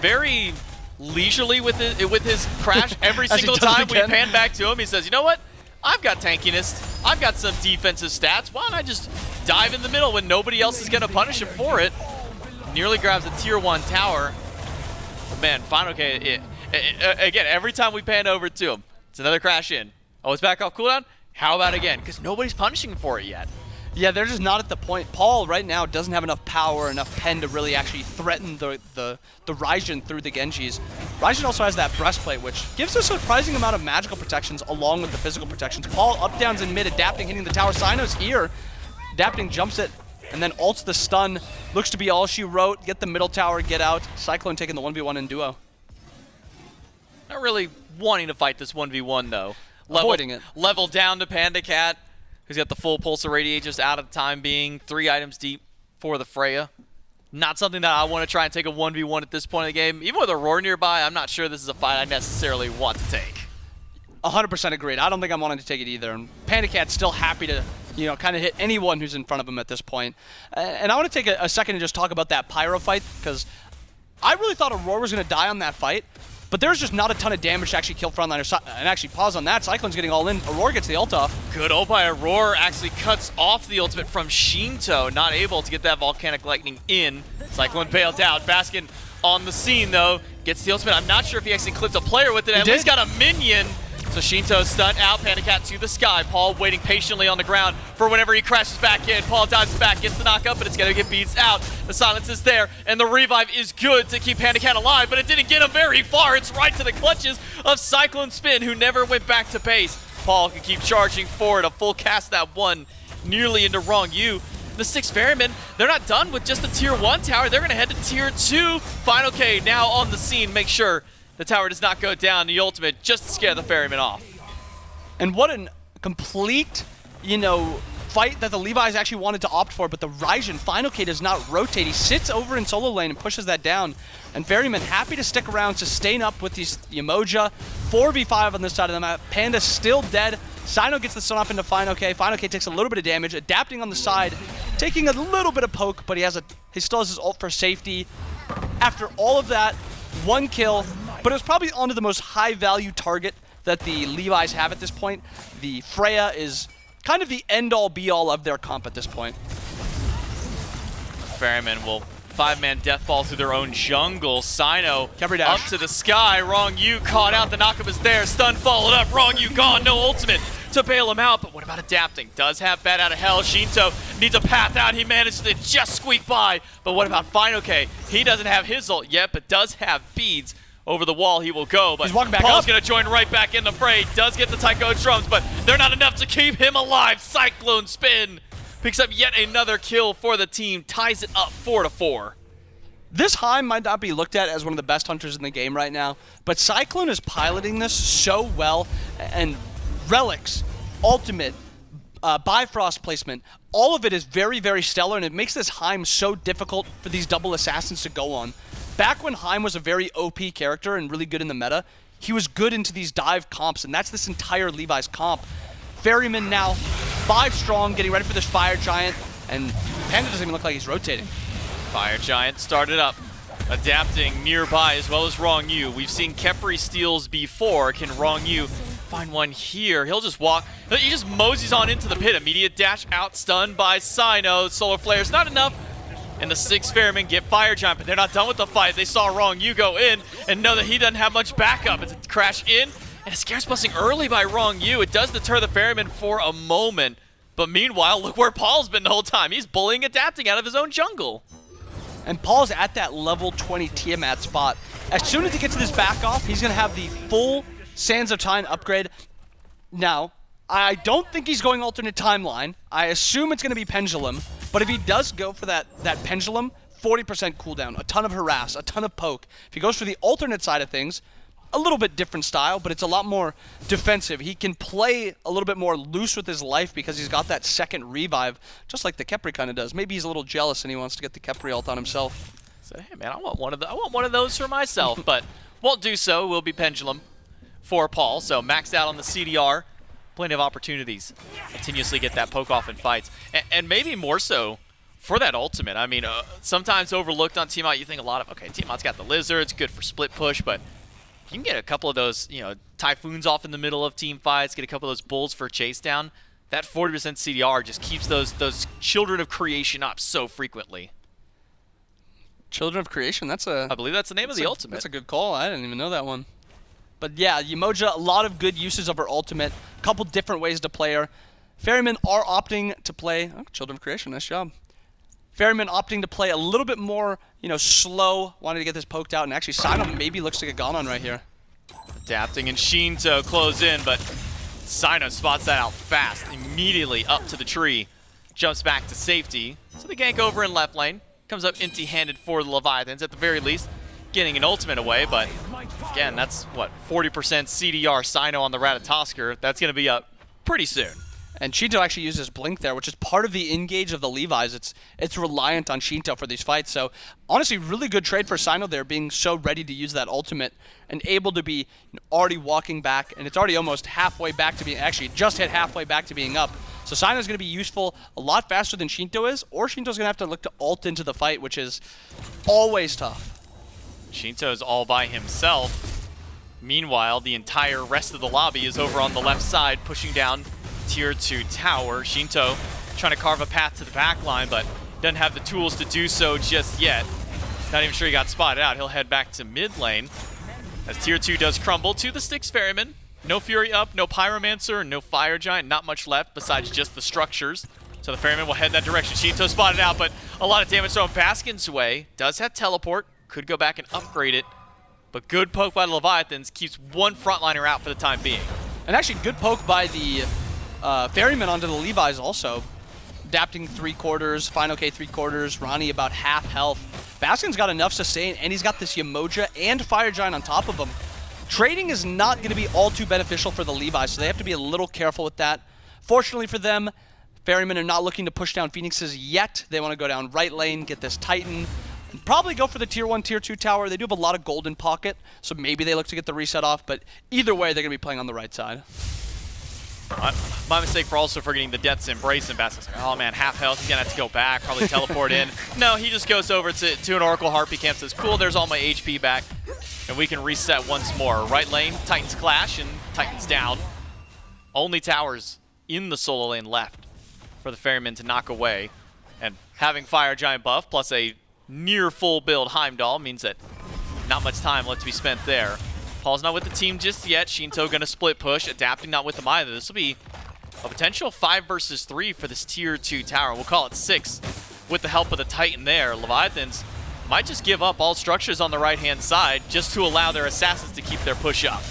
I: very leisurely with his crash every single time we pan back to him. He says, you know what? I've got tankiness. I've got some defensive stats. Why don't I just dive in the middle when nobody else is going to punish him for it? Nearly grabs a tier 1 tower. But man, fineokay, again, every time we pan over to him, it's another crash in. Oh, it's back off cooldown? How about again? Because nobody's punishing him for it yet.
H: Yeah, they're just not at the point. Paul right now doesn't have enough power, enough pen to really actually threaten the Raijin through the Genjis. Raijin also has that breastplate, which gives a surprising amount of magical protections along with the physical protections. Paul up downs in mid, Adapting hitting the tower. Cyno's here. Adapting jumps it and then ults the stun. Looks to be all she wrote. Get the middle tower, get out. Cyclone taking the 1v1 in duo.
I: Not really wanting to fight this 1v1 though.
H: avoiding it.
I: Level down to PandaCat, who's got the full Pulse Irradiate just out of the time being. 3 items deep for the Freya. Not something that I want to try and take a 1v1 at this point in the game. Even with Aror nearby, I'm not sure this is a fight I necessarily want to take.
H: 100% agreed. I don't think I'm wanting to take it either. And PandaCat's still happy to, you know, kind of hit anyone who's in front of him at this point. And I want to take a second and just talk about that Pyro fight, because I really thought Aror was going to die on that fight, but there's just not a ton of damage to actually kill frontliners. And actually, pause on that. Cyclone's getting all in. Aror gets the ult off.
I: Good ult by Aror actually cuts off the ultimate from Sheento, not able to get that Volcanic Lightning in. Cyclone bailed out. Baskin on the scene, though, gets the ultimate. I'm not sure if he actually clipped a player with it. At least got a minion. So Sheento stunned out, PandaCat to the sky. Paul waiting patiently on the ground for whenever he crashes back in. Paul dives back, gets the knock up, but it's going to get beats out. The silence is there, and the revive is good to keep PandaCat alive, but it didn't get him very far. It's right to the clutches of CycloneSpin, who never went back to base. Paul can keep charging forward. A full cast that one, nearly into Ronngyu. The Styx Ferrymen, they're not done with just the tier 1 tower. They're going to head to tier 2. fineokay now on the scene. Make sure the tower does not go down. The ultimate just to scare the Ferrymen off.
H: And what a complete, you know, fight that the Levi's actually wanted to opt for, but the Raijin, fineokay does not rotate. He sits over in solo lane and pushes that down. And Ferrymen happy to stick around, sustain up with these Yemoja. 4v5 on this side of the map. Panda still dead. Cyno gets the stun off into fineokay. fineokay takes a little bit of damage, adapting on the side, taking a little bit of poke, but he still has his ult for safety. After all of that, 1 kill, but it was probably onto the most high-value target that the Levi's have at this point. The Freya is kind of the end-all, be-all of their comp at this point.
I: Ferrymen will 5-man death ball through their own jungle. Cyno
H: Khepri dash
I: up to the sky. Ronngyu caught out. The knockup is there. Stun followed up. Ronngyu gone. No ultimate to bail him out. But what about adapting? Does have Bat out of hell. Sheento needs a path out. He managed to just squeak by. But what about fineokay? He doesn't have his ult yet, but does have beads. Over the wall he will go, but Paul's going to join right back in the fray. Does get the Taiko drums, but they're not enough to keep him alive. CycloneSpin picks up yet another kill for the team, ties it up 4-4.
H: This Heim might not be looked at as one of the best hunters in the game right now, but Cyclone is piloting this so well, and relics, ultimate, Bifrost placement, all of it is very, very stellar, and it makes this Heim so difficult for these double assassins to go on. Back when Heim was a very OP character and really good in the meta, he was good into these dive comps, and that's this entire Levi's comp. Ferryman now 5 strong, getting ready for this Fire Giant, and Panda doesn't even look like he's rotating.
I: Fire Giant started up, adapting nearby as well as Ronngyu. We've seen Khepri steals before. Can Ronngyu find one here? He'll just walk. He just moseys on into the pit. Immediate dash out, stunned by Cyno. Solar Flare's not enough. And the 6 Ferrymen get Fire Giant, but they're not done with the fight. They saw Ronngyu go in and know that he doesn't have much backup. It's a crash in, and a Scares busting early by Ronngyu. It does deter the Ferrymen for a moment. But meanwhile, look where Paul's been the whole time. He's bullying, adapting out of his own jungle.
H: And Paul's at that level 20 Tiamat spot. As soon as he gets this back off, he's going to have the full Sands of Time upgrade. Now, I don't think he's going alternate timeline. I assume it's going to be Pendulum. But if he does go for that Pendulum, 40% cooldown, a ton of harass, a ton of poke. If he goes for the alternate side of things, a little bit different style, but it's a lot more defensive. He can play a little bit more loose with his life because he's got that second revive, just like the Khepri kind of does. Maybe he's a little jealous and he wants to get the Khepri ult on himself.
I: So, hey man, I want one of those for myself, but won't do so. Will be Pendulum for Paul. So maxed out on the CDR. Plenty of opportunities. Continuously get that poke off in fights. And maybe more so for that ultimate. I mean, sometimes overlooked on Tiamat, you think a lot of, okay, Tiamat's got the lizards, good for split push, but you can get a couple of those, you know, Typhoons off in the middle of team fights, get a couple of those bulls for a chase down. That 40% CDR just keeps those children of creation up so frequently.
H: Children of Creation,
I: I believe that's the name of the ultimate.
H: That's a good call. I didn't even know that one. But yeah, Yemoja, a lot of good uses of her ultimate. A couple different ways to play her. Ferrymen are opting to play... Oh, Children of Creation, nice job. Ferrymen opting to play a little bit more, you know, slow. Wanted to get this poked out. And actually, Cyno maybe looks like a Ganon right here.
I: Adapting and Sheento close in, but Cyno spots that out fast. Immediately up to the tree. Jumps back to safety. So the gank over in left lane. Comes up empty-handed for the Leviathans at the very least. Getting an ultimate away, but Again, that's what, 40% CDR Cyno on the Ratatoskr. That's going to be up pretty soon.
H: And Sheento actually uses Blink there, which is part of the engage of the Levi's. It's reliant on Sheento for these fights. So honestly, really good trade for Cyno there, being so ready to use that ultimate and able to be already walking back. And it's already almost halfway back to being, actually just hit halfway back to being up. So Cyno's going to be useful a lot faster than Sheento is, or Sheento's going to have to look to ult into the fight, which is always tough.
I: Sheento's all by himself. Meanwhile, the entire rest of the lobby is over on the left side, pushing down Tier 2 tower. Sheento trying to carve a path to the back line, but doesn't have the tools to do so just yet. Not even sure he got spotted out. He'll head back to mid lane as Tier 2 does crumble to the Styx Ferrymen. No Fury up, no Pyromancer, no Fire Giant, not much left besides just the structures. So the Ferryman will head that direction. Sheento spotted out, but a lot of damage thrown Baskin's way. Does have teleport, could go back and upgrade it, but good poke by the Leviathans keeps one frontliner out for the time being.
H: And actually good poke by the Ferryman onto the Levi's also. Adapting 3/4, fineokay 3/4, Ronnie about half health. Baskin's got enough sustain, and he's got this Yemoja and Fire Giant on top of him. Trading is not going to be all too beneficial for the Levi's, so they have to be a little careful with that. Fortunately for them, Ferrymen are not looking to push down Phoenixes yet. They want to go down right lane, get this Titan, and probably go for the Tier 1, Tier 2 tower. They do have a lot of gold in pocket, so maybe they look to get the reset off, but either way, they're going to be playing on the right side.
I: My mistake for also forgetting the Death's Embrace, and Baskin's like, oh man, half health, he's going to have to go back, probably teleport in. No, he just goes over to an Oracle Harpy camp, says, cool, there's all my HP back, and we can reset once more. Right lane, Titans clash, and Titans down. Only towers in the solo lane left for the Ferrymen to knock away, and having Fire Giant buff plus a near full build Heimdallr means that not much time left to be spent there. Paul's not with the team just yet. Sheento going to split push, adapting not with them either. This will be a potential 5 versus 3 for this Tier 2 tower. We'll call it 6 with the help of the Titan there. Leviathans might just give up all structures on the right-hand side just to allow their assassins to keep their push up.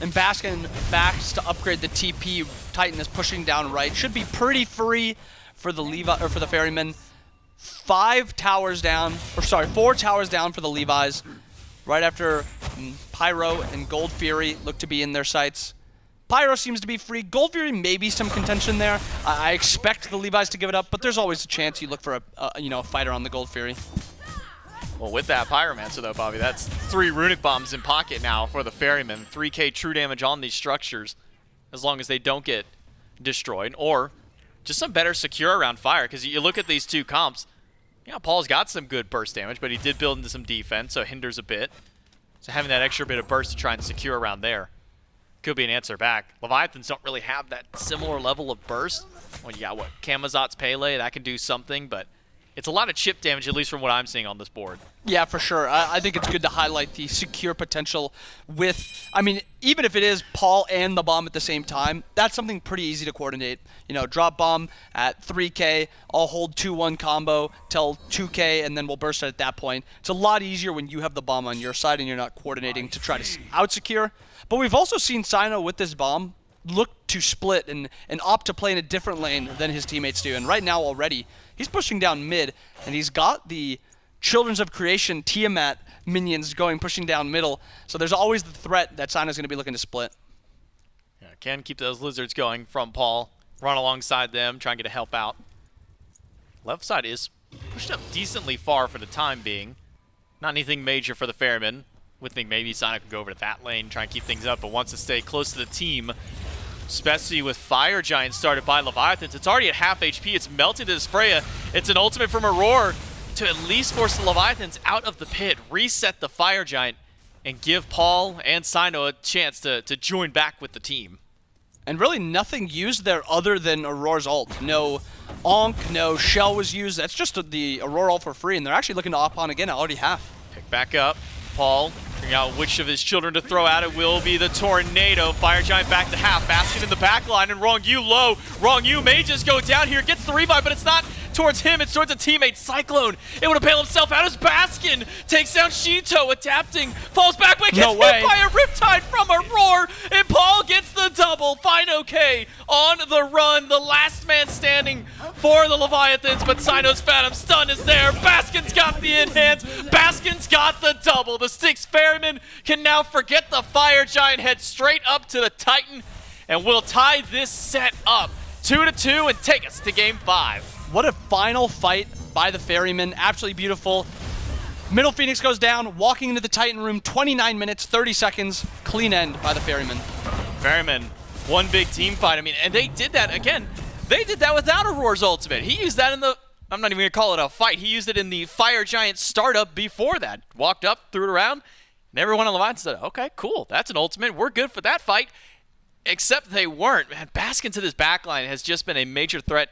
H: And Baskin backs to upgrade the TP. Titan is pushing down right. Should be pretty free for the for the Ferrymen. 4 towers down for the Levi's. Right after Pyro and Gold Fury look to be in their sights. Pyro seems to be free. Gold Fury maybe some contention there. I expect the Levi's to give it up, but there's always a chance you look for a fighter on the Gold Fury.
I: Well, with that Pyromancer though, Bobby, that's 3 Runic Bombs in pocket now for the Ferrymen. 3k true damage on these structures, as long as they don't get destroyed, or just some better secure around fire, because you look at these two comps, yeah, Paul's got some good burst damage, but he did build into some defense, so it hinders a bit. So having that extra bit of burst to try and secure around there could be an answer back. Leviathans don't really have that similar level of burst. Well, you got what, Camazotz, Pele, that can do something, but it's a lot of chip damage, at least from what I'm seeing on this board.
H: Yeah, for sure. I think it's good to highlight the secure potential with, I mean, even if it is Paul and the bomb at the same time, that's something pretty easy to coordinate. You know, drop bomb at 3k, I'll hold 2-1 combo till 2k, and then we'll burst it at that point. It's a lot easier when you have the bomb on your side and you're not coordinating to try to out-secure. But we've also seen Cyno with this bomb look to split and opt to play in a different lane than his teammates do. And right now already, he's pushing down mid, and he's got the Children of Creation Tiamat minions pushing down middle. So there's always the threat that Cyno's going to be looking to split.
I: Yeah, can keep those lizards going from Paul. Run alongside them, try and get a help out. Left side is pushed up decently far for the time being. Not anything major for the Ferrymen. Would think maybe Cyno could go over to that lane, try and keep things up, but wants to stay close to the team. Especially with Fire Giant started by Leviathans. It's already at half HP. It's melted to this Freya. It's an ultimate from Aror to at least force the Leviathans out of the pit, reset the Fire Giant, and give Paul and Cyno a chance to join back with the team.
H: And really nothing used there other than Auror's ult. No Onk, no Shell was used. That's just the Aurora ult for free, and they're actually looking to op on again at already half.
I: Pick back up. Paul figuring out which of his children to throw at it will be the Tornado. Fire Giant back to half. Baskin in the back line, and Ronngyu low. Ronngyu may just go down here. Gets the revive, but it's not towards him. It's towards a teammate, Cyclone. Able to bail himself out as Baskin takes down Sheento, adapting, falls back, but gets hit by a Riptide from Aror, and Paul gets the double. fineokay on the run, the last man standing for the Leviathans, but Cyno's Phantom Stun is there. Baskin's got the in-hands. Baskin's got the double. The Styx Ferrymen can now forget the Fire Giant, head straight up to the Titan, and we'll tie this set up 2-2 and take us to game 5.
H: What a final fight by the Ferrymen. Absolutely beautiful. Middle Phoenix goes down, walking into the Titan room, 29 minutes, 30 seconds. Clean end by the Ferrymen.
I: Ferrymen, one big team fight. I mean, and they did that, again, they did that without Auror's ultimate. He used that in the, I'm not even going to call it a fight. He used it in the Fire Giant startup before that. Walked up, threw it around, and everyone on the line said, okay, cool, that's an ultimate. We're good for that fight. Except they weren't. Man, Baskin to this backline has just been a major threat.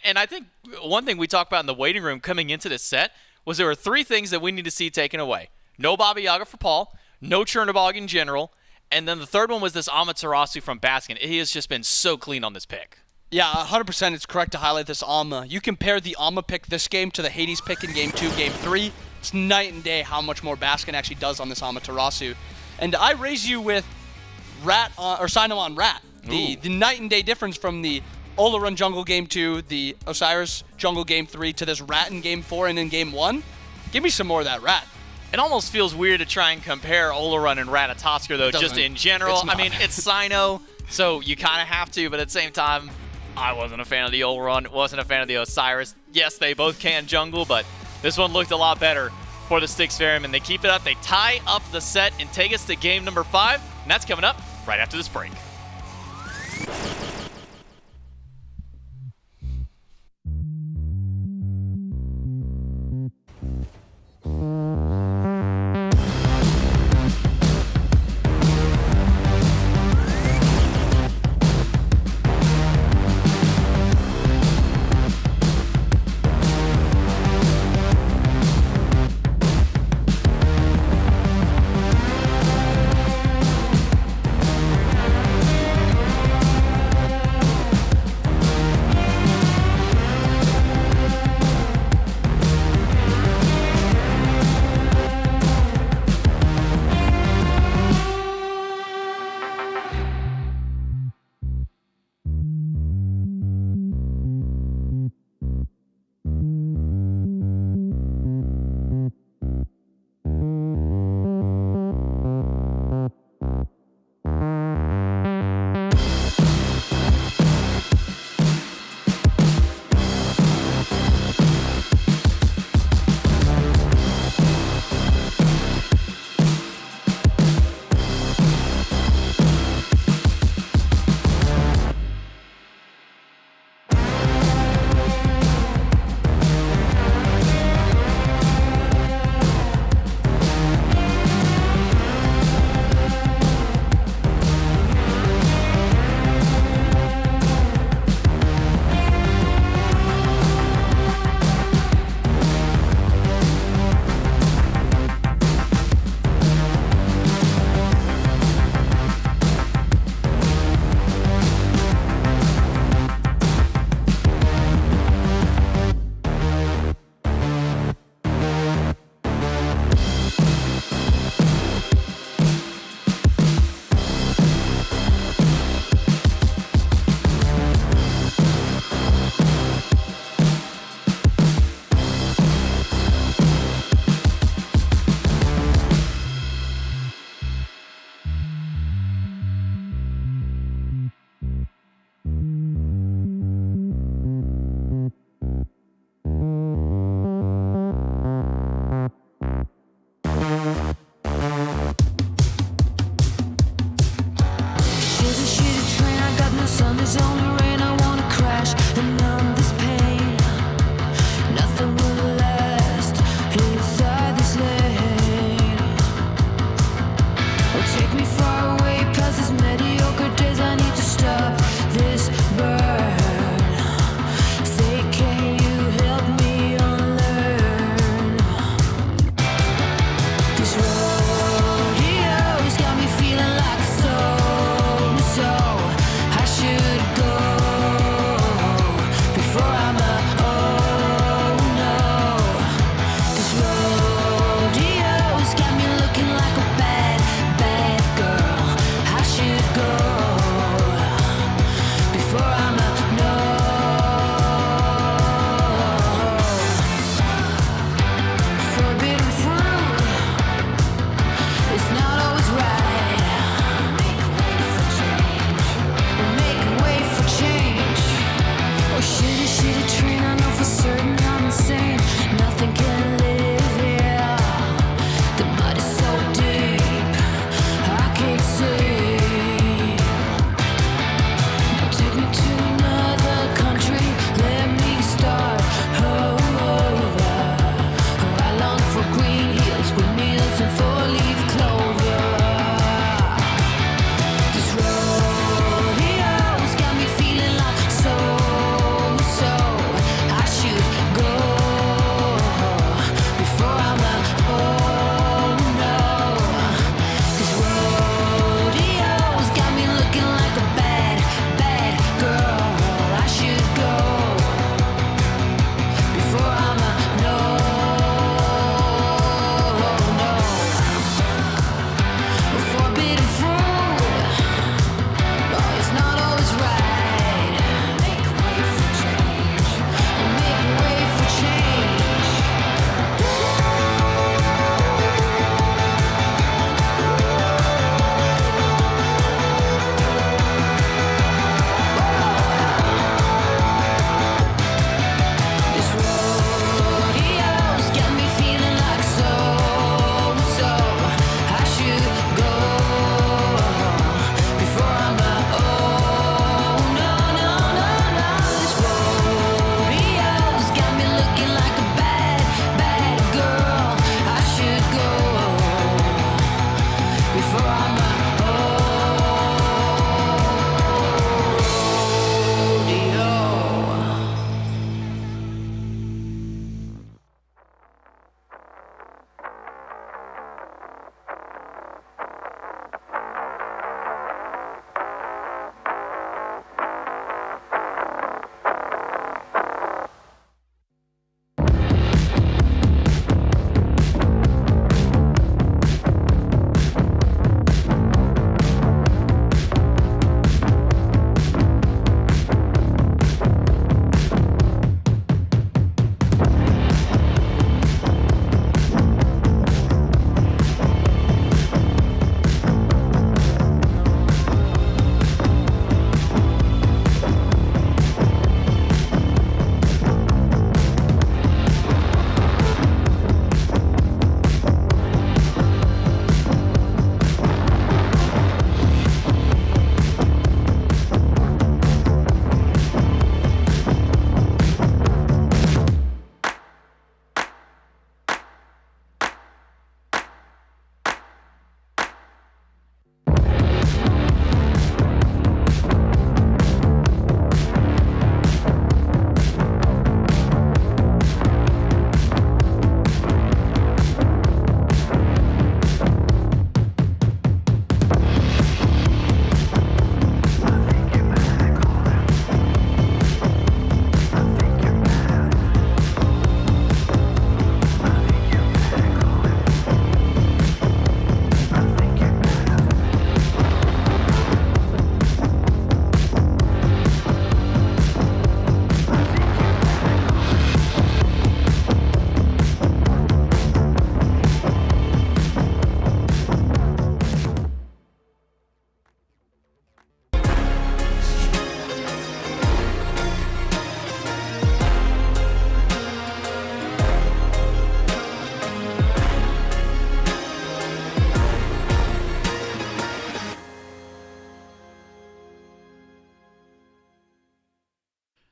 I: And I think one thing we talked about in the waiting room coming into this set was there were 3 things that we need to see taken away. No Baba Yaga for Paul, no Chernobog in general, and then the third one was this Amaterasu from Baskin. He has just been so clean on this pick.
H: Yeah, 100% it's correct to highlight this Ama. You compare the Ama pick this game to the Hades pick in game 2, game 3. It's night and day how much more Baskin actually does on this Amaterasu. And I raise you with Rat or Cyno on Rat. The night and day difference from the Olorun jungle game 2, the Osiris jungle game 3 to this Rat in game 4 and in game 1. Give me some more of that Rat.
I: It almost feels weird to try and compare Olorun and Ratatoskr though, just in general. I mean, it's Cyno, so you kind of have to, but at the same time, I wasn't a fan of the Olorun, wasn't a fan of the Osiris. Yes, they both can jungle, but this one looked a lot better for the Styx Ferrymen. They keep it up, they tie up the set and take us to game number 5, and that's coming up right after this break.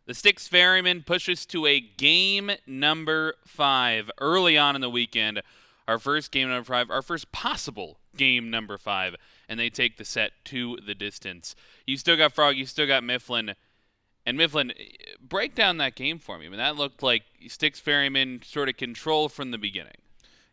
A: The Styx Ferrymen push us to a game number 5 early on in the weekend. Our first game number 5, our first possible game number 5, and they take the set to the distance. You still got Frog, you still got Mifflin. And Mifflin, break down that game for me. I mean, that looked like Styx Ferrymen sort of control from the beginning.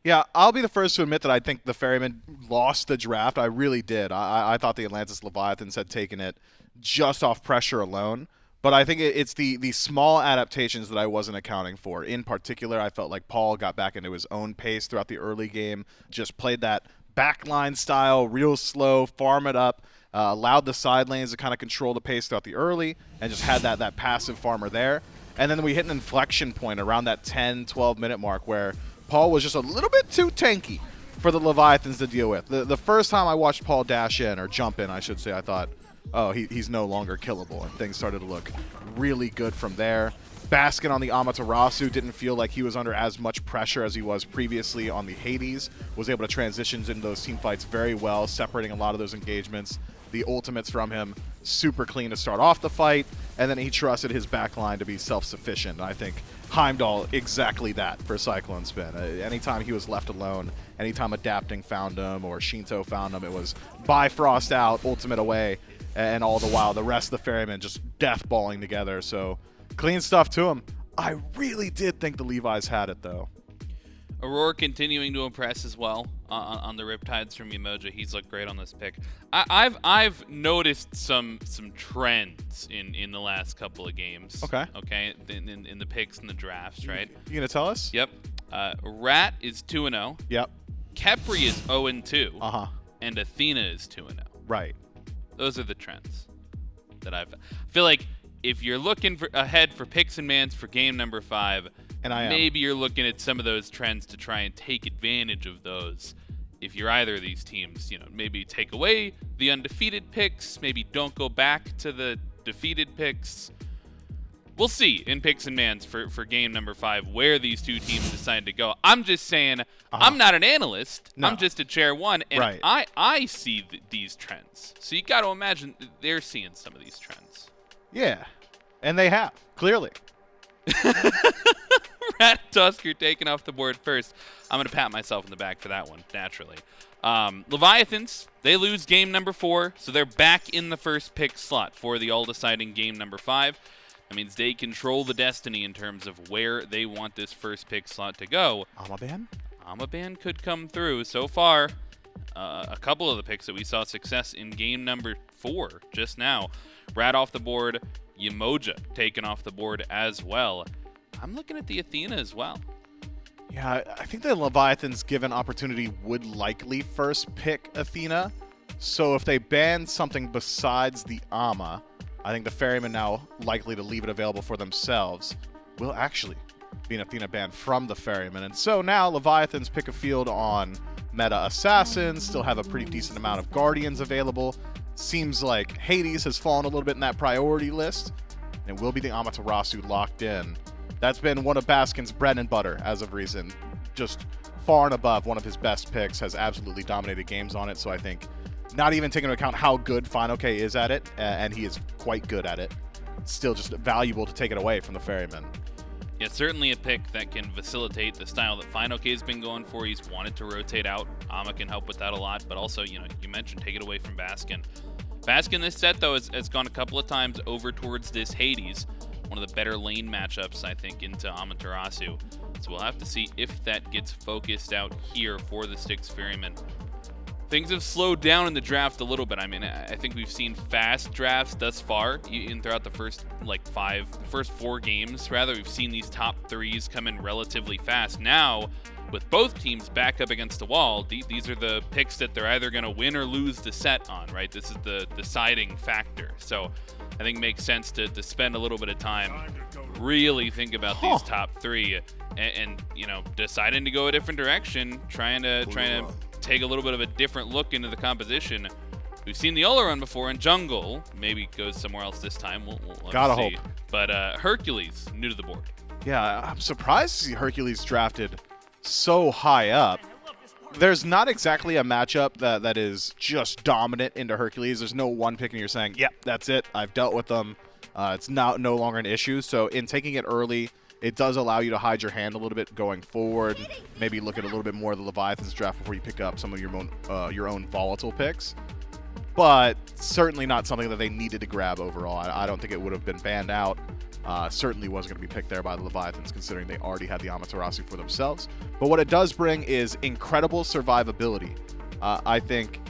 B: Yeah, I'll be the first to admit that I think the Ferrymen lost the draft. I really did. I thought the Atlantis Leviathans had taken it just off pressure alone. But I think it's the small adaptations that I wasn't accounting for. In particular, I felt like Paul got back into his own pace throughout the early game, just played that backline style, real slow, farm it up, allowed the side lanes to kind of control the pace throughout the early, and just had that passive farmer there. And then we hit an inflection point around that 10, 12-minute mark where Paul was just a little bit too tanky for the Leviathans to deal with. The first time I watched Paul dash in, or jump in, I should say, I thought, oh, he's no longer killable, and things started to look really good from there. Baskin on the Amaterasu didn't feel like he was under as much pressure as he was previously on the Hades, was able to transition into those team fights very well, separating a lot of those engagements. The ultimates from him, super clean to start off the fight, and then he trusted his backline to be self-sufficient. I think Heimdallr, exactly that for CycloneSpin. Anytime he was left alone, anytime Adapting found him or Sheento found him, it was Bifrost out, ultimate away, and all the while the rest of the Ferrymen just death-balling together. So clean stuff to him. I really did think the Levi's had it, though.
A: Aror continuing to impress as well on the Riptides from Yemoja. He's looked great on this pick. I've noticed some trends in the last couple of games. Okay. In the picks and the drafts, right?
B: You gonna tell us?
A: Yep. Rat is 2-0.
B: Yep.
A: Khepri is 0-2.
B: Uh-huh.
A: And Athena is 2-0.
B: Right.
A: Those are the trends that I feel like if you're looking ahead for picks and mans for game number 5,
B: and
A: maybe you're looking at some of those trends to try and take advantage of those. If you're either of these teams, maybe take away the undefeated picks, maybe don't go back to the defeated picks. We'll see in picks and mans for game number 5 where these two teams decide to go. I'm just saying, I'm not an analyst.
B: No.
A: I'm just a chair 1, and
B: right.
A: I see these trends. So you got to imagine they're seeing some of these trends.
B: Yeah, and they have, clearly.
A: Ratatoskr taken off the board first. I'm going to pat myself in the back for that one, naturally. Leviathans, they lose game number 4, so they're back in the first pick slot for the all-deciding game number 5. That means they control the destiny in terms of where they want this first pick slot to go. Amaban could come through. So far, a couple of the picks that we saw success in game number 4 just now. Rat off the board, Yemoja taken off the board as well. I'm looking at the Athena as well.
B: Yeah, I think the Leviathans, given opportunity, would likely first pick Athena. So if they ban something besides the Ama, I think the Ferrymen now likely to leave it available for themselves will actually be an Athena ban from the Ferrymen. And so now Leviathans pick a field on meta assassins, still have a pretty decent amount of guardians available. Seems like Hades has fallen a little bit in that priority list, and will be the Amaterasu locked in. That's been one of Baskin's bread and butter as of recent. Just far and above one of his best picks, has absolutely dominated games on it. So I think, not even taking into account how good fineokay is at it, and he is quite good at it, it's still just valuable to take it away from the Ferrymen.
A: Yeah, certainly a pick that can facilitate the style that fineokay has been going for. He's wanted to rotate out. Ama can help with that a lot, but also, you mentioned take it away from Baskin. Baskin this set, though, has gone a couple of times over towards this Hades. One of the better lane matchups, I think, into Amaterasu. So we'll have to see if that gets focused out here for the Styx Ferrymen. Things have slowed down in the draft a little bit. I mean, I think we've seen fast drafts thus far, even throughout the first first 4 games, rather. We've seen these top 3s come in relatively fast. Now, with both teams back up against the wall, these are the picks that they're either going to win or lose the set on, right? This is the deciding factor. So I think it makes sense to spend a little bit of time, really think about these top 3, and deciding to go a different direction, trying to take a little bit of a different look into the composition. We've seen the Olorun before in jungle. Maybe goes somewhere else this time. We'll
B: Gotta
A: see.
B: hope.
A: But Hercules, new to the board.
B: Yeah, I'm surprised to see Hercules drafted so high up. There's not exactly a matchup that is just dominant into Hercules. There's no one pick and you're saying, yep, that's it. I've dealt with them. It's now no longer an issue. So in taking it early, it does allow you to hide your hand a little bit going forward. Maybe look at a little bit more of the Leviathans draft before you pick up some of your own volatile picks. But certainly not something that they needed to grab overall. I don't think it would have been banned out. Certainly wasn't going to be picked there by the Leviathans, considering they already had the Amaterasu for themselves. But what it does bring is incredible survivability. I think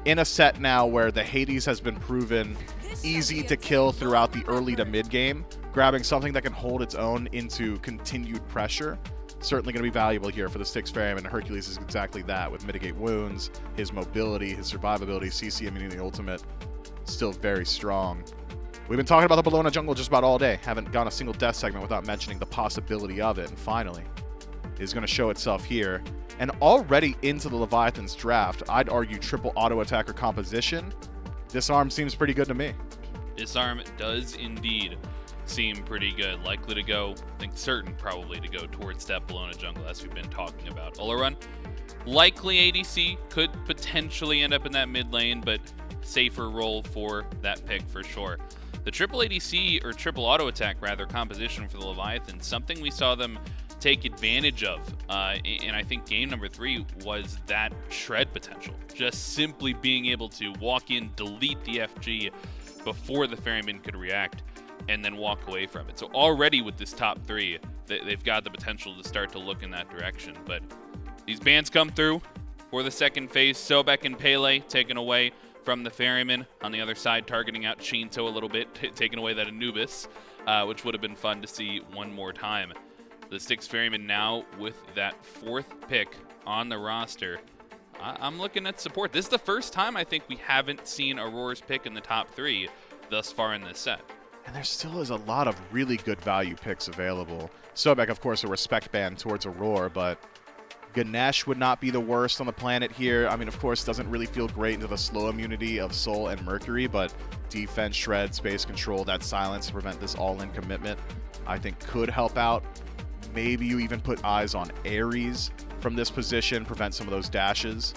B: in a set now where the Hades has been proven easy to kill throughout the early to mid game, grabbing something that can hold its own into continued pressure, certainly going to be valuable here for the Styx Ferrymen. Hercules is exactly that, with mitigate wounds, his mobility, his survivability, CC immunity ultimate, still very strong. We've been talking about the Bologna jungle just about all day. Haven't gone a single death segment without mentioning the possibility of it, and finally is going to show itself here. And already into the Leviathans draft, I'd argue triple auto attacker composition. Disarm seems pretty good to me.
A: Disarm does indeed seem pretty good. Likely to go, I think certain probably to go towards that Bologna jungle as we've been talking about. Olorun, likely ADC, could potentially end up in that mid lane, but safer role for that pick for sure. The triple ADC, or triple auto attack rather, composition for the Leviathans, something we saw them take advantage of, and I think game number 3 was that shred potential. Just simply being able to walk in, delete the FG before the Ferryman could react, and then walk away from it. So already with this top 3, they've got the potential to start to look in that direction. But these bans come through for the second phase. Sobek and Pele taken away from the Ferryman. On the other side, targeting out Sheento a little bit, taking away that Anubis, which would have been fun to see one more time. The Styx Ferrymen now with that 4th pick on the roster. I'm looking at support. This is the first time I think we haven't seen Aror's pick in the top 3 thus far in this set.
B: And there still is a lot of really good value picks available. Sobek, of course, a respect ban towards Aror, but Ganesh would not be the worst on the planet here. I mean, of course, doesn't really feel great into the slow immunity of Soul and Mercury, but defense, shred, space control, that silence to prevent this all-in commitment, I think could help out. Maybe you even put eyes on Ares from this position, prevent some of those dashes.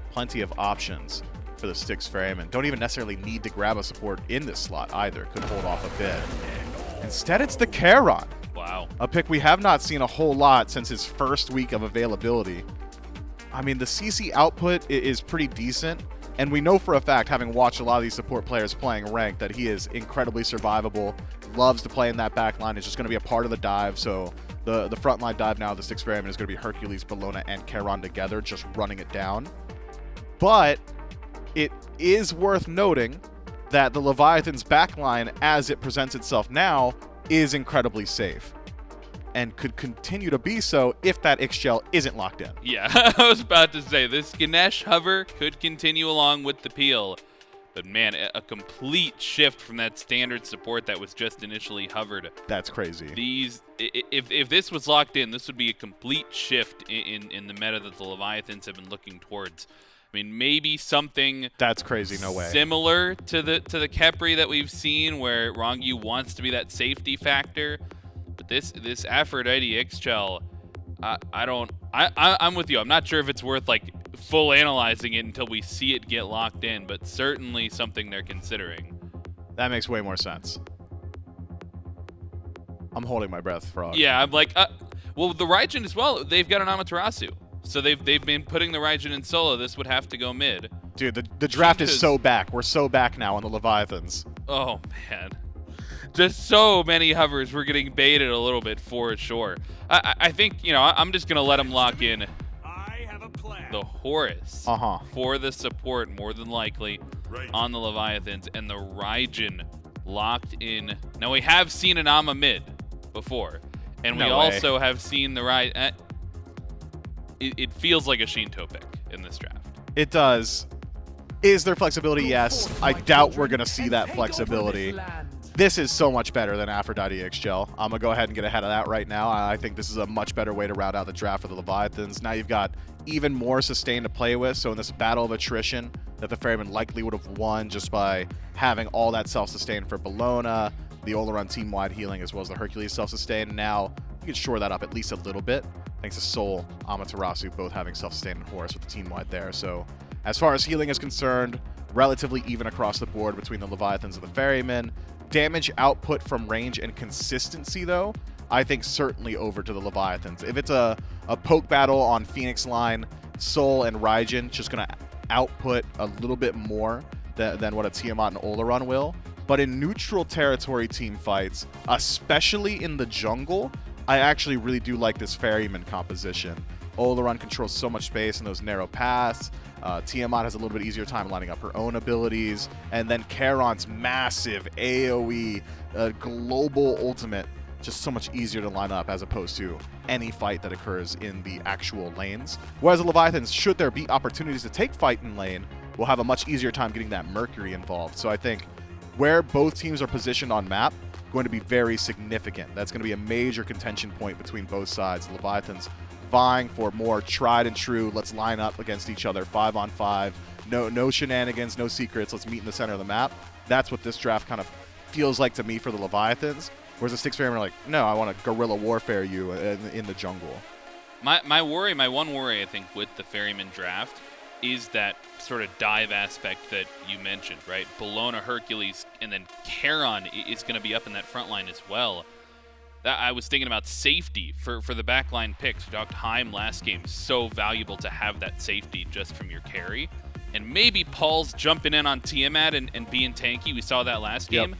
B: Plenty of options for the Styx Ferrymen. Don't even necessarily need to grab a support in this slot either. Could hold off a bit. Instead, it's the Charon.
A: Wow.
B: A pick we have not seen a whole lot since his first week of availability. I mean, the CC output is pretty decent, and we know for a fact, having watched a lot of these support players playing ranked, that he is incredibly survivable, loves to play in that back line, is just going to be a part of the dive. So the frontline dive now, the Styx Ferrymen, is going to be Hercules, Bologna, and Charon together, just running it down. But it is worth noting that the Leviathan's backline, as it presents itself now, is incredibly safe and could continue to be so if that Ixchel isn't locked in.
A: Yeah, I was about to say, this Ganesh hover could continue along with the peel. But man, a complete shift from that standard support that was just initially hovered.
B: That's crazy.
A: If this was locked in, this would be a complete shift in the meta that the Leviathans have been looking towards. I mean, maybe something
B: that's crazy, no way.
A: Similar to the Khepri that we've seen, where Ronngyu wants to be that safety factor. But this Aphrodite Ixchel, I'm with you. I'm not sure if it's worth like full analyzing it until we see it get locked in, but certainly something they're considering.
B: That makes way more sense. I'm holding my breath, Frog.
A: Yeah, I'm like, well, the Raijin as well. They've got an Amaterasu. So they've been putting the Raijin in solo. This would have to go mid.
B: Dude, the draft is so back. We're so back now on the Leviathans.
A: Oh, man. Just so many hovers. We're getting baited a little bit for sure. I think, you know, I'm just going to let them lock in the Horus for the support, more than likely, on the Leviathans. And the Raijin locked in. Now, we have seen an Ama mid before. And we also have seen the Raijin. It feels like a Sheento pick in this draft.
B: It does. Is there flexibility? Yes. I doubt we're going to see that flexibility. This is so much better than Aphrodite Ixchel. I'm going to go ahead and get ahead of that right now. I think this is a much better way to round out the draft for the Leviathans. Now you've got even more sustain to play with. So in this battle of attrition that the Ferrymen likely would have won just by having all that self-sustain for Bologna, the Olorun team-wide healing, as well as the Hercules self-sustain. Now you can shore that up at least a little bit, thanks to Soul, Amaterasu, both having self-sustain and Horus with the team-wide there. So as far as healing is concerned, relatively even across the board between the Leviathans and the Ferrymen. damage output from range and consistency, though, I think certainly over to the Leviathans. If it's a poke battle on Phoenix line, Soul and Raijin just going to output a little bit more than what a Tiamat and Olorun will. But in neutral territory team fights, especially in the jungle, I actually really do like this Ferryman composition. Olorun controls so much space in those narrow paths. Tiamat has a little bit easier time lining up her own abilities. And then Charon's massive AoE global ultimate, just so much easier to line up as opposed to any fight that occurs in the actual lanes. Whereas the Leviathans, should there be opportunities to take fight in lane, will have a much easier time getting that Mercury involved. So I think where both teams are positioned on map, going to be very significant. That's going to be a major contention point between both sides. The Leviathans vying for more tried and true, let's line up against each other 5-on-5, no shenanigans, no secrets, let's meet in the center of the map. That's what this draft kind of feels like to me for the Leviathans. Whereas the Styx Ferrymen are like, no, I want to guerrilla warfare you in the jungle.
A: My one worry, I think, with the Ferryman draft is that sort of dive aspect that you mentioned, right? Bellona, Hercules, and then Charon is going to be up in that front line as well. I was thinking about safety for the backline picks. We talked Heim last game. So valuable to have that safety just from your carry. And maybe Paul's jumping in on Tiamat and being tanky. We saw that last game.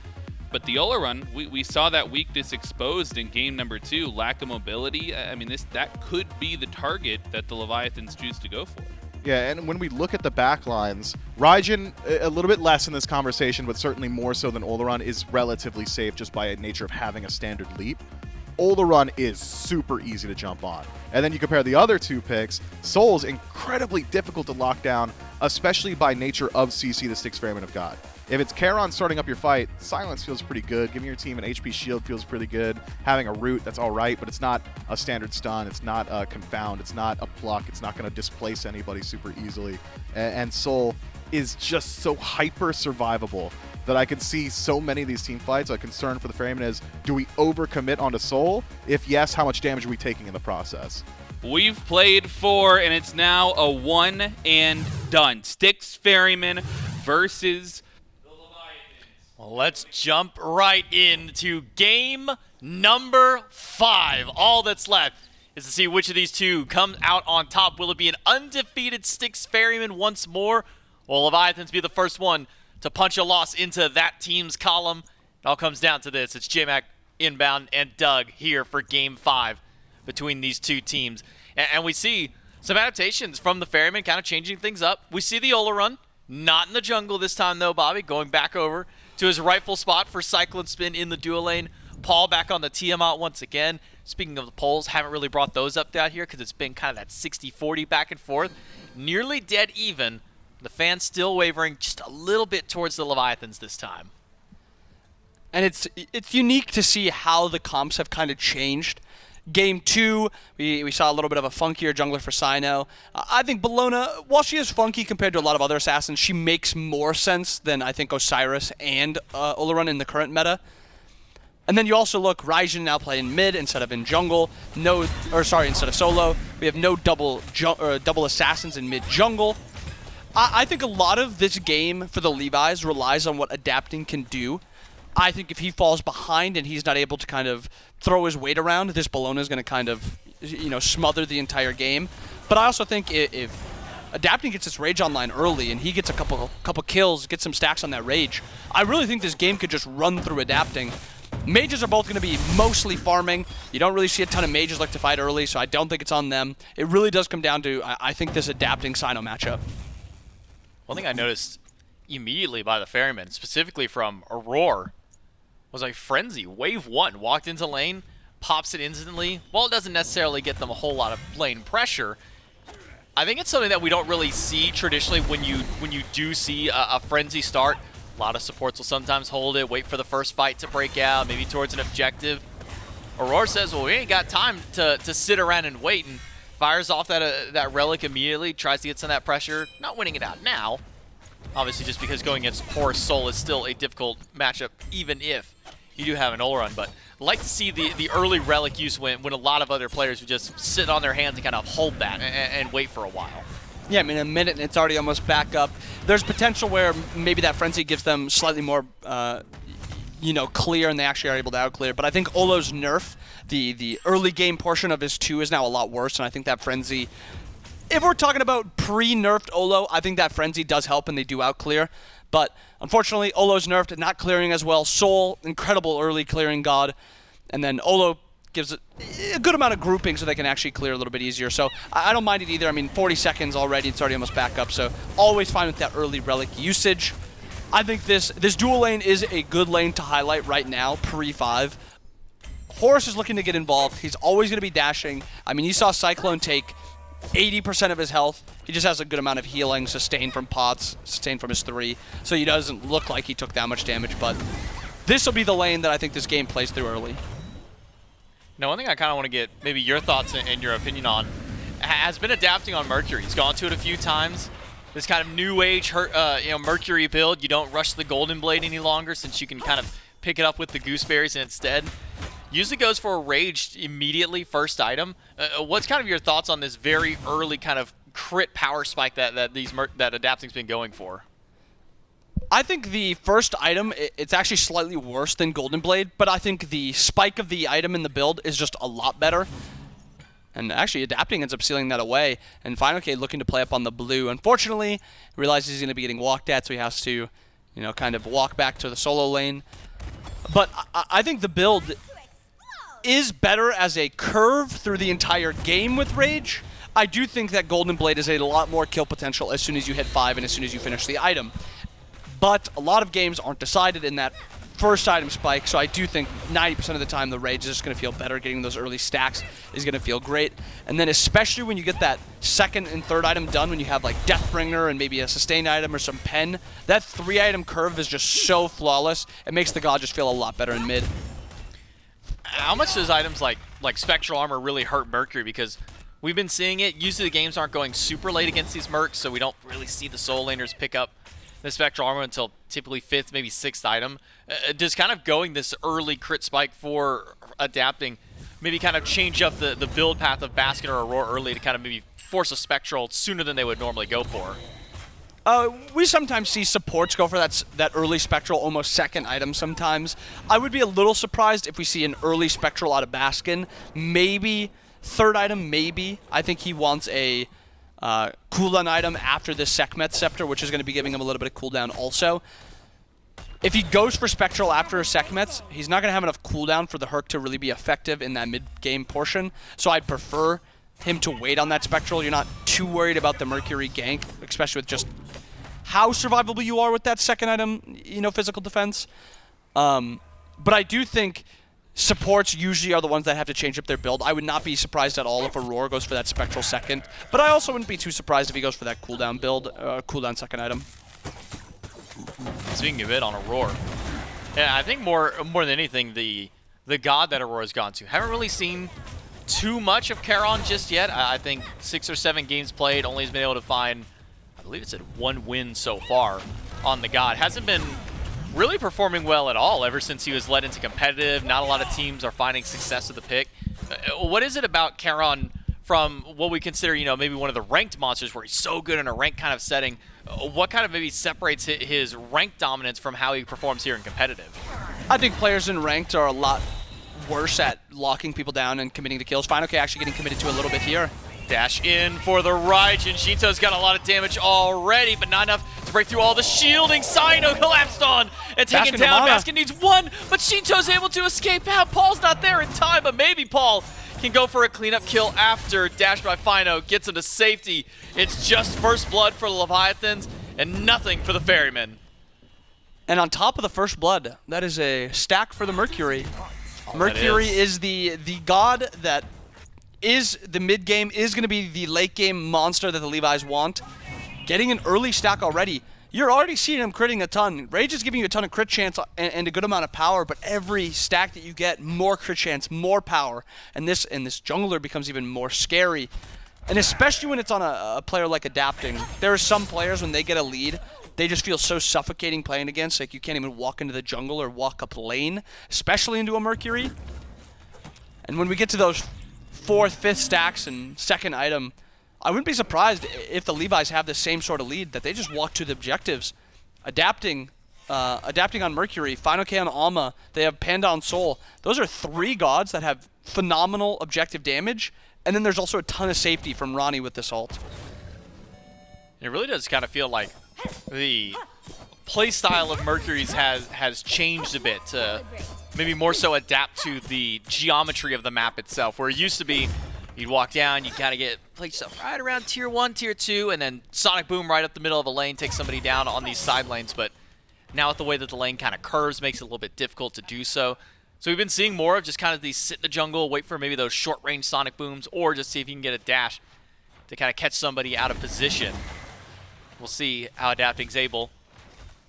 A: But the Olorun, we saw that weakness exposed in game number 2. Lack of mobility. I mean, that could be the target that the Leviathans choose to go for.
B: Yeah, and when we look at the backlines, Raijin, a little bit less in this conversation, but certainly more so than Olorun, is relatively safe just by nature of having a standard leap. Olorun is super easy to jump on. And then you compare the other two picks, Soul's incredibly difficult to lock down, especially by nature of CC the Styx Ferrymen have got. If it's Charon starting up your fight, silence feels pretty good. Giving your team an HP shield feels pretty good. Having a root, that's all right, but it's not a standard stun. It's not a confound. It's not a pluck. It's not going to displace anybody super easily. And Soul is just so hyper survivable that I can see so many of these team fights. A concern for the Ferrymen is, do we overcommit onto Soul? If yes, how much damage are we taking in the process?
A: We've played 4, and it's now a one and done. Styx Ferrymen versus...
I: Well, let's jump right into game number 5. All that's left is to see which of these two comes out on top. Will it be an undefeated Styx Ferrymen once more? Will Leviathans be the first one to punch a loss into that team's column? It all comes down to this. It's J-Mac inbound and Doug here for game 5 between these two teams. And we see some adaptations from the Ferrymen kind of changing things up. We see the Olorun, not in the jungle this time though, Bobby, going back over to his rightful spot for CycloneSpin in the dual lane. Paul back on the Tiamat once again. Speaking of the polls, haven't really brought those up down here because it's been kind of that 60-40 back and forth. Nearly dead even. The fans still wavering just a little bit towards the Leviathans this time.
H: And it's unique to see how the comps have kind of changed. Game 2, we saw a little bit of a funkier jungler for Cyno. I think Bellona, while she is funky compared to a lot of other assassins, she makes more sense than I think Osiris and Olorun in the current meta. And then you also look, Raijin now playing mid instead of in jungle. Instead of solo. We have no double assassins in mid jungle. I think a lot of this game for the Levi's relies on what adapting can do. I think if he falls behind and he's not able to kind of throw his weight around, this Bellona is going to kind of, smother the entire game. But I also think if adapting gets this Rage online early and he gets a couple kills, gets some stacks on that Rage, I really think this game could just run through adapting. Mages are both going to be mostly farming. You don't really see a ton of mages like to fight early, so I don't think it's on them. It really does come down to, I think, this adapting Cyno matchup.
I: One thing I noticed immediately by the Ferrymen, specifically from Aror, was like Frenzy. Wave 1 walked into lane, pops it instantly. While it doesn't necessarily get them a whole lot of lane pressure, I think it's something that we don't really see traditionally when you do see a Frenzy start. A lot of supports will sometimes hold it, wait for the first fight to break out, maybe towards an objective. Aurora says, well, we ain't got time to sit around and wait, and fires off that relic immediately, tries to get some of that pressure. Not winning it out now, obviously, just because going against Horus Soul is still a difficult matchup, even if you do have an Olorun. But I'd like to see the early relic use when a lot of other players would just sit on their hands and kind of hold that and wait for a while.
H: Yeah, I mean, a minute and it's already almost back up. There's potential where maybe that Frenzy gives them slightly more you know, clear, and they actually are able to outclear. But I think Olo's nerf, the early game portion of his 2 is now a lot worse, and I think that Frenzy, if we're talking about pre-nerfed Olo, I think that Frenzy does help and they do outclear. But unfortunately, Olo's nerfed, not clearing as well. Soul, incredible early clearing god. And then Olo gives it a good amount of grouping so they can actually clear a little bit easier. So I don't mind it either. I mean, 40 seconds already, it's already almost back up. So always fine with that early relic usage. I think this dual lane is a good lane to highlight right now, pre-5. Horus is looking to get involved. He's always going to be dashing. I mean, you saw Cyclone take 80% of his health. He just has a good amount of healing, sustained from pots, sustained from his 3. So he doesn't look like he took that much damage, but this will be the lane that I think this game plays through early.
I: Now, one thing I kind of want to get maybe your thoughts and your opinion on has been adapting on Mercury. He's gone to it a few times. This kind of new age Mercury build, you don't rush the Golden Blade any longer since you can kind of pick it up with the Gooseberries instead. Usually goes for a Rage immediately, first item. What's kind of your thoughts on this very early kind of crit power spike that adapting's been going for?
H: I think the first item, it's actually slightly worse than Golden Blade, but I think the spike of the item in the build is just a lot better. And actually, adapting ends up sealing that away. And fineokay looking to play up on the blue. Unfortunately, realizes he's going to be getting walked at, so he has to, you know, kind of walk back to the solo lane. But I think the build is better as a curve through the entire game with Rage. I do think that Golden Blade is a lot more kill potential as soon as you hit 5 and as soon as you finish the item. But a lot of games aren't decided in that first item spike, so I do think 90% of the time the Rage is just going to feel better. Getting those early stacks is going to feel great. And then especially when you get that second and third item done, when you have like Deathbringer and maybe a sustained item or some pen, that 3-item curve is just so flawless. It makes the god just feel a lot better in mid.
I: How much does items like Spectral Armor really hurt Mercury? Because we've been seeing it. Usually the games aren't going super late against these Mercs, so we don't really see the Soul Laners pick up the Spectral Armor until typically 5th, maybe 6th item. Does kind of going this early crit spike for adapting maybe kind of change up the build path of Baskin or Aror early to kind of maybe force a Spectral sooner than they would normally go for?
H: We sometimes see supports go for that early Spectral, almost second item sometimes. I would be a little surprised if we see an early Spectral out of Baskin. Maybe third item, maybe. I think he wants a cooldown item after this Sekhmet Scepter, which is going to be giving him a little bit of cooldown also. If he goes for Spectral after Sekhmet, he's not going to have enough cooldown for the Herc to really be effective in that mid-game portion. So I'd prefer him to wait on that Spectral. You're not too worried about the Mercury gank, especially with just how survivable you are with that second item, you know, physical defense. But I do think supports usually are the ones that have to change up their build. I would not be surprised at all if Aror goes for that Spectral second, but I also wouldn't be too surprised if he goes for that cooldown build, cooldown second item.
I: Speaking of it, on Aror, yeah, I think more than anything, the god that Aurora has gone to. Haven't really seen too much of Charon just yet. I think 6 or 7 games played, only has been able to find, I believe it's at 1 win so far on the god. Hasn't been really performing well at all ever since he was led into competitive. Not a lot of teams are finding success with the pick. What is it about Charon from what we consider, you know, maybe one of the ranked monsters where he's so good in a ranked kind of setting? What kind of maybe separates his ranked dominance from how he performs here in competitive?
H: I think players in ranked are a lot worse at locking people down and committing to kills. fineokay actually getting committed to a little bit here.
I: Dash in for the Raijin. Sheento's got a lot of damage already, but not enough to break through all the shielding. Cyno collapsed on and taken
H: Baskin
I: down. Baskin needs 1, but Sheento's able to escape out. Paul's not there in time, but maybe Paul can go for a cleanup kill after. Dash by Fino gets him to safety. It's just first blood for the Leviathans and nothing for the Ferrymen.
H: And on top of the first blood, that is a stack for the Mercury. Mercury is the god that is the mid game, is going to be the late game monster that the Levi's want. Getting an early stack already. You're already seeing him critting a ton. Rage is giving you a ton of crit chance and a good amount of power, but every stack that you get, more crit chance, more power. And this jungler becomes even more scary. And especially when it's on a player like Adapting. There are some players, when they get a lead, they just feel so suffocating playing against. Like, you can't even walk into the jungle or walk up lane, especially into a Mercury. And when we get to those 4th, 5th stacks and second item, I wouldn't be surprised if the Levi's have the same sort of lead, that they just walk to the objectives. Adapting adapting on Mercury, fineokay on Alma, they have Panda on Sol. Those are 3 gods that have phenomenal objective damage, and then there's also a ton of safety from Ronnie with this ult.
I: It really does kind of feel like the playstyle of Mercury's has changed a bit to maybe more so adapt to the geometry of the map itself, where it used to be you'd walk down, you kind of get play stuff right around tier 1, tier 2, and then Sonic Boom right up the middle of a lane, take somebody down on these side lanes. But now with the way that the lane kind of curves, makes it a little bit difficult to do so. So we've been seeing more of just kind of these sit in the jungle, wait for maybe those short-range Sonic Booms, or just see if you can get a dash to kind of catch somebody out of position. We'll see how Adapting's able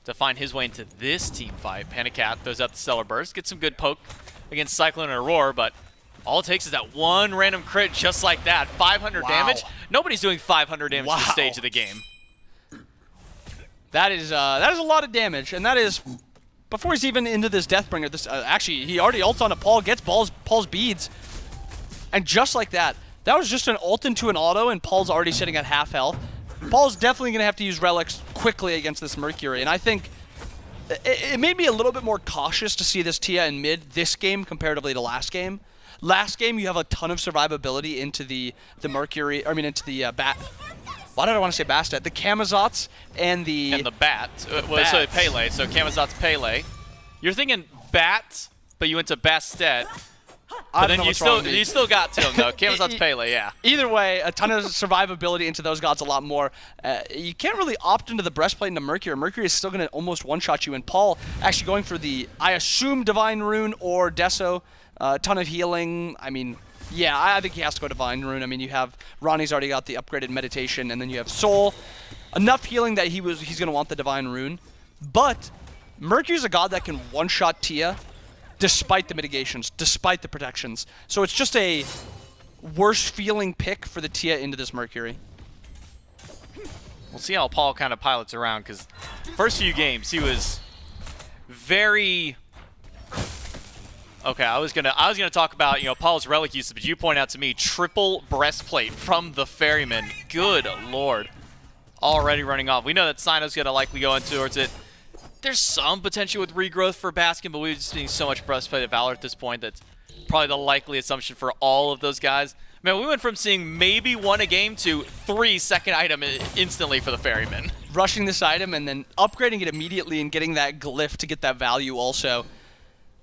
I: to find his way into this team fight. PandaCat throws out the Stellar Burst, gets some good poke against Cyclone and Aror, but all it takes is that one random crit just like that. 500 damage. Nobody's doing 500 damage to the stage of the game.
H: That is a lot of damage, and that is before he's even into this Deathbringer. This actually, he already ults on a Paul, gets Paul's beads, and just like that, that was just an ult into an auto, and Paul's already sitting at half health. Paul's definitely going to have to use relics quickly against this Mercury, and I think it made me a little bit more cautious to see this Tia in mid this game comparatively to last game. Last game, you have a ton of survivability into the Mercury, I mean into the Bat. Why did I want to say Bastet? The Camazotz and the...
I: And the Bat. Well, so Pele, so Camazotz Pele. You're thinking Bat, but you went to Bastet. But then you still got to him, though. Camazotz Pele, yeah.
H: Either way, a ton of survivability into those gods a lot more. You can't really opt into the breastplate into Mercury. Mercury is still going to almost one-shot you, and Paul actually going for the, I assume, Divine Rune or Deso. A ton of healing. I mean, yeah, I think he has to go Divine Rune. I mean, you have Ronnie's already got the upgraded meditation, and then you have Soul. Enough healing that he's going to want the Divine Rune. But Mercury's a god that can one-shot Tia despite the mitigations, despite the protections. So it's just a worse feeling pick for the Tia into this Mercury.
I: We'll see how Paul kind of pilots around, because first few games he was very... Okay, I was gonna talk about, you know, Paul's relic usage, but you point out to me triple breastplate from the Ferryman. Good lord, already running off. We know that Cyno's gonna likely go in towards it. There's some potential with regrowth for Baskin, but we've just seen so much breastplate of Valor at this point that's probably the likely assumption for all of those guys. Man, we went from seeing maybe 1 a game to 3 second item instantly for the Ferryman.
H: Rushing this item and then upgrading it immediately and getting that glyph to get that value also.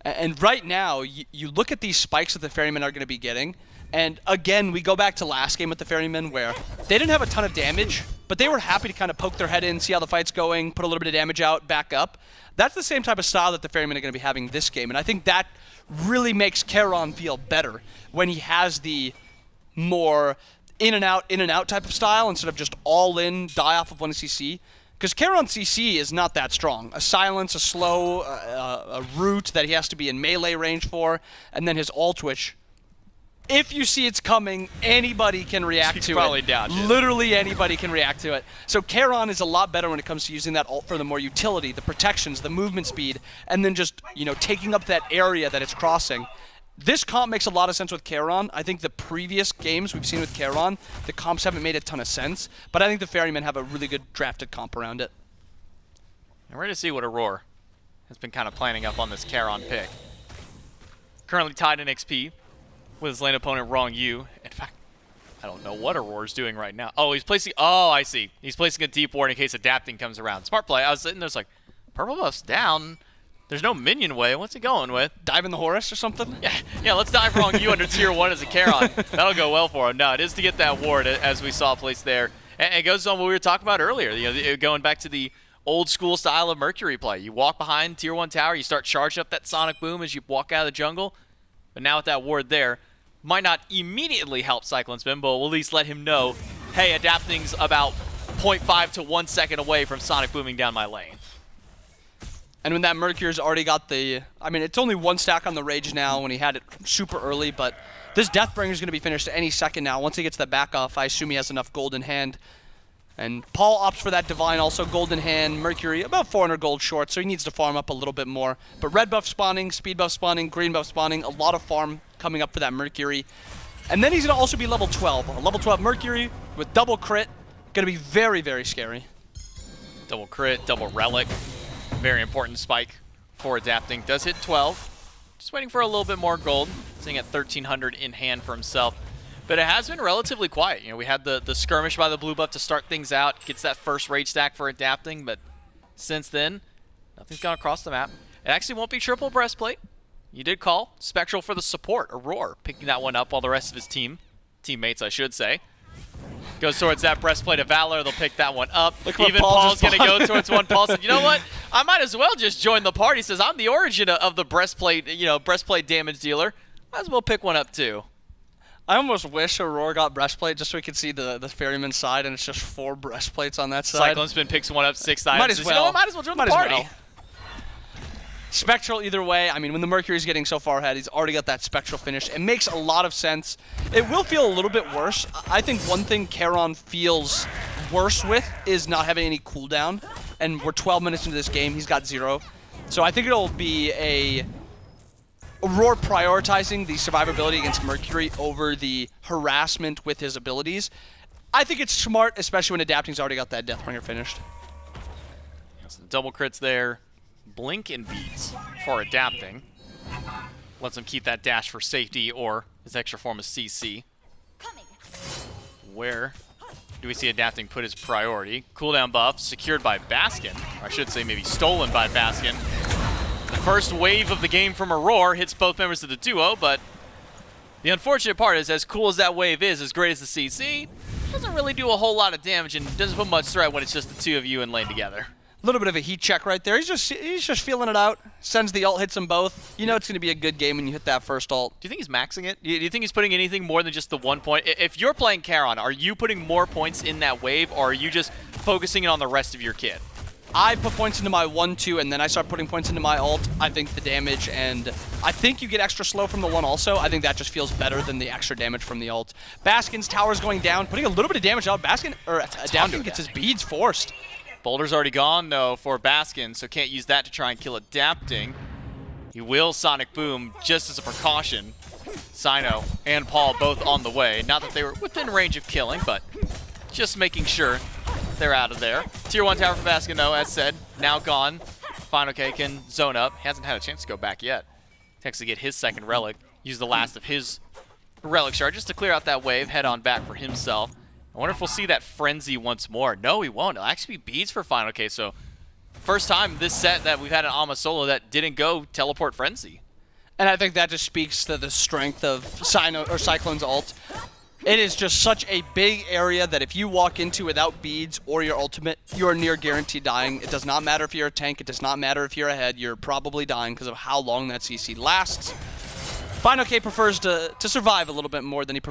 H: And right now, you look at these spikes that the Ferrymen are going to be getting, and again, we go back to last game with the Ferrymen where they didn't have a ton of damage, but they were happy to kind of poke their head in, see how the fight's going, put a little bit of damage out, back up. That's the same type of style that the Ferrymen are going to be having this game, and I think that really makes Charon feel better when he has the more in and out type of style instead of just all in, die off of 1 CC. Because Charon CC is not that strong. A silence, a slow, a root that he has to be in melee range for, and then his ult, which, if you see it's coming, anybody can react to
I: probably
H: it.
I: dodge it.
H: Literally anybody can react to it. So Charon is a lot better when it comes to using that ult for the more utility, the protections, the movement speed, and then just, you know, taking up that area that it's crossing. This comp makes a lot of sense with Charon. I think the previous games we've seen with Charon, the comps haven't made a ton of sense, but I think the Ferrymen have a really good drafted comp around it.
I: I'm ready to see what Aror has been kind of planning up on this Charon pick. Currently tied in XP with his lane opponent Ronngyu. In fact, I don't know what Aror's doing right now. Oh, he's placing... Oh, I see. He's placing a deep ward in case Adapting comes around. Smart play. I was sitting there like, purple buff's down. There's no minion way. What's he going with?
H: Dive in the Horus or something?
I: Yeah, let's dive Ronngyu under tier 1 as a Charon. That'll go well for him. No, it is to get that ward, as we saw placed there. And it goes on what we were talking about earlier. You know, going back to the old school style of Mercury play. You walk behind tier 1 tower, you start charging up that Sonic Boom as you walk out of the jungle. But now with that ward there, might not immediately help CycloneSpin, but will at least let him know, hey, Adapting's about 0.5 to 1 second away from Sonic Booming down my lane.
H: And when that Mercury's already got the... I mean, it's only 1 stack on the Rage now when he had it super early, but this Deathbringer's going to be finished any second now. Once he gets the back off, I assume he has enough gold in hand. And Paul opts for that Divine, also gold in hand. Mercury, about 400 gold short, so he needs to farm up a little bit more. But red buff spawning, speed buff spawning, green buff spawning, a lot of farm coming up for that Mercury. And then he's going to also be level 12. A level 12 Mercury with double crit. Going to be very, very scary.
I: Double crit, double relic. very important spike for adapting. Does hit 12. Just waiting for a little bit more gold. Sitting at 1,300 in hand for himself. But it has been relatively quiet. You know, we had the skirmish by the blue buff to start things out. Gets that first rage stack for adapting, but since then, nothing's gone across the map. It actually won't be triple breastplate. You did call. Spectral for the support. Aror picking that one up while the rest of his teammates, I should say, goes towards that breastplate of Valor. They'll pick that one up. Even Paul's going to go towards one. Paul said, you know what? I might as well just join the party. He says, I'm the origin of the breastplate, breastplate damage dealer. Might as well pick one up too.
H: I almost wish Aurora got breastplate just so we could see the ferryman side, and it's just 4 breastplates on that side.
I: CycloneSpin picks one up, 6 items.
H: Might as well.
I: You know what? Might as well join the party.
H: Spectral either way. I mean, when the Mercury's getting so far ahead, he's already got that Spectral finish. It makes a lot of sense. It will feel a little bit worse. I think one thing Charon feels worse with is not having any cooldown. And we're 12 minutes into this game. He's got 0. So I think it'll be a Aurora prioritizing the survivability against Mercury over the harassment with his abilities. I think it's smart, especially when Adapting's already got that Deathbringer finished.
I: Some double crits there. Blink and beats for adapting. Lets him keep that dash for safety or his extra form of CC. Where do we see adapting put his priority? Cooldown buff secured by Baskin. Or I should say maybe stolen by Baskin. The first wave of the game from Aror hits both members of the duo, but the unfortunate part is, as cool as that wave is, as great as the CC, doesn't really do a whole lot of damage and doesn't put much threat when it's just the two of you in lane together.
H: A little bit of a heat check right there. He's just feeling it out. Sends the ult, hits them both. You know it's going to be a good game when you hit that first ult.
I: Do you think he's maxing it? Do you think he's putting anything more than just the 1 point? If you're playing Charon, are you putting more points in that wave, or are you just focusing it on the rest of your kit?
H: I put points into my 1-2, and then I start putting points into my ult. I think the damage, and I think you get extra slow from the 1 also. I think that just feels better than the extra damage from the ult. Baskin's tower's going down, putting a little bit of damage out. Adapting gets his beads forced.
I: Boulder's already gone, though, for Baskin, so can't use that to try and kill Adapting. He will Sonic Boom just as a precaution. Cyno and Paul both on the way. Not that they were within range of killing, but just making sure they're out of there. Tier 1 tower for Baskin, though, as said, now gone. fineokay can zone up. Hasn't had a chance to go back yet. Takes to get his second relic. Use the last of his relic shard just to clear out that wave. Head on back for himself. I wonder if we'll see that frenzy once more. No, he won't. It'll actually be beads for fineokay. So first time this set that we've had an Ama solo that didn't go teleport frenzy.
H: And I think that just speaks to the strength of Cyclone's ult. It is just such a big area that if you walk into without beads or your ultimate, you are near guaranteed dying. It does not matter if you're a tank. It does not matter if you're ahead. You're probably dying because of how long that CC lasts. fineokay prefers to survive a little bit more than he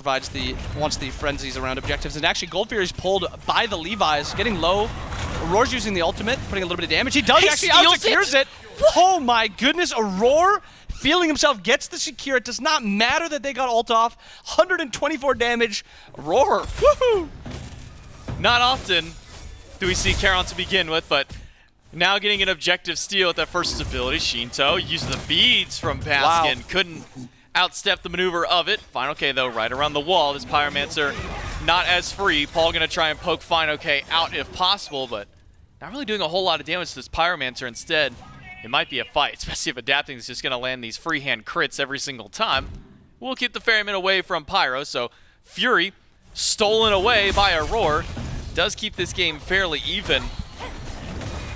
H: wants the frenzies around objectives. And actually, Gold Fury's pulled by the Levi's, getting low. Auror's using the ultimate, putting a little bit of damage. He actually out-secures it. Oh my goodness, Auror feeling himself, gets the secure. It does not matter that they got ult off. 124 damage. Auror, woohoo!
I: Not often do we see Charon to begin with, but now getting an objective steal at that first ability. Sheento uses the beads from Baskin. Wow. Couldn't outstep the maneuver of it. fineokay, though, right around the wall. This Pyromancer not as free. Paul going to try and poke fineokay out if possible, but not really doing a whole lot of damage to this Pyromancer. Instead, it might be a fight, especially if Adapting is just going to land these freehand crits every single time. We'll keep the Ferryman away from Pyro, so Fury, stolen away by Aror, does keep this game fairly even.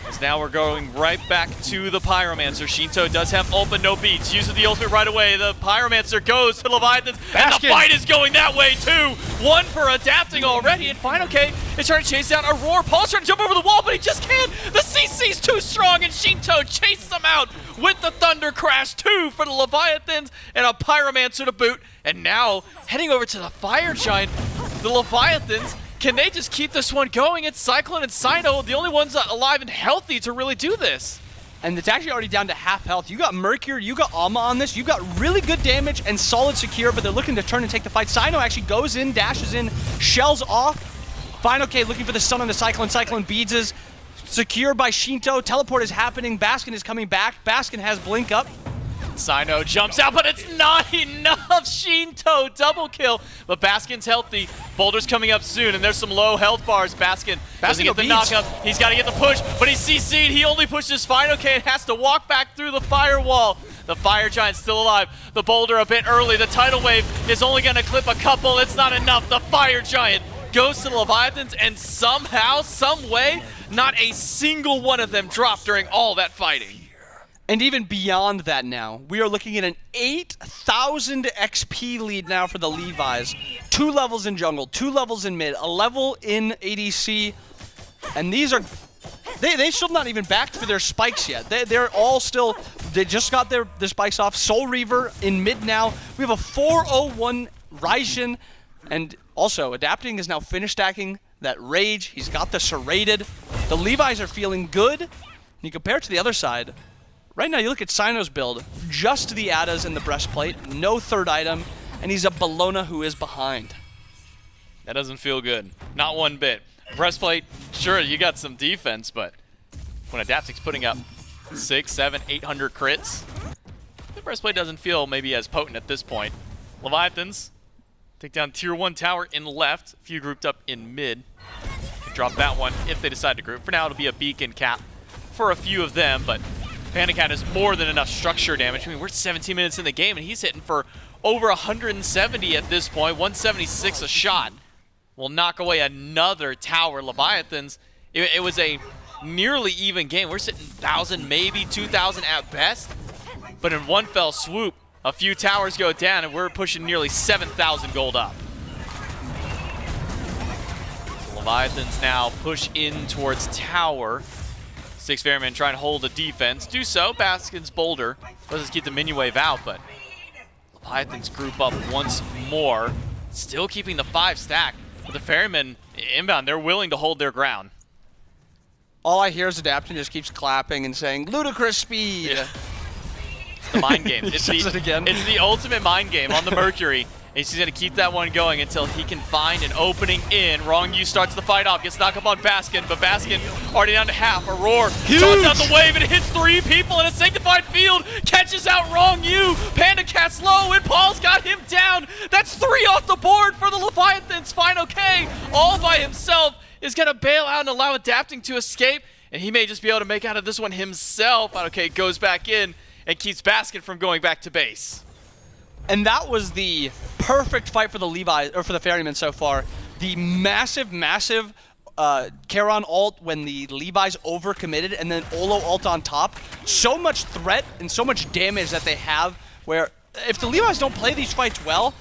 I: As now we're going right back to the Pyromancer. Sheento does have ult, but no beats. Uses the ultimate right away. The Pyromancer goes to Leviathans, and the fight is going that way too. 1 for Adapting already, and fineokay is trying to chase down Aror. Paul's trying to jump over the wall, but he just can't. The CC's too strong, and Sheento chases him out with the Thunder Crash 2 for the Leviathans, and a Pyromancer to boot. And now, heading over to the Fire Giant, the Leviathans. Can they just keep this one going? It's Cyclone and Cyno, the only ones alive and healthy to really do this.
H: And it's actually already down to half health. You got Mercury, you got Ama on this, you got really good damage and solid secure, but they're looking to turn and take the fight. Cyno actually goes in, dashes in, shells off. fineokay looking for the stun on the Cyclone. Cyclone beads is secure by Sheento. Teleport is happening. Baskin is coming back. Baskin has blink up.
I: Cyno jumps out, but it's not enough. Sheento double kill, but Baskin's healthy. Boulder's coming up soon, and there's some low health bars. Baskin doesn't get the knockup. He's got to get the push, but he's CC'd. He only pushes fineokay and has to walk back through the firewall. The Fire Giant's still alive. The Boulder a bit early. The Tidal Wave is only going to clip a couple. It's not enough. The Fire Giant goes to the Leviathans, and somehow, some way, not a single one of them dropped during all that fighting.
H: And even beyond that now, we are looking at an 8,000 XP lead now for the Levi's. 2 levels in jungle, 2 levels in mid, a level in ADC, and these are... They still not even backed for their spikes yet. They're all still... They just got their spikes off. Soul Reaver in mid now. We have a 401 Raijin, and also Adapting is now finished stacking that Rage. He's got the Serrated. The Levi's are feeling good. And you compare it to the other side. Right now, you look at Cyno's build, just the Adas and the breastplate, no third item, and he's a Bellona who is behind.
I: That doesn't feel good. Not one bit. Breastplate, sure, you got some defense, but when Adaptic's putting up 600, 700, 800 crits, the breastplate doesn't feel maybe as potent at this point. Leviathans take down tier 1 tower in left, a few grouped up in mid. Can drop that one if they decide to group. For now, it'll be a beacon cap for a few of them, but PandaCat has more than enough structure damage. I mean, we're 17 minutes in the game, and he's hitting for over 170 at this point. 176 a shot will knock away another tower. Leviathans, it was a nearly even game. We're sitting 1,000, maybe 2,000 at best. But in one fell swoop, a few towers go down, and we're pushing nearly 7,000 gold up. So Leviathans now push in towards tower. Styx Ferrymen trying to hold the defense. Do so. Baskin's Boulder doesn't keep the minion wave out, but Leviathans group up once more. Still keeping the 5 stack. But the Ferrymen inbound, they're willing to hold their ground.
H: All I hear is Adapting just keeps clapping and saying, ludicrous speed.
I: Yeah. It's the mind game. It's the ultimate mind game on the Mercury. And he's going to keep that one going until he can find an opening in. Ronngyu starts the fight off, gets knocked up on Baskin, but Baskin already down to half. Aror starts out the wave and it hits 3 people in a sanctified field, catches out Ronngyu. PandaCat's low and Paul's got him down. That's 3 off the board for the Leviathans. fineokay all by himself is going to bail out and allow Adapting to escape, and he may just be able to make out of this one himself. fineokay goes back in and keeps Baskin from going back to base.
H: And that was the perfect fight for the Levi's, or for the Ferrymen so far. The massive Charon ult when the Levi's overcommitted, and then Olo ult on top. So much threat and so much damage that they have, where if the Levi's don't play these fights well,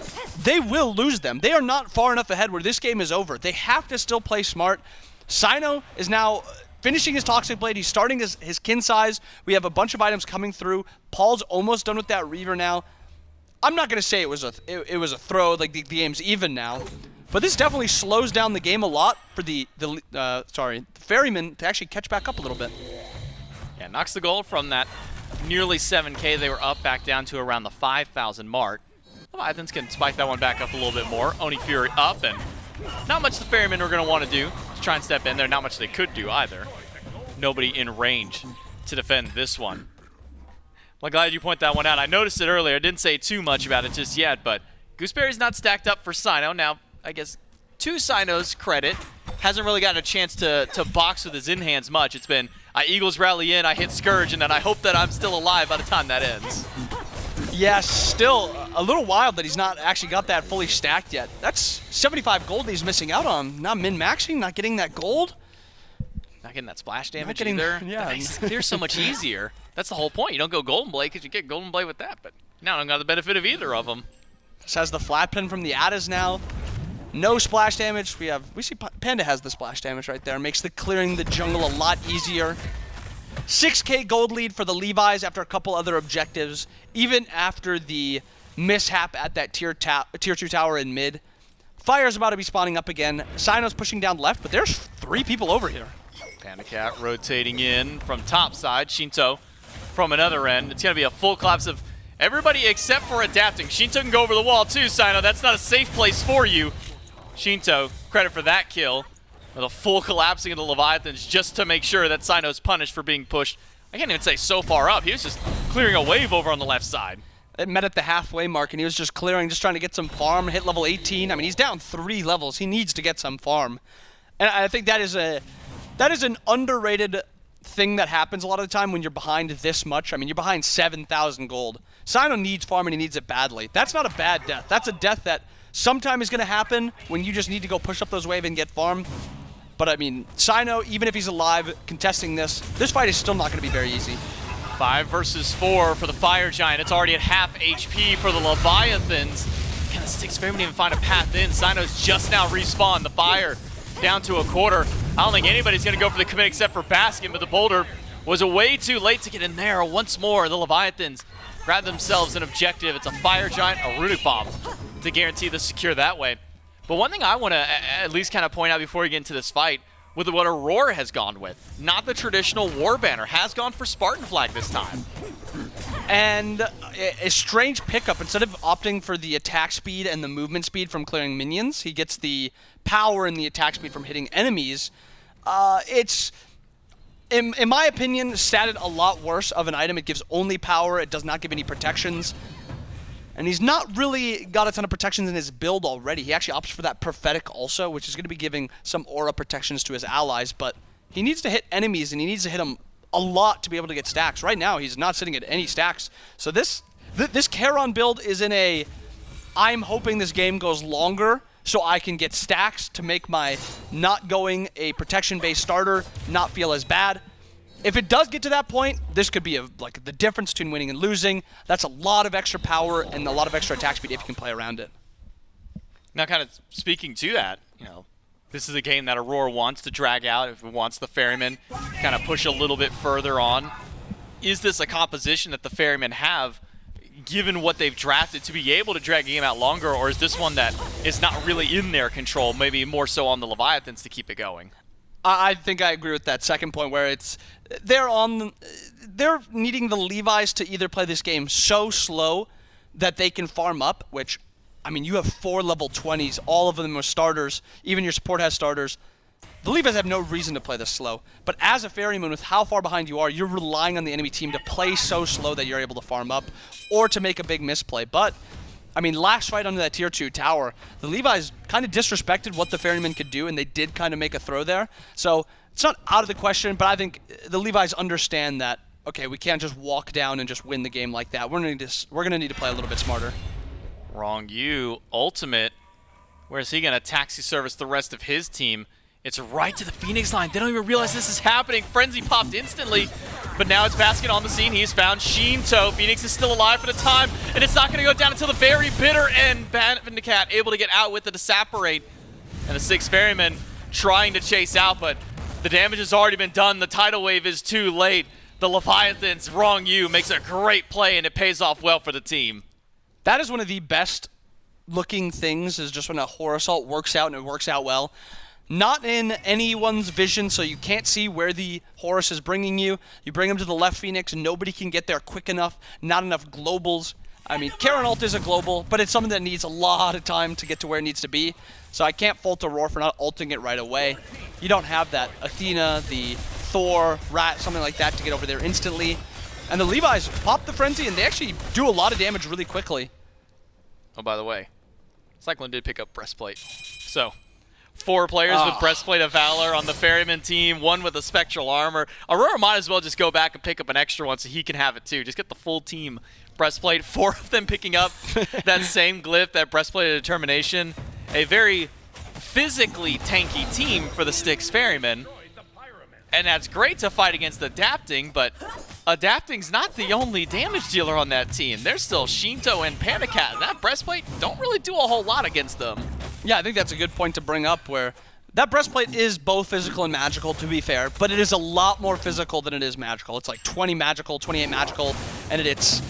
H: they will lose them. They are not far enough ahead where this game is over. They have to still play smart. Cyno is now finishing his Toxic Blade. He's starting his kin size. We have a bunch of items coming through. Paul's almost done with that Reaver now. I'm not going to say it was a throw, like the game's even now, but this definitely slows down the game a lot for the Ferrymen to actually catch back up a little bit.
I: Yeah, knocks the gold from that nearly 7K. They were up back down to around the 5,000 mark. Leviathans can spike that one back up a little bit more. Oni Fury up, and not much the Ferrymen are going to want to do. Just try and step in there. Not much they could do either. Nobody in range to defend this one. Well, glad you point that one out. I noticed it earlier. I didn't say too much about it just yet, but Gooseberry's not stacked up for Cyno. Now, I guess to Cyno's credit, hasn't really gotten a chance to box with his in-hands much. It's been, I Eagles rally in, I hit Scourge, and then I hope that I'm still alive by the time that ends.
H: Yeah, still a little wild that he's not actually got that fully stacked yet. That's 75 gold that he's missing out on. Not min-maxing, not getting that gold.
I: Not getting that splash damage either.
H: Yeah.
I: That makes it clear so much easier. That's the whole point. You don't go Golden Blade because you get Golden Blade with that, but now I don't got the benefit of either of them.
H: This has the flat pen from the Adas now. No splash damage. We see Panda has the splash damage right there. Makes the clearing the jungle a lot easier. 6K gold lead for the Levi's after a couple other objectives, even after the mishap at that tier 2 tower in mid. Fire's about to be spawning up again. Cyno's pushing down left, but there's 3 people over here.
I: PandaCat rotating in from top side. Sheento from another end. It's going to be a full collapse of everybody except for Adapting. Sheento can go over the wall too, Cyno. That's not a safe place for you. Sheento, credit for that kill. With a full collapsing of the Leviathans just to make sure that Cyno's punished for being pushed. I can't even say so far up. He was just clearing a wave over on the left side.
H: It met at the halfway mark, and he was just clearing, just trying to get some farm, hit level 18. I mean, he's down 3 levels. He needs to get some farm. And I think that is an underrated thing that happens a lot of the time when you're behind this much. I mean, you're behind 7,000 gold. Cyno needs farm, and he needs it badly. That's not a bad death. That's a death that sometime is going to happen when you just need to go push up those wave and get farm. But, I mean, Cyno, even if he's alive contesting this fight is still not going to be very easy.
I: 5 versus 4 for the Fire Giant. It's already at half HP for the Leviathans. Can the Styx Ferrymen even find a path in? Cyno's just now respawned. The fire down to a quarter. I don't think anybody's going to go for the commit except for Baskin, but the boulder was way too late to get in there. Once more, the Leviathans grab themselves an objective. It's a Fire Giant, a Runic Bomb to guarantee the secure that way. But one thing I want to at least kind of point out before we get into this fight, with what Aror has gone with. Not the traditional war banner, has gone for Spartan flag this time.
H: And a strange pickup. Instead of opting for the attack speed and the movement speed from clearing minions, he gets the power and the attack speed from hitting enemies. It's, in my opinion, statted a lot worse of an item. It gives only power, it does not give any protections. And he's not really got a ton of protections in his build already. He actually opts for that Prophetic also, which is going to be giving some aura protections to his allies. But he needs to hit enemies, and he needs to hit them a lot to be able to get stacks. Right now, he's not sitting at any stacks. So this Charon build is in a, I'm hoping this game goes longer so I can get stacks to make my not going a protection-based starter not feel as bad. If it does get to that point, this could be like the difference between winning and losing. That's a lot of extra power and a lot of extra attack speed if you can play around it.
I: Now, kind of speaking to that, you know, this is a game that Aror wants to drag out. If it wants the Ferrymen kind of push a little bit further on, is this a composition that the Ferrymen have, given what they've drafted, to be able to drag a game out longer, or is this one that is not really in their control, maybe more so on the Leviathans to keep it going?
H: I think I agree with that second point, where it's they're needing the Levi's to either play this game so slow that they can farm up, which, I mean, you have 4 level 20s, all of them are starters, even your support has starters. The Levi's have no reason to play this slow, but as a Ferryman, with how far behind you are, you're relying on the enemy team to play so slow that you're able to farm up or to make a big misplay. But I mean, last fight under that tier 2 tower, the Levi's kind of disrespected what the Ferrymen could do, and they did kind of make a throw there. So it's not out of the question, but I think the Levi's understand that, okay, we can't just walk down and just win the game like that. We're going to need to play a little bit smarter.
I: Ronngyu, ultimate. Where is he going to taxi service the rest of his team? It's right to the Phoenix line. They don't even realize this is happening. Frenzy popped instantly, but now it's Baskin on the scene. He's found Sheento. Phoenix is still alive for the time, and it's not going to go down until the very bitter end. PandaCat able to get out with it to separate, and the Styx Ferrymen trying to chase out, but the damage has already been done. The tidal wave is too late. The Leviathans, Ronngyu, makes a great play, and it pays off well for the team.
H: That is one of the best looking things, is just when a Horror Assault works out, and it works out well. Not in anyone's vision, so you can't see where the Horus is bringing you. You bring him to the left Phoenix, and nobody can get there quick enough. Not enough globals. I mean, Charon ult is a global, but it's something that needs a lot of time to get to where it needs to be. So I can't fault Aror for not ulting it right away. You don't have that Athena, the Thor, Rat, something like that to get over there instantly. And the Levi's pop the Frenzy, and they actually do a lot of damage really quickly.
I: Oh, by the way, Cyclone did pick up Breastplate. So 4 players with Breastplate of Valor on the Ferryman team, 1 with a Spectral Armor. Aurora might as well just go back and pick up an extra one so he can have it too. Just get the full team Breastplate. 4 of them picking up that same glyph, that Breastplate of Determination. A very physically tanky team for the Styx Ferrymen. And that's great to fight against Adapting, but Adapting's not the only damage dealer on that team. There's still Sheento and PandaCat, and that Breastplate don't really do a whole lot against them.
H: Yeah, I think that's a good point to bring up, where that Breastplate is both physical and magical, to be fair, but it is a lot more physical than it is magical. It's like 20 magical, 28 magical, and it's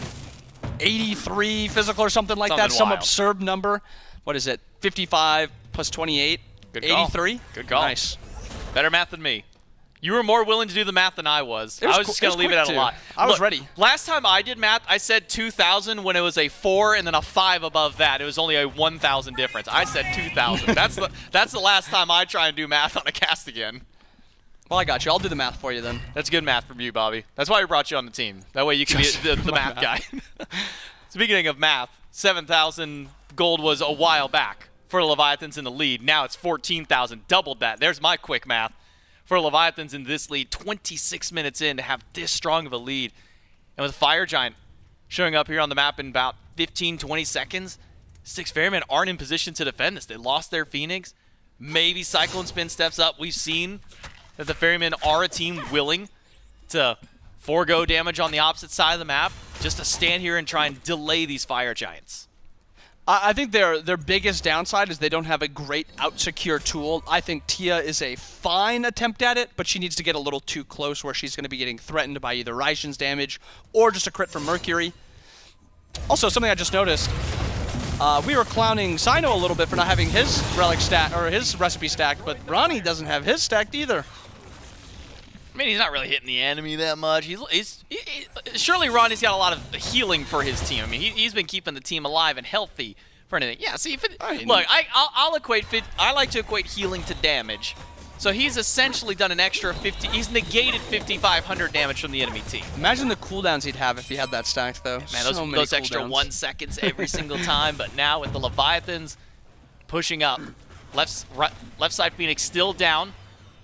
H: 83 physical or something like that, some absurd number. What is it, 55 plus 28?
I: Good call.
H: 83?
I: Good call.
H: Nice.
I: Better math than me. You were more willing to do the math than I was. I was just going to leave it at a lot.
H: I was ready.
I: Last time I did math, I said 2,000 when it was a 4 and then a 5 above that. It was only a 1,000 difference. I said 2,000. That's the last time I try and do math on a cast again.
H: Well, I got you. I'll do the math for you then.
I: That's good math from you, Bobby. That's why we brought you on the team. That way you can be the math guy. Speaking of math, 7,000 gold was a while back for Leviathans in the lead. Now it's 14,000, doubled that. There's my quick math for Leviathans in this lead. 26 minutes in to have this strong of a lead. And with Fire Giant showing up here on the map in about 15, 20 seconds, Styx Ferrymen aren't in position to defend this. They lost their Phoenix. Maybe CycloneSpin steps up. We've seen that the Ferrymen are a team willing to forego damage on the opposite side of the map just to stand here and try and delay these Fire Giants.
H: I think their biggest downside is they don't have a great out-secure tool. I think Tia is a fine attempt at it, but she needs to get a little too close where she's going to be getting threatened by either Raijin's damage or just a crit from Mercury. Also, something I just noticed, we were clowning Cyno a little bit for not having his relic stack or his recipe stacked, but Ronnie doesn't have his stacked either.
I: I mean, he's not really hitting the enemy that much. Surely Ronnie's got a lot of healing for his team. I mean, he's been keeping the team alive and healthy for anything. Yeah, see, look, I like to equate healing to damage. So he's essentially done an extra 50. He's negated 5,500 damage from the enemy team.
H: Imagine the cooldowns he'd have if he had that stacked, though.
I: Man, those extra 1 seconds every single time. But now with the Leviathans pushing up, left side Phoenix still down.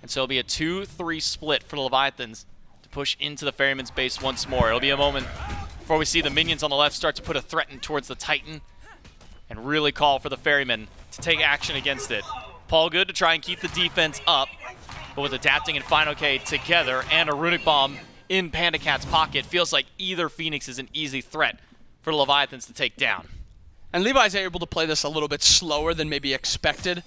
I: And so it'll be a 2-3 split for the Leviathans to push into the Ferryman's base once more. It'll be a moment before we see the minions on the left start to put a threat in towards the Titan and really call for the Ferrymen to take action against it. Paul good to try and keep the defense up, but with adapting and fineokay together and a runic bomb in PandaCat's pocket, feels like either Phoenix is an easy threat for the Leviathans to take down.
H: And Levi's able to play this a little bit slower than maybe expected.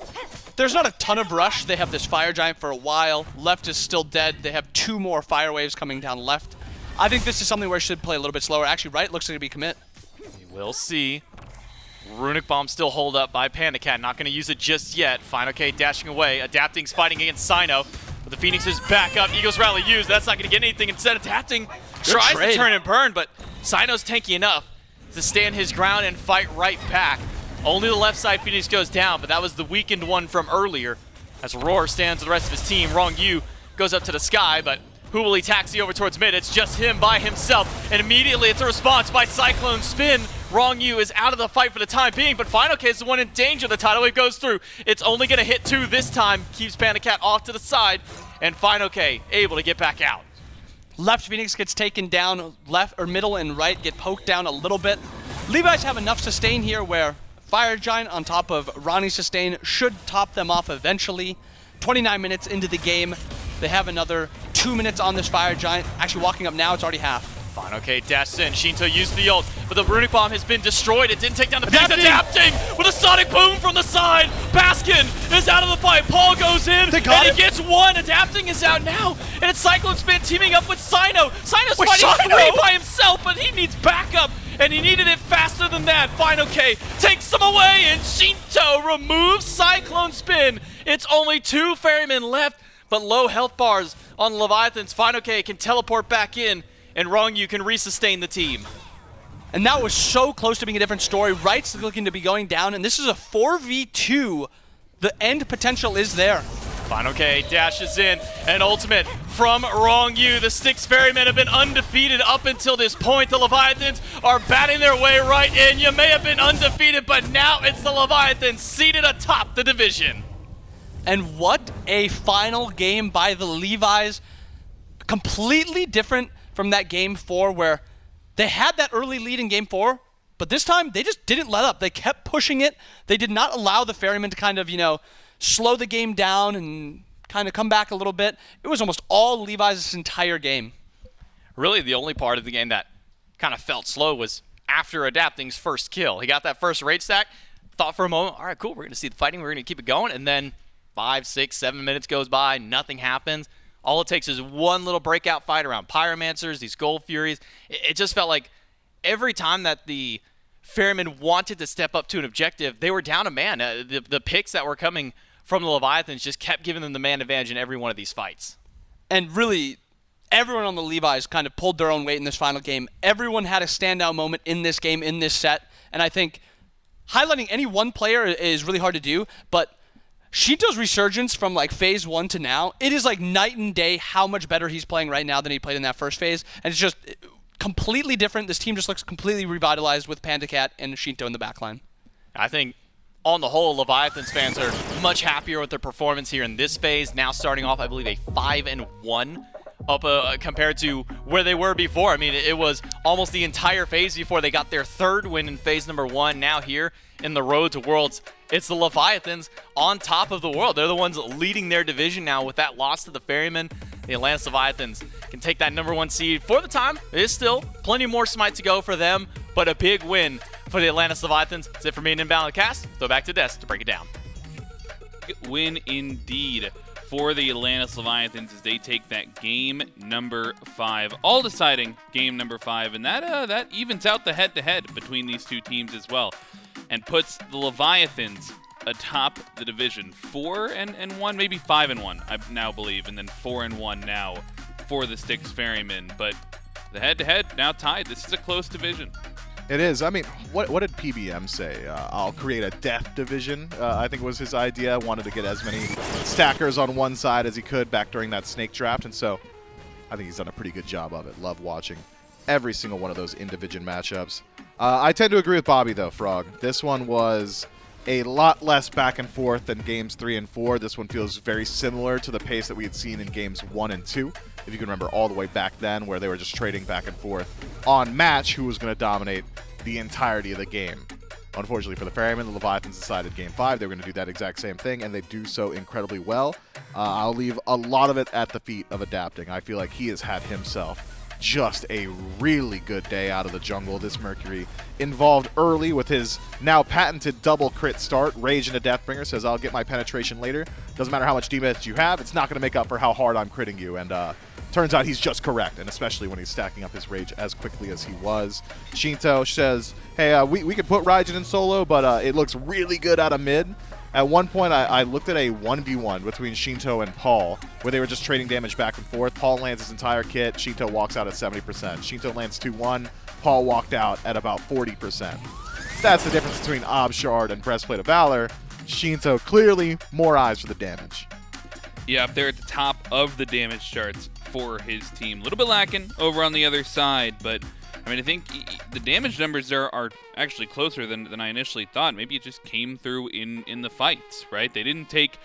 H: There's not a ton of rush. They have this Fire Giant for a while. Left is still dead. They have 2 more Fire Waves coming down left. I think this is something where it should play a little bit slower. Actually, right looks like it'll be commit.
I: We will see. Runic Bomb still hold up by PandaCat. Not going to use it just yet. fineokay dashing away. Adapting's fighting against Cyno. But the Phoenix is back up. Eagles Rally used. That's not going to get anything. Instead, Adapting tries to turn and burn, but Cyno's tanky enough to stand his ground and fight right back. Only the left side Phoenix goes down, but that was the weakened one from earlier. As Aror stands with the rest of his team, Ronngyu goes up to the sky, but who will he taxi over towards mid? It's just him by himself, and immediately it's a response by CycloneSpin. Ronngyu is out of the fight for the time being, but fineokay is the one in danger. The tidal wave goes through. It's only going to hit 2 this time, keeps PandaCat off to the side, and fineokay able to get back out.
H: Left Phoenix gets taken down, left or middle and right get poked down a little bit. Levi's have enough sustain here where Fire Giant on top of Ronnie's sustain should top them off eventually. 29 minutes into the game, they have another 2 minutes on this Fire Giant. Actually walking up now, it's already half.
I: fineokay dashes in. Sheento used the ult, but the runic bomb has been destroyed. It didn't take down the Phoenix. Adapting with a sonic boom from the side. Baskin is out of the fight. Paul goes in, and he gets 1. Adapting is out now, and it's CycloneSpin teaming up with Cyno. Cyno's fighting 3 by himself, but he needs backup, and he needed it faster than that. fineokay takes him away, and Sheento removes CycloneSpin. It's only 2 Ferrymen left, but low health bars on Leviathans. fineokay can teleport back in, and Ronngyu can resustain the team.
H: And that was so close to being a different story. Right's looking to be going down, and this is a 4v2. The end potential is there.
I: fineokay dashes in, and ultimate from Ronngyu. The Styx Ferrymen have been undefeated up until this point. The Leviathans are batting their way right in. You may have been undefeated, but now it's the Leviathans seated atop the division.
H: And what a final game by the Levi's. Completely different from that game 4 where they had that early lead in game 4, but this time they just didn't let up. They kept pushing it. They did not allow the Ferrymen to kind of, slow the game down and kind of come back a little bit. It was almost all Levi's this entire game.
I: Really, the only part of the game that kind of felt slow was after Adapting's first kill. He got that first raid stack, thought for a moment, all right, cool, we're going to see the fighting, we're going to keep it going, and then 5, 6, 7 minutes goes by, nothing happens. All it takes is one little breakout fight around Pyromancers, these Gold Furies. It just felt like every time that the Ferrymen wanted to step up to an objective, they were down a man. The picks that were coming from the Leviathans just kept giving them the man advantage in every one of these fights.
H: And really, everyone on the Levi's kind of pulled their own weight in this final game. Everyone had a standout moment in this game, in this set. And I think highlighting any one player is really hard to do, but Sheento's resurgence from like phase 1 to now, it is like night and day how much better he's playing right now than he played in that first phase. And it's just completely different. This team just looks completely revitalized with PandaCat and Sheento in the backline.
I: I think on the whole, Leviathans fans are much happier with their performance here in this phase. Now starting off, I believe, a 5-1 up compared to where they were before. I mean, it was almost the entire phase before they got their third win in phase number 1. Now here in the Road to Worlds, it's the Leviathans on top of the world. They're the ones leading their division now with that loss to the Ferrymen. The Atlantis Leviathans can take that number 1 seed for the time. There's still plenty more Smite to go for them, but a big win for the Atlantis Leviathans. That's it for me in Inbound Cast. Throw back to Des to break it down.
A: Win indeed for the Atlantis Leviathans as they take that game number 5, all deciding game number 5, and that evens out the head-to-head between these two teams as well, and puts the Leviathans atop the division, 4-1, maybe 5-1, I now believe, and then 4-1 now for the Styx Ferrymen. But the head-to-head now tied. This is a close division.
B: It is. I mean, what did PBM say? I'll create a death division, I think was his idea. Wanted to get as many stackers on one side as he could back during that snake draft, and so I think he's done a pretty good job of it. Love watching every single one of those in-division matchups. I tend to agree with Bobby, though, Frog. This one was a lot less back and forth than games 3 and 4. This one feels very similar to the pace that we had seen in games 1 and 2. If you can remember all the way back then, where they were just trading back and forth on match who was going to dominate the entirety of the game. Unfortunately for the Ferrymen, the Leviathans decided game 5 they were going to do that exact same thing, and they do so incredibly well. I'll leave a lot of it at the feet of Adapting. I feel like he has had himself just a really good day out of the jungle. This Mercury involved early with his now patented double crit start. Raijin, a Deathbringer, says, I'll get my penetration later. Doesn't matter how much damage you have, it's not going to make up for how hard I'm critting you. And turns out he's just correct, and especially when he's stacking up his rage as quickly as he was. Sheento says, hey, we could put Raijin in solo, but it looks really good out of mid. At one point, I looked at a 1v1 between Sheento and Paul, where they were just trading damage back and forth. Paul lands his entire kit. Sheento walks out at 70%. Sheento lands 2-1. Paul walked out at about 40%. That's the difference between Ob Shard and Breastplate of Valor. Sheento clearly more eyes for the damage.
A: Yeah, up there at the top of the damage charts for his team. A little bit lacking over on the other side, but I mean, I think the damage numbers there are actually closer than I initially thought. Maybe it just came through in the fights, right? They didn't take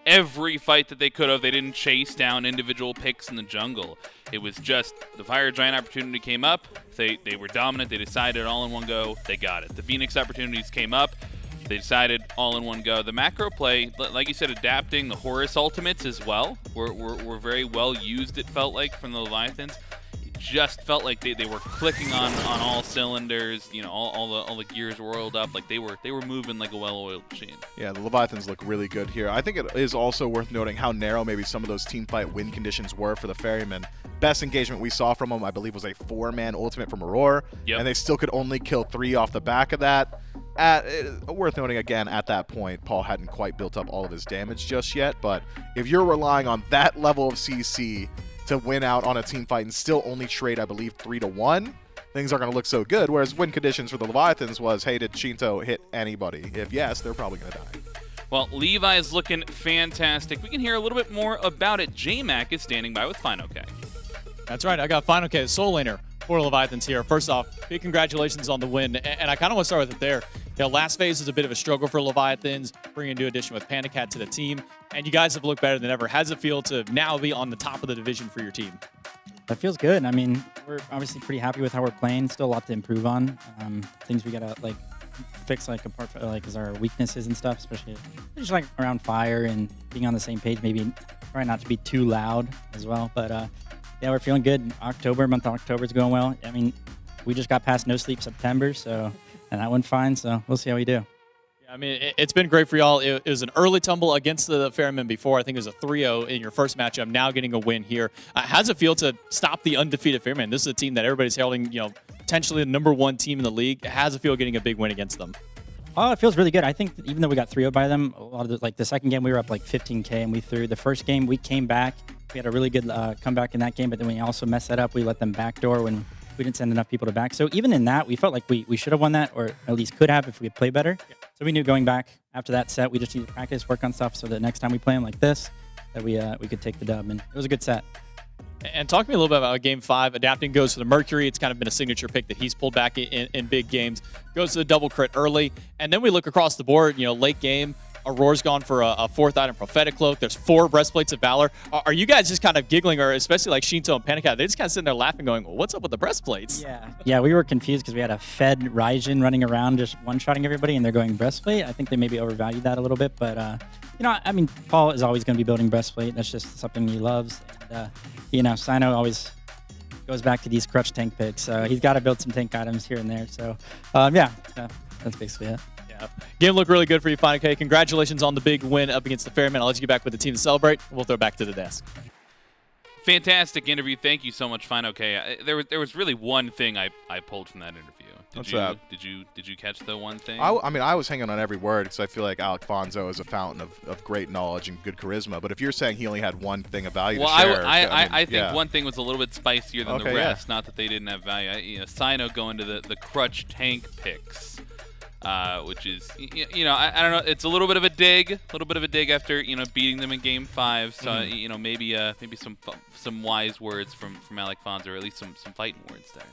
A: every fight that they could have. They didn't chase down individual picks in the jungle. It was just the Fire Giant opportunity came up. They were dominant. They decided all in one go. They got it. The Phoenix opportunities came up. They decided all in one go. The macro play, like you said, adapting the Horus ultimates as well, were very well used, it felt like, from the Leviathans. Just felt like they were clicking on all cylinders. You know, all the gears were oiled up. Like they were moving like a well-oiled machine. Yeah, the Leviathans look really good here. I think it is also worth noting how narrow maybe some of those team fight win conditions were for the Ferrymen. Best engagement we saw from them, I believe, was a 4-man ultimate from Aror, and they still could only kill 3 off the back of that. Worth noting again, at that point, Paul hadn't quite built up all of his damage just yet, but if you're relying on that level of CC to win out on a team fight and still only trade, I believe, 3-1, things aren't going to look so good. Whereas win conditions for the Leviathans was, hey, did Sheento hit anybody? If yes, they're probably going to die. Well, Levi is looking fantastic. We can hear a little bit more about it. J-Mac is standing by with fineokay.
C: That's right. I got fineokay, soul laner for Leviathans here. First off, big congratulations on the win. And I kind of want to start with it there. You know, last phase was a bit of a struggle for Leviathans, bringing a new addition with PandaCat to the team. And you guys have looked better than ever. How's it feel to now be on the top of the division for your team?
L: That feels good. I mean, we're obviously pretty happy with how we're playing. Still a lot to improve on. Things we gotta like fix, like apart from like is our weaknesses and stuff, especially just like around fire and being on the same page. Maybe try not to be too loud as well. But yeah, we're feeling good. Month of October is going well. I mean, we just got past No Sleep September, and that went fine. So we'll see how we do.
C: I mean, it's been great for y'all. It was an early tumble against the Ferrymen before. I think it was a 3-0 in your first matchup. Now getting a win here. How does it feel to stop the undefeated Ferrymen? This is a team that everybody's heralding, you know, potentially the #1 team in the league. How does it feel getting a big win against them?
L: Oh, it feels really good. I think even though we got 3-0 by them, a lot of the second game we were up like 15K and we threw. The first game we came back. We had a really good comeback in that game, but then we also messed that up. We let them backdoor when we didn't send enough people to back. So even in that, we felt like we should have won that, or at least could have if we had played better. Yeah. So we knew going back after that set, we just need to practice, work on stuff, so that next time we play them like this, that we could take the dub. And it was a good set.
C: And talk to me a little bit about Game 5. Adapting goes for the Mercury. It's kind of been a signature pick that he's pulled back in big games. Goes to the double crit early. And then we look across the board, late game. Auror's gone for a 4th item, Prophetic Cloak. There's 4 Breastplates of Valor. Are you guys just kind of giggling, or especially like Sheento and PandaCat, they're just kind of sitting there laughing going, well, what's up with the breastplates?
L: Yeah, we were confused because we had a fed Raijin running around just one-shotting everybody, and they're going Breastplate. I think they maybe overvalued that a little bit, but, I mean, Paul is always going to be building Breastplate. That's just something he loves. And, Cyno always goes back to these crutch tank picks. He's got to build some tank items here and there. So, that's basically it.
C: Yeah, game looked really good for you, fineokay. Congratulations on the big win up against the Ferrymen. I'll let you get back with the team to celebrate. We'll throw it back to the desk.
A: Fantastic interview. Thank you so much, fineokay. There was really one thing I pulled from that interview.
B: What's that?
A: Did you catch the one thing?
B: I mean, I was hanging on every word because I feel like Alfonso is a fountain of great knowledge and good charisma. But if you're saying he only had one thing of value to share,
A: I think one thing was a little bit spicier than the rest. Not that they didn't have value. Cyno going to the crutch tank picks. Which is, I don't know. It's a little bit of a dig after beating them in Game 5. So maybe some wise words from Alfonso, or at least some fighting words there.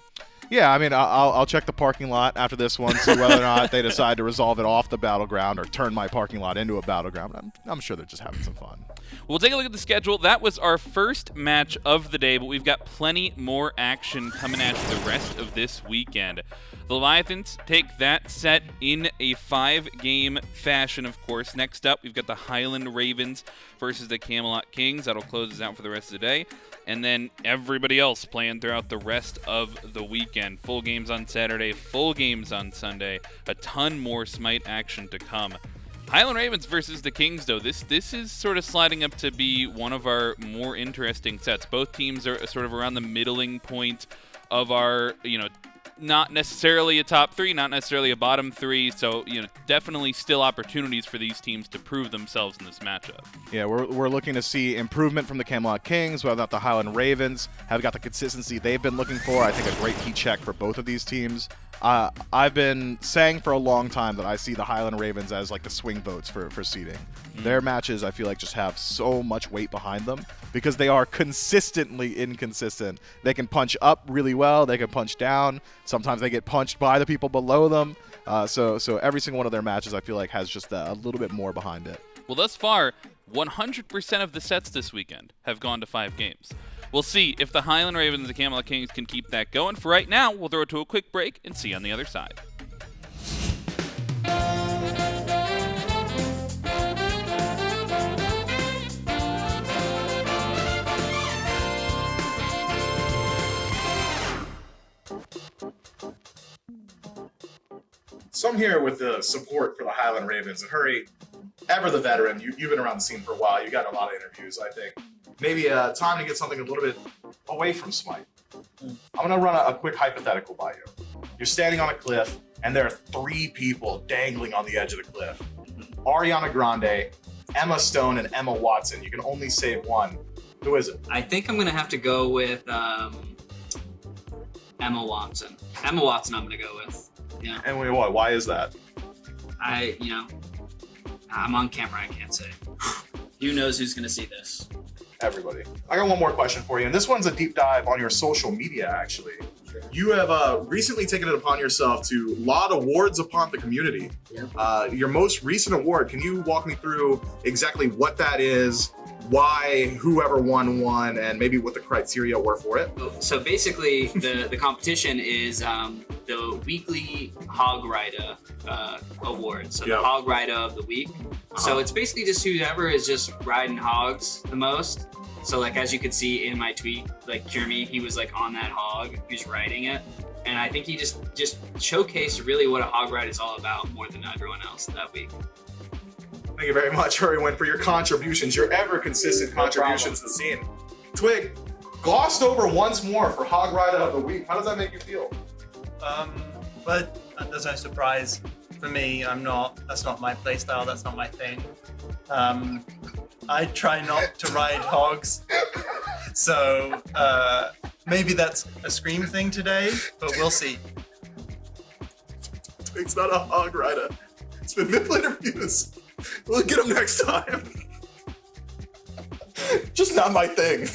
B: Yeah, I mean, I'll check the parking lot after this one, see whether or not they decide to resolve it off the battleground or turn my parking lot into a battleground. I'm sure they're just having some fun.
A: We'll take a look at the schedule. That was our first match of the day, but we've got plenty more action coming at you the rest of this weekend. The Leviathans take that set in a 5-game fashion, of course. Next up, we've got the Highland Ravens versus the Camelot Kings. That'll close us out for the rest of the day. And then everybody else playing throughout the rest of the weekend. Full games on Saturday, full games on Sunday. A ton more Smite action to come. Highland Ravens versus the Kings, though, this is sort of sliding up to be one of our more interesting sets. Both teams are sort of around the middling point of our, not necessarily a top 3, not necessarily a bottom 3, so definitely still opportunities for these teams to prove themselves in this matchup.
B: Yeah, we're looking to see improvement from the Camelot Kings, whether or not the Highland Ravens have got the consistency they've been looking for. I think a great key check for both of these teams. I've been saying for a long time that I see the Highland Ravens as like the swing votes for seeding. Their matches, I feel like, just have so much weight behind them because they are consistently inconsistent. They can punch up really well. They can punch down. Sometimes they get punched by the people below them. So every single one of their matches, I feel like, has just a little bit more behind it.
A: Well, thus far, 100% of the sets this weekend have gone to 5 games. We'll see if the Highland Ravens and the Camelot Kings can keep that going. For right now, we'll throw it to a quick break and see you on the other side.
M: So I'm here with the support for the Highland Ravens. And Hurry, ever the veteran, you've been around the scene for a while. You've gotten a lot of interviews, I think. Maybe time to get something a little bit away from Smite. I'm going to run a quick hypothetical by you. You're standing on a cliff, and there are 3 people dangling on the edge of the cliff. Ariana Grande, Emma Stone, and Emma Watson. You can only save one. Who is it?
N: I think I'm going to have to go with Emma Watson. Emma Watson I'm going to go with. Yeah.
M: And what? Why is that?
N: I'm on camera. I can't say. Who knows who's going to see this?
M: Everybody. I got one more question for you, and this one's a deep dive on your social media, actually. Sure. You have recently taken it upon yourself to laud awards upon the community. Yeah. Your most recent award, can you walk me through exactly what that is, why whoever won, and maybe what the criteria were for it?
N: So basically, the competition is the weekly Hog Rider award. So the Hog Rider of the week. So it's basically just whoever is just riding hogs the most. So like as you could see in my tweet, like Jeremy, he was like on that hog, he was riding it. And I think he just showcased really what a hog ride is all about more than everyone else that week.
M: Thank you very much, Hurrywin, for your contributions, your ever-consistent contributions to the scene. Twig, glossed over once more for Hog Rider of the Week. How does that make you feel?
O: But there's no surprise for me. That's not my playstyle, that's not my thing. I try not to ride hogs. So maybe that's a Scream thing today, but we'll see.
M: Twig's not a hog rider. It's been mid-play interviews. We'll get them next time. Just not my thing.